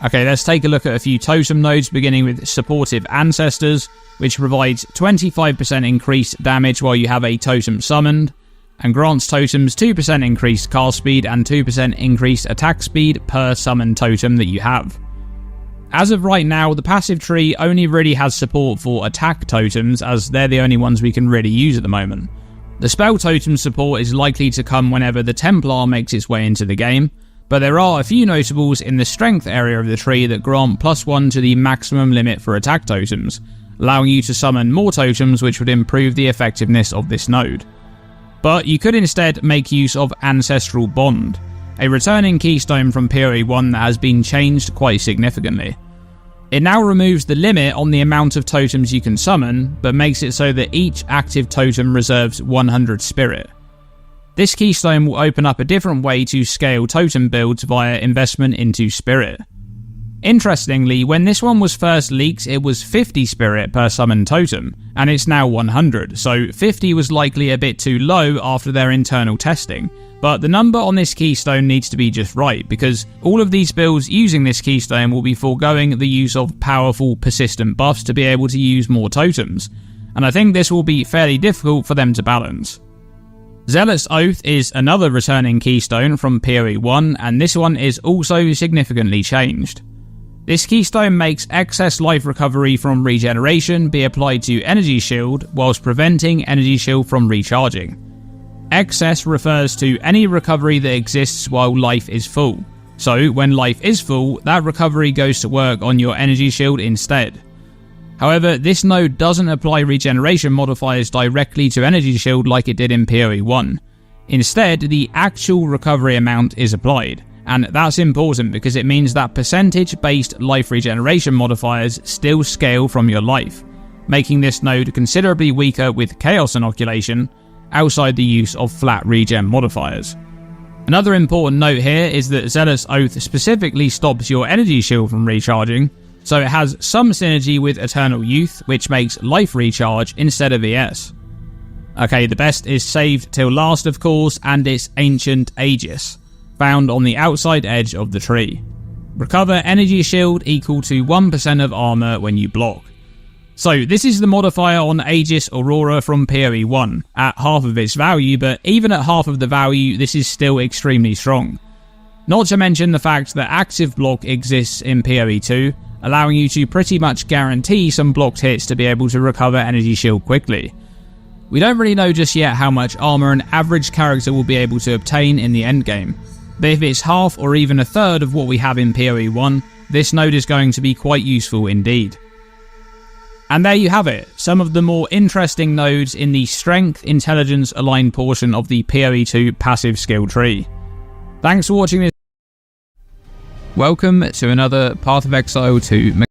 Okay, let's take a look at a few totem nodes, beginning with Supportive Ancestors, which provides 25% increased damage while you have a totem summoned, and grants totems 2% increased cast speed and 2% increased attack speed per summoned totem that you have. As of right now, the passive tree only really has support for attack totems, as they're the only ones we can really use at the moment. The spell totem support is likely to come whenever the Templar makes its way into the game, but there are a few notables in the strength area of the tree that grant +1 to the maximum limit for attack totems, allowing you to summon more totems which would improve the effectiveness of this node. But you could instead make use of Ancestral Bond, a returning keystone from PoE 1 that has been changed quite significantly. It now removes the limit on the amount of totems you can summon, but makes it so that each active totem reserves 100 spirit. This keystone will open up a different way to scale totem builds via investment into spirit. Interestingly, when this one was first leaked, it was 50 spirit per summoned totem, and it's now 100, so 50 was likely a bit too low after their internal testing. But the number on this keystone needs to be just right, because all of these builds using this keystone will be foregoing the use of powerful persistent buffs to be able to use more totems, and I think this will be fairly difficult for them to balance. Zealot's Oath is another returning keystone from PoE 1, and this one is also significantly changed. This keystone makes excess life recovery from regeneration be applied to Energy Shield whilst preventing Energy Shield from recharging. Excess refers to any recovery that exists while life is full, so when life is full, that recovery goes to work on your Energy Shield instead. However, this node doesn't apply regeneration modifiers directly to Energy Shield like it did in PoE 1. Instead, the actual recovery amount is applied, and that's important because it means that percentage-based life regeneration modifiers still scale from your life, making this node considerably weaker with Chaos Inoculation, outside the use of flat regen modifiers. Another important note here is that Zealot's Oath specifically stops your Energy Shield from recharging, so it has some synergy with Eternal Youth, which makes life recharge instead of ES. Okay, the best is saved till last of course, and it's Ancient Aegis, found on the outside edge of the tree. Recover Energy Shield equal to 1% of armor when you block. So this is the modifier on Aegis Aurora from PoE 1, at half of its value, but even at half of the value this is still extremely strong. Not to mention the fact that active block exists in PoE 2, allowing you to pretty much guarantee some blocked hits to be able to recover Energy Shield quickly. We don't really know just yet how much armor an average character will be able to obtain in the endgame, but if it's half or even a third of what we have in PoE 1, this node is going to be quite useful indeed. And there you have it, some of the more interesting nodes in the strength intelligence aligned portion of the PoE 2 passive skill tree. Thanks for watching this. Welcome to another Path of Exile 2.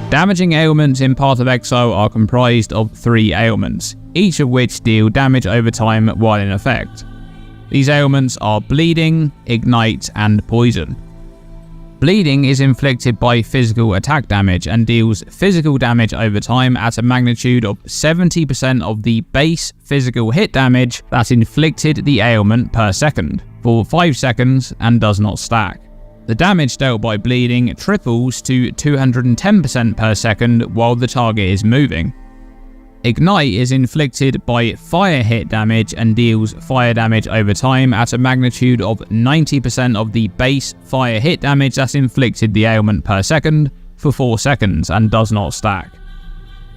Damaging ailments in Path of Exile are comprised of 3 ailments, each of which deal damage over time while in effect. These ailments are Bleeding, Ignite, and Poison. Bleeding is inflicted by physical attack damage and deals physical damage over time at a magnitude of 70% of the base physical hit damage that inflicted the ailment per second, for 5 seconds, and does not stack. The damage dealt by bleeding triples to 210% per second while the target is moving. Ignite is inflicted by fire hit damage and deals fire damage over time at a magnitude of 90% of the base fire hit damage that inflicted the ailment per second for 4 seconds and does not stack.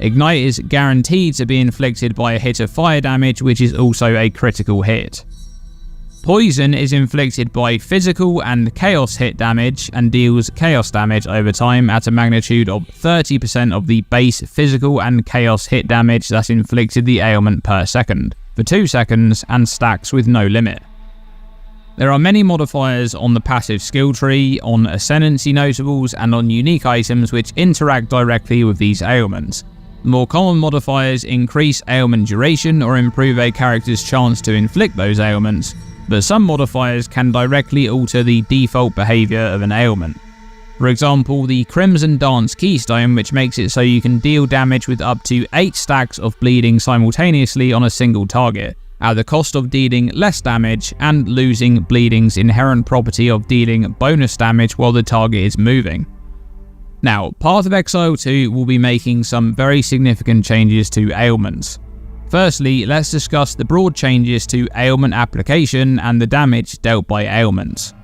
Ignite is guaranteed to be inflicted by a hit of fire damage, which is also a critical hit. Poison is inflicted by physical and chaos hit damage and deals chaos damage over time at a magnitude of 30% of the base physical and chaos hit damage that inflicted the ailment per second, for 2 seconds, and stacks with no limit. There are many modifiers on the passive skill tree, on ascendancy notables, and on unique items which interact directly with these ailments. More common modifiers increase ailment duration or improve a character's chance to inflict those ailments, but some modifiers can directly alter the default behavior of an ailment. For example, the Crimson Dance Keystone, which makes it so you can deal damage with up to 8 stacks of bleeding simultaneously on a single target, at the cost of dealing less damage and losing bleeding's inherent property of dealing bonus damage while the target is moving. Now, Path of Exile 2 will be making some very significant changes to ailments. Firstly, let's discuss the broad changes to ailment application and the damage dealt by ailments.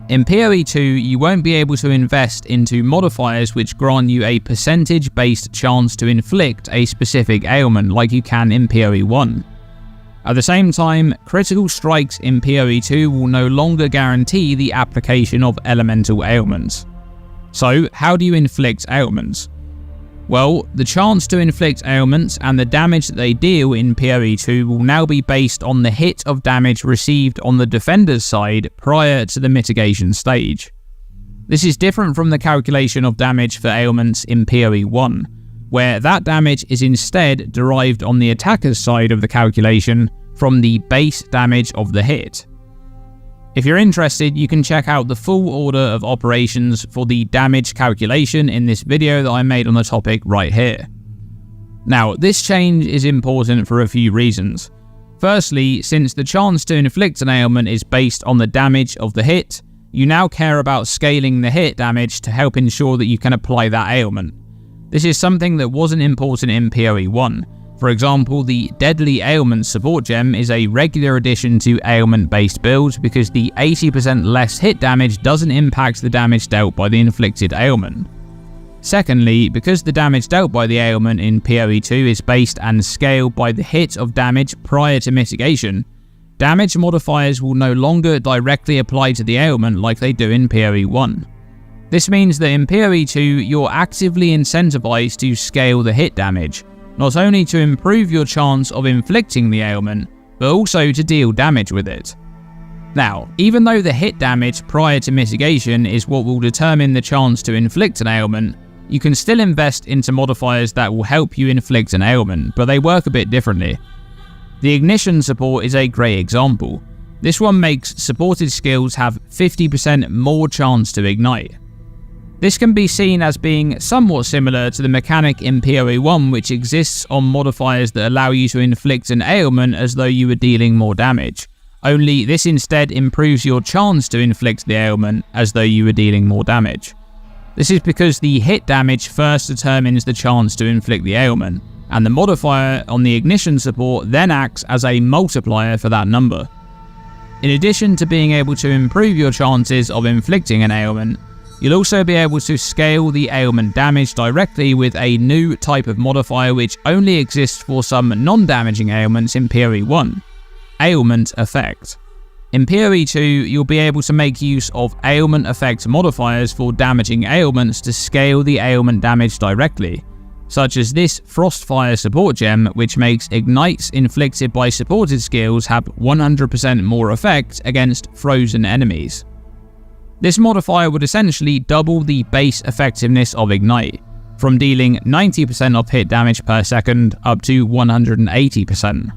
In PoE 2, you won't be able to invest into modifiers which grant you a percentage-based chance to inflict a specific ailment like you can in PoE 1. At the same time, critical strikes in PoE 2 will no longer guarantee the application of elemental ailments. So, how do you inflict ailments? Well, the chance to inflict ailments and the damage that they deal in PoE 2 will now be based on the hit of damage received on the defender's side prior to the mitigation stage. This is different from the calculation of damage for ailments in PoE 1, where that damage is instead derived on the attacker's side of the calculation from the base damage of the hit. If you're interested, you can check out the full order of operations for the damage calculation in this video that I made on the topic right here. Now, this change is important for a few reasons. Firstly, since the chance to inflict an ailment is based on the damage of the hit, you now care about scaling the hit damage to help ensure that you can apply that ailment. This is something that wasn't important in PoE 1. For example, the Deadly Ailment support gem is a regular addition to ailment-based builds because the 80% less hit damage doesn't impact the damage dealt by the inflicted ailment. Secondly, because the damage dealt by the ailment in PoE 2 is based and scaled by the hit of damage prior to mitigation, damage modifiers will no longer directly apply to the ailment like they do in PoE 1. This means that in PoE 2, you're actively incentivized to scale the hit damage, not only to improve your chance of inflicting the ailment, but also to deal damage with it. Now, even though the hit damage prior to mitigation is what will determine the chance to inflict an ailment, you can still invest into modifiers that will help you inflict an ailment, but they work a bit differently. The Ignition support is a great example. This one makes supported skills have 50% more chance to ignite. This can be seen as being somewhat similar to the mechanic in PoE 1 which exists on modifiers that allow you to inflict an ailment as though you were dealing more damage, only this instead improves your chance to inflict the ailment as though you were dealing more damage. This is because the hit damage first determines the chance to inflict the ailment, and the modifier on the Ignition support then acts as a multiplier for that number. In addition to being able to improve your chances of inflicting an ailment, you'll also be able to scale the ailment damage directly with a new type of modifier which only exists for some non-damaging ailments in PoE 1, Ailment Effect. In PoE 2, you'll be able to make use of ailment effect modifiers for damaging ailments to scale the ailment damage directly, such as this Frostfire support gem which makes ignites inflicted by supported skills have 100% more effect against frozen enemies. This modifier would essentially double the base effectiveness of Ignite, from dealing 90% of hit damage per second up to 180%.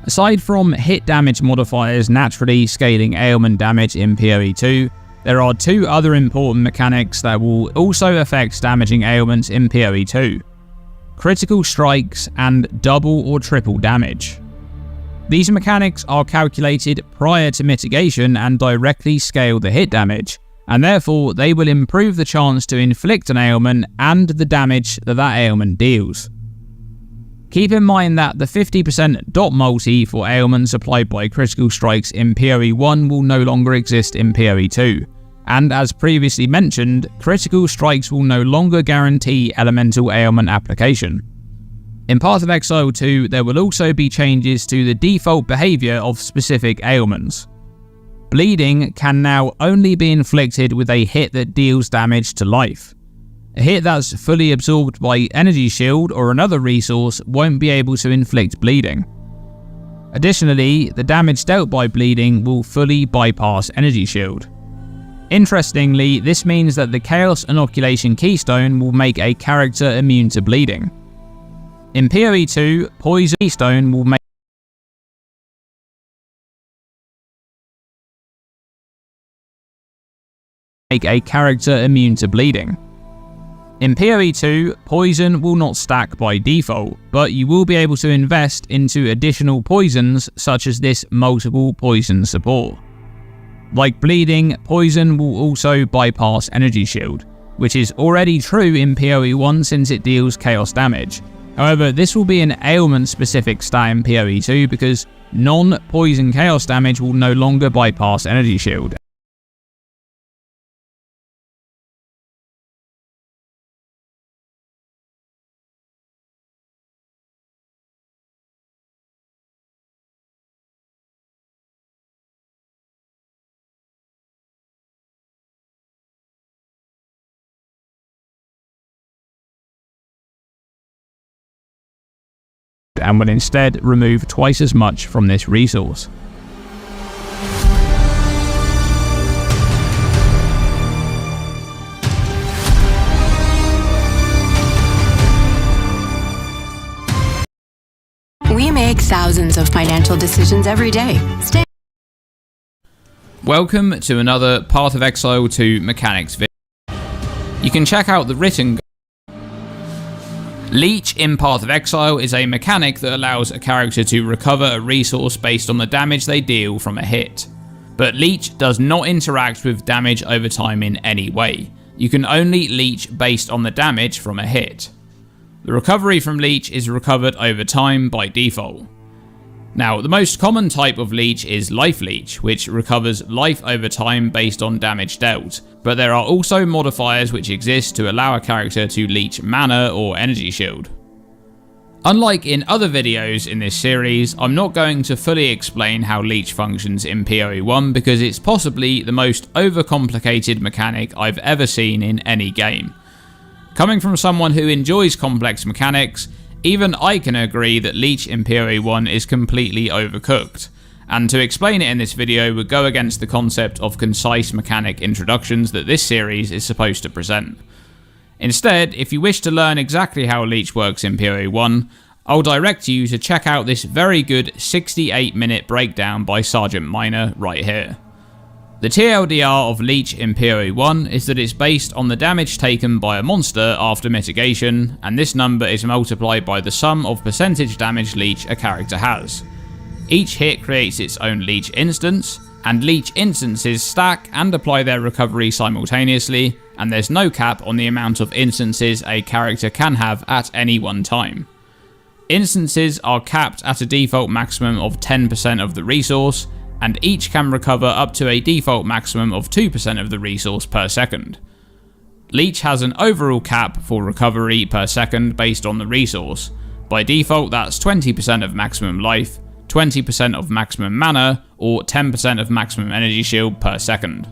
Aside from hit damage modifiers naturally scaling ailment damage in PoE 2, there are two other important mechanics that will also affect damaging ailments in PoE 2. Critical strikes and double or triple damage. These mechanics are calculated prior to mitigation and directly scale the hit damage, and therefore they will improve the chance to inflict an ailment and the damage that that ailment deals. Keep in mind that the 50% dot multi for ailments applied by critical strikes in PoE 1 will no longer exist in PoE 2, and as previously mentioned, critical strikes will no longer guarantee elemental ailment application. In Path of Exile 2, there will also be changes to the default behaviour of specific ailments. Bleeding can now only be inflicted with a hit that deals damage to life. A hit that's fully absorbed by energy shield or another resource won't be able to inflict bleeding. Additionally, the damage dealt by bleeding will fully bypass energy shield. Interestingly, this means that the Chaos Inoculation Keystone will make a character immune to bleeding. In PoE 2, Poison Keystone will make a character immune to bleeding. In PoE 2, poison will not stack by default, but you will be able to invest into additional poisons such as this multiple poison support. Like bleeding, poison will also bypass energy shield, which is already true in PoE 1 since it deals chaos damage. However, this will be an ailment specific stat in PoE 2 because non-poison chaos damage will no longer bypass energy shield. And will instead remove twice as much from this resource. We make thousands of financial decisions every day. Welcome to another Path of Exile 2 mechanics video. You can check out the written. Leech in Path of Exile is a mechanic that allows a character to recover a resource based on the damage they deal from a hit. But Leech does not interact with damage over time in any way. You can only leech based on the damage from a hit. The recovery from Leech is recovered over time by default. Now, the most common type of leech is Life Leech, which recovers life over time based on damage dealt, but there are also modifiers which exist to allow a character to leech mana or energy shield. Unlike in other videos in this series, I'm not going to fully explain how leech functions in PoE 1 because it's possibly the most overcomplicated mechanic I've ever seen in any game. Coming from someone who enjoys complex mechanics, even I can agree that Leech in PoE 1 is completely overcooked, and to explain it in this video would go against the concept of concise mechanic introductions that this series is supposed to present. Instead, if you wish to learn exactly how Leech works in PoE 1, I'll direct you to check out this very good 68-minute breakdown by Sergeant Minor right here. The TLDR of Leech in PoE 1 is that it's based on the damage taken by a monster after mitigation, and this number is multiplied by the sum of percentage damage Leech a character has. Each hit creates its own Leech instance, and Leech instances stack and apply their recovery simultaneously, and there's no cap on the amount of instances a character can have at any one time. Instances are capped at a default maximum of 10% of the resource, and each can recover up to a default maximum of 2% of the resource per second. Leech has an overall cap for recovery per second based on the resource. By default, that's 20% of maximum life, 20% of maximum mana, or 10% of maximum energy shield per second.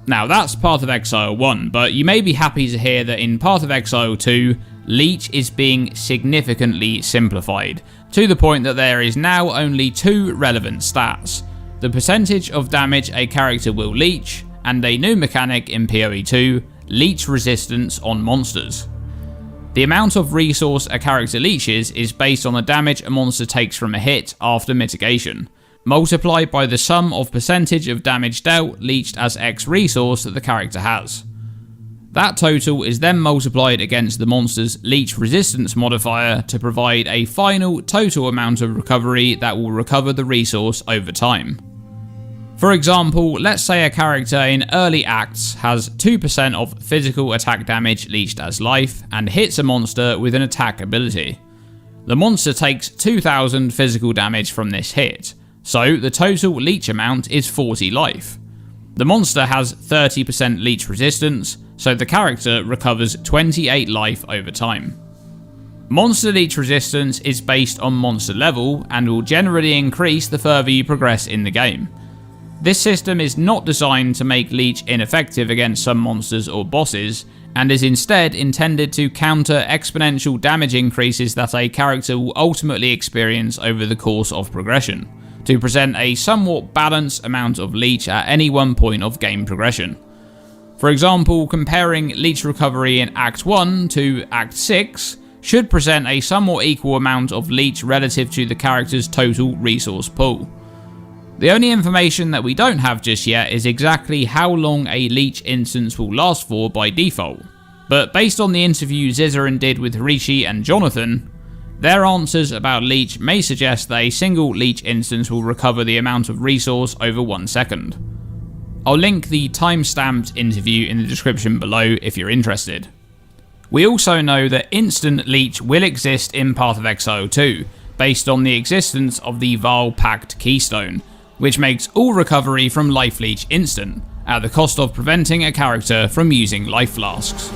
Now that's Path of Exile 1, but you may be happy to hear that in Path of Exile 2, Leech is being significantly simplified, to the point that there is now only two relevant stats: the percentage of damage a character will leech, and a new mechanic in PoE 2, leech resistance on monsters. The amount of resource a character leeches is based on the damage a monster takes from a hit after mitigation, multiplied by the sum of percentage of damage dealt leached as X resource that the character has. That total is then multiplied against the monster's leech resistance modifier to provide a final total amount of recovery that will recover the resource over time. For example, let's say a character in early acts has 2% of physical attack damage leached as life and hits a monster with an attack ability. The monster takes 2000 physical damage from this hit, so the total leech amount is 40 life. The monster has 30% leech resistance, so the character recovers 28 life over time. Monster leech resistance is based on monster level and will generally increase the further you progress in the game. This system is not designed to make leech ineffective against some monsters or bosses, and is instead intended to counter exponential damage increases that a character will ultimately experience over the course of progression, to present a somewhat balanced amount of leech at any one point of game progression. For example, comparing leech recovery in Act 1 to Act 6 should present a somewhat equal amount of leech relative to the character's total resource pool. The only information that we don't have just yet is exactly how long a leech instance will last for by default, but based on the interview Zizaran did with Rishi and Jonathan, their answers about leech may suggest that a single leech instance will recover the amount of resource over 1 second. I'll link the time-stamped interview in the description below if you're interested. We also know that instant leech will exist in Path of Exile 2, based on the existence of the Vaal Pact Keystone, which makes all recovery from life leech instant, at the cost of preventing a character from using life flasks.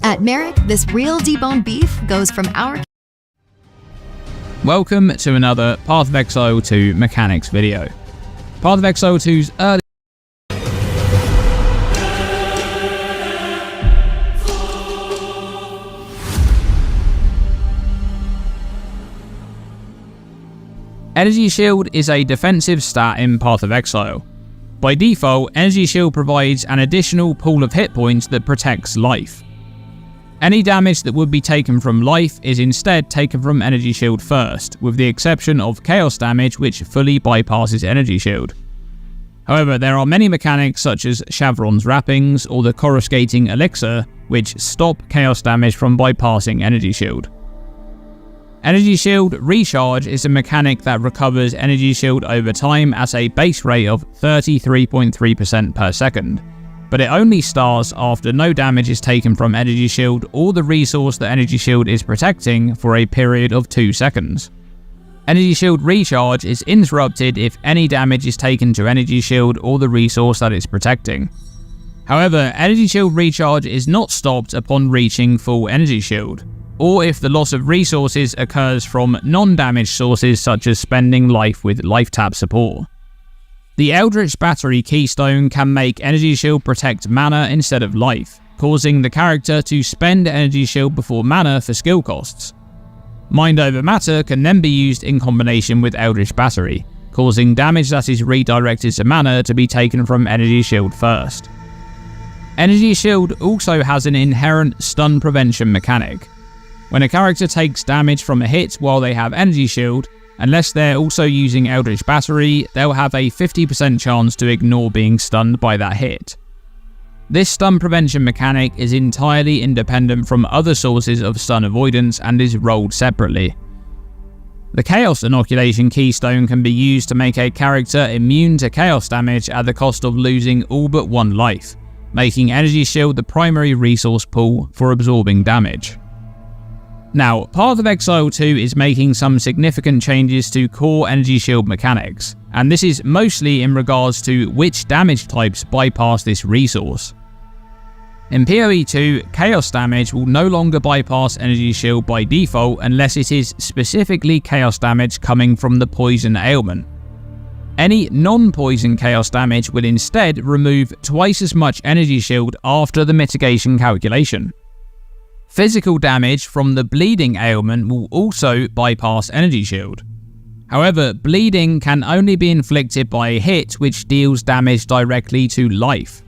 At Merrick, this real deboned beef goes from our... Welcome to another Path of Exile 2 mechanics video. Path of Exile 2's early Energy Shield is a defensive stat in Path of Exile. By default, Energy Shield provides an additional pool of hit points that protects life. Any damage that would be taken from life is instead taken from Energy Shield first, with the exception of Chaos damage, which fully bypasses Energy Shield. However, there are many mechanics such as Shavron's Wrappings or the Coruscating Elixir, which stop Chaos damage from bypassing Energy Shield. Energy Shield Recharge is a mechanic that recovers Energy Shield over time at a base rate of 33.3% per second, but it only starts after no damage is taken from Energy Shield or the resource that Energy Shield is protecting for a period of 2 seconds. Energy Shield Recharge is interrupted if any damage is taken to Energy Shield or the resource that it's protecting. However, Energy Shield Recharge is not stopped upon reaching full Energy Shield, or if the loss of resources occurs from non-damaged sources such as spending life with life tap support. The Eldritch Battery Keystone can make Energy Shield protect mana instead of life, causing the character to spend Energy Shield before mana for skill costs. Mind Over Matter can then be used in combination with Eldritch Battery, causing damage that is redirected to mana to be taken from Energy Shield first. Energy Shield also has an inherent stun prevention mechanic. When a character takes damage from a hit while they have Energy Shield, unless they're also using Eldritch Battery, they'll have a 50% chance to ignore being stunned by that hit. This stun prevention mechanic is entirely independent from other sources of stun avoidance and is rolled separately. The Chaos Inoculation Keystone can be used to make a character immune to Chaos damage at the cost of losing all but 1 life, making Energy Shield the primary resource pool for absorbing damage. Now, Path of Exile 2 is making some significant changes to core Energy Shield mechanics, and this is mostly in regards to which damage types bypass this resource. In PoE 2, Chaos damage will no longer bypass Energy Shield by default unless it is specifically Chaos damage coming from the poison ailment. Any non-poison Chaos damage will instead remove twice as much Energy Shield after the mitigation calculation. Physical damage from the bleeding ailment will also bypass Energy Shield. However, bleeding can only be inflicted by a hit which deals damage directly to life.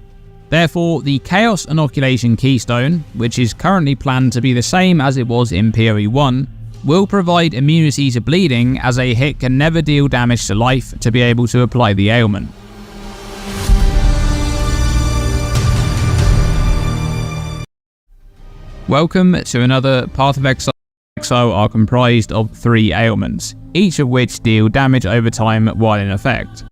Therefore, the Chaos Inoculation Keystone, which is currently planned to be the same as it was in PoE 1, will provide immunity to bleeding, as a hit can never deal damage to life to be able to apply the ailment. Welcome to another Path of Exile. Exile are comprised of 3 ailments, each of which deal damage over time while in effect.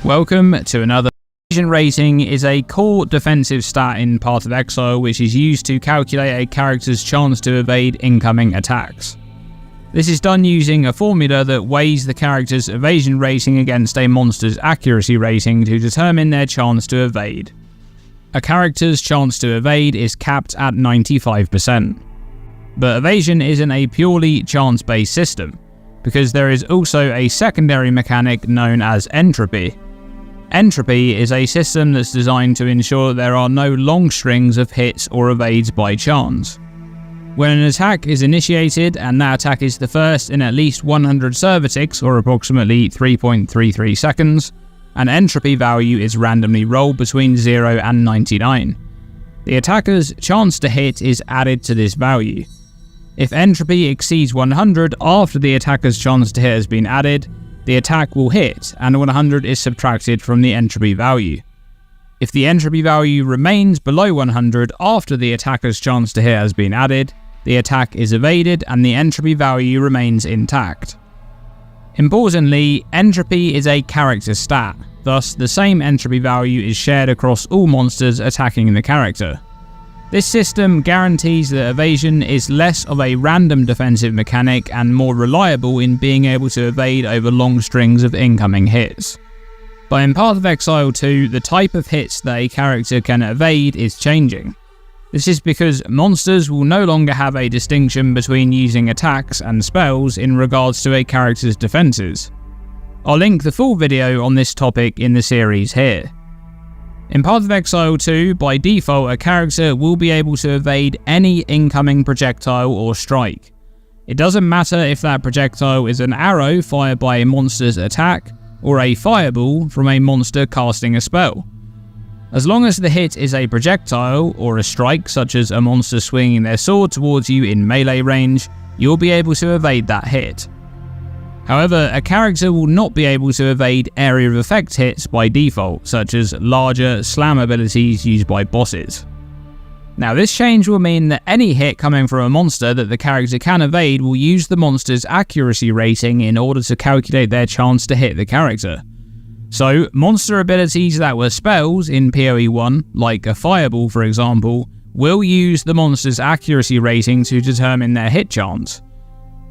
Welcome to another. Evasion rating is a core defensive stat in Path of Exile which is used to calculate a character's chance to evade incoming attacks. This is done using a formula that weighs the character's evasion rating against a monster's accuracy rating to determine their chance to evade. A character's chance to evade is capped at 95%. But evasion isn't a purely chance-based system, because there is also a secondary mechanic known as entropy. Entropy is a system that's designed to ensure there are no long strings of hits or evades by chance. When an attack is initiated, and that attack is the first in at least 100 server ticks, or approximately 3.33 seconds, an entropy value is randomly rolled between 0 and 99. The attacker's chance to hit is added to this value. If entropy exceeds 100 after the attacker's chance to hit has been added, the attack will hit, and 100 is subtracted from the entropy value. If the entropy value remains below 100 after the attacker's chance to hit has been added, the attack is evaded and the entropy value remains intact. Importantly, entropy is a character stat, thus the same entropy value is shared across all monsters attacking the character. This system guarantees that evasion is less of a random defensive mechanic and more reliable in being able to evade over long strings of incoming hits. But in Path of Exile 2, the type of hits that a character can evade is changing. This is because monsters will no longer have a distinction between using attacks and spells in regards to a character's defenses. I'll link the full video on this topic in the series here. In Path of Exile 2, by default, a character will be able to evade any incoming projectile or strike. It doesn't matter if that projectile is an arrow fired by a monster's attack, or a fireball from a monster casting a spell. As long as the hit is a projectile, or a strike such as a monster swinging their sword towards you in melee range, you'll be able to evade that hit. However, a character will not be able to evade area of effect hits by default, such as larger slam abilities used by bosses. Now, this change will mean that any hit coming from a monster that the character can evade will use the monster's accuracy rating in order to calculate their chance to hit the character. So, monster abilities that were spells in PoE 1, like a fireball for example, will use the monster's accuracy rating to determine their hit chance.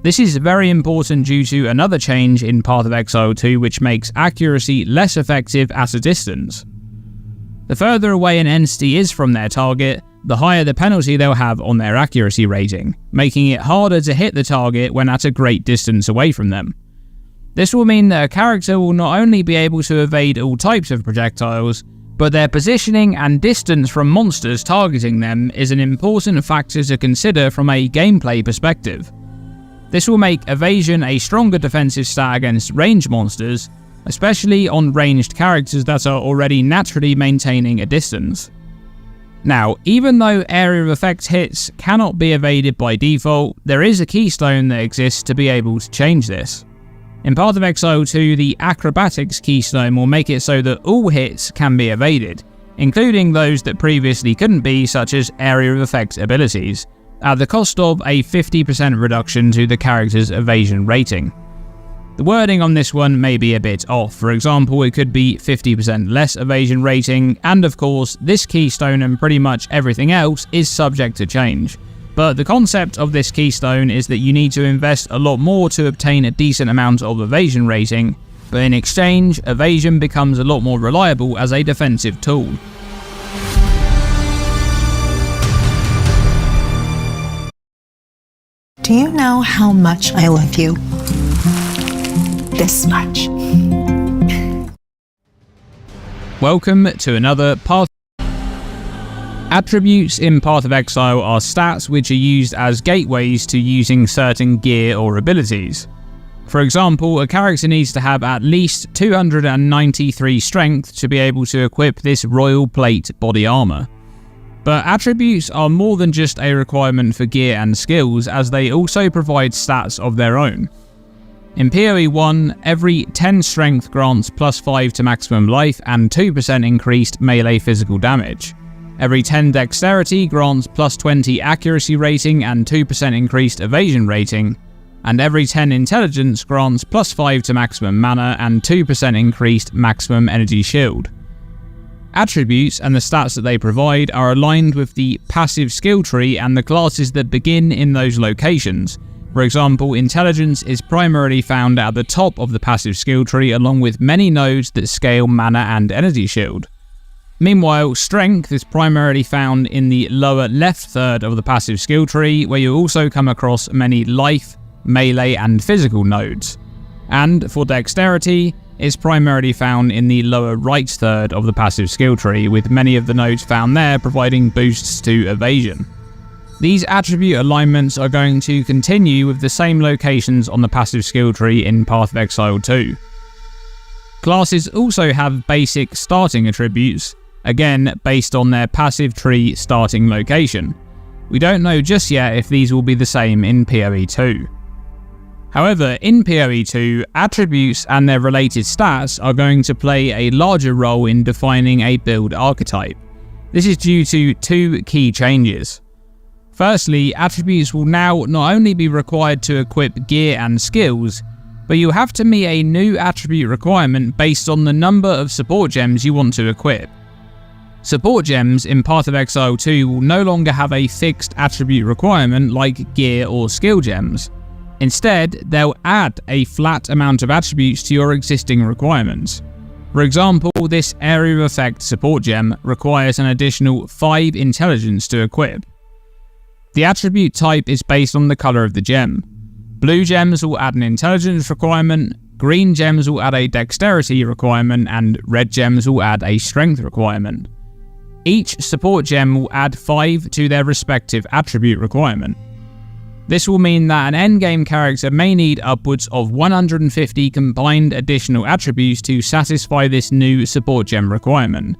This is very important due to another change in Path of Exile 2 which makes accuracy less effective at a distance. The further away an entity is from their target, the higher the penalty they'll have on their accuracy rating, making it harder to hit the target when at a great distance away from them. This will mean that a character will not only be able to evade all types of projectiles, but their positioning and distance from monsters targeting them is an important factor to consider from a gameplay perspective. This will make evasion a stronger defensive stat against ranged monsters, especially on ranged characters that are already naturally maintaining a distance. Now, even though area of effect hits cannot be evaded by default, there is a keystone that exists to be able to change this. In Path of Exile 2, the Acrobatics keystone will make it so that all hits can be evaded, including those that previously couldn't be, such as area of effect abilities, at the cost of a 50% reduction to the character's evasion rating. The wording on this one may be a bit off. For example, it could be 50% less evasion rating, and of course, this keystone and pretty much everything else is subject to change. But the concept of this keystone is that you need to invest a lot more to obtain a decent amount of evasion rating, but in exchange, evasion becomes a lot more reliable as a defensive tool. Do you know how much I love you? This much. Welcome to another Path. Attributes in Path of Exile are stats which are used as gateways to using certain gear or abilities. For example, a character needs to have at least 293 strength to be able to equip this Royal Plate body armor. But attributes are more than just a requirement for gear and skills, as they also provide stats of their own. In PoE 1, every 10 strength grants +5 to maximum life and 2% increased melee physical damage. Every 10 dexterity grants +20 accuracy rating and 2% increased evasion rating. And every 10 intelligence grants +5 to maximum mana and 2% increased maximum energy shield. Attributes and the stats that they provide are aligned with the passive skill tree and the classes that begin in those locations. For example, intelligence is primarily found at the top of the passive skill tree, along with many nodes that scale mana and energy shield. Meanwhile, strength is primarily found in the lower left third of the passive skill tree, where you also come across many life, melee and physical nodes. And for dexterity, is primarily found in the lower right third of the passive skill tree, with many of the nodes found there providing boosts to evasion. These attribute alignments are going to continue with the same locations on the passive skill tree in Path of Exile 2. Classes also have basic starting attributes, again based on their passive tree starting location. We don't know just yet if these will be the same in PoE 2. However, in PoE 2, attributes and their related stats are going to play a larger role in defining a build archetype. This is due to two key changes. Firstly, attributes will now not only be required to equip gear and skills, but you'll have to meet a new attribute requirement based on the number of support gems you want to equip. Support gems in Path of Exile 2 will no longer have a fixed attribute requirement like gear or skill gems. Instead, they'll add a flat amount of attributes to your existing requirements. For example, this Area of Effect support gem requires an additional 5 intelligence to equip. The attribute type is based on the color of the gem. Blue gems will add an intelligence requirement, green gems will add a dexterity requirement, and red gems will add a strength requirement. Each support gem will add 5 to their respective attribute requirement. This will mean that an endgame character may need upwards of 150 combined additional attributes to satisfy this new support gem requirement.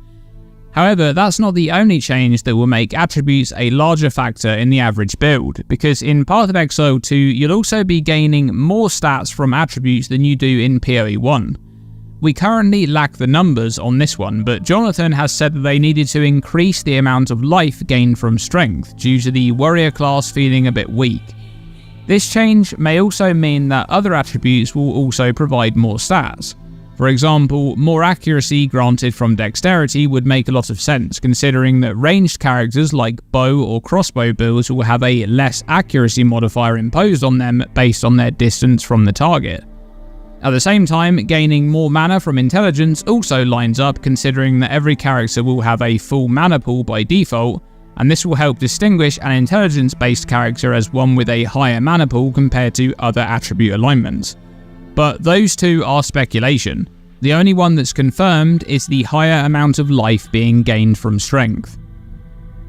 However, that's not the only change that will make attributes a larger factor in the average build, because in Path of Exile 2 you'll also be gaining more stats from attributes than you do in PoE 1. We currently lack the numbers on this one, but Jonathan has said that they needed to increase the amount of life gained from strength due to the warrior class feeling a bit weak. This change may also mean that other attributes will also provide more stats. For example, more accuracy granted from dexterity would make a lot of sense, considering that ranged characters like bow or crossbow builds will have a less accuracy modifier imposed on them based on their distance from the target. At the same time, gaining more mana from intelligence also lines up, considering that every character will have a full mana pool by default, and this will help distinguish an intelligence-based character as one with a higher mana pool compared to other attribute alignments. But those two are speculation. The only one that's confirmed is the higher amount of life being gained from strength.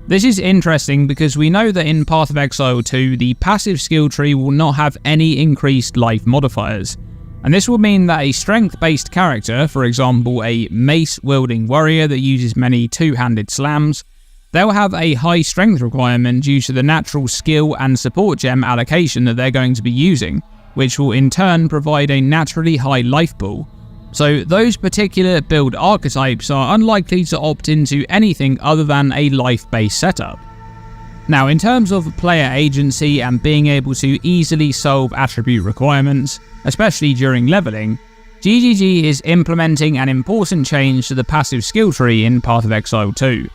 This is interesting because we know that in Path of Exile 2, the passive skill tree will not have any increased life modifiers. And this will mean that a strength-based character, for example a mace-wielding warrior that uses many two-handed slams, they'll have a high strength requirement due to the natural skill and support gem allocation that they're going to be using, which will in turn provide a naturally high life pool. So those particular build archetypes are unlikely to opt into anything other than a life-based setup. Now, in terms of player agency and being able to easily solve attribute requirements, especially during leveling, GGG is implementing an important change to the passive skill tree in Path of Exile 2.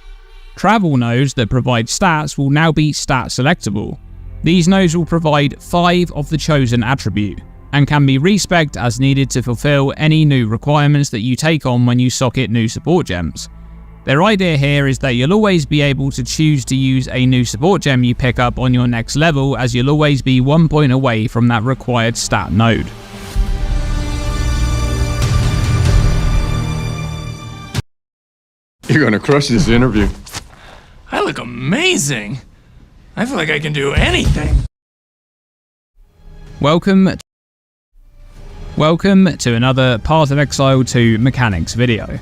Travel nodes that provide stats will now be stat selectable. These nodes will provide 5 of the chosen attribute, and can be respecced as needed to fulfill any new requirements that you take on when you socket new support gems. Their idea here is that you'll always be able to choose to use a new support gem you pick up on your next level, as you'll always be 1 point away from that required stat node. You're gonna crush this interview. I look amazing. I feel like I can do anything. Welcome. Welcome to another Path of Exile 2 mechanics video.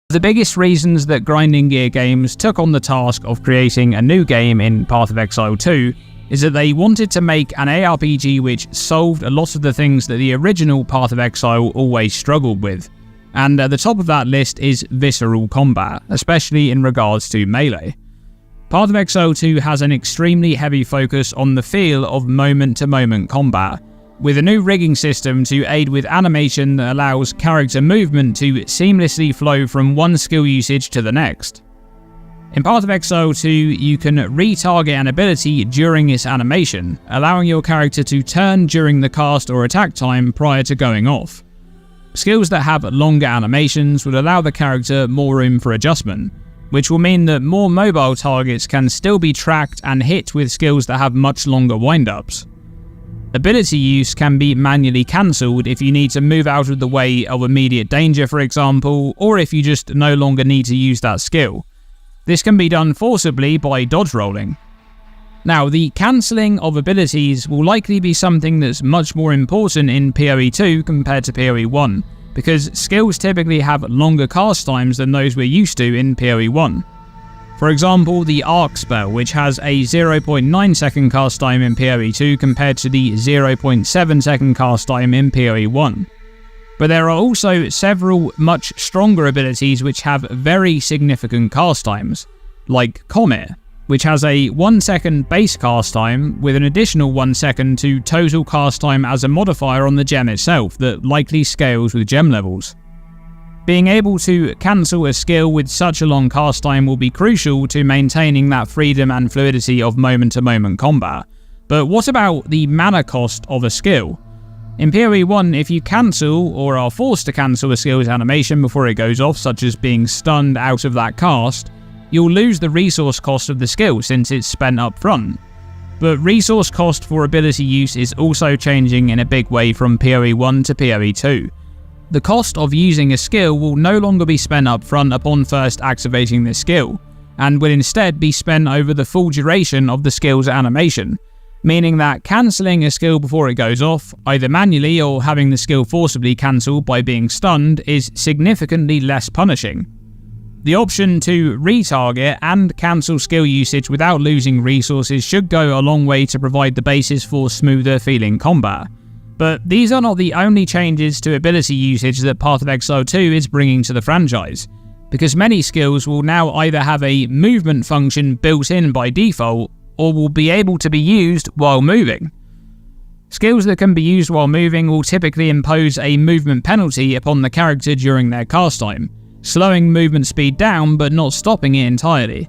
The biggest reasons that Grinding Gear Games took on the task of creating a new game in Path of Exile 2 is that they wanted to make an ARPG which solved a lot of the things that the original Path of Exile always struggled with. And at the top of that list is visceral combat, especially in regards to melee. Path of Exile 2 has an extremely heavy focus on the feel of moment-to-moment combat, with a new rigging system to aid with animation that allows character movement to seamlessly flow from one skill usage to the next. In Path of Exile 2, you can retarget an ability during its animation, allowing your character to turn during the cast or attack time prior to going off. Skills that have longer animations would allow the character more room for adjustment, which will mean that more mobile targets can still be tracked and hit with skills that have much longer wind-ups. Ability use can be manually cancelled if you need to move out of the way of immediate danger, for example, or if you just no longer need to use that skill. This can be done forcibly by dodge rolling. Now, the cancelling of abilities will likely be something that's much more important in PoE 2 compared to PoE 1, because skills typically have longer cast times than those we're used to in PoE 1. For example, the Arc spell, which has a 0.9 second cast time in PoE 2 compared to the 0.7 second cast time in PoE 1. But there are also several much stronger abilities which have very significant cast times, like Comet, which has a 1 second base cast time with an additional 1 second to total cast time as a modifier on the gem itself that likely scales with gem levels. Being able to cancel a skill with such a long cast time will be crucial to maintaining that freedom and fluidity of moment-to-moment combat. But what about the mana cost of a skill? In PoE 1, if you cancel or are forced to cancel a skill's animation before it goes off, such as being stunned out of that cast, you'll lose the resource cost of the skill since it's spent up front. But resource cost for ability use is also changing in a big way from PoE 1 to PoE 2. The cost of using a skill will no longer be spent up front upon first activating this skill, and will instead be spent over the full duration of the skill's animation, meaning that cancelling a skill before it goes off, either manually or having the skill forcibly cancelled by being stunned, is significantly less punishing. The option to retarget and cancel skill usage without losing resources should go a long way to provide the basis for smoother feeling combat. But these are not the only changes to ability usage that Path of Exile 2 is bringing to the franchise, because many skills will now either have a movement function built in by default, or will be able to be used while moving. Skills that can be used while moving will typically impose a movement penalty upon the character during their cast time, slowing movement speed down but not stopping it entirely.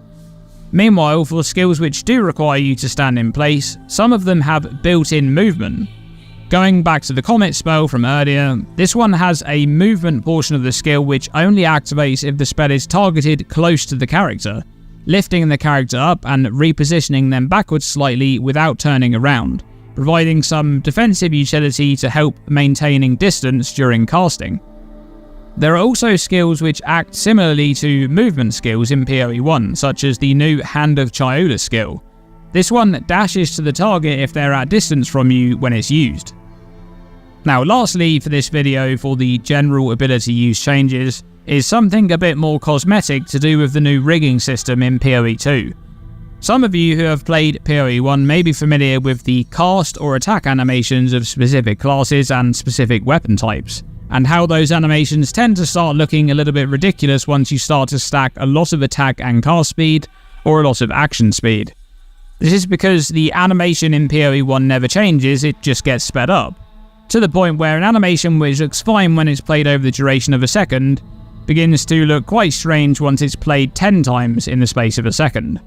Meanwhile, for skills which do require you to stand in place, some of them have built-in movement. Going back to the Comet spell from earlier, this one has a movement portion of the skill which only activates if the spell is targeted close to the character, lifting the character up and repositioning them backwards slightly without turning around, providing some defensive utility to help maintaining distance during casting. There are also skills which act similarly to movement skills in PoE 1, such as the new Hand of Chiola skill. This one dashes to the target if they're at distance from you when it's used. Now lastly for this video, for the general ability use changes, is something a bit more cosmetic to do with the new rigging system in PoE 2. Some of you who have played PoE 1 may be familiar with the cast or attack animations of specific classes and specific weapon types, and how those animations tend to start looking a little bit ridiculous once you start to stack a lot of attack and cast speed, or a lot of action speed. This is because the animation in PoE 1 never changes, it just gets sped up, to the point where an animation which looks fine when it's played over the duration of a second, begins to look quite strange once it's played 10 times in the space of a second.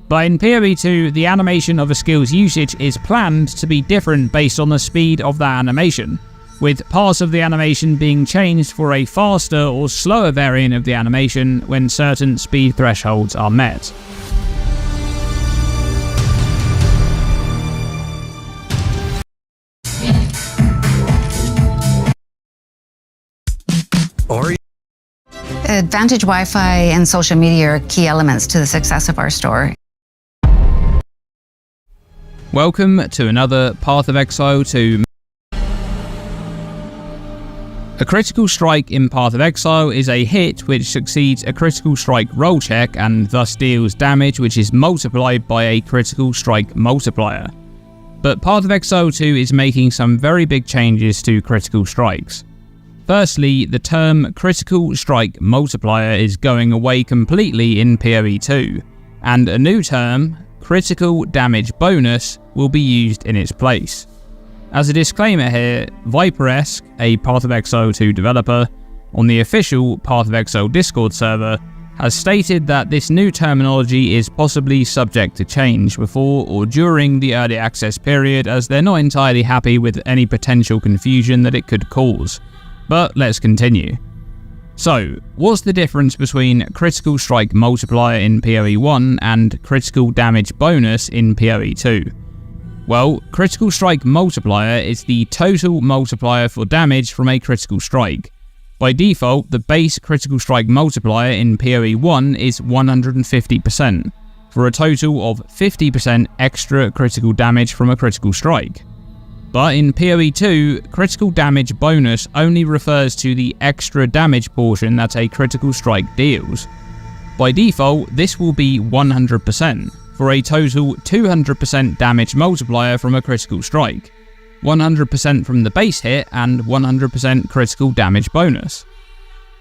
But in PoE 2, the animation of a skill's usage is planned to be different based on the speed of that animation, with parts of the animation being changed for a faster or slower variant of the animation when certain speed thresholds are met. Advantage Wi-Fi and social media are key elements to the success of our store. Welcome to another Path of Exile 2 critical strike in Path of Exile is a hit which succeeds a critical strike roll check and thus deals damage which is multiplied by a critical strike multiplier. But Path of Exile 2 is making some very big changes to critical strikes. Firstly, the term critical strike multiplier is going away completely in PoE 2, and a new term, critical damage bonus, will be used in its place. As a disclaimer here, Viperesque, a Path of Exile 2 developer, on the official Path of Exile Discord server, has stated that this new terminology is possibly subject to change before or during the early access period, as they're not entirely happy with any potential confusion that it could cause. But let's continue. So, what's the difference between critical strike multiplier in PoE 1 and critical damage bonus in PoE 2? Well, critical strike multiplier is the total multiplier for damage from a critical strike. By default, the base critical strike multiplier in PoE 1 is 150%, for a total of 50% extra critical damage from a critical strike. But in PoE 2, critical damage bonus only refers to the extra damage portion that a critical strike deals. By default, this will be 100%, for a total 200% damage multiplier from a critical strike, 100% from the base hit, and 100% critical damage bonus.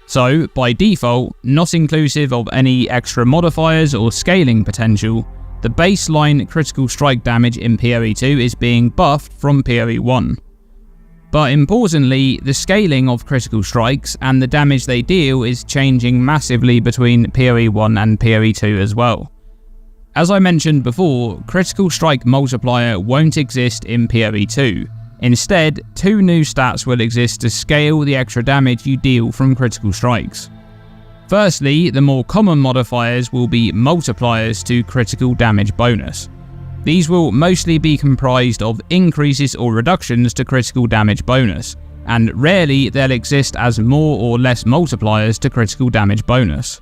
So, by default, not inclusive of any extra modifiers or scaling potential, the baseline critical strike damage in PoE 2 is being buffed from PoE 1. But importantly, the scaling of critical strikes and the damage they deal is changing massively between PoE 1 and PoE 2 as well. As I mentioned before, critical strike multiplier won't exist in PoE 2. Instead, two new stats will exist to scale the extra damage you deal from critical strikes. Firstly, the more common modifiers will be multipliers to critical damage bonus. These will mostly be comprised of increases or reductions to critical damage bonus, and rarely they'll exist as more or less multipliers to critical damage bonus.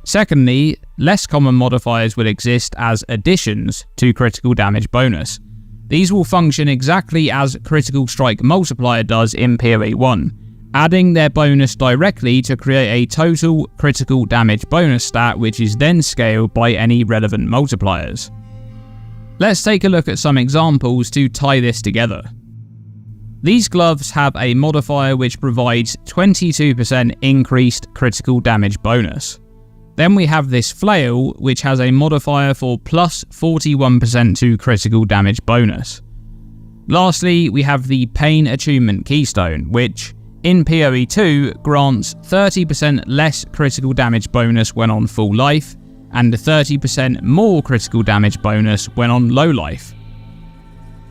Secondly, less common modifiers will exist as additions to critical damage bonus. These will function exactly as critical strike multiplier does in PoE 1, adding their bonus directly to create a total critical damage bonus stat which is then scaled by any relevant multipliers. Let's take a look at some examples to tie this together. These gloves have a modifier which provides 22% increased critical damage bonus. Then we have this flail, which has a modifier for plus 41% to critical damage bonus. Lastly, we have the Pain Attunement Keystone, which, in PoE 2, grants 30% less critical damage bonus when on full life, and 30% more critical damage bonus when on low life.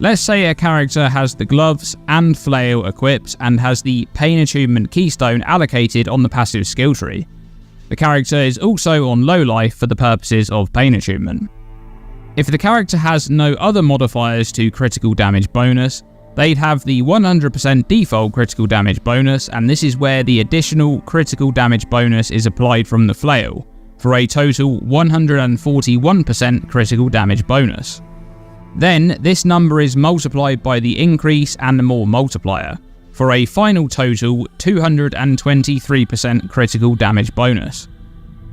Let's say a character has the gloves and flail equipped and has the Pain Attunement Keystone allocated on the passive skill tree. The character is also on low life for the purposes of Pain Attunement. If the character has no other modifiers to critical damage bonus, they'd have the 100% default critical damage bonus, and this is where the additional critical damage bonus is applied from the flail, for a total 141% critical damage bonus. Then, this number is multiplied by the increase and the more multiplier, for a final total 223% critical damage bonus.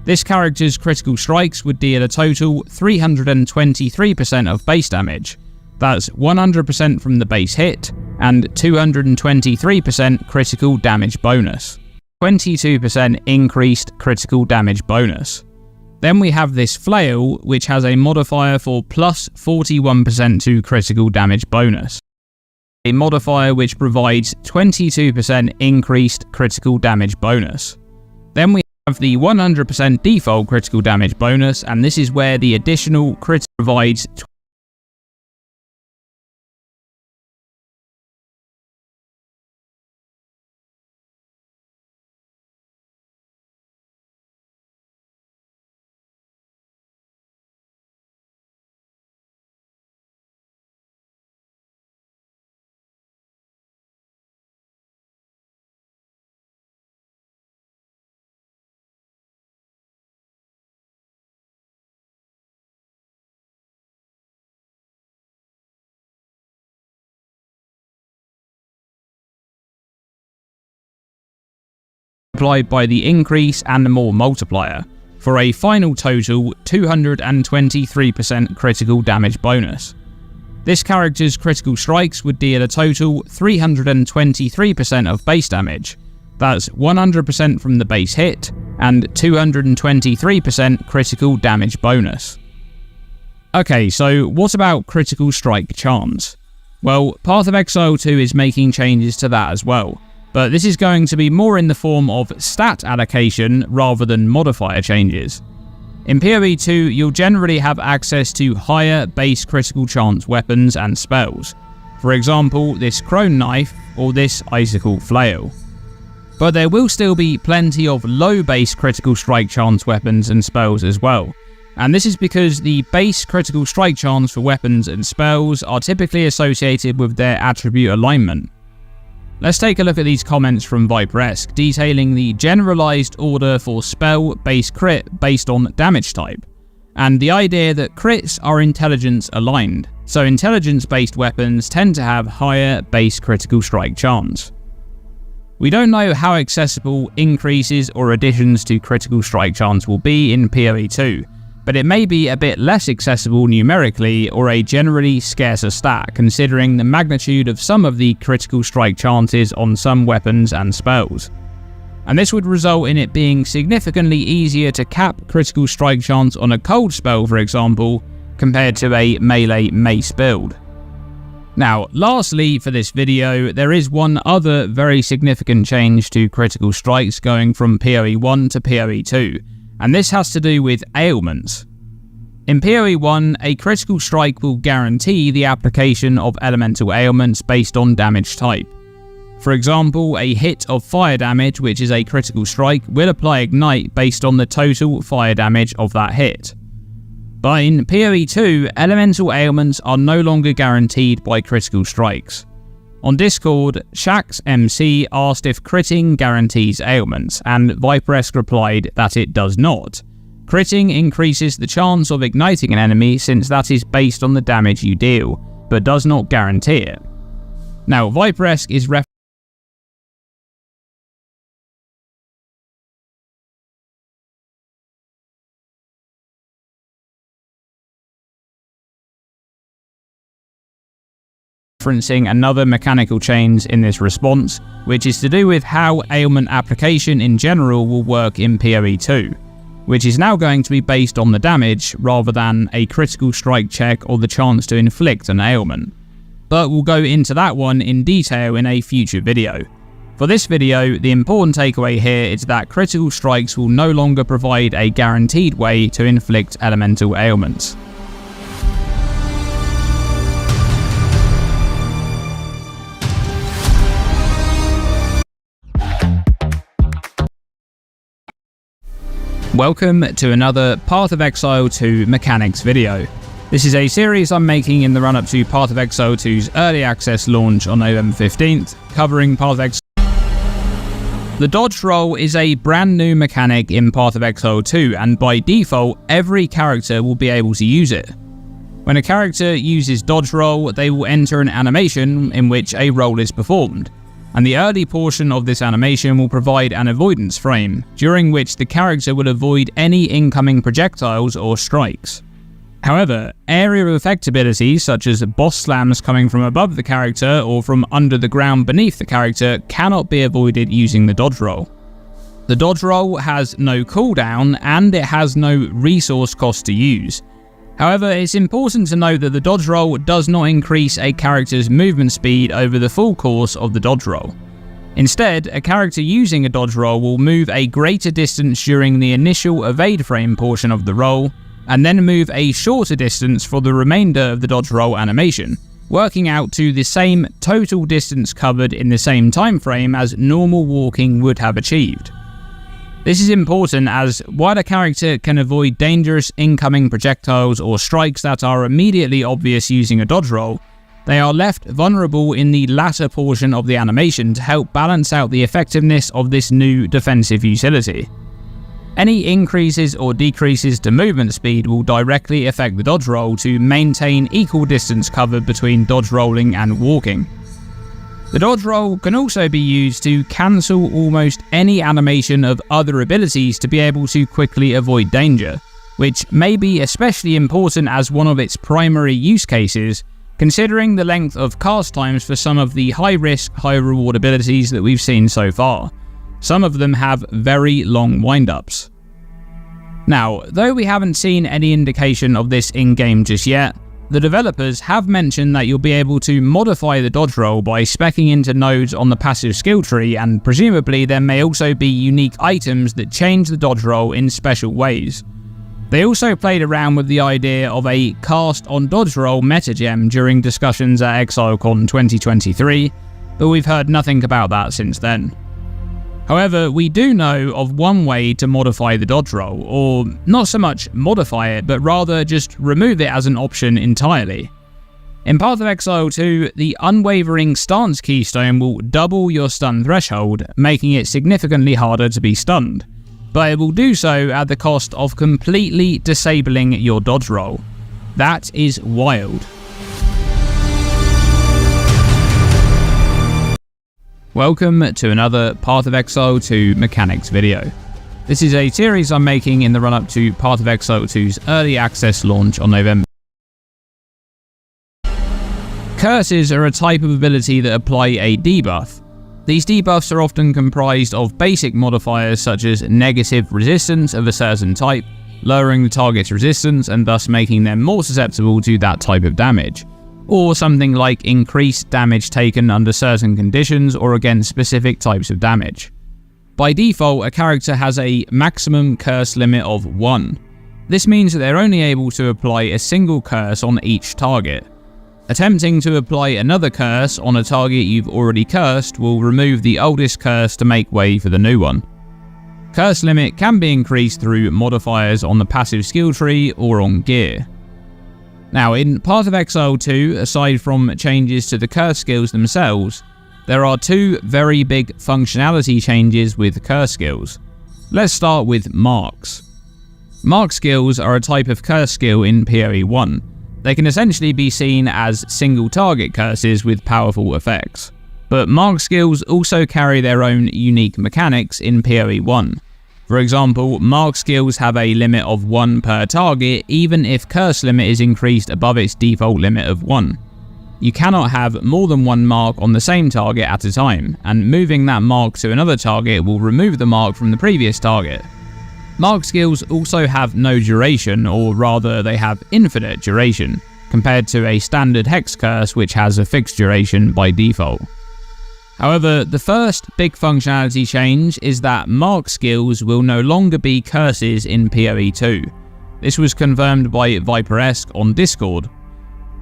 This character's critical strikes would deal a total 323% of base damage. That's 100% from the base hit, and 223% critical damage bonus. 22% increased critical damage bonus. Then we have this flail, which has a modifier for plus 41% to critical damage bonus. A modifier which provides 22% increased critical damage bonus. Then we have the 100% default critical damage bonus, and this is where the additional crit provides multiplied by the increase and more multiplier, for a final total 223% critical damage bonus. This character's critical strikes would deal a total 323% of base damage. That's 100% from the base hit, and 223% critical damage bonus. Okay, so what about critical strike charms? Well, Path of Exile 2 is making changes to that as well, but this is going to be more in the form of stat allocation rather than modifier changes. In PoE 2, you'll generally have access to higher base critical chance weapons and spells, for example this Crone Knife or this Icicle Flail. But there will still be plenty of low base critical strike chance weapons and spells as well, and this is because the base critical strike chance for weapons and spells are typically associated with their attribute alignment. Let's take a look at these comments from Viperesque detailing the generalized order for spell-based crit based on damage type, and the idea that crits are intelligence aligned, so intelligence-based weapons tend to have higher base critical strike chance. We don't know how accessible increases or additions to critical strike chance will be in PoE 2, but it may be a bit less accessible numerically or a generally scarcer stat considering the magnitude of some of the critical strike chances on some weapons and spells. And this would result in it being significantly easier to cap critical strike chance on a cold spell, for example, compared to a melee mace build. Now, lastly for this video, there is one other very significant change to critical strikes going from PoE 1 to PoE 2, and this has to do with ailments. In PoE 1, a critical strike will guarantee the application of elemental ailments based on damage type. For example, a hit of fire damage, which is a critical strike, will apply Ignite based on the total fire damage of that hit. But in PoE 2, elemental ailments are no longer guaranteed by critical strikes. On Discord, Shax MC asked if critting guarantees ailments, and Viperesque replied that it does not. Critting increases the chance of igniting an enemy since that is based on the damage you deal, but does not guarantee it. Now, Viperesque is referencing another mechanical change in this response, which is to do with how ailment application in general will work in PoE 2, which is now going to be based on the damage rather than a critical strike check or the chance to inflict an ailment. But we'll go into that one in detail in a future video. For this video, the important takeaway here is that critical strikes will no longer provide a guaranteed way to inflict elemental ailments. Welcome to another Path of Exile 2 mechanics video. This is a series I'm making in the run-up to Path of Exile 2's early access launch on November 15th, covering Path of Exile. The dodge roll is a brand new mechanic in Path of Exile 2, and by default, every character will be able to use it. When a character uses dodge roll, they will enter an animation in which a roll is performed, and the early portion of this animation will provide an avoidance frame, during which the character will avoid any incoming projectiles or strikes. However, area of effect abilities such as boss slams coming from above the character or from under the ground beneath the character cannot be avoided using the dodge roll. The dodge roll has no cooldown and it has no resource cost to use. However, it's important to note that the dodge roll does not increase a character's movement speed over the full course of the dodge roll. Instead, a character using a dodge roll will move a greater distance during the initial evade frame portion of the roll, and then move a shorter distance for the remainder of the dodge roll animation, working out to the same total distance covered in the same time frame as normal walking would have achieved. This is important as, while a character can avoid dangerous incoming projectiles or strikes that are immediately obvious using a dodge roll, they are left vulnerable in the latter portion of the animation to help balance out the effectiveness of this new defensive utility. Any increases or decreases to movement speed will directly affect the dodge roll to maintain equal distance covered between dodge rolling and walking. The dodge roll can also be used to cancel almost any animation of other abilities to be able to quickly avoid danger, which may be especially important as one of its primary use cases, considering the length of cast times for some of the high-risk, high-reward abilities that we've seen so far. Some of them have very long wind-ups. Now, though we haven't seen any indication of this in-game just yet, the developers have mentioned that you'll be able to modify the dodge roll by speccing into nodes on the passive skill tree, and presumably there may also be unique items that change the dodge roll in special ways. They also played around with the idea of a cast on dodge roll metagem during discussions at ExileCon 2023, but we've heard nothing about that since then. However, we do know of one way to modify the dodge roll, or not so much modify it, but rather just remove it as an option entirely. In Path of Exile 2, the Unwavering Stance keystone will double your stun threshold, making it significantly harder to be stunned, but it will do so at the cost of completely disabling your dodge roll. That is wild. Welcome to another Path of Exile 2 mechanics video. This is a series I'm making in the run-up to Path of Exile 2's early access launch on November. Curses are a type of ability that apply a debuff. These debuffs are often comprised of basic modifiers such as negative resistance of a certain type, lowering the target's resistance and thus making them more susceptible to that type of damage, or something like increased damage taken under certain conditions or against specific types of damage. By default, a character has a maximum curse limit of 1. This means that they're only able to apply a single curse on each target. Attempting to apply another curse on a target you've already cursed will remove the oldest curse to make way for the new one. Curse limit can be increased through modifiers on the passive skill tree or on gear. Now, in Path of Exile 2, aside from changes to the curse skills themselves, there are two very big functionality changes with curse skills. Let's start with marks. Mark skills are a type of curse skill in PoE 1. They can essentially be seen as single target curses with powerful effects. But mark skills also carry their own unique mechanics in PoE 1. For example, mark skills have a limit of 1 per target even if curse limit is increased above its default limit of 1. You cannot have more than one mark on the same target at a time, and moving that mark to another target will remove the mark from the previous target. Mark skills also have no duration, or rather they have infinite duration, compared to a standard hex curse which has a fixed duration by default. However, the first big functionality change is that mark skills will no longer be curses in PoE 2. This was confirmed by Viperesque on Discord.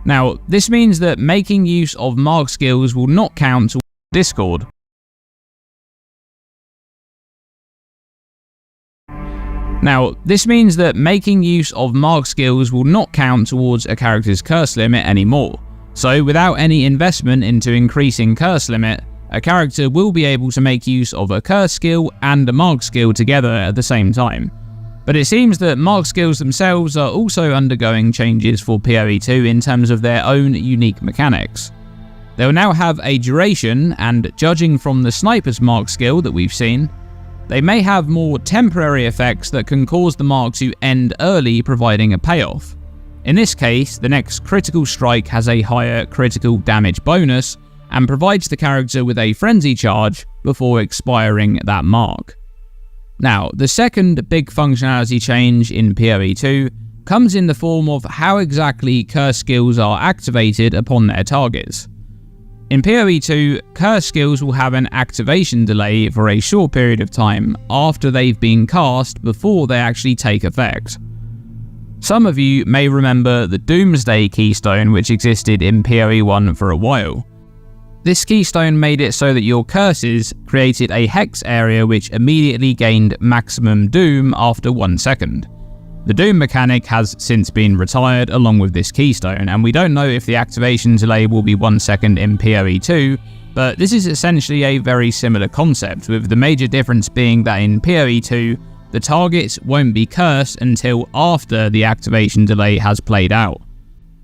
Now, this means that making use of mark skills will not count towards Discord. This means that making use of mark skills will not count towards a character's curse limit anymore. So without any investment into increasing curse limit, a character will be able to make use of a curse skill and a mark skill together at the same time. But it seems that mark skills themselves are also undergoing changes for PoE 2 in terms of their own unique mechanics. They will now have a duration, and judging from the sniper's mark skill that we've seen, they may have more temporary effects that can cause the mark to end early, providing a payoff. In this case, the next critical strike has a higher critical damage bonus, and provides the character with a frenzy charge before expiring that mark. Now, the second big functionality change in PoE 2 comes in the form of how exactly curse skills are activated upon their targets. In PoE 2, curse skills will have an activation delay for a short period of time after they've been cast before they actually take effect. Some of you may remember the Doomsday keystone which existed in PoE 1 for a while. This keystone made it so that your curses created a hex area which immediately gained maximum doom after 1 second. The doom mechanic has since been retired along with this keystone, and we don't know if the activation delay will be 1 second in PoE 2, but this is essentially a very similar concept, with the major difference being that in PoE 2, the targets won't be cursed until after the activation delay has played out.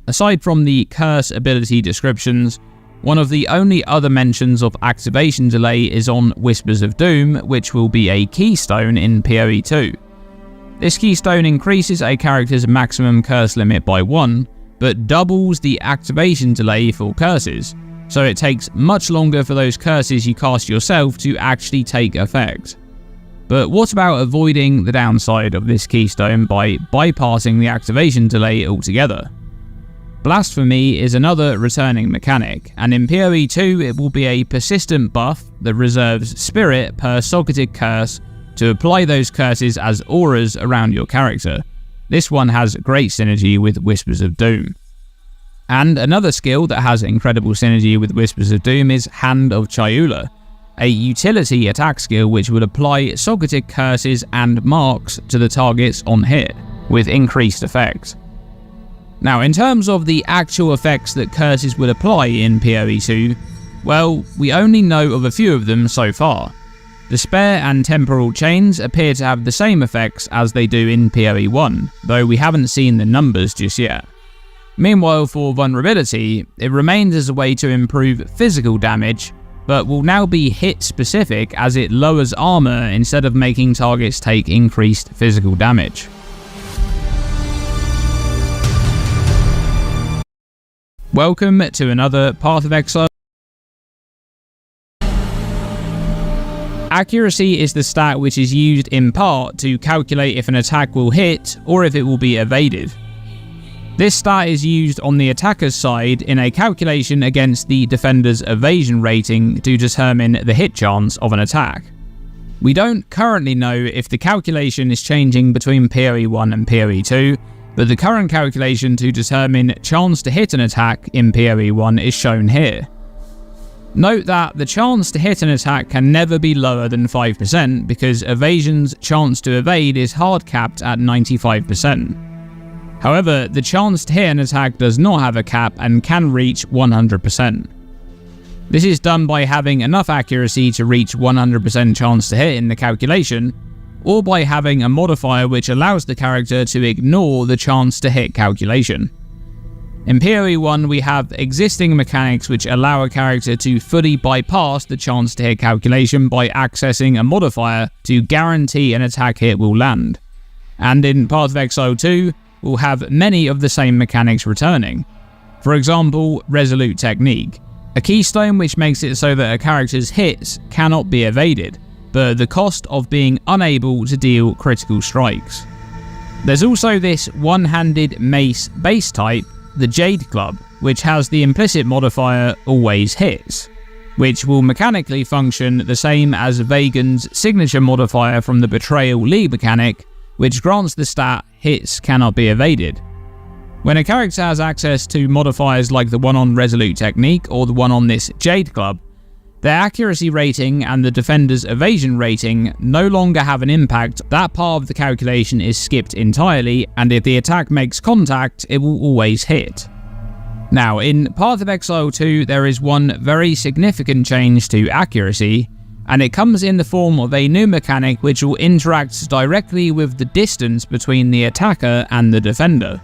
Aside from the curse ability descriptions, One of the only other mentions of activation delay is on Whispers of Doom, which will be a keystone in PoE 2. This keystone increases a character's maximum curse limit by 1, but doubles the activation delay for curses, so it takes much longer for those curses you cast yourself to actually take effect. But what about avoiding the downside of this keystone by bypassing the activation delay altogether? Blasphemy is another returning mechanic, and in PoE 2 it will be a persistent buff that reserves spirit per socketed curse to apply those curses as auras around your character. This one has great synergy with Whispers of Doom. And another skill that has incredible synergy with Whispers of Doom is Hand of Chayula, a utility attack skill which would apply socketed curses and marks to the targets on hit, with increased effect. Now, in terms of the actual effects that curses would apply in PoE 2, well, we only know of a few of them so far. Despair and Temporal Chains appear to have the same effects as they do in PoE 1, though we haven't seen the numbers just yet. Meanwhile, for Vulnerability, it remains as a way to improve physical damage, but will now be hit specific as it lowers armor instead of making targets take increased physical damage. Welcome to another Path of Exile. Accuracy is the stat which is used in part to calculate if an attack will hit or if it will be evaded. This stat is used on the attacker's side in a calculation against the defender's evasion rating to determine the hit chance of an attack. We don't currently know if the calculation is changing between PoE 1 and PoE 2, but the current calculation to determine chance to hit an attack in PoE 1 is shown here. Note that the chance to hit an attack can never be lower than 5% because evasion's chance to evade is hard capped at 95%. However, the chance to hit an attack does not have a cap and can reach 100%. This is done by having enough accuracy to reach 100% chance to hit in the calculation, or by having a modifier which allows the character to ignore the chance to hit calculation. In PoE 1 we have existing mechanics which allow a character to fully bypass the chance to hit calculation by accessing a modifier to guarantee an attack hit will land. And in Path of Exile 2, we'll have many of the same mechanics returning. For example, Resolute Technique, a keystone which makes it so that a character's hits cannot be evaded, but the cost of being unable to deal critical strikes. There's also this one-handed mace base type, the Jade Club, which has the implicit modifier Always Hits, which will mechanically function the same as Vagan's signature modifier from the Betrayal League mechanic, which grants the stat Hits cannot be evaded. When a character has access to modifiers like the one on Resolute Technique or the one on this Jade Club, their accuracy rating and the defender's evasion rating no longer have an impact. That part of the calculation is skipped entirely, and if the attack makes contact, it will always hit. Now, in Path of Exile 2, there is one very significant change to accuracy, and it comes in the form of a new mechanic which will interact directly with the distance between the attacker and the defender.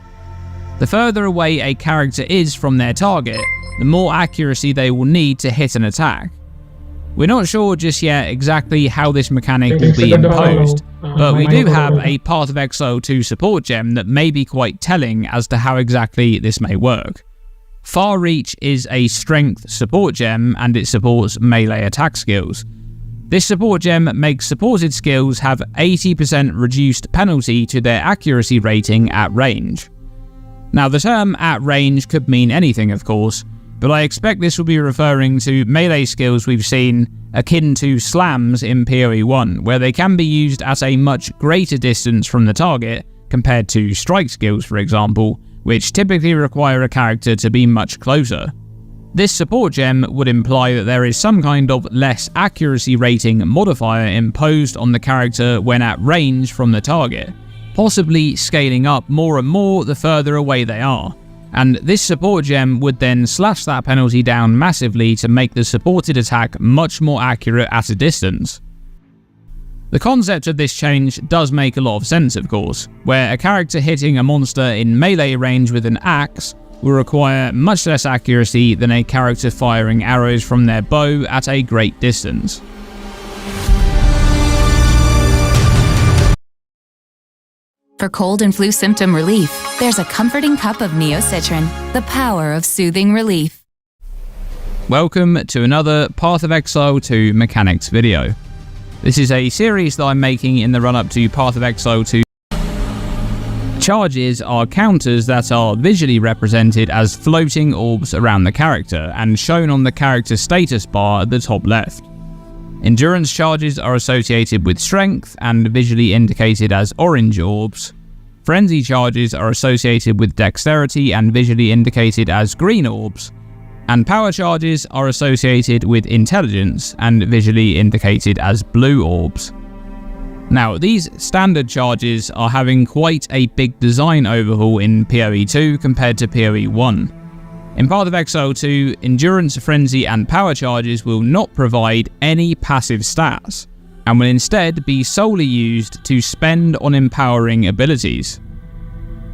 The further away a character is from their target, the more accuracy they will need to hit an attack. We're not sure just yet exactly how this mechanic will be imposed, but we do have a Path of Exile 2 support gem that may be quite telling as to how exactly this may work. Far Reach is a strength support gem and it supports melee attack skills. This support gem makes supported skills have 80% reduced penalty to their accuracy rating at range. Now, the term at range could mean anything, of course, but I expect this will be referring to melee skills we've seen akin to slams in PoE 1, where they can be used at a much greater distance from the target compared to strike skills, for example, which typically require a character to be much closer. This support gem would imply that there is some kind of less accuracy rating modifier imposed on the character when at range from the target, possibly scaling up more and more the further away they are. And this support gem would then slash that penalty down massively to make the supported attack much more accurate at a distance. The concept of this change does make a lot of sense, of course, where a character hitting a monster in melee range with an axe will require much less accuracy than a character firing arrows from their bow at a great distance. For cold and flu symptom relief, there's a comforting cup of Neocitrin, the power of soothing relief. Welcome to another Path of Exile 2 mechanics video. This is a series that I'm making in the run-up to Path of Exile 2. Charges are counters that are visually represented as floating orbs around the character and shown on the character status bar at the top left. Endurance charges are associated with strength and visually indicated as orange orbs. Frenzy charges are associated with dexterity and visually indicated as green orbs. And power charges are associated with intelligence and visually indicated as blue orbs. Now, these standard charges are having quite a big design overhaul in PoE 2 compared to PoE 1. In Path of Exile 2, Endurance, Frenzy and Power charges will not provide any passive stats, and will instead be solely used to spend on empowering abilities.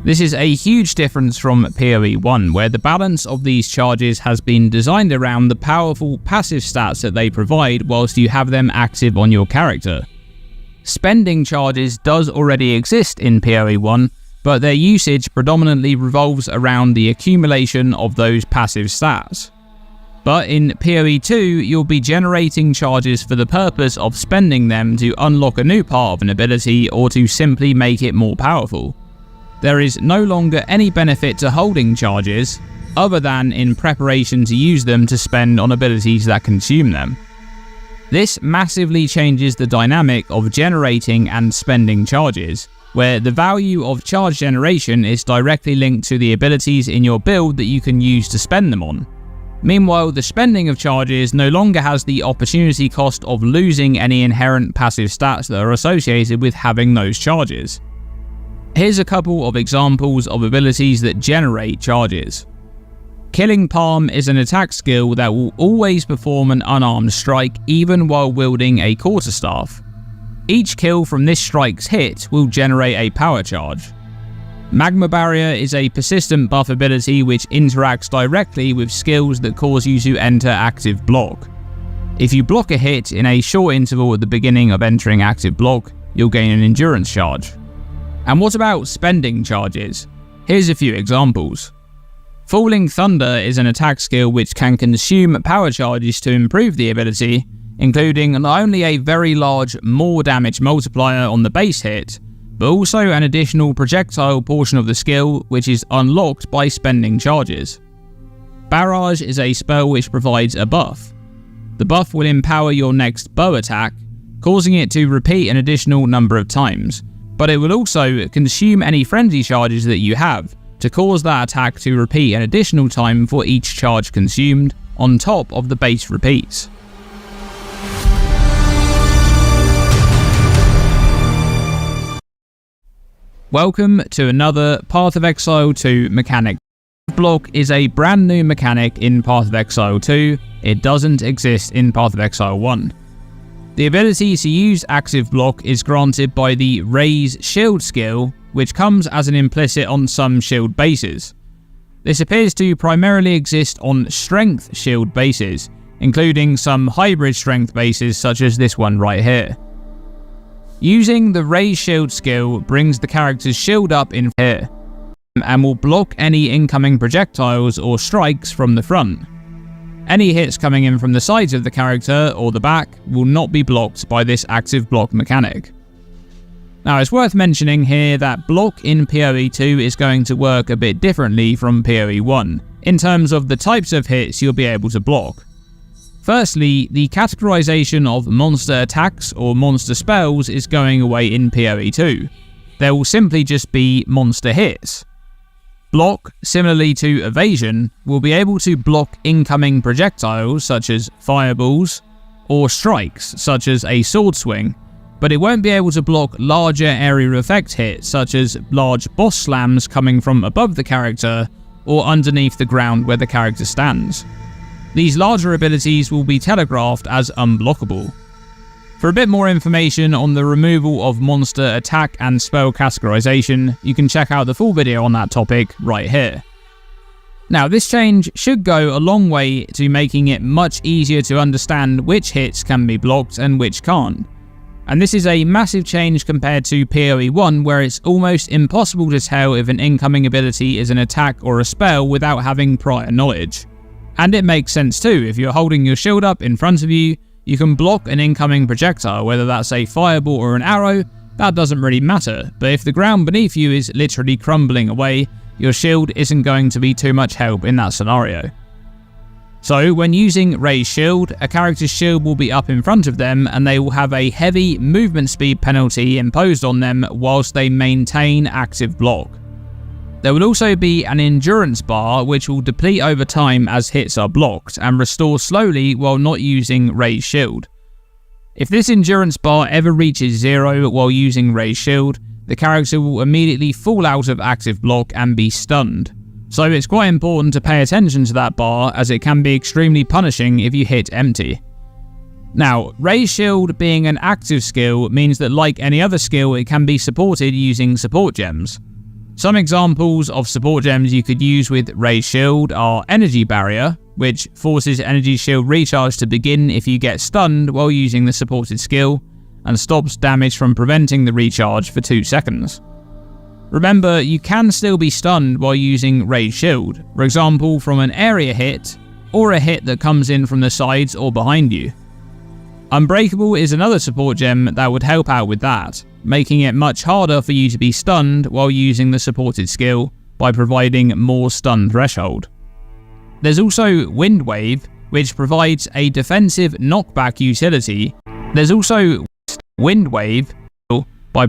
This is a huge difference from PoE 1, where the balance of these charges has been designed around the powerful passive stats that they provide whilst you have them active on your character. Spending charges does already exist in PoE 1, but their usage predominantly revolves around the accumulation of those passive stats. But in PoE 2, you'll be generating charges for the purpose of spending them to unlock a new part of an ability or to simply make it more powerful. There is no longer any benefit to holding charges, other than in preparation to use them to spend on abilities that consume them. This massively changes the dynamic of generating and spending charges, where the value of charge generation is directly linked to the abilities in your build that you can use to spend them on. Meanwhile, the spending of charges no longer has the opportunity cost of losing any inherent passive stats that are associated with having those charges. Here's a couple of examples of abilities that generate charges. Killing Palm is an attack skill that will always perform an unarmed strike even while wielding a quarterstaff. Each kill from this strike's hit will generate a power charge. Magma Barrier is a persistent buff ability which interacts directly with skills that cause you to enter active block. If you block a hit in a short interval at the beginning of entering active block, you'll gain an endurance charge. And what about spending charges? Here's a few examples. Falling Thunder is an attack skill which can consume power charges to improve the ability, including not only a very large more damage multiplier on the base hit, but also an additional projectile portion of the skill which is unlocked by spending charges. Barrage is a spell which provides a buff. The buff will empower your next bow attack, causing it to repeat an additional number of times, but it will also consume any frenzy charges that you have to cause that attack to repeat an additional time for each charge consumed, on top of the base repeats. Welcome to another Path of Exile 2 mechanic. Block is a brand new mechanic in Path of Exile 2, it doesn't exist in Path of Exile 1. The ability to use active block is granted by the Raise Shield skill, which comes as an implicit on some shield bases. This appears to primarily exist on strength shield bases, including some hybrid strength bases such as this one right here. Using the Raise Shield skill brings the character's shield up in here, and will block any incoming projectiles or strikes from the front. Any hits coming in from the sides of the character or the back will not be blocked by this active block mechanic. Now, it's worth mentioning here that block in PoE 2 is going to work a bit differently from PoE 1, in terms of the types of hits you'll be able to block. Firstly, the categorization of monster attacks or monster spells is going away in PoE 2. There will simply just be monster hits. Block, similarly to evasion, will be able to block incoming projectiles such as fireballs, or strikes such as a sword swing, but it won't be able to block larger area effect hits such as large boss slams coming from above the character or underneath the ground where the character stands. These larger abilities will be telegraphed as unblockable. For a bit more information on the removal of monster attack and spell categorization, you can check out the full video on that topic right here. Now, this change should go a long way to making it much easier to understand which hits can be blocked and which can't. And this is a massive change compared to PoE 1, where it's almost impossible to tell if an incoming ability is an attack or a spell without having prior knowledge. And it makes sense too. If you're holding your shield up in front of you, you can block an incoming projectile, whether that's a fireball or an arrow. That doesn't really matter, but if the ground beneath you is literally crumbling away, your shield isn't going to be too much help in that scenario. So when using Raised Shield, a character's shield will be up in front of them and they will have a heavy movement speed penalty imposed on them whilst they maintain active block. There will also be an endurance bar which will deplete over time as hits are blocked and restore slowly while not using Raised Shield. If this endurance bar ever reaches 0 while using Raised Shield, the character will immediately fall out of active block and be stunned. So it's quite important to pay attention to that bar, as it can be extremely punishing if you hit empty. Now, Raised Shield being an active skill means that like any other skill, it can be supported using support gems. Some examples of support gems you could use with Raised Shield are Energy Barrier, which forces energy shield recharge to begin if you get stunned while using the supported skill, and stops damage from preventing the recharge for 2 seconds. Remember, you can still be stunned while using Raised Shield, for example from an area hit, or a hit that comes in from the sides or behind you. Unbreakable is another support gem that would help out with that, making it much harder for you to be stunned while using the supported skill by providing more stun threshold. There's also Wind Wave, which provides a defensive knockback utility. There's also Wind Wave by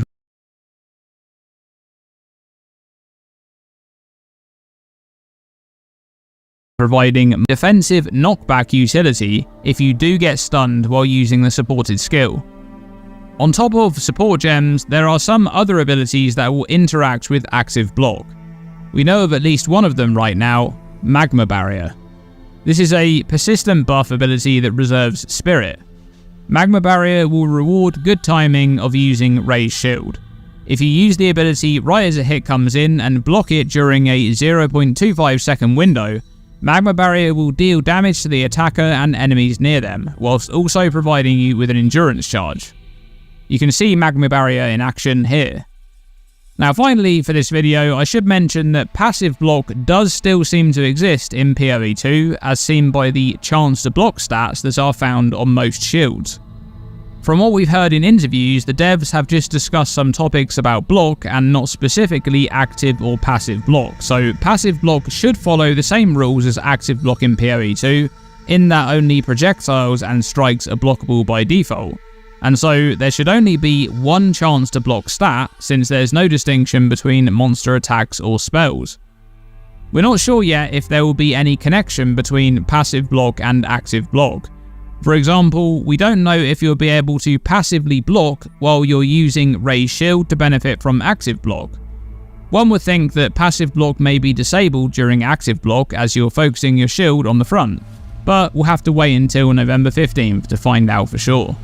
providing defensive knockback utility if you do get stunned while using the supported skill. On top of support gems, there are some other abilities that will interact with active block. We know of at least one of them right now, Magma Barrier. This is a persistent buff ability that reserves Spirit. Magma Barrier will reward good timing of using Raised Shield. If you use the ability right as a hit comes in and block it during a 0.25 second window, Magma Barrier will deal damage to the attacker and enemies near them, whilst also providing you with an endurance charge. You can see Magma Barrier in action here. Now finally for this video, I should mention that passive block does still seem to exist in PoE 2, as seen by the chance to block stats that are found on most shields. From what we've heard in interviews, the devs have just discussed some topics about block and not specifically active or passive block, so passive block should follow the same rules as active block in PoE 2, in that only projectiles and strikes are blockable by default. And so there should only be one chance to block stat, since there's no distinction between monster attacks or spells. We're not sure yet if there will be any connection between passive block and active block. For example, we don't know if you'll be able to passively block while you're using Raised Shield to benefit from active block. One would think that passive block may be disabled during active block as you're focusing your shield on the front, but we'll have to wait until November 15th to find out for sure.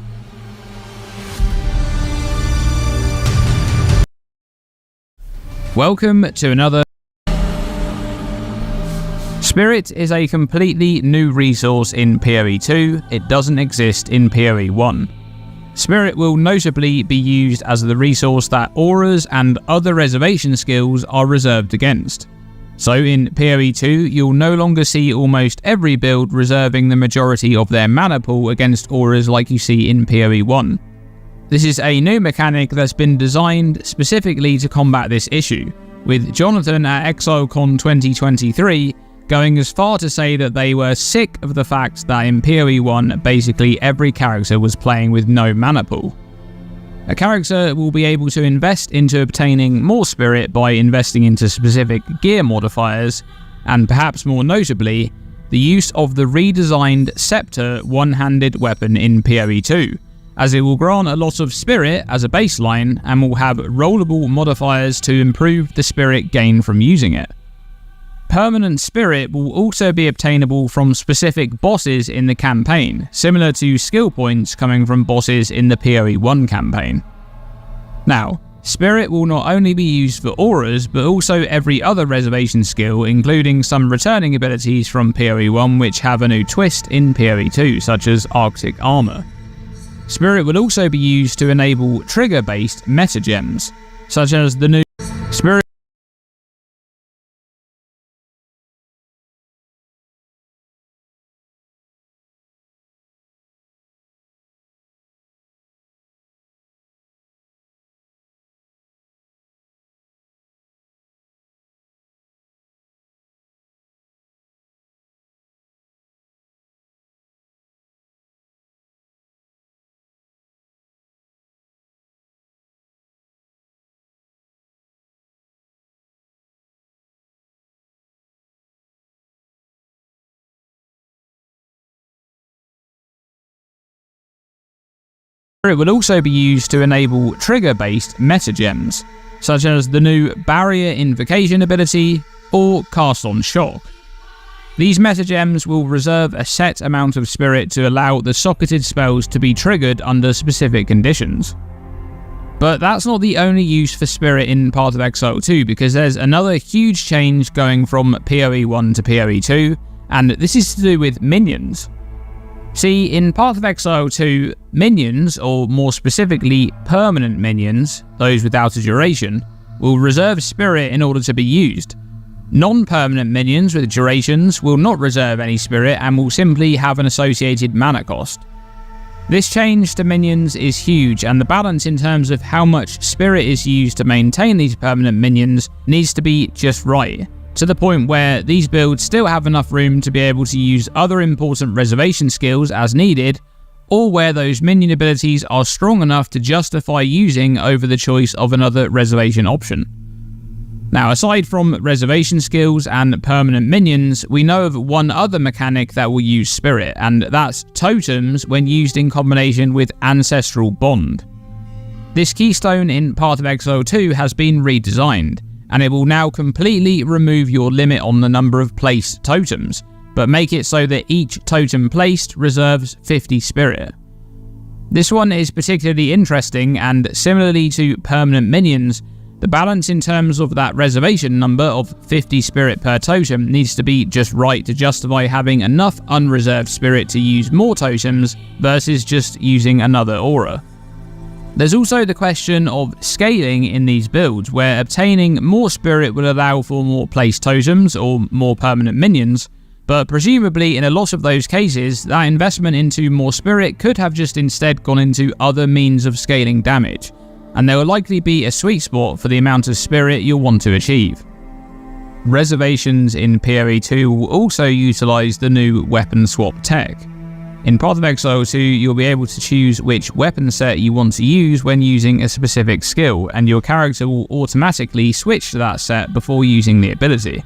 Welcome to another. Spirit is a completely new resource in PoE 2, it doesn't exist in PoE 1. Spirit will notably be used as the resource that auras and other reservation skills are reserved against. So in PoE 2, you'll no longer see almost every build reserving the majority of their mana pool against auras like you see in PoE 1. This is a new mechanic that's been designed specifically to combat this issue, with Jonathan at ExileCon 2023 going as far to say that they were sick of the fact that in PoE 1 basically every character was playing with no mana pool. A character will be able to invest into obtaining more spirit by investing into specific gear modifiers, and perhaps more notably, the use of the redesigned Scepter one-handed weapon in PoE 2, as it will grant a lot of spirit as a baseline and will have rollable modifiers to improve the spirit gained from using it. Permanent spirit will also be obtainable from specific bosses in the campaign, similar to skill points coming from bosses in the PoE 1 campaign. Now, Spirit will not only be used for auras, but also every other reservation skill, including some returning abilities from PoE 1 which have a new twist in PoE 2, such as Arctic Armor. Spirit will also be used to enable trigger-based meta gems, such as the new Spirit will also be used to enable trigger-based meta gems, such as the new Barrier Invocation ability or Cast on Shock. These meta gems will reserve a set amount of spirit to allow the socketed spells to be triggered under specific conditions. But that's not the only use for spirit in Path of Exile 2, because there's another huge change going from PoE 1 to PoE 2, and this is to do with minions. See, in Path of Exile 2, minions, or more specifically permanent minions, those without a duration, will reserve spirit in order to be used. Non-permanent minions with durations will not reserve any spirit and will simply have an associated mana cost. This change to minions is huge, and the balance in terms of how much spirit is used to maintain these permanent minions needs to be just right, to the point where these builds still have enough room to be able to use other important reservation skills as needed, or where those minion abilities are strong enough to justify using over the choice of another reservation option. Now, aside from reservation skills and permanent minions, we know of one other mechanic that will use spirit, and that's totems when used in combination with Ancestral Bond. This keystone in Path of Exile 2 has been redesigned, and it will now completely remove your limit on the number of placed totems, but make it so that each totem placed reserves 50 spirit. This one is particularly interesting, and similarly to permanent minions, the balance in terms of that reservation number of 50 spirit per totem needs to be just right to justify having enough unreserved spirit to use more totems versus just using another aura. There's also the question of scaling in these builds, where obtaining more spirit will allow for more placed totems or more permanent minions, but presumably in a lot of those cases, that investment into more spirit could have just instead gone into other means of scaling damage, and there will likely be a sweet spot for the amount of spirit you'll want to achieve. Reservations in PoE 2 will also utilise the new weapon swap tech. In Path of Exile 2, you'll be able to choose which weapon set you want to use when using a specific skill, and your character will automatically switch to that set before using the ability.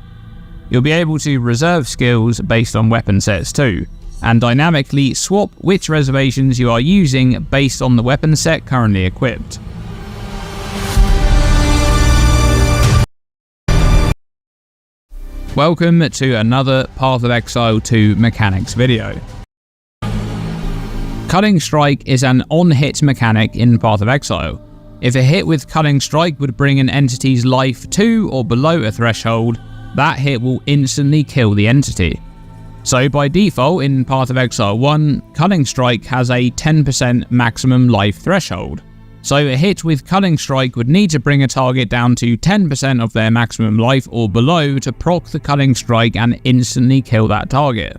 You'll be able to reserve skills based on weapon sets too, and dynamically swap which reservations you are using based on the weapon set currently equipped. Welcome to another Path of Exile 2 mechanics video. Cutting Strike is an on-hit mechanic in Path of Exile. If a hit with Cutting Strike would bring an entity's life to or below a threshold, that hit will instantly kill the entity. So by default in Path of Exile 1, Cutting Strike has a 10% maximum life threshold. So a hit with Cutting Strike would need to bring a target down to 10% of their maximum life or below to proc the Cutting Strike and instantly kill that target.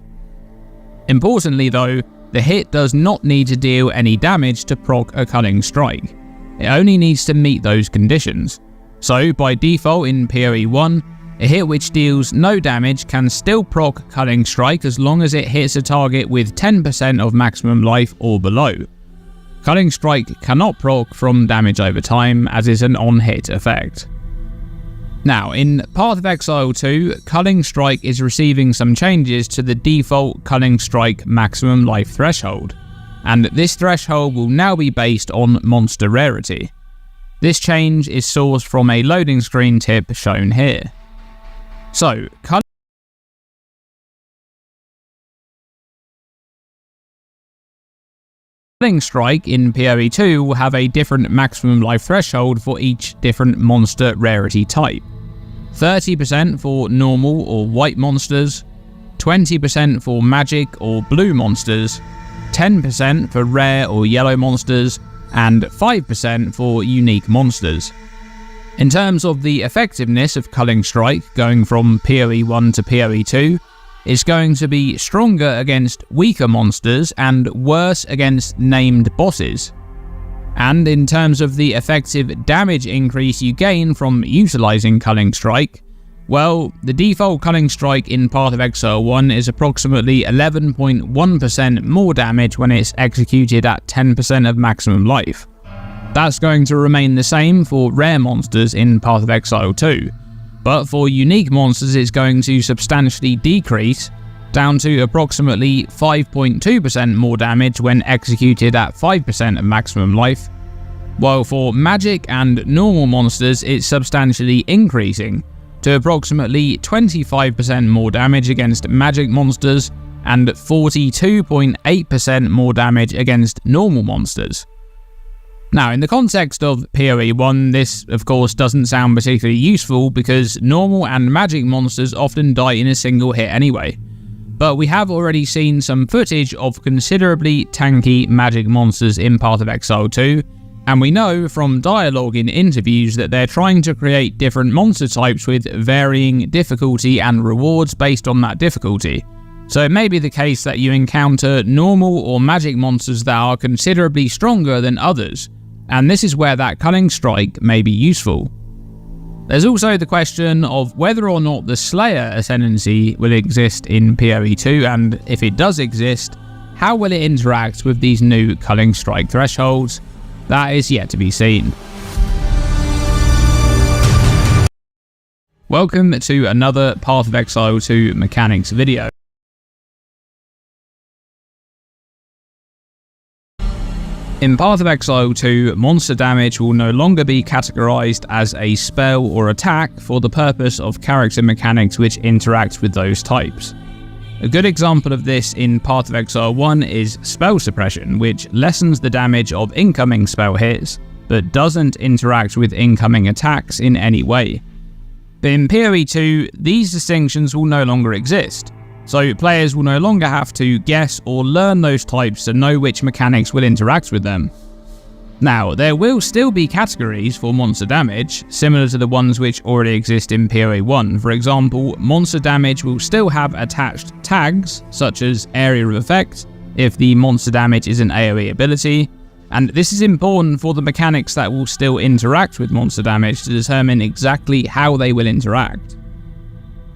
Importantly though, the hit does not need to deal any damage to proc a Cutting Strike. It only needs to meet those conditions. So by default in PoE 1, a hit which deals no damage can still proc Cutting Strike as long as it hits a target with 10% of maximum life or below. Cutting Strike cannot proc from damage over time, as is an on-hit effect. Now, in Path of Exile 2, Cutting Strike is receiving some changes to the default Cutting Strike maximum life threshold, and this threshold will now be based on monster rarity. This change is sourced from a loading screen tip shown here. So, Cutting Culling Strike in PoE 2 will have a different maximum life threshold for each different monster rarity type. 30% for normal or white monsters, 20% for magic or blue monsters, 10% for rare or yellow monsters, and 5% for unique monsters. In terms of the effectiveness of Culling Strike going from PoE 1 to PoE 2, it's going to be stronger against weaker monsters and worse against named bosses. And in terms of the effective damage increase you gain from utilizing Culling Strike, well, the default Culling Strike in Path of Exile 1 is approximately 11.1% more damage when it's executed at 10% of maximum life. That's going to remain the same for rare monsters in Path of Exile 2, but for unique monsters it's going to substantially decrease, down to approximately 5.2% more damage when executed at 5% of maximum life, while for magic and normal monsters it's substantially increasing, to approximately 25% more damage against magic monsters and 42.8% more damage against normal monsters. Now, in the context of PoE 1, this of course doesn't sound particularly useful because normal and magic monsters often die in a single hit anyway. But we have already seen some footage of considerably tanky magic monsters in Path of Exile 2, and we know from dialogue in interviews that they're trying to create different monster types with varying difficulty and rewards based on that difficulty. So it may be the case that you encounter normal or magic monsters that are considerably stronger than others, and this is where that Culling Strike may be useful. There's also the question of whether or not the Slayer ascendancy will exist in PoE 2, and if it does exist, how will it interact with these new Culling Strike thresholds? That is yet to be seen. Welcome to another Path of Exile 2 mechanics video. In Path of Exile 2, monster damage will no longer be categorized as a spell or attack for the purpose of character mechanics which interact with those types. A good example of this in Path of Exile 1 is Spell Suppression, which lessens the damage of incoming spell hits, but doesn't interact with incoming attacks in any way. But in PoE 2, these distinctions will no longer exist, so players will no longer have to guess or learn those types to know which mechanics will interact with them. Now, there will still be categories for monster damage, similar to the ones which already exist in PoE 1. For example, monster damage will still have attached tags, such as Area of Effect, if the monster damage is an AoE ability, and this is important for the mechanics that will still interact with monster damage to determine exactly how they will interact.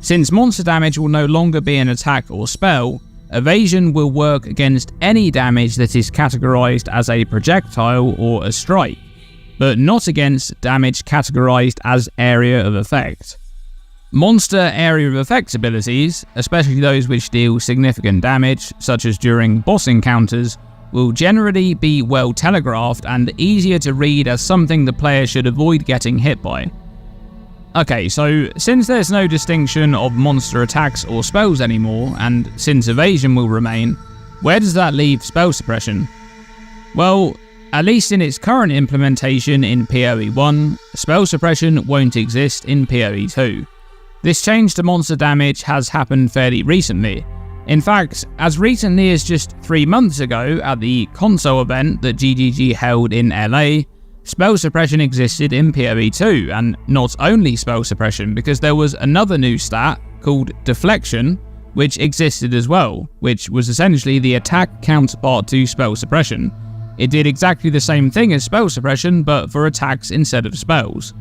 Since monster damage will no longer be an attack or spell, evasion will work against any damage that is categorized as a projectile or a strike, but not against damage categorized as Area of Effect. Monster Area of Effect abilities, especially those which deal significant damage, such as during boss encounters, will generally be well telegraphed and easier to read as something the player should avoid getting hit by. Okay, so since there's no distinction of monster attacks or spells anymore, and since evasion will remain, where does that leave spell suppression? Well, at least in its current implementation in PoE 1, spell suppression won't exist in PoE 2. This change to monster damage has happened fairly recently. In fact, as recently as just 3 months ago at the console event that GGG held in LA, spell suppression existed in PoE 2, and not only spell suppression, because there was another new stat called deflection, which existed as well, which was essentially the attack counterpart to spell suppression. It did exactly the same thing as spell suppression, but for attacks instead of spells.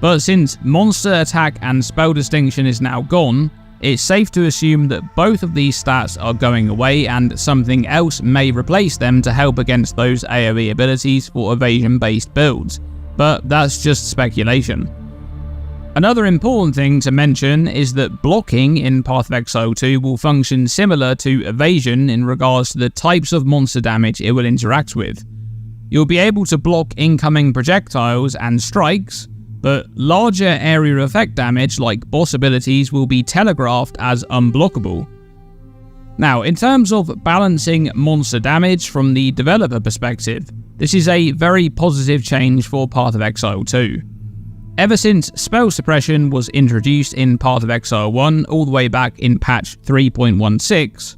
But since monster attack and spell distinction is now gone, it's safe to assume that both of these stats are going away and something else may replace them to help against those AoE abilities for evasion-based builds, but that's just speculation. Another important thing to mention is that blocking in Path of Exile 2 will function similar to evasion in regards to the types of monster damage it will interact with. You'll be able to block incoming projectiles and strikes, but larger area of effect damage like boss abilities will be telegraphed as unblockable. Now, in terms of balancing monster damage from the developer perspective, this is a very positive change for Path of Exile 2. Ever since spell suppression was introduced in Path of Exile 1 all the way back in patch 3.16,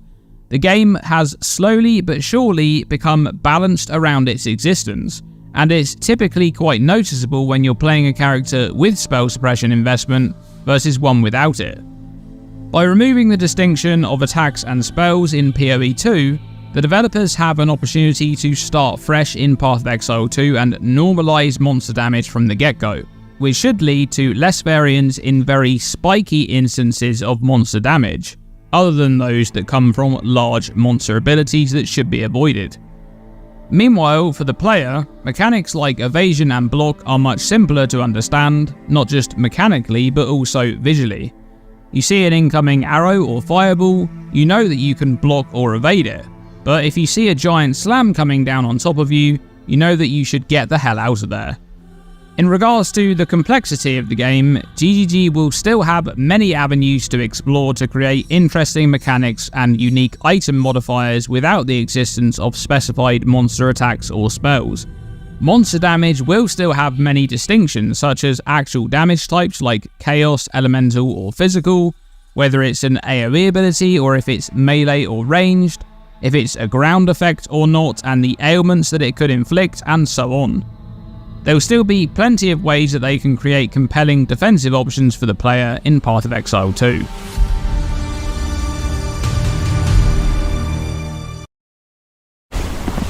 the game has slowly but surely become balanced around its existence, and it's typically quite noticeable when you're playing a character with spell suppression investment versus one without it. By removing the distinction of attacks and spells in PoE 2, the developers have an opportunity to start fresh in Path of Exile 2 and normalize monster damage from the get-go, which should lead to less variance in very spiky instances of monster damage, other than those that come from large monster abilities that should be avoided. Meanwhile, for the player, mechanics like evasion and block are much simpler to understand, not just mechanically but also visually. You see an incoming arrow or fireball, you know that you can block or evade it, but if you see a giant slam coming down on top of you, you know that you should get the hell out of there. In regards to the complexity of the game, GGG will still have many avenues to explore to create interesting mechanics and unique item modifiers without the existence of specified monster attacks or spells. Monster damage will still have many distinctions, such as actual damage types like Chaos, Elemental or Physical, whether it's an AoE ability or if it's melee or ranged, if it's a ground effect or not, and the ailments that it could inflict, and so on. There will still be plenty of ways that they can create compelling defensive options for the player in Path of Exile 2.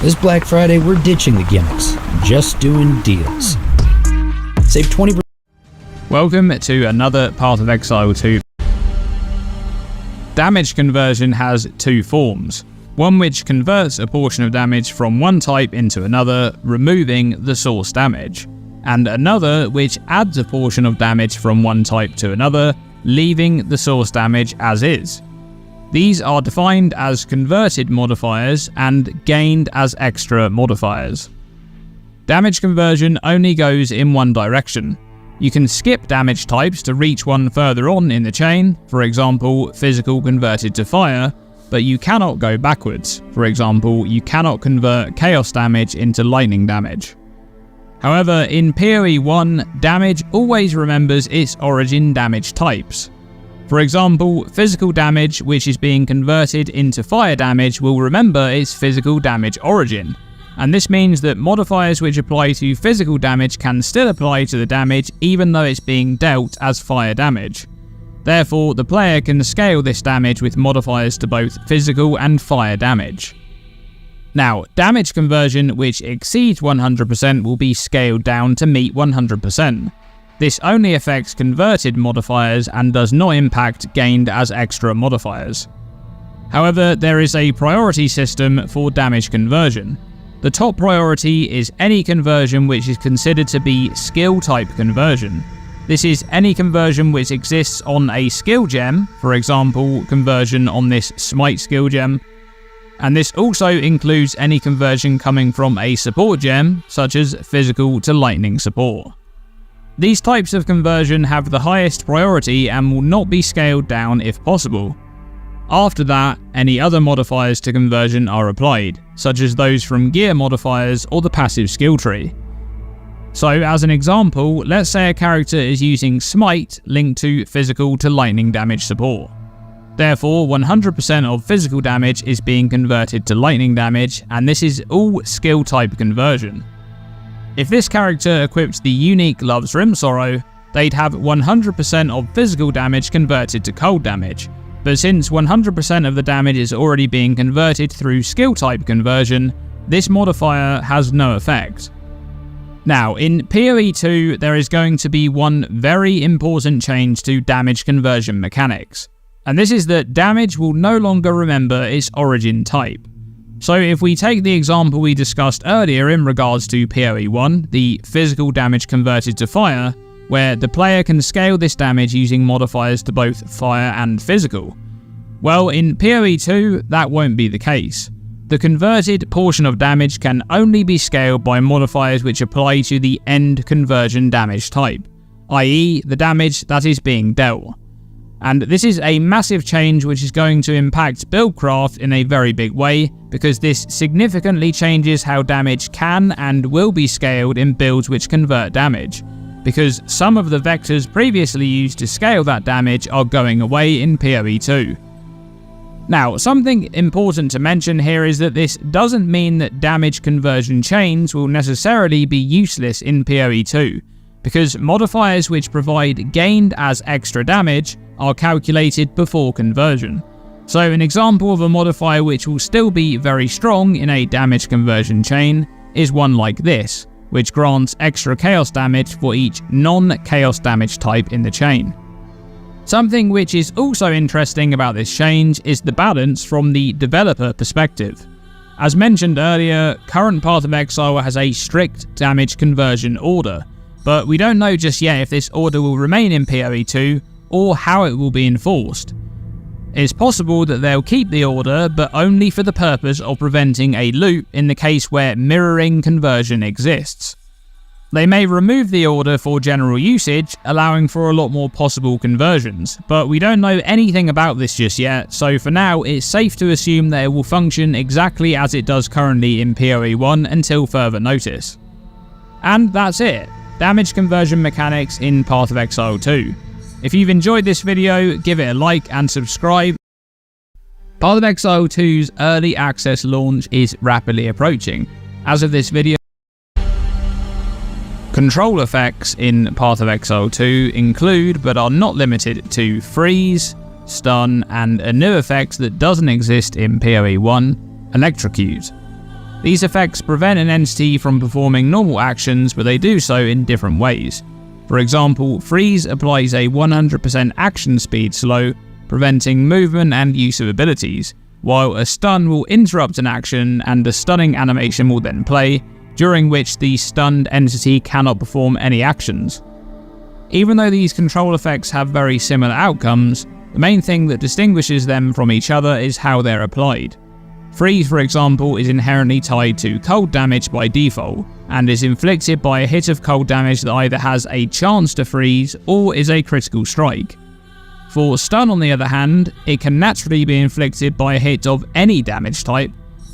This Black Friday, we're ditching the gimmicks, just doing deals. Save 20%. Welcome to another Path of Exile 2. Damage conversion has two forms. One which converts a portion of damage from one type into another, removing the source damage, and another which adds a portion of damage from one type to another, leaving the source damage as is. These are defined as converted modifiers and gained as extra modifiers. Damage conversion only goes in one direction. You can skip damage types to reach one further on in the chain, for example, physical converted to fire, but you cannot go backwards. For example, you cannot convert chaos damage into lightning damage. However, in PoE 1, damage always remembers its origin damage types. For example, physical damage, which is being converted into fire damage, will remember its physical damage origin, and this means that modifiers which apply to physical damage can still apply to the damage even though it's being dealt as fire damage. Therefore, the player can scale this damage with modifiers to both physical and fire damage. Now, damage conversion which exceeds 100% will be scaled down to meet 100%. This only affects converted modifiers and does not impact gained as extra modifiers. However, there is a priority system for damage conversion. The top priority is any conversion which is considered to be skill type conversion. This is any conversion which exists on a skill gem, for example, conversion on this Smite skill gem, and this also includes any conversion coming from a support gem, such as physical to lightning support. These types of conversion have the highest priority and will not be scaled down if possible. After that, any other modifiers to conversion are applied, such as those from gear modifiers or the passive skill tree. So as an example, let's say a character is using Smite linked to physical to lightning damage support. Therefore, 100% of physical damage is being converted to lightning damage, and this is all skill type conversion. If this character equipped the unique Love's Rim Sorrow, they'd have 100% of physical damage converted to cold damage, but since 100% of the damage is already being converted through skill type conversion, this modifier has no effect. Now, in PoE 2, there is going to be one very important change to damage conversion mechanics, and this is that damage will no longer remember its origin type. So if we take the example we discussed earlier in regards to PoE 1, the physical damage converted to fire, where the player can scale this damage using modifiers to both fire and physical. Well, in PoE 2, that won't be the case. The converted portion of damage can only be scaled by modifiers which apply to the end conversion damage type, i.e. the damage that is being dealt. And this is a massive change which is going to impact buildcraft in a very big way, because this significantly changes how damage can and will be scaled in builds which convert damage, because some of the vectors previously used to scale that damage are going away in PoE 2. Now, something important to mention here is that this doesn't mean that damage conversion chains will necessarily be useless in PoE 2, because modifiers which provide gained as extra damage are calculated before conversion. So an example of a modifier which will still be very strong in a damage conversion chain is one like this, which grants extra chaos damage for each non-chaos damage type in the chain. Something which is also interesting about this change is the balance from the developer perspective. As mentioned earlier, current Path of Exile has a strict damage conversion order, but we don't know just yet if this order will remain in PoE 2 or how it will be enforced. It's possible that they'll keep the order, but only for the purpose of preventing a loop in the case where mirroring conversion exists. They may remove the order for general usage, allowing for a lot more possible conversions, but we don't know anything about this just yet, so for now it's safe to assume that it will function exactly as it does currently in PoE 1 until further notice. And that's it. Damage conversion mechanics in Path of Exile 2. If you've enjoyed this video, give it a like and subscribe. Path of Exile 2's early access launch is rapidly approaching. As of this video, control effects in Path of Exile 2 include, but are not limited to, freeze, stun, and a new effect that doesn't exist in PoE 1, electrocute. These effects prevent an entity from performing normal actions, but they do so in different ways. For example, freeze applies a 100% action speed slow, preventing movement and use of abilities, while a stun will interrupt an action and a stunning animation will then play, during which the stunned entity cannot perform any actions. Even though these control effects have very similar outcomes, the main thing that distinguishes them from each other is how they're applied. Freeze, for example, is inherently tied to cold damage by default, and is inflicted by a hit of cold damage that either has a chance to freeze or is a critical strike. For stun, on the other hand, it can naturally be inflicted by a hit of any damage type,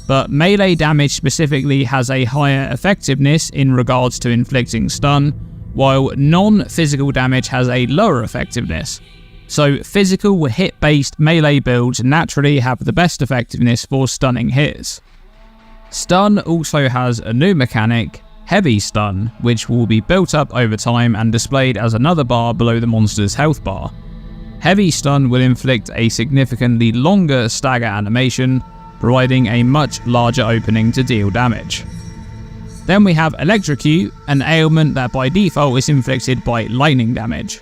but melee damage specifically has a higher effectiveness in regards to inflicting stun, while non-physical damage has a lower effectiveness. So physical hit-based melee builds naturally have the best effectiveness for stunning hits. Stun also has a new mechanic, Heavy Stun, which will be built up over time and displayed as another bar below the monster's health bar. Heavy Stun will inflict a significantly longer stagger animation, providing a much larger opening to deal damage. Then we have Electrocute, an ailment that by default is inflicted by lightning damage.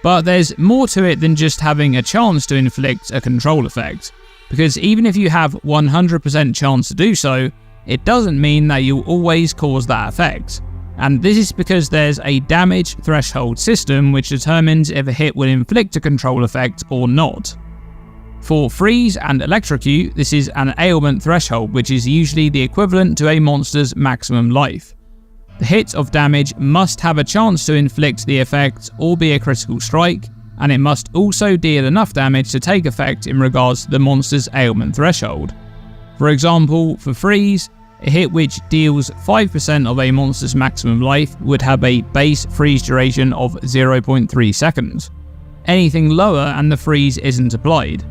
But there's more to it than just having a chance to inflict a control effect, because even if you have 100% chance to do so, it doesn't mean that you'll always cause that effect. And this is because there's a damage threshold system which determines if a hit will inflict a control effect or not. For Freeze and Electrocute, this is an ailment threshold, which is usually the equivalent to a monster's maximum life. The hit of damage must have a chance to inflict the effect or be a critical strike, and it must also deal enough damage to take effect in regards to the monster's ailment threshold. For example, for Freeze, a hit which deals 5% of a monster's maximum life would have a base freeze duration of 0.3 seconds. Anything lower and the freeze isn't applied.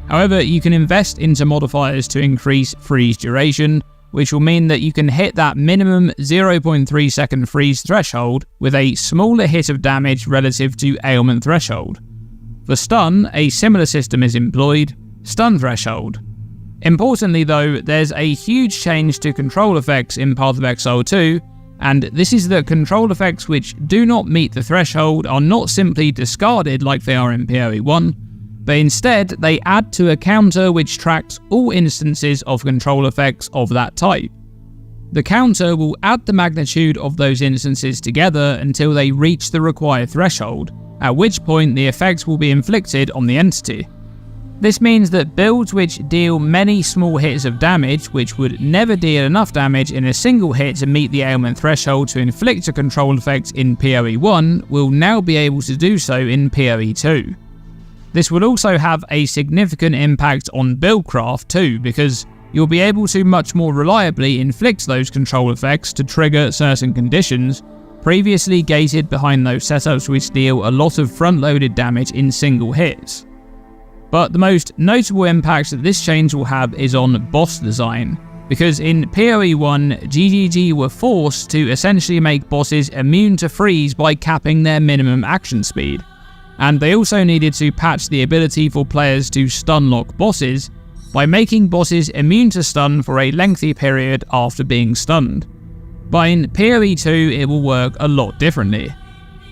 However, you can invest into modifiers to increase freeze duration, which will mean that you can hit that minimum 0.3 second freeze threshold with a smaller hit of damage relative to ailment threshold. For stun, a similar system is employed, stun threshold. Importantly though, there's a huge change to control effects in Path of Exile 2, and this is that control effects which do not meet the threshold are not simply discarded like they are in PoE 1, but instead they add to a counter which tracks all instances of control effects of that type. The counter will add the magnitude of those instances together until they reach the required threshold, at which point the effects will be inflicted on the entity. This means that builds which deal many small hits of damage, which would never deal enough damage in a single hit to meet the ailment threshold to inflict a control effect in PoE 1, will now be able to do so in PoE 2. This will also have a significant impact on buildcraft too, because you'll be able to much more reliably inflict those control effects to trigger certain conditions previously gated behind those setups which deal a lot of front-loaded damage in single hits. But the most notable impact that this change will have is on boss design, because in PoE 1, GGG were forced to essentially make bosses immune to freeze by capping their minimum action speed. And they also needed to patch the ability for players to stun lock bosses by making bosses immune to stun for a lengthy period after being stunned. But in PoE 2 it will work a lot differently.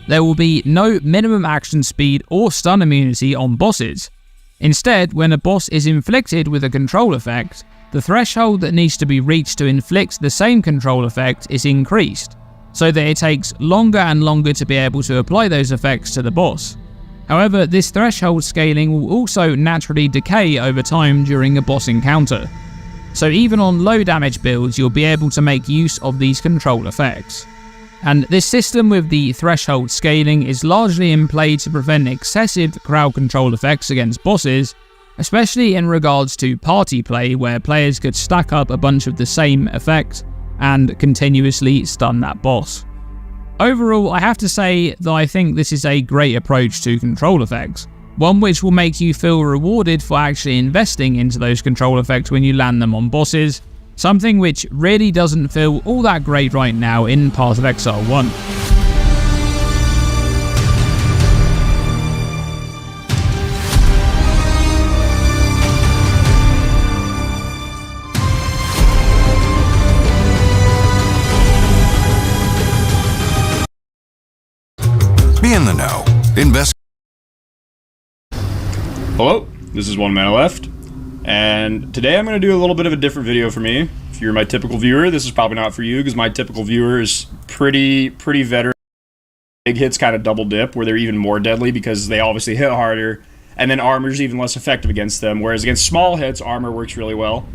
There will be no minimum action speed or stun immunity on bosses. Instead, when a boss is inflicted with a control effect, the threshold that needs to be reached to inflict the same control effect is increased, so that it takes longer and longer to be able to apply those effects to the boss. However, this threshold scaling will also naturally decay over time during a boss encounter. So even on low damage builds, you'll be able to make use of these control effects. And this system with the threshold scaling is largely in play to prevent excessive crowd control effects against bosses, especially in regards to party play where players could stack up a bunch of the same effect and continuously stun that boss. Overall, I have to say that I think this is a great approach to control effects, one which will make you feel rewarded for actually investing into those control effects when you land them on bosses, something which really doesn't feel all that great right now in Path of Exile 1. Be in the know. Invest. Hello, this is One Man Left, and today I'm going to do a little bit of a different video for me. If you're my typical viewer, this is probably not for you, because my typical viewer is pretty veteran. Big hits kind of double dip, where they're even more deadly because they obviously hit harder, and then armor's even less effective against them, whereas against small hits, armor works really well.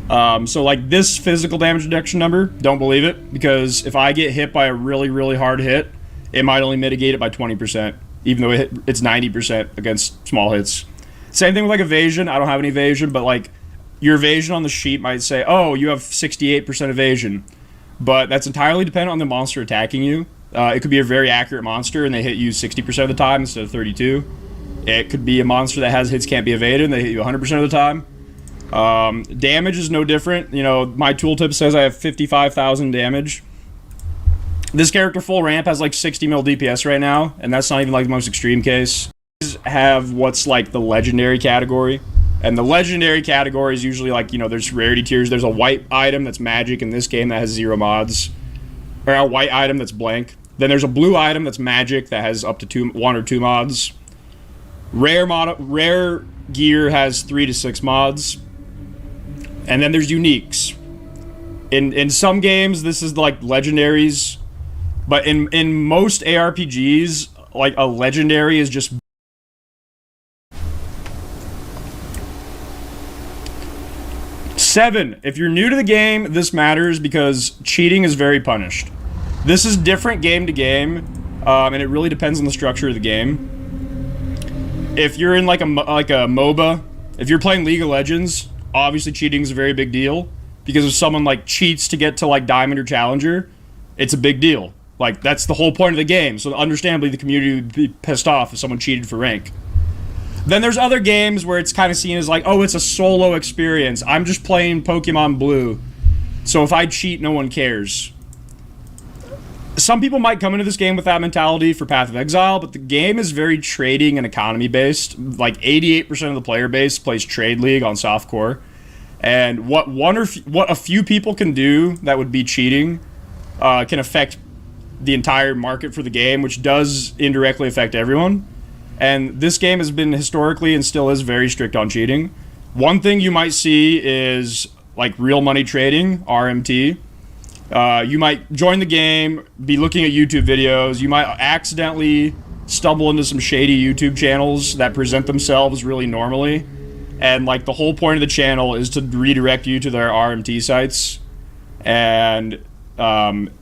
So like this physical damage reduction number, don't believe it, because if I get hit by a really hard hit, it might only mitigate it by 20%, even though it's 90% against small hits. Same thing with like evasion. I don't have any evasion, but like your evasion on the sheet might say, oh, you have 68% evasion, but that's entirely dependent on the monster attacking you. It could be a very accurate monster and they hit you 60% of the time instead of 32. It could be a monster that has hits can't be evaded and they hit you 100% of the time. Damage is no different. You know, my tooltip says I have 55,000 damage. This character full ramp has like 60 mil DPS right now, and that's not even like the most extreme case. These have what's like the legendary category, and the legendary category is usually like, you know, there's rarity tiers. There's a white item that's magic in this game that has 0 mods, or a white item that's blank. Then there's a blue item that's magic that has up to 1 or 2 mods. Rare gear has 3 to 6 mods, and then there's uniques. In some games, this is like legendaries. But in most ARPGs, like a legendary is just 7. If you're new to the game, this matters because cheating is very punished. This is different game to game, and it really depends on the structure of the game. If you're in like a MOBA, if you're playing League of Legends, obviously cheating is a very big deal, because if someone like cheats to get to like Diamond or Challenger, it's a big deal. Like, that's the whole point of the game, so understandably the community would be pissed off if someone cheated for rank. Then there's other games where it's kind of seen as like, oh, it's a solo experience. I'm just playing Pokemon Blue, so if I cheat, no one cares. Some people might come into this game with that mentality for Path of Exile, but the game is very trading and economy based. Like 88% of the player base plays Trade League on softcore, and what a few people can do that would be cheating can affect the entire market for the game, which does indirectly affect everyone. And this game has been historically and still is very strict on cheating. One thing you might see is like real money trading, RMT. You might join the game, be looking at YouTube videos. You might accidentally stumble into some shady YouTube channels that present themselves really normally. And like the whole point of the channel is to redirect you to their RMT sites. And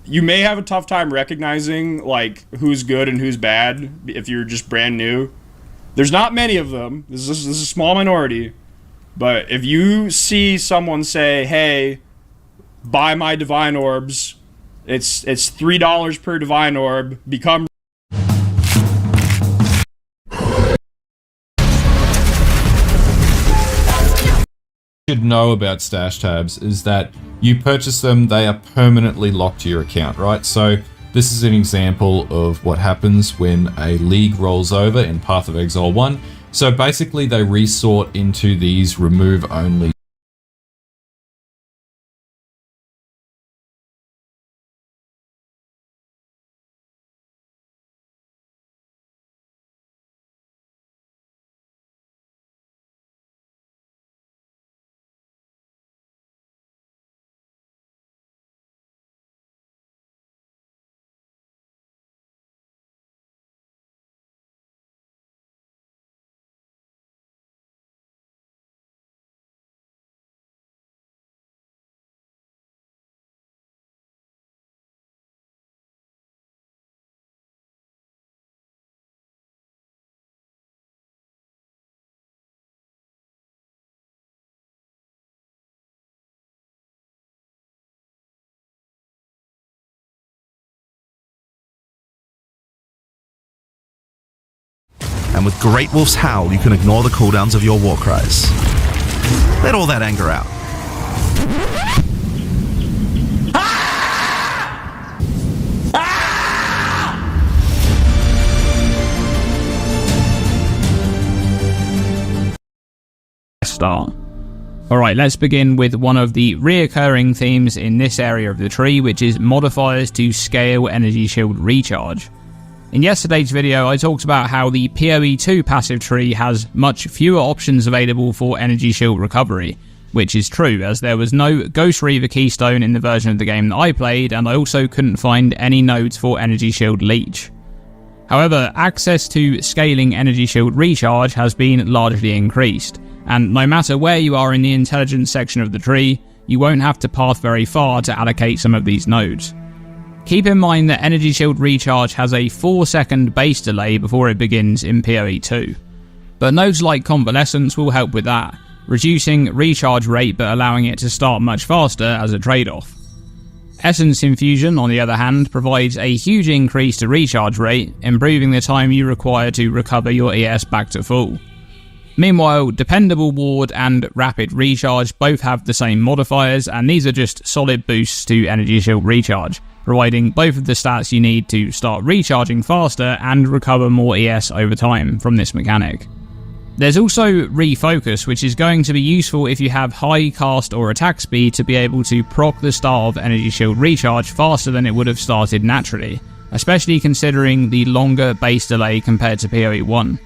you may have a tough time recognizing like who's good and who's bad if you're just brand new. There's not many of them. This is a small minority. But if you see someone say, hey, buy my divine orbs, it's $3 per divine orb, become... Should know about stash tabs is that you purchase them, they are permanently locked to your account, right? So this is an example of what happens when a league rolls over in Path of Exile 1. So basically they resort into these remove only. And with Great Wolf's Howl, you can ignore the cooldowns of your war cries. Let all that anger out. Start. Alright, let's begin with one of the reoccurring themes in this area of the tree, which is modifiers to scale energy shield recharge. In yesterday's video, I talked about how the PoE 2 passive tree has much fewer options available for energy shield recovery, which is true, as there was no Ghost Reaver keystone in the version of the game that I played, and I also couldn't find any nodes for energy shield leech. However, access to scaling energy shield recharge has been largely increased, and no matter where you are in the intelligence section of the tree, you won't have to path very far to allocate some of these nodes. Keep in mind that energy shield recharge has a 4-second base delay before it begins in PoE 2, but nodes like Convalescence will help with that, reducing recharge rate but allowing it to start much faster as a trade-off. Essence Infusion, on the other hand, provides a huge increase to recharge rate, improving the time you require to recover your ES back to full. Meanwhile, Dependable Ward and Rapid Recharge both have the same modifiers, and these are just solid boosts to energy shield recharge, providing both of the stats you need to start recharging faster and recover more ES over time from this mechanic. There's also Refocus, which is going to be useful if you have high cast or attack speed to be able to proc the start of energy shield recharge faster than it would have started naturally, especially considering the longer base delay compared to PoE 1.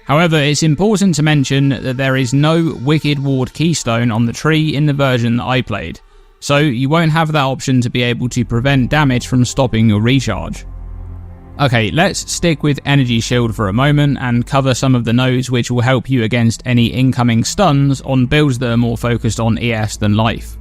However, it's important to mention that there is no Wicked Ward keystone on the tree in the version that I played, so you won't have that option to be able to prevent damage from stopping your recharge. Okay, let's stick with Energy Shield for a moment and cover some of the nodes which will help you against any incoming stuns on builds that are more focused on ES than life.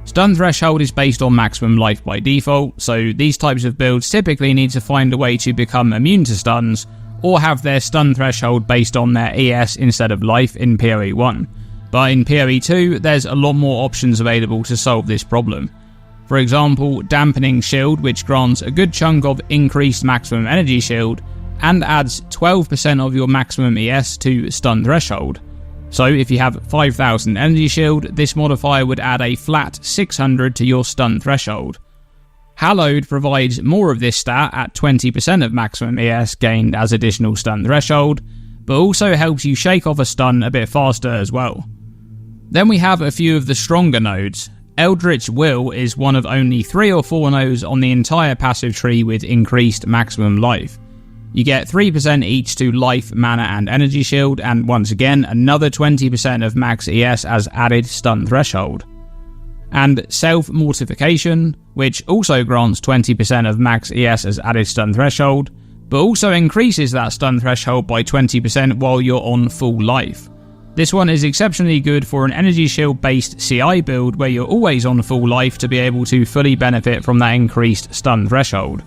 Stun threshold is based on maximum life by default, so these types of builds typically need to find a way to become immune to stuns, or have their stun threshold based on their ES instead of life in PoE 1. But in PoE 2, there's a lot more options available to solve this problem. For example, Dampening Shield, which grants a good chunk of increased maximum energy shield, and adds 12% of your maximum ES to stun threshold. So if you have 5000 energy shield, this modifier would add a flat 600 to your stun threshold. Hallowed provides more of this stat at 20% of maximum ES gained as additional stun threshold, but also helps you shake off a stun a bit faster as well. Then we have a few of the stronger nodes. Eldritch Will is one of only 3 or 4 nodes on the entire passive tree with increased maximum life. You get 3% each to life, mana and energy shield, and once again another 20% of max ES as added stun threshold. And Self-Mortification, which also grants 20% of max ES as added stun threshold, but also increases that stun threshold by 20% while you're on full life. This one is exceptionally good for an energy shield based CI build where you're always on full life to be able to fully benefit from that increased stun threshold.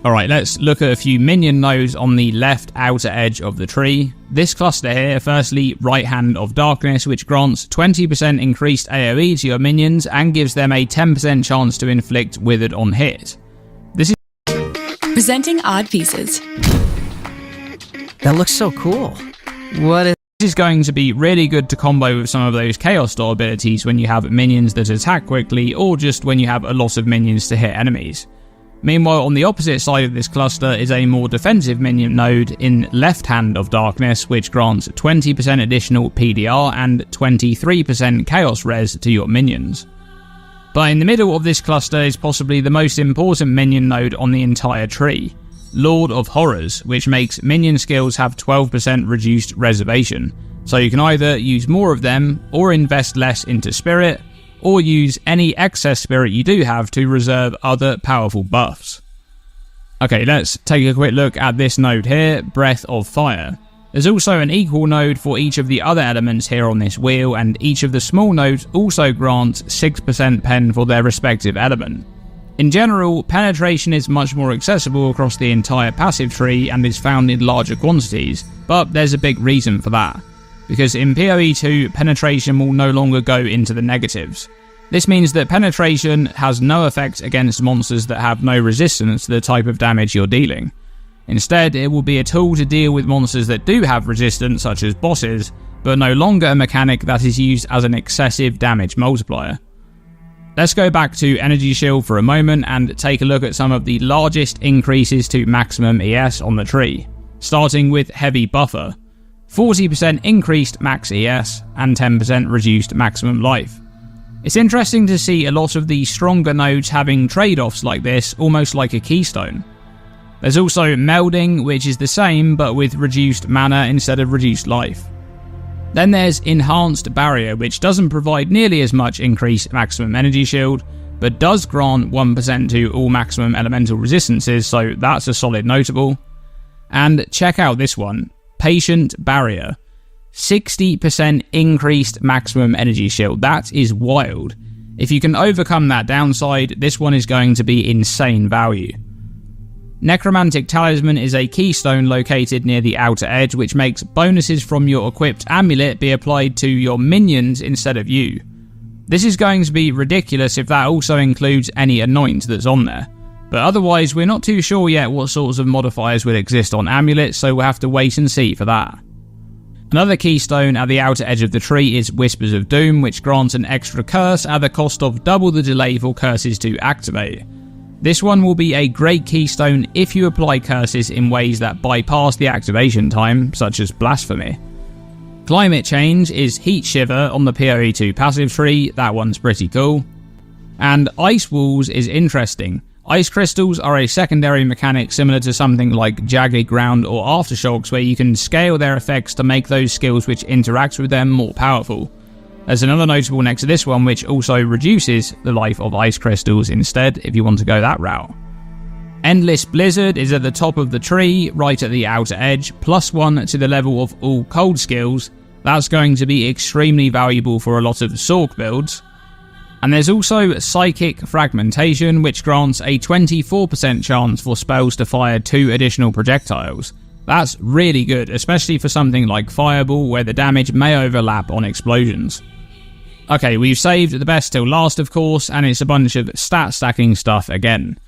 Alright, let's look at a few minion nodes on the left outer edge of the tree. This cluster here, firstly, Right Hand of Darkness, which grants 20% increased AoE to your minions and gives them a 10% chance to inflict Withered on hit. This is Presenting Odd Pieces. That looks so cool. What is... This is going to be really good to combo with some of those Chaos style abilities when you have minions that attack quickly, or just when you have a lot of minions to hit enemies. Meanwhile, on the opposite side of this cluster is a more defensive minion node in Left Hand of Darkness, which grants 20% additional PDR and 23% Chaos res to your minions. But in the middle of this cluster is possibly the most important minion node on the entire tree, Lord of Horrors, which makes minion skills have 12% reduced reservation, so you can either use more of them, or invest less into spirit, or use any excess spirit you do have to reserve other powerful buffs. Okay, let's take a quick look at this node here, Breath of Fire. There's also an equal node for each of the other elements here on this wheel, and each of the small nodes also grants 6% pen for their respective element. In general, penetration is much more accessible across the entire passive tree and is found in larger quantities, but there's a big reason for that. Because in PoE 2, penetration will no longer go into the negatives. This means that penetration has no effect against monsters that have no resistance to the type of damage you're dealing. Instead, it will be a tool to deal with monsters that do have resistance, such as bosses, but no longer a mechanic that is used as an excessive damage multiplier. Let's go back to Energy Shield for a moment and take a look at some of the largest increases to maximum ES on the tree, starting with Heavy Buffer. 40% increased max ES and 10% reduced maximum life. It's interesting to see a lot of the stronger nodes having trade-offs like this, almost like a keystone. There's also Melding, which is the same but with reduced mana instead of reduced life. Then there's Enhanced Barrier, which doesn't provide nearly as much increased maximum energy shield, but does grant 1% to all maximum elemental resistances, so that's a solid notable. And check out this one, Patient Barrier. 60% increased maximum energy shield. That is wild. If you can overcome that downside, this one is going to be insane value. Necromantic Talisman is a keystone located near the outer edge, which makes bonuses from your equipped amulet be applied to your minions instead of you. This is going to be ridiculous if that also includes any anoint that's on there. But otherwise, we're not too sure yet what sorts of modifiers will exist on amulets, so we'll have to wait and see for that. Another keystone at the outer edge of the tree is Whispers of Doom, which grants an extra curse at the cost of double the delay for curses to activate. This one will be a great keystone if you apply curses in ways that bypass the activation time, such as Blasphemy. Climate Change is Heat Shiver on the PoE 2 passive tree, that one's pretty cool. And Ice Walls is interesting. Ice crystals are a secondary mechanic similar to something like Jagged Ground or Aftershocks, where you can scale their effects to make those skills which interact with them more powerful. There's another notable next to this one which also reduces the life of ice crystals instead, if you want to go that route. Endless Blizzard is at the top of the tree, right at the outer edge, +1 to the level of all cold skills. That's going to be extremely valuable for a lot of Sork builds. And there's also Psychic Fragmentation, which grants a 24% chance for spells to fire 2 additional projectiles. That's really good, especially for something like Fireball, where the damage may overlap on explosions. Okay, we've saved the best till last, of course, and it's a bunch of stat stacking stuff again.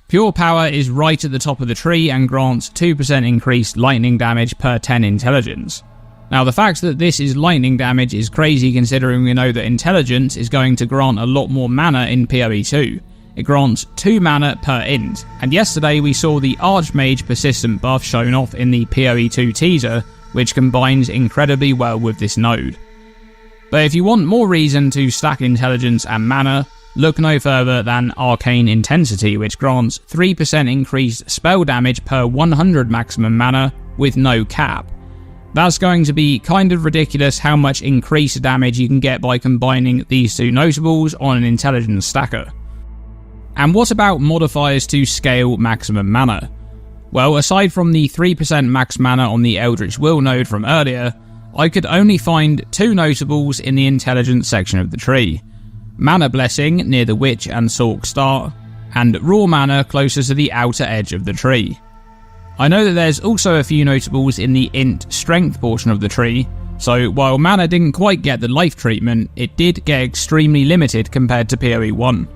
Pure Power is right at the top of the tree and grants 2% increased lightning damage per 10 intelligence. Now, the fact that this is lightning damage is crazy considering we know that intelligence is going to grant a lot more mana in PoE 2. It grants 2 mana per int, and yesterday we saw the Archmage persistent buff shown off in the PoE 2 teaser, which combines incredibly well with this node. But if you want more reason to stack intelligence and mana, look no further than Arcane Intensity, which grants 3% increased spell damage per 100 maximum mana with no cap. That's going to be kind of ridiculous how much increased damage you can get by combining these two notables on an intelligence stacker. And what about modifiers to scale maximum mana? Well, aside from the 3% max mana on the Eldritch Will node from earlier, I could only find 2 notables in the intelligence section of the tree. Mana Blessing near the Witch and Sork start, and raw mana closer to the outer edge of the tree. I know that there's also a few notables in the int strength portion of the tree, so while mana didn't quite get the life treatment, it did get extremely limited compared to PoE 1.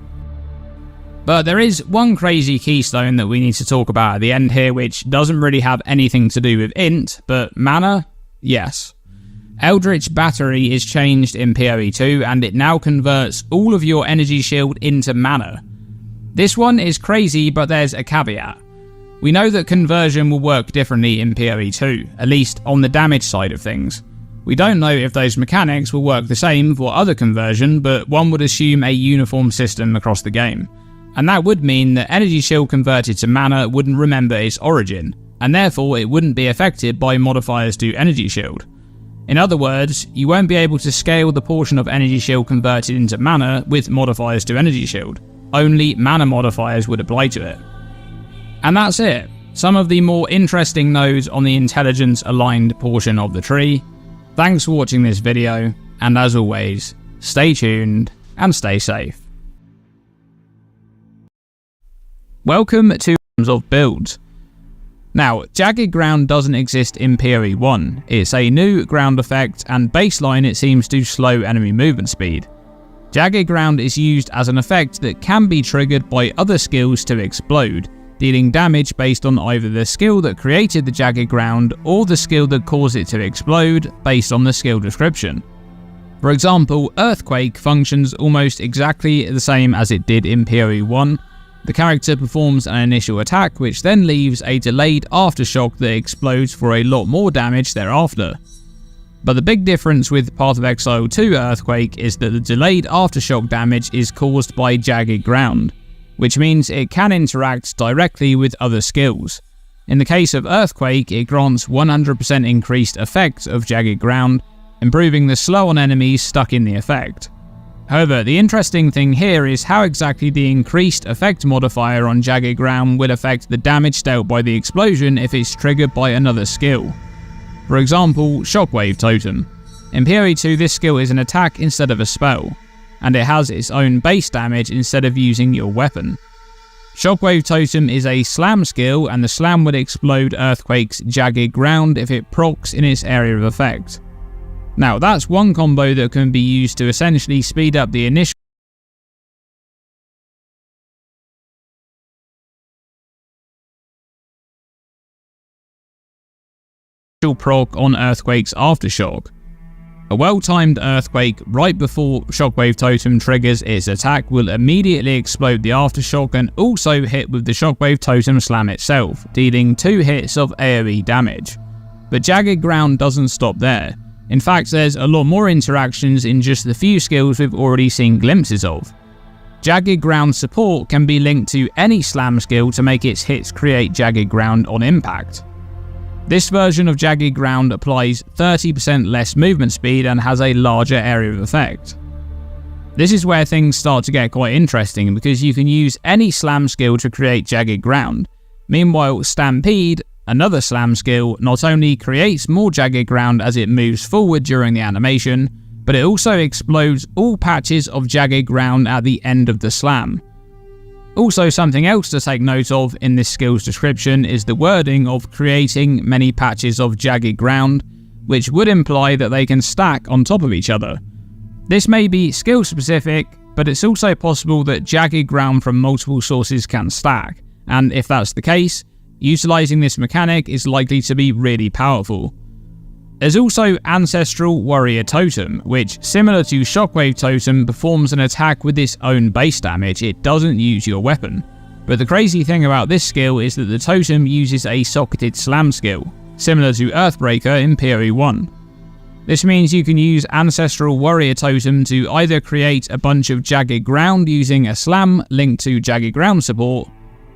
But there is one crazy keystone that we need to talk about at the end here, which doesn't really have anything to do with int, but mana? Yes. Eldritch Battery is changed in PoE 2 and it now converts all of your energy shield into mana. This one is crazy, but there's a caveat. We know that conversion will work differently in PoE 2, at least on the damage side of things. We don't know if those mechanics will work the same for other conversion, but one would assume a uniform system across the game. And that would mean that energy shield converted to mana wouldn't remember its origin, and therefore it wouldn't be affected by modifiers to energy shield. In other words, you won't be able to scale the portion of energy shield converted into mana with modifiers to energy shield. Only mana modifiers would apply to it. And that's it. Some of the more interesting nodes on the intelligence aligned portion of the tree. Thanks for watching this video, and as always, stay tuned and stay safe. Welcome to Realms of Builds. Now, Jagged Ground doesn't exist in PoE 1. It's a new ground effect, and baseline it seems to slow enemy movement speed. Jagged Ground is used as an effect that can be triggered by other skills to explode, dealing damage based on either the skill that created the Jagged Ground or the skill that caused it to explode based on the skill description. For example, Earthquake functions almost exactly the same as it did in PoE 1. The character performs an initial attack which then leaves a delayed aftershock that explodes for a lot more damage thereafter. But the big difference with Path of Exile 2 Earthquake is that the delayed aftershock damage is caused by Jagged Ground, which means it can interact directly with other skills. In the case of Earthquake, it grants 100% increased effect of Jagged Ground, improving the slow on enemies stuck in the effect. However, the interesting thing here is how exactly the increased effect modifier on Jagged Ground will affect the damage dealt by the explosion if it's triggered by another skill. For example, Shockwave Totem. In PoE 2 this skill is an attack instead of a spell, and it has its own base damage instead of using your weapon. Shockwave Totem is a slam skill, and the slam would explode Earthquake's Jagged Ground if it procs in its area of effect. Now that's one combo that can be used to essentially speed up the initial proc on Earthquake's Aftershock. A well-timed Earthquake right before Shockwave Totem triggers its attack will immediately explode the Aftershock and also hit with the Shockwave Totem slam itself, dealing 2 hits of AoE damage. But Jagged Ground doesn't stop there. In fact, there's a lot more interactions in just the few skills we've already seen glimpses of. Jagged Ground support can be linked to any slam skill to make its hits create Jagged Ground on impact. This version of Jagged Ground applies 30% less movement speed and has a larger area of effect. This is where things start to get quite interesting because you can use any slam skill to create Jagged Ground. Meanwhile, Stampede, another slam skill, not only creates more Jagged Ground as it moves forward during the animation, but it also explodes all patches of Jagged Ground at the end of the slam. Also, something else to take note of in this skill's description is the wording of creating many patches of Jagged Ground, which would imply that they can stack on top of each other. This may be skill specific, but it's also possible that Jagged Ground from multiple sources can stack, and if that's the case, utilizing this mechanic is likely to be really powerful. There's also Ancestral Warrior Totem, which, similar to Shockwave Totem, performs an attack with its own base damage. It doesn't use your weapon. But the crazy thing about this skill is that the totem uses a socketed slam skill, similar to Earthbreaker in PoE 1. This means you can use Ancestral Warrior Totem to either create a bunch of Jagged Ground using a slam linked to Jagged Ground support,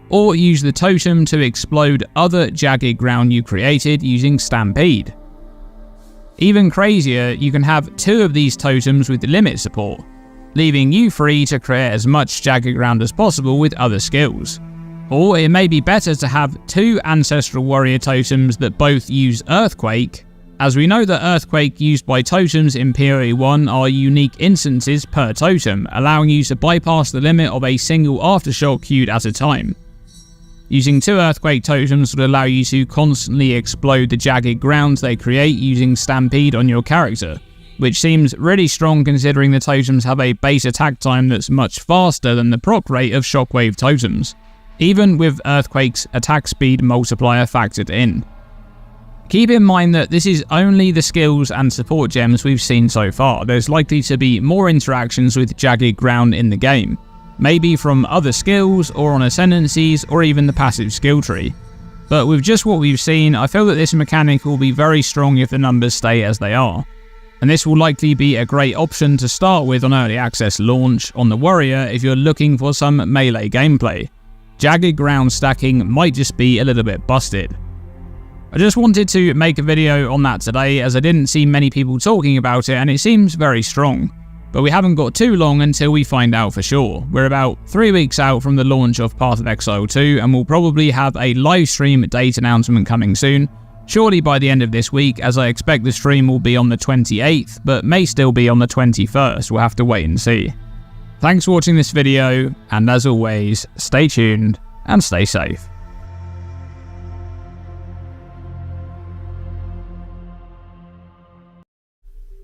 or use the totem to explode other Jagged Ground you created using Stampede. Even crazier, you can have 2 of these totems with limit support, leaving you free to create as much Jagged Ground as possible with other skills. Or it may be better to have 2 Ancestral Warrior Totems that both use Earthquake, as we know that Earthquake used by totems in PoE 1 are unique instances per totem, allowing you to bypass the limit of a single Aftershock queued at a time. Using 2 Earthquake totems would allow you to constantly explode the jagged ground they create using Stampede on your character, which seems really strong considering the totems have a base attack time that's much faster than the proc rate of Shockwave totems, even with Earthquake's attack speed multiplier factored in. Keep in mind that this is only the skills and support gems we've seen so far. There's likely to be more interactions with jagged ground in the game, maybe from other skills or on ascendancies or even the passive skill tree. But with just what we've seen, I feel that this mechanic will be very strong if the numbers stay as they are. And this will likely be a great option to start with on early access launch on the Warrior if you're looking for some melee gameplay. Jagged ground stacking might just be a little bit busted. I just wanted to make a video on that today as I didn't see many people talking about it and it seems very strong. But we haven't got too long until we find out for sure. We're about 3 weeks out from the launch of Path of Exile 2 and we'll probably have a live stream date announcement coming soon, surely by the end of this week, as I expect the stream will be on the 28th, but may still be on the 21st, we'll have to wait and see. Thanks for watching this video, and as always, stay tuned and stay safe.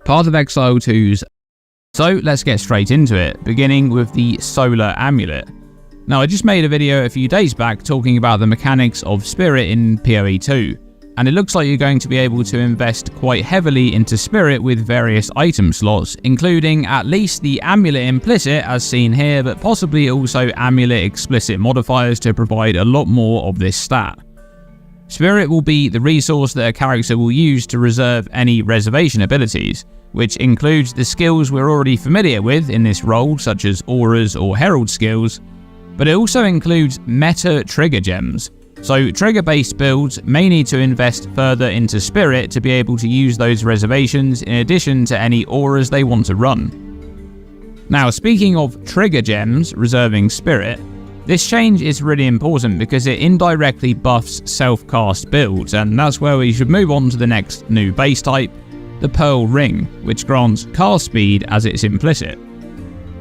Path of Exile 2's. So let's get straight into it, beginning with the Solar Amulet. Now I just made a video a few days back talking about the mechanics of Spirit in PoE 2, and it looks like you're going to be able to invest quite heavily into Spirit with various item slots, including at least the Amulet Implicit as seen here, but possibly also Amulet Explicit modifiers to provide a lot more of this stat. Spirit will be the resource that a character will use to reserve any reservation abilities, which includes the skills we're already familiar with in this role, such as auras or herald skills, but it also includes meta trigger gems. So trigger-based builds may need to invest further into Spirit to be able to use those reservations in addition to any auras they want to run. Now, speaking of trigger gems reserving Spirit, this change is really important because it indirectly buffs self-cast builds, and that's where we should move on to the next new base type, the Pearl Ring, which grants cast speed as its implicit.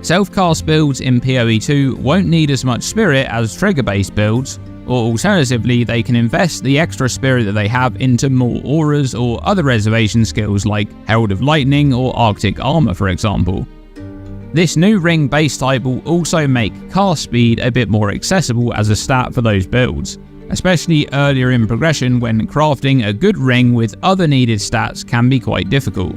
Self-cast builds in PoE 2 won't need as much Spirit as trigger-based builds, or alternatively they can invest the extra Spirit that they have into more auras or other reservation skills like Herald of Lightning or Arctic Armor for example. This new ring base type will also make cast speed a bit more accessible as a stat for those builds, especially earlier in progression when crafting a good ring with other needed stats can be quite difficult.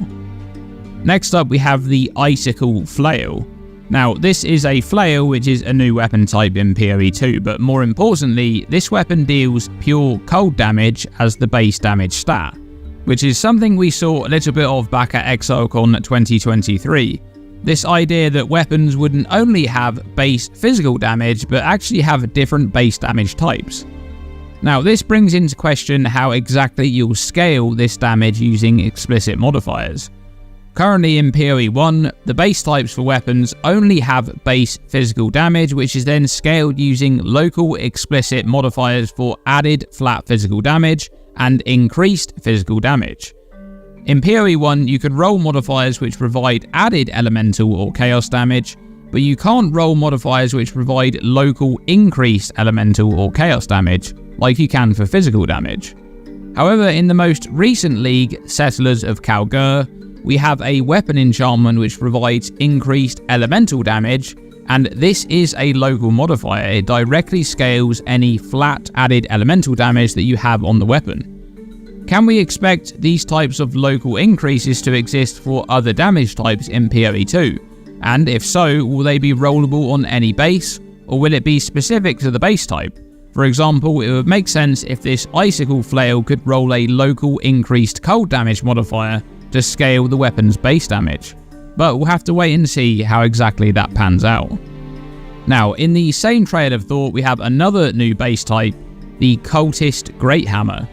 Next up we have the Icicle Flail. Now this is a flail which is a new weapon type in PoE 2, but more importantly this weapon deals pure cold damage as the base damage stat, which is something we saw a little bit of back at ExileCon 2023. This idea that weapons wouldn't only have base physical damage but actually have different base damage types. Now this brings into question how exactly you'll scale this damage using explicit modifiers. Currently in PoE 1, the base types for weapons only have base physical damage, which is then scaled using local explicit modifiers for added flat physical damage and increased physical damage. In PoE 1, you can roll modifiers which provide added elemental or chaos damage, but you can't roll modifiers which provide local increased elemental or chaos damage, like you can for physical damage. However, in the most recent league, Settlers of Kalgur, we have a weapon enchantment which provides increased elemental damage, and this is a local modifier. It directly scales any flat added elemental damage that you have on the weapon. Can we expect these types of local increases to exist for other damage types in PoE 2? And if so, will they be rollable on any base, or will it be specific to the base type? For example, it would make sense if this Icicle Flail could roll a local increased cold damage modifier to scale the weapon's base damage. But we'll have to wait and see how exactly that pans out. Now, in the same trail of thought, we have another new base type, the Cultist Great Hammer.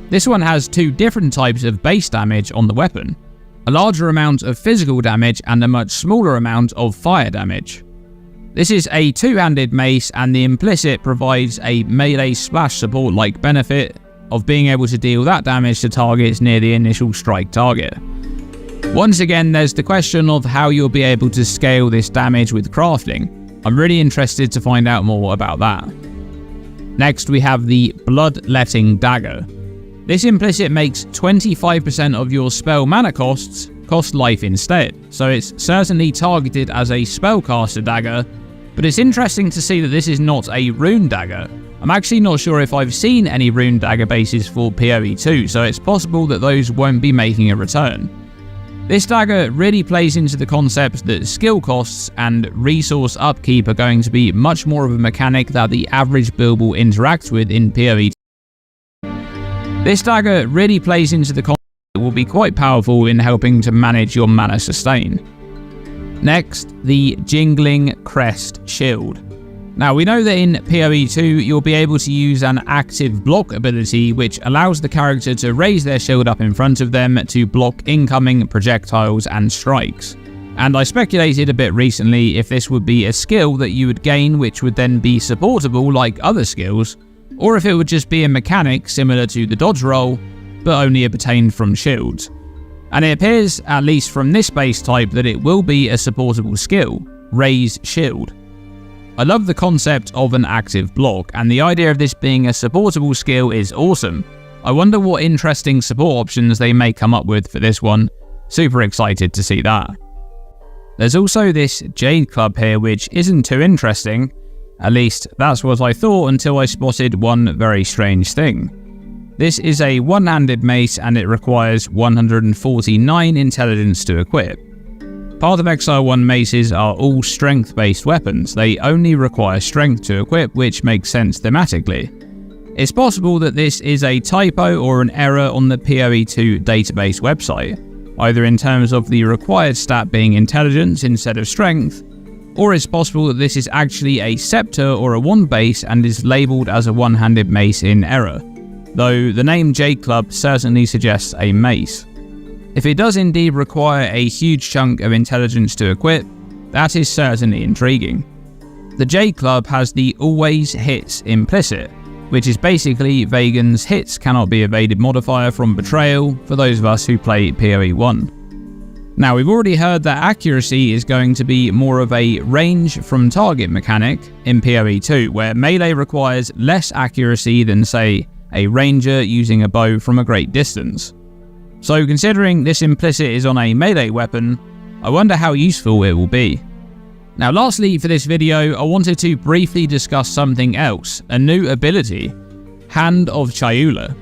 This one has two different types of base damage on the weapon, a larger amount of physical damage and a much smaller amount of fire damage. This is a two-handed mace and the implicit provides a melee splash support like benefit, of being able to deal that damage to targets near the initial strike target. Once again, there's the question of how you'll be able to scale this damage with crafting. I'm really interested to find out more about that. Next, we have the Bloodletting Dagger. This implicit makes 25% of your spell mana costs cost life instead, so it's certainly targeted as a spellcaster dagger, but it's interesting to see that this is not a rune dagger. I'm actually not sure if I've seen any rune dagger bases for PoE 2, so it's possible that those won't be making a return. This dagger really plays into the concept that skill costs and resource upkeep are going to be much more of a mechanic that the average build will interact with in PoE 2. This dagger really plays into the concept that will be quite powerful in helping to manage your mana sustain. Next, the Jingling Crest Shield. Now, we know that in PoE 2 you'll be able to use an active block ability which allows the character to raise their shield up in front of them to block incoming projectiles and strikes. And I speculated a bit recently if this would be a skill that you would gain which would then be supportable like other skills, or if it would just be a mechanic similar to the dodge roll, but only obtained from shields. And it appears, at least from this base type, that it will be a supportable skill, Raise Shield. I love the concept of an active block, and the idea of this being a supportable skill is awesome. I wonder what interesting support options they may come up with for this one. Super excited to see that. There's also this Jade Club here which isn't too interesting. At least, that's what I thought until I spotted one very strange thing. This is a one-handed mace and it requires 149 intelligence to equip. Path of Exile 1 maces are all strength-based weapons. They only require strength to equip, which makes sense thematically. It's possible that this is a typo or an error on the PoE 2 database website, either in terms of the required stat being intelligence instead of strength, or it's possible that this is actually a scepter or a wand base and is labelled as a one-handed mace in error, though the name Jade Club certainly suggests a mace. If it does indeed require a huge chunk of intelligence to equip, that is certainly intriguing. The Jade Club has the Always Hits implicit, which is basically Vagan's hits cannot be evaded modifier from Betrayal for those of us who play PoE 1. Now, we've already heard that accuracy is going to be more of a range from target mechanic in PoE 2, where melee requires less accuracy than, say, a ranger using a bow from a great distance. So considering this implicit is on a melee weapon, I wonder how useful it will be. Now lastly for this video, I wanted to briefly discuss something else, a new ability, Hand of Chayula.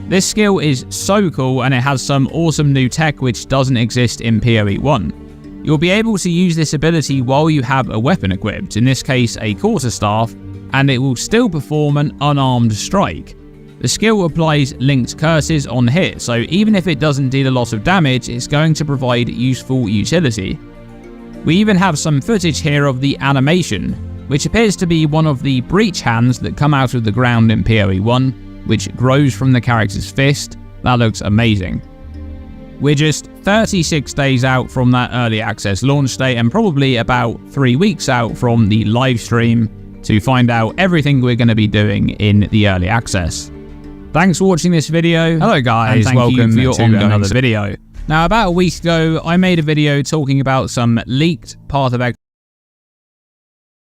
This skill is so cool and it has some awesome new tech which doesn't exist in PoE 1. You'll be able to use this ability while you have a weapon equipped, in this case a quarterstaff, and it will still perform an unarmed strike. The skill applies linked curses on hit, so even if it doesn't deal a lot of damage, it's going to provide useful utility. We even have some footage here of the animation, which appears to be one of the breach hands that come out of the ground in PoE 1, which grows from the character's fist. That looks amazing. We're just 36 days out from that early access launch date and probably about 3 weeks out from the live stream to find out everything we're going to be doing in the early access. Thanks for watching this video. Hello guys, welcome to another video. Now about a week ago, I made a video talking about some leaked Path of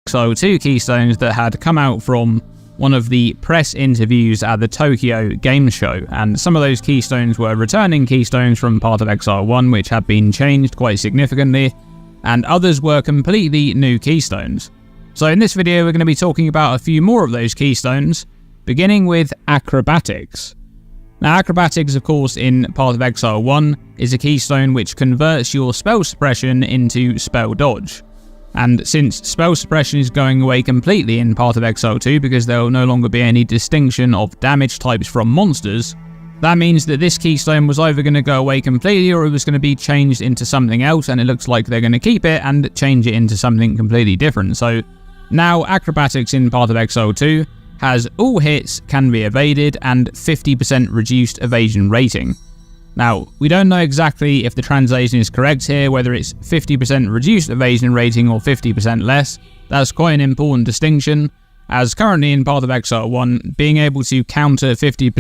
Exile 2 keystones that had come out from one of the press interviews at the Tokyo Game Show, and some of those keystones were returning keystones from Path of Exile 1 which had been changed quite significantly, and others were completely new keystones. So in this video we're going to be talking about a few more of those keystones, beginning with Acrobatics. Now Acrobatics, of course, in Path of Exile 1 is a keystone which converts your spell suppression into spell dodge. And since spell suppression is going away completely in Path of Exile 2 because there will no longer be any distinction of damage types from monsters, that means that this keystone was either going to go away completely or it was going to be changed into something else, and it looks like they're going to keep it and change it into something completely different. So now Acrobatics in Path of Exile 2 has all hits can be evaded and 50% reduced evasion rating. Now, we don't know exactly if the translation is correct here, whether it's 50% reduced evasion rating or 50% less. That's quite an important distinction, as currently in Path of Exile 1, being able to counter 50%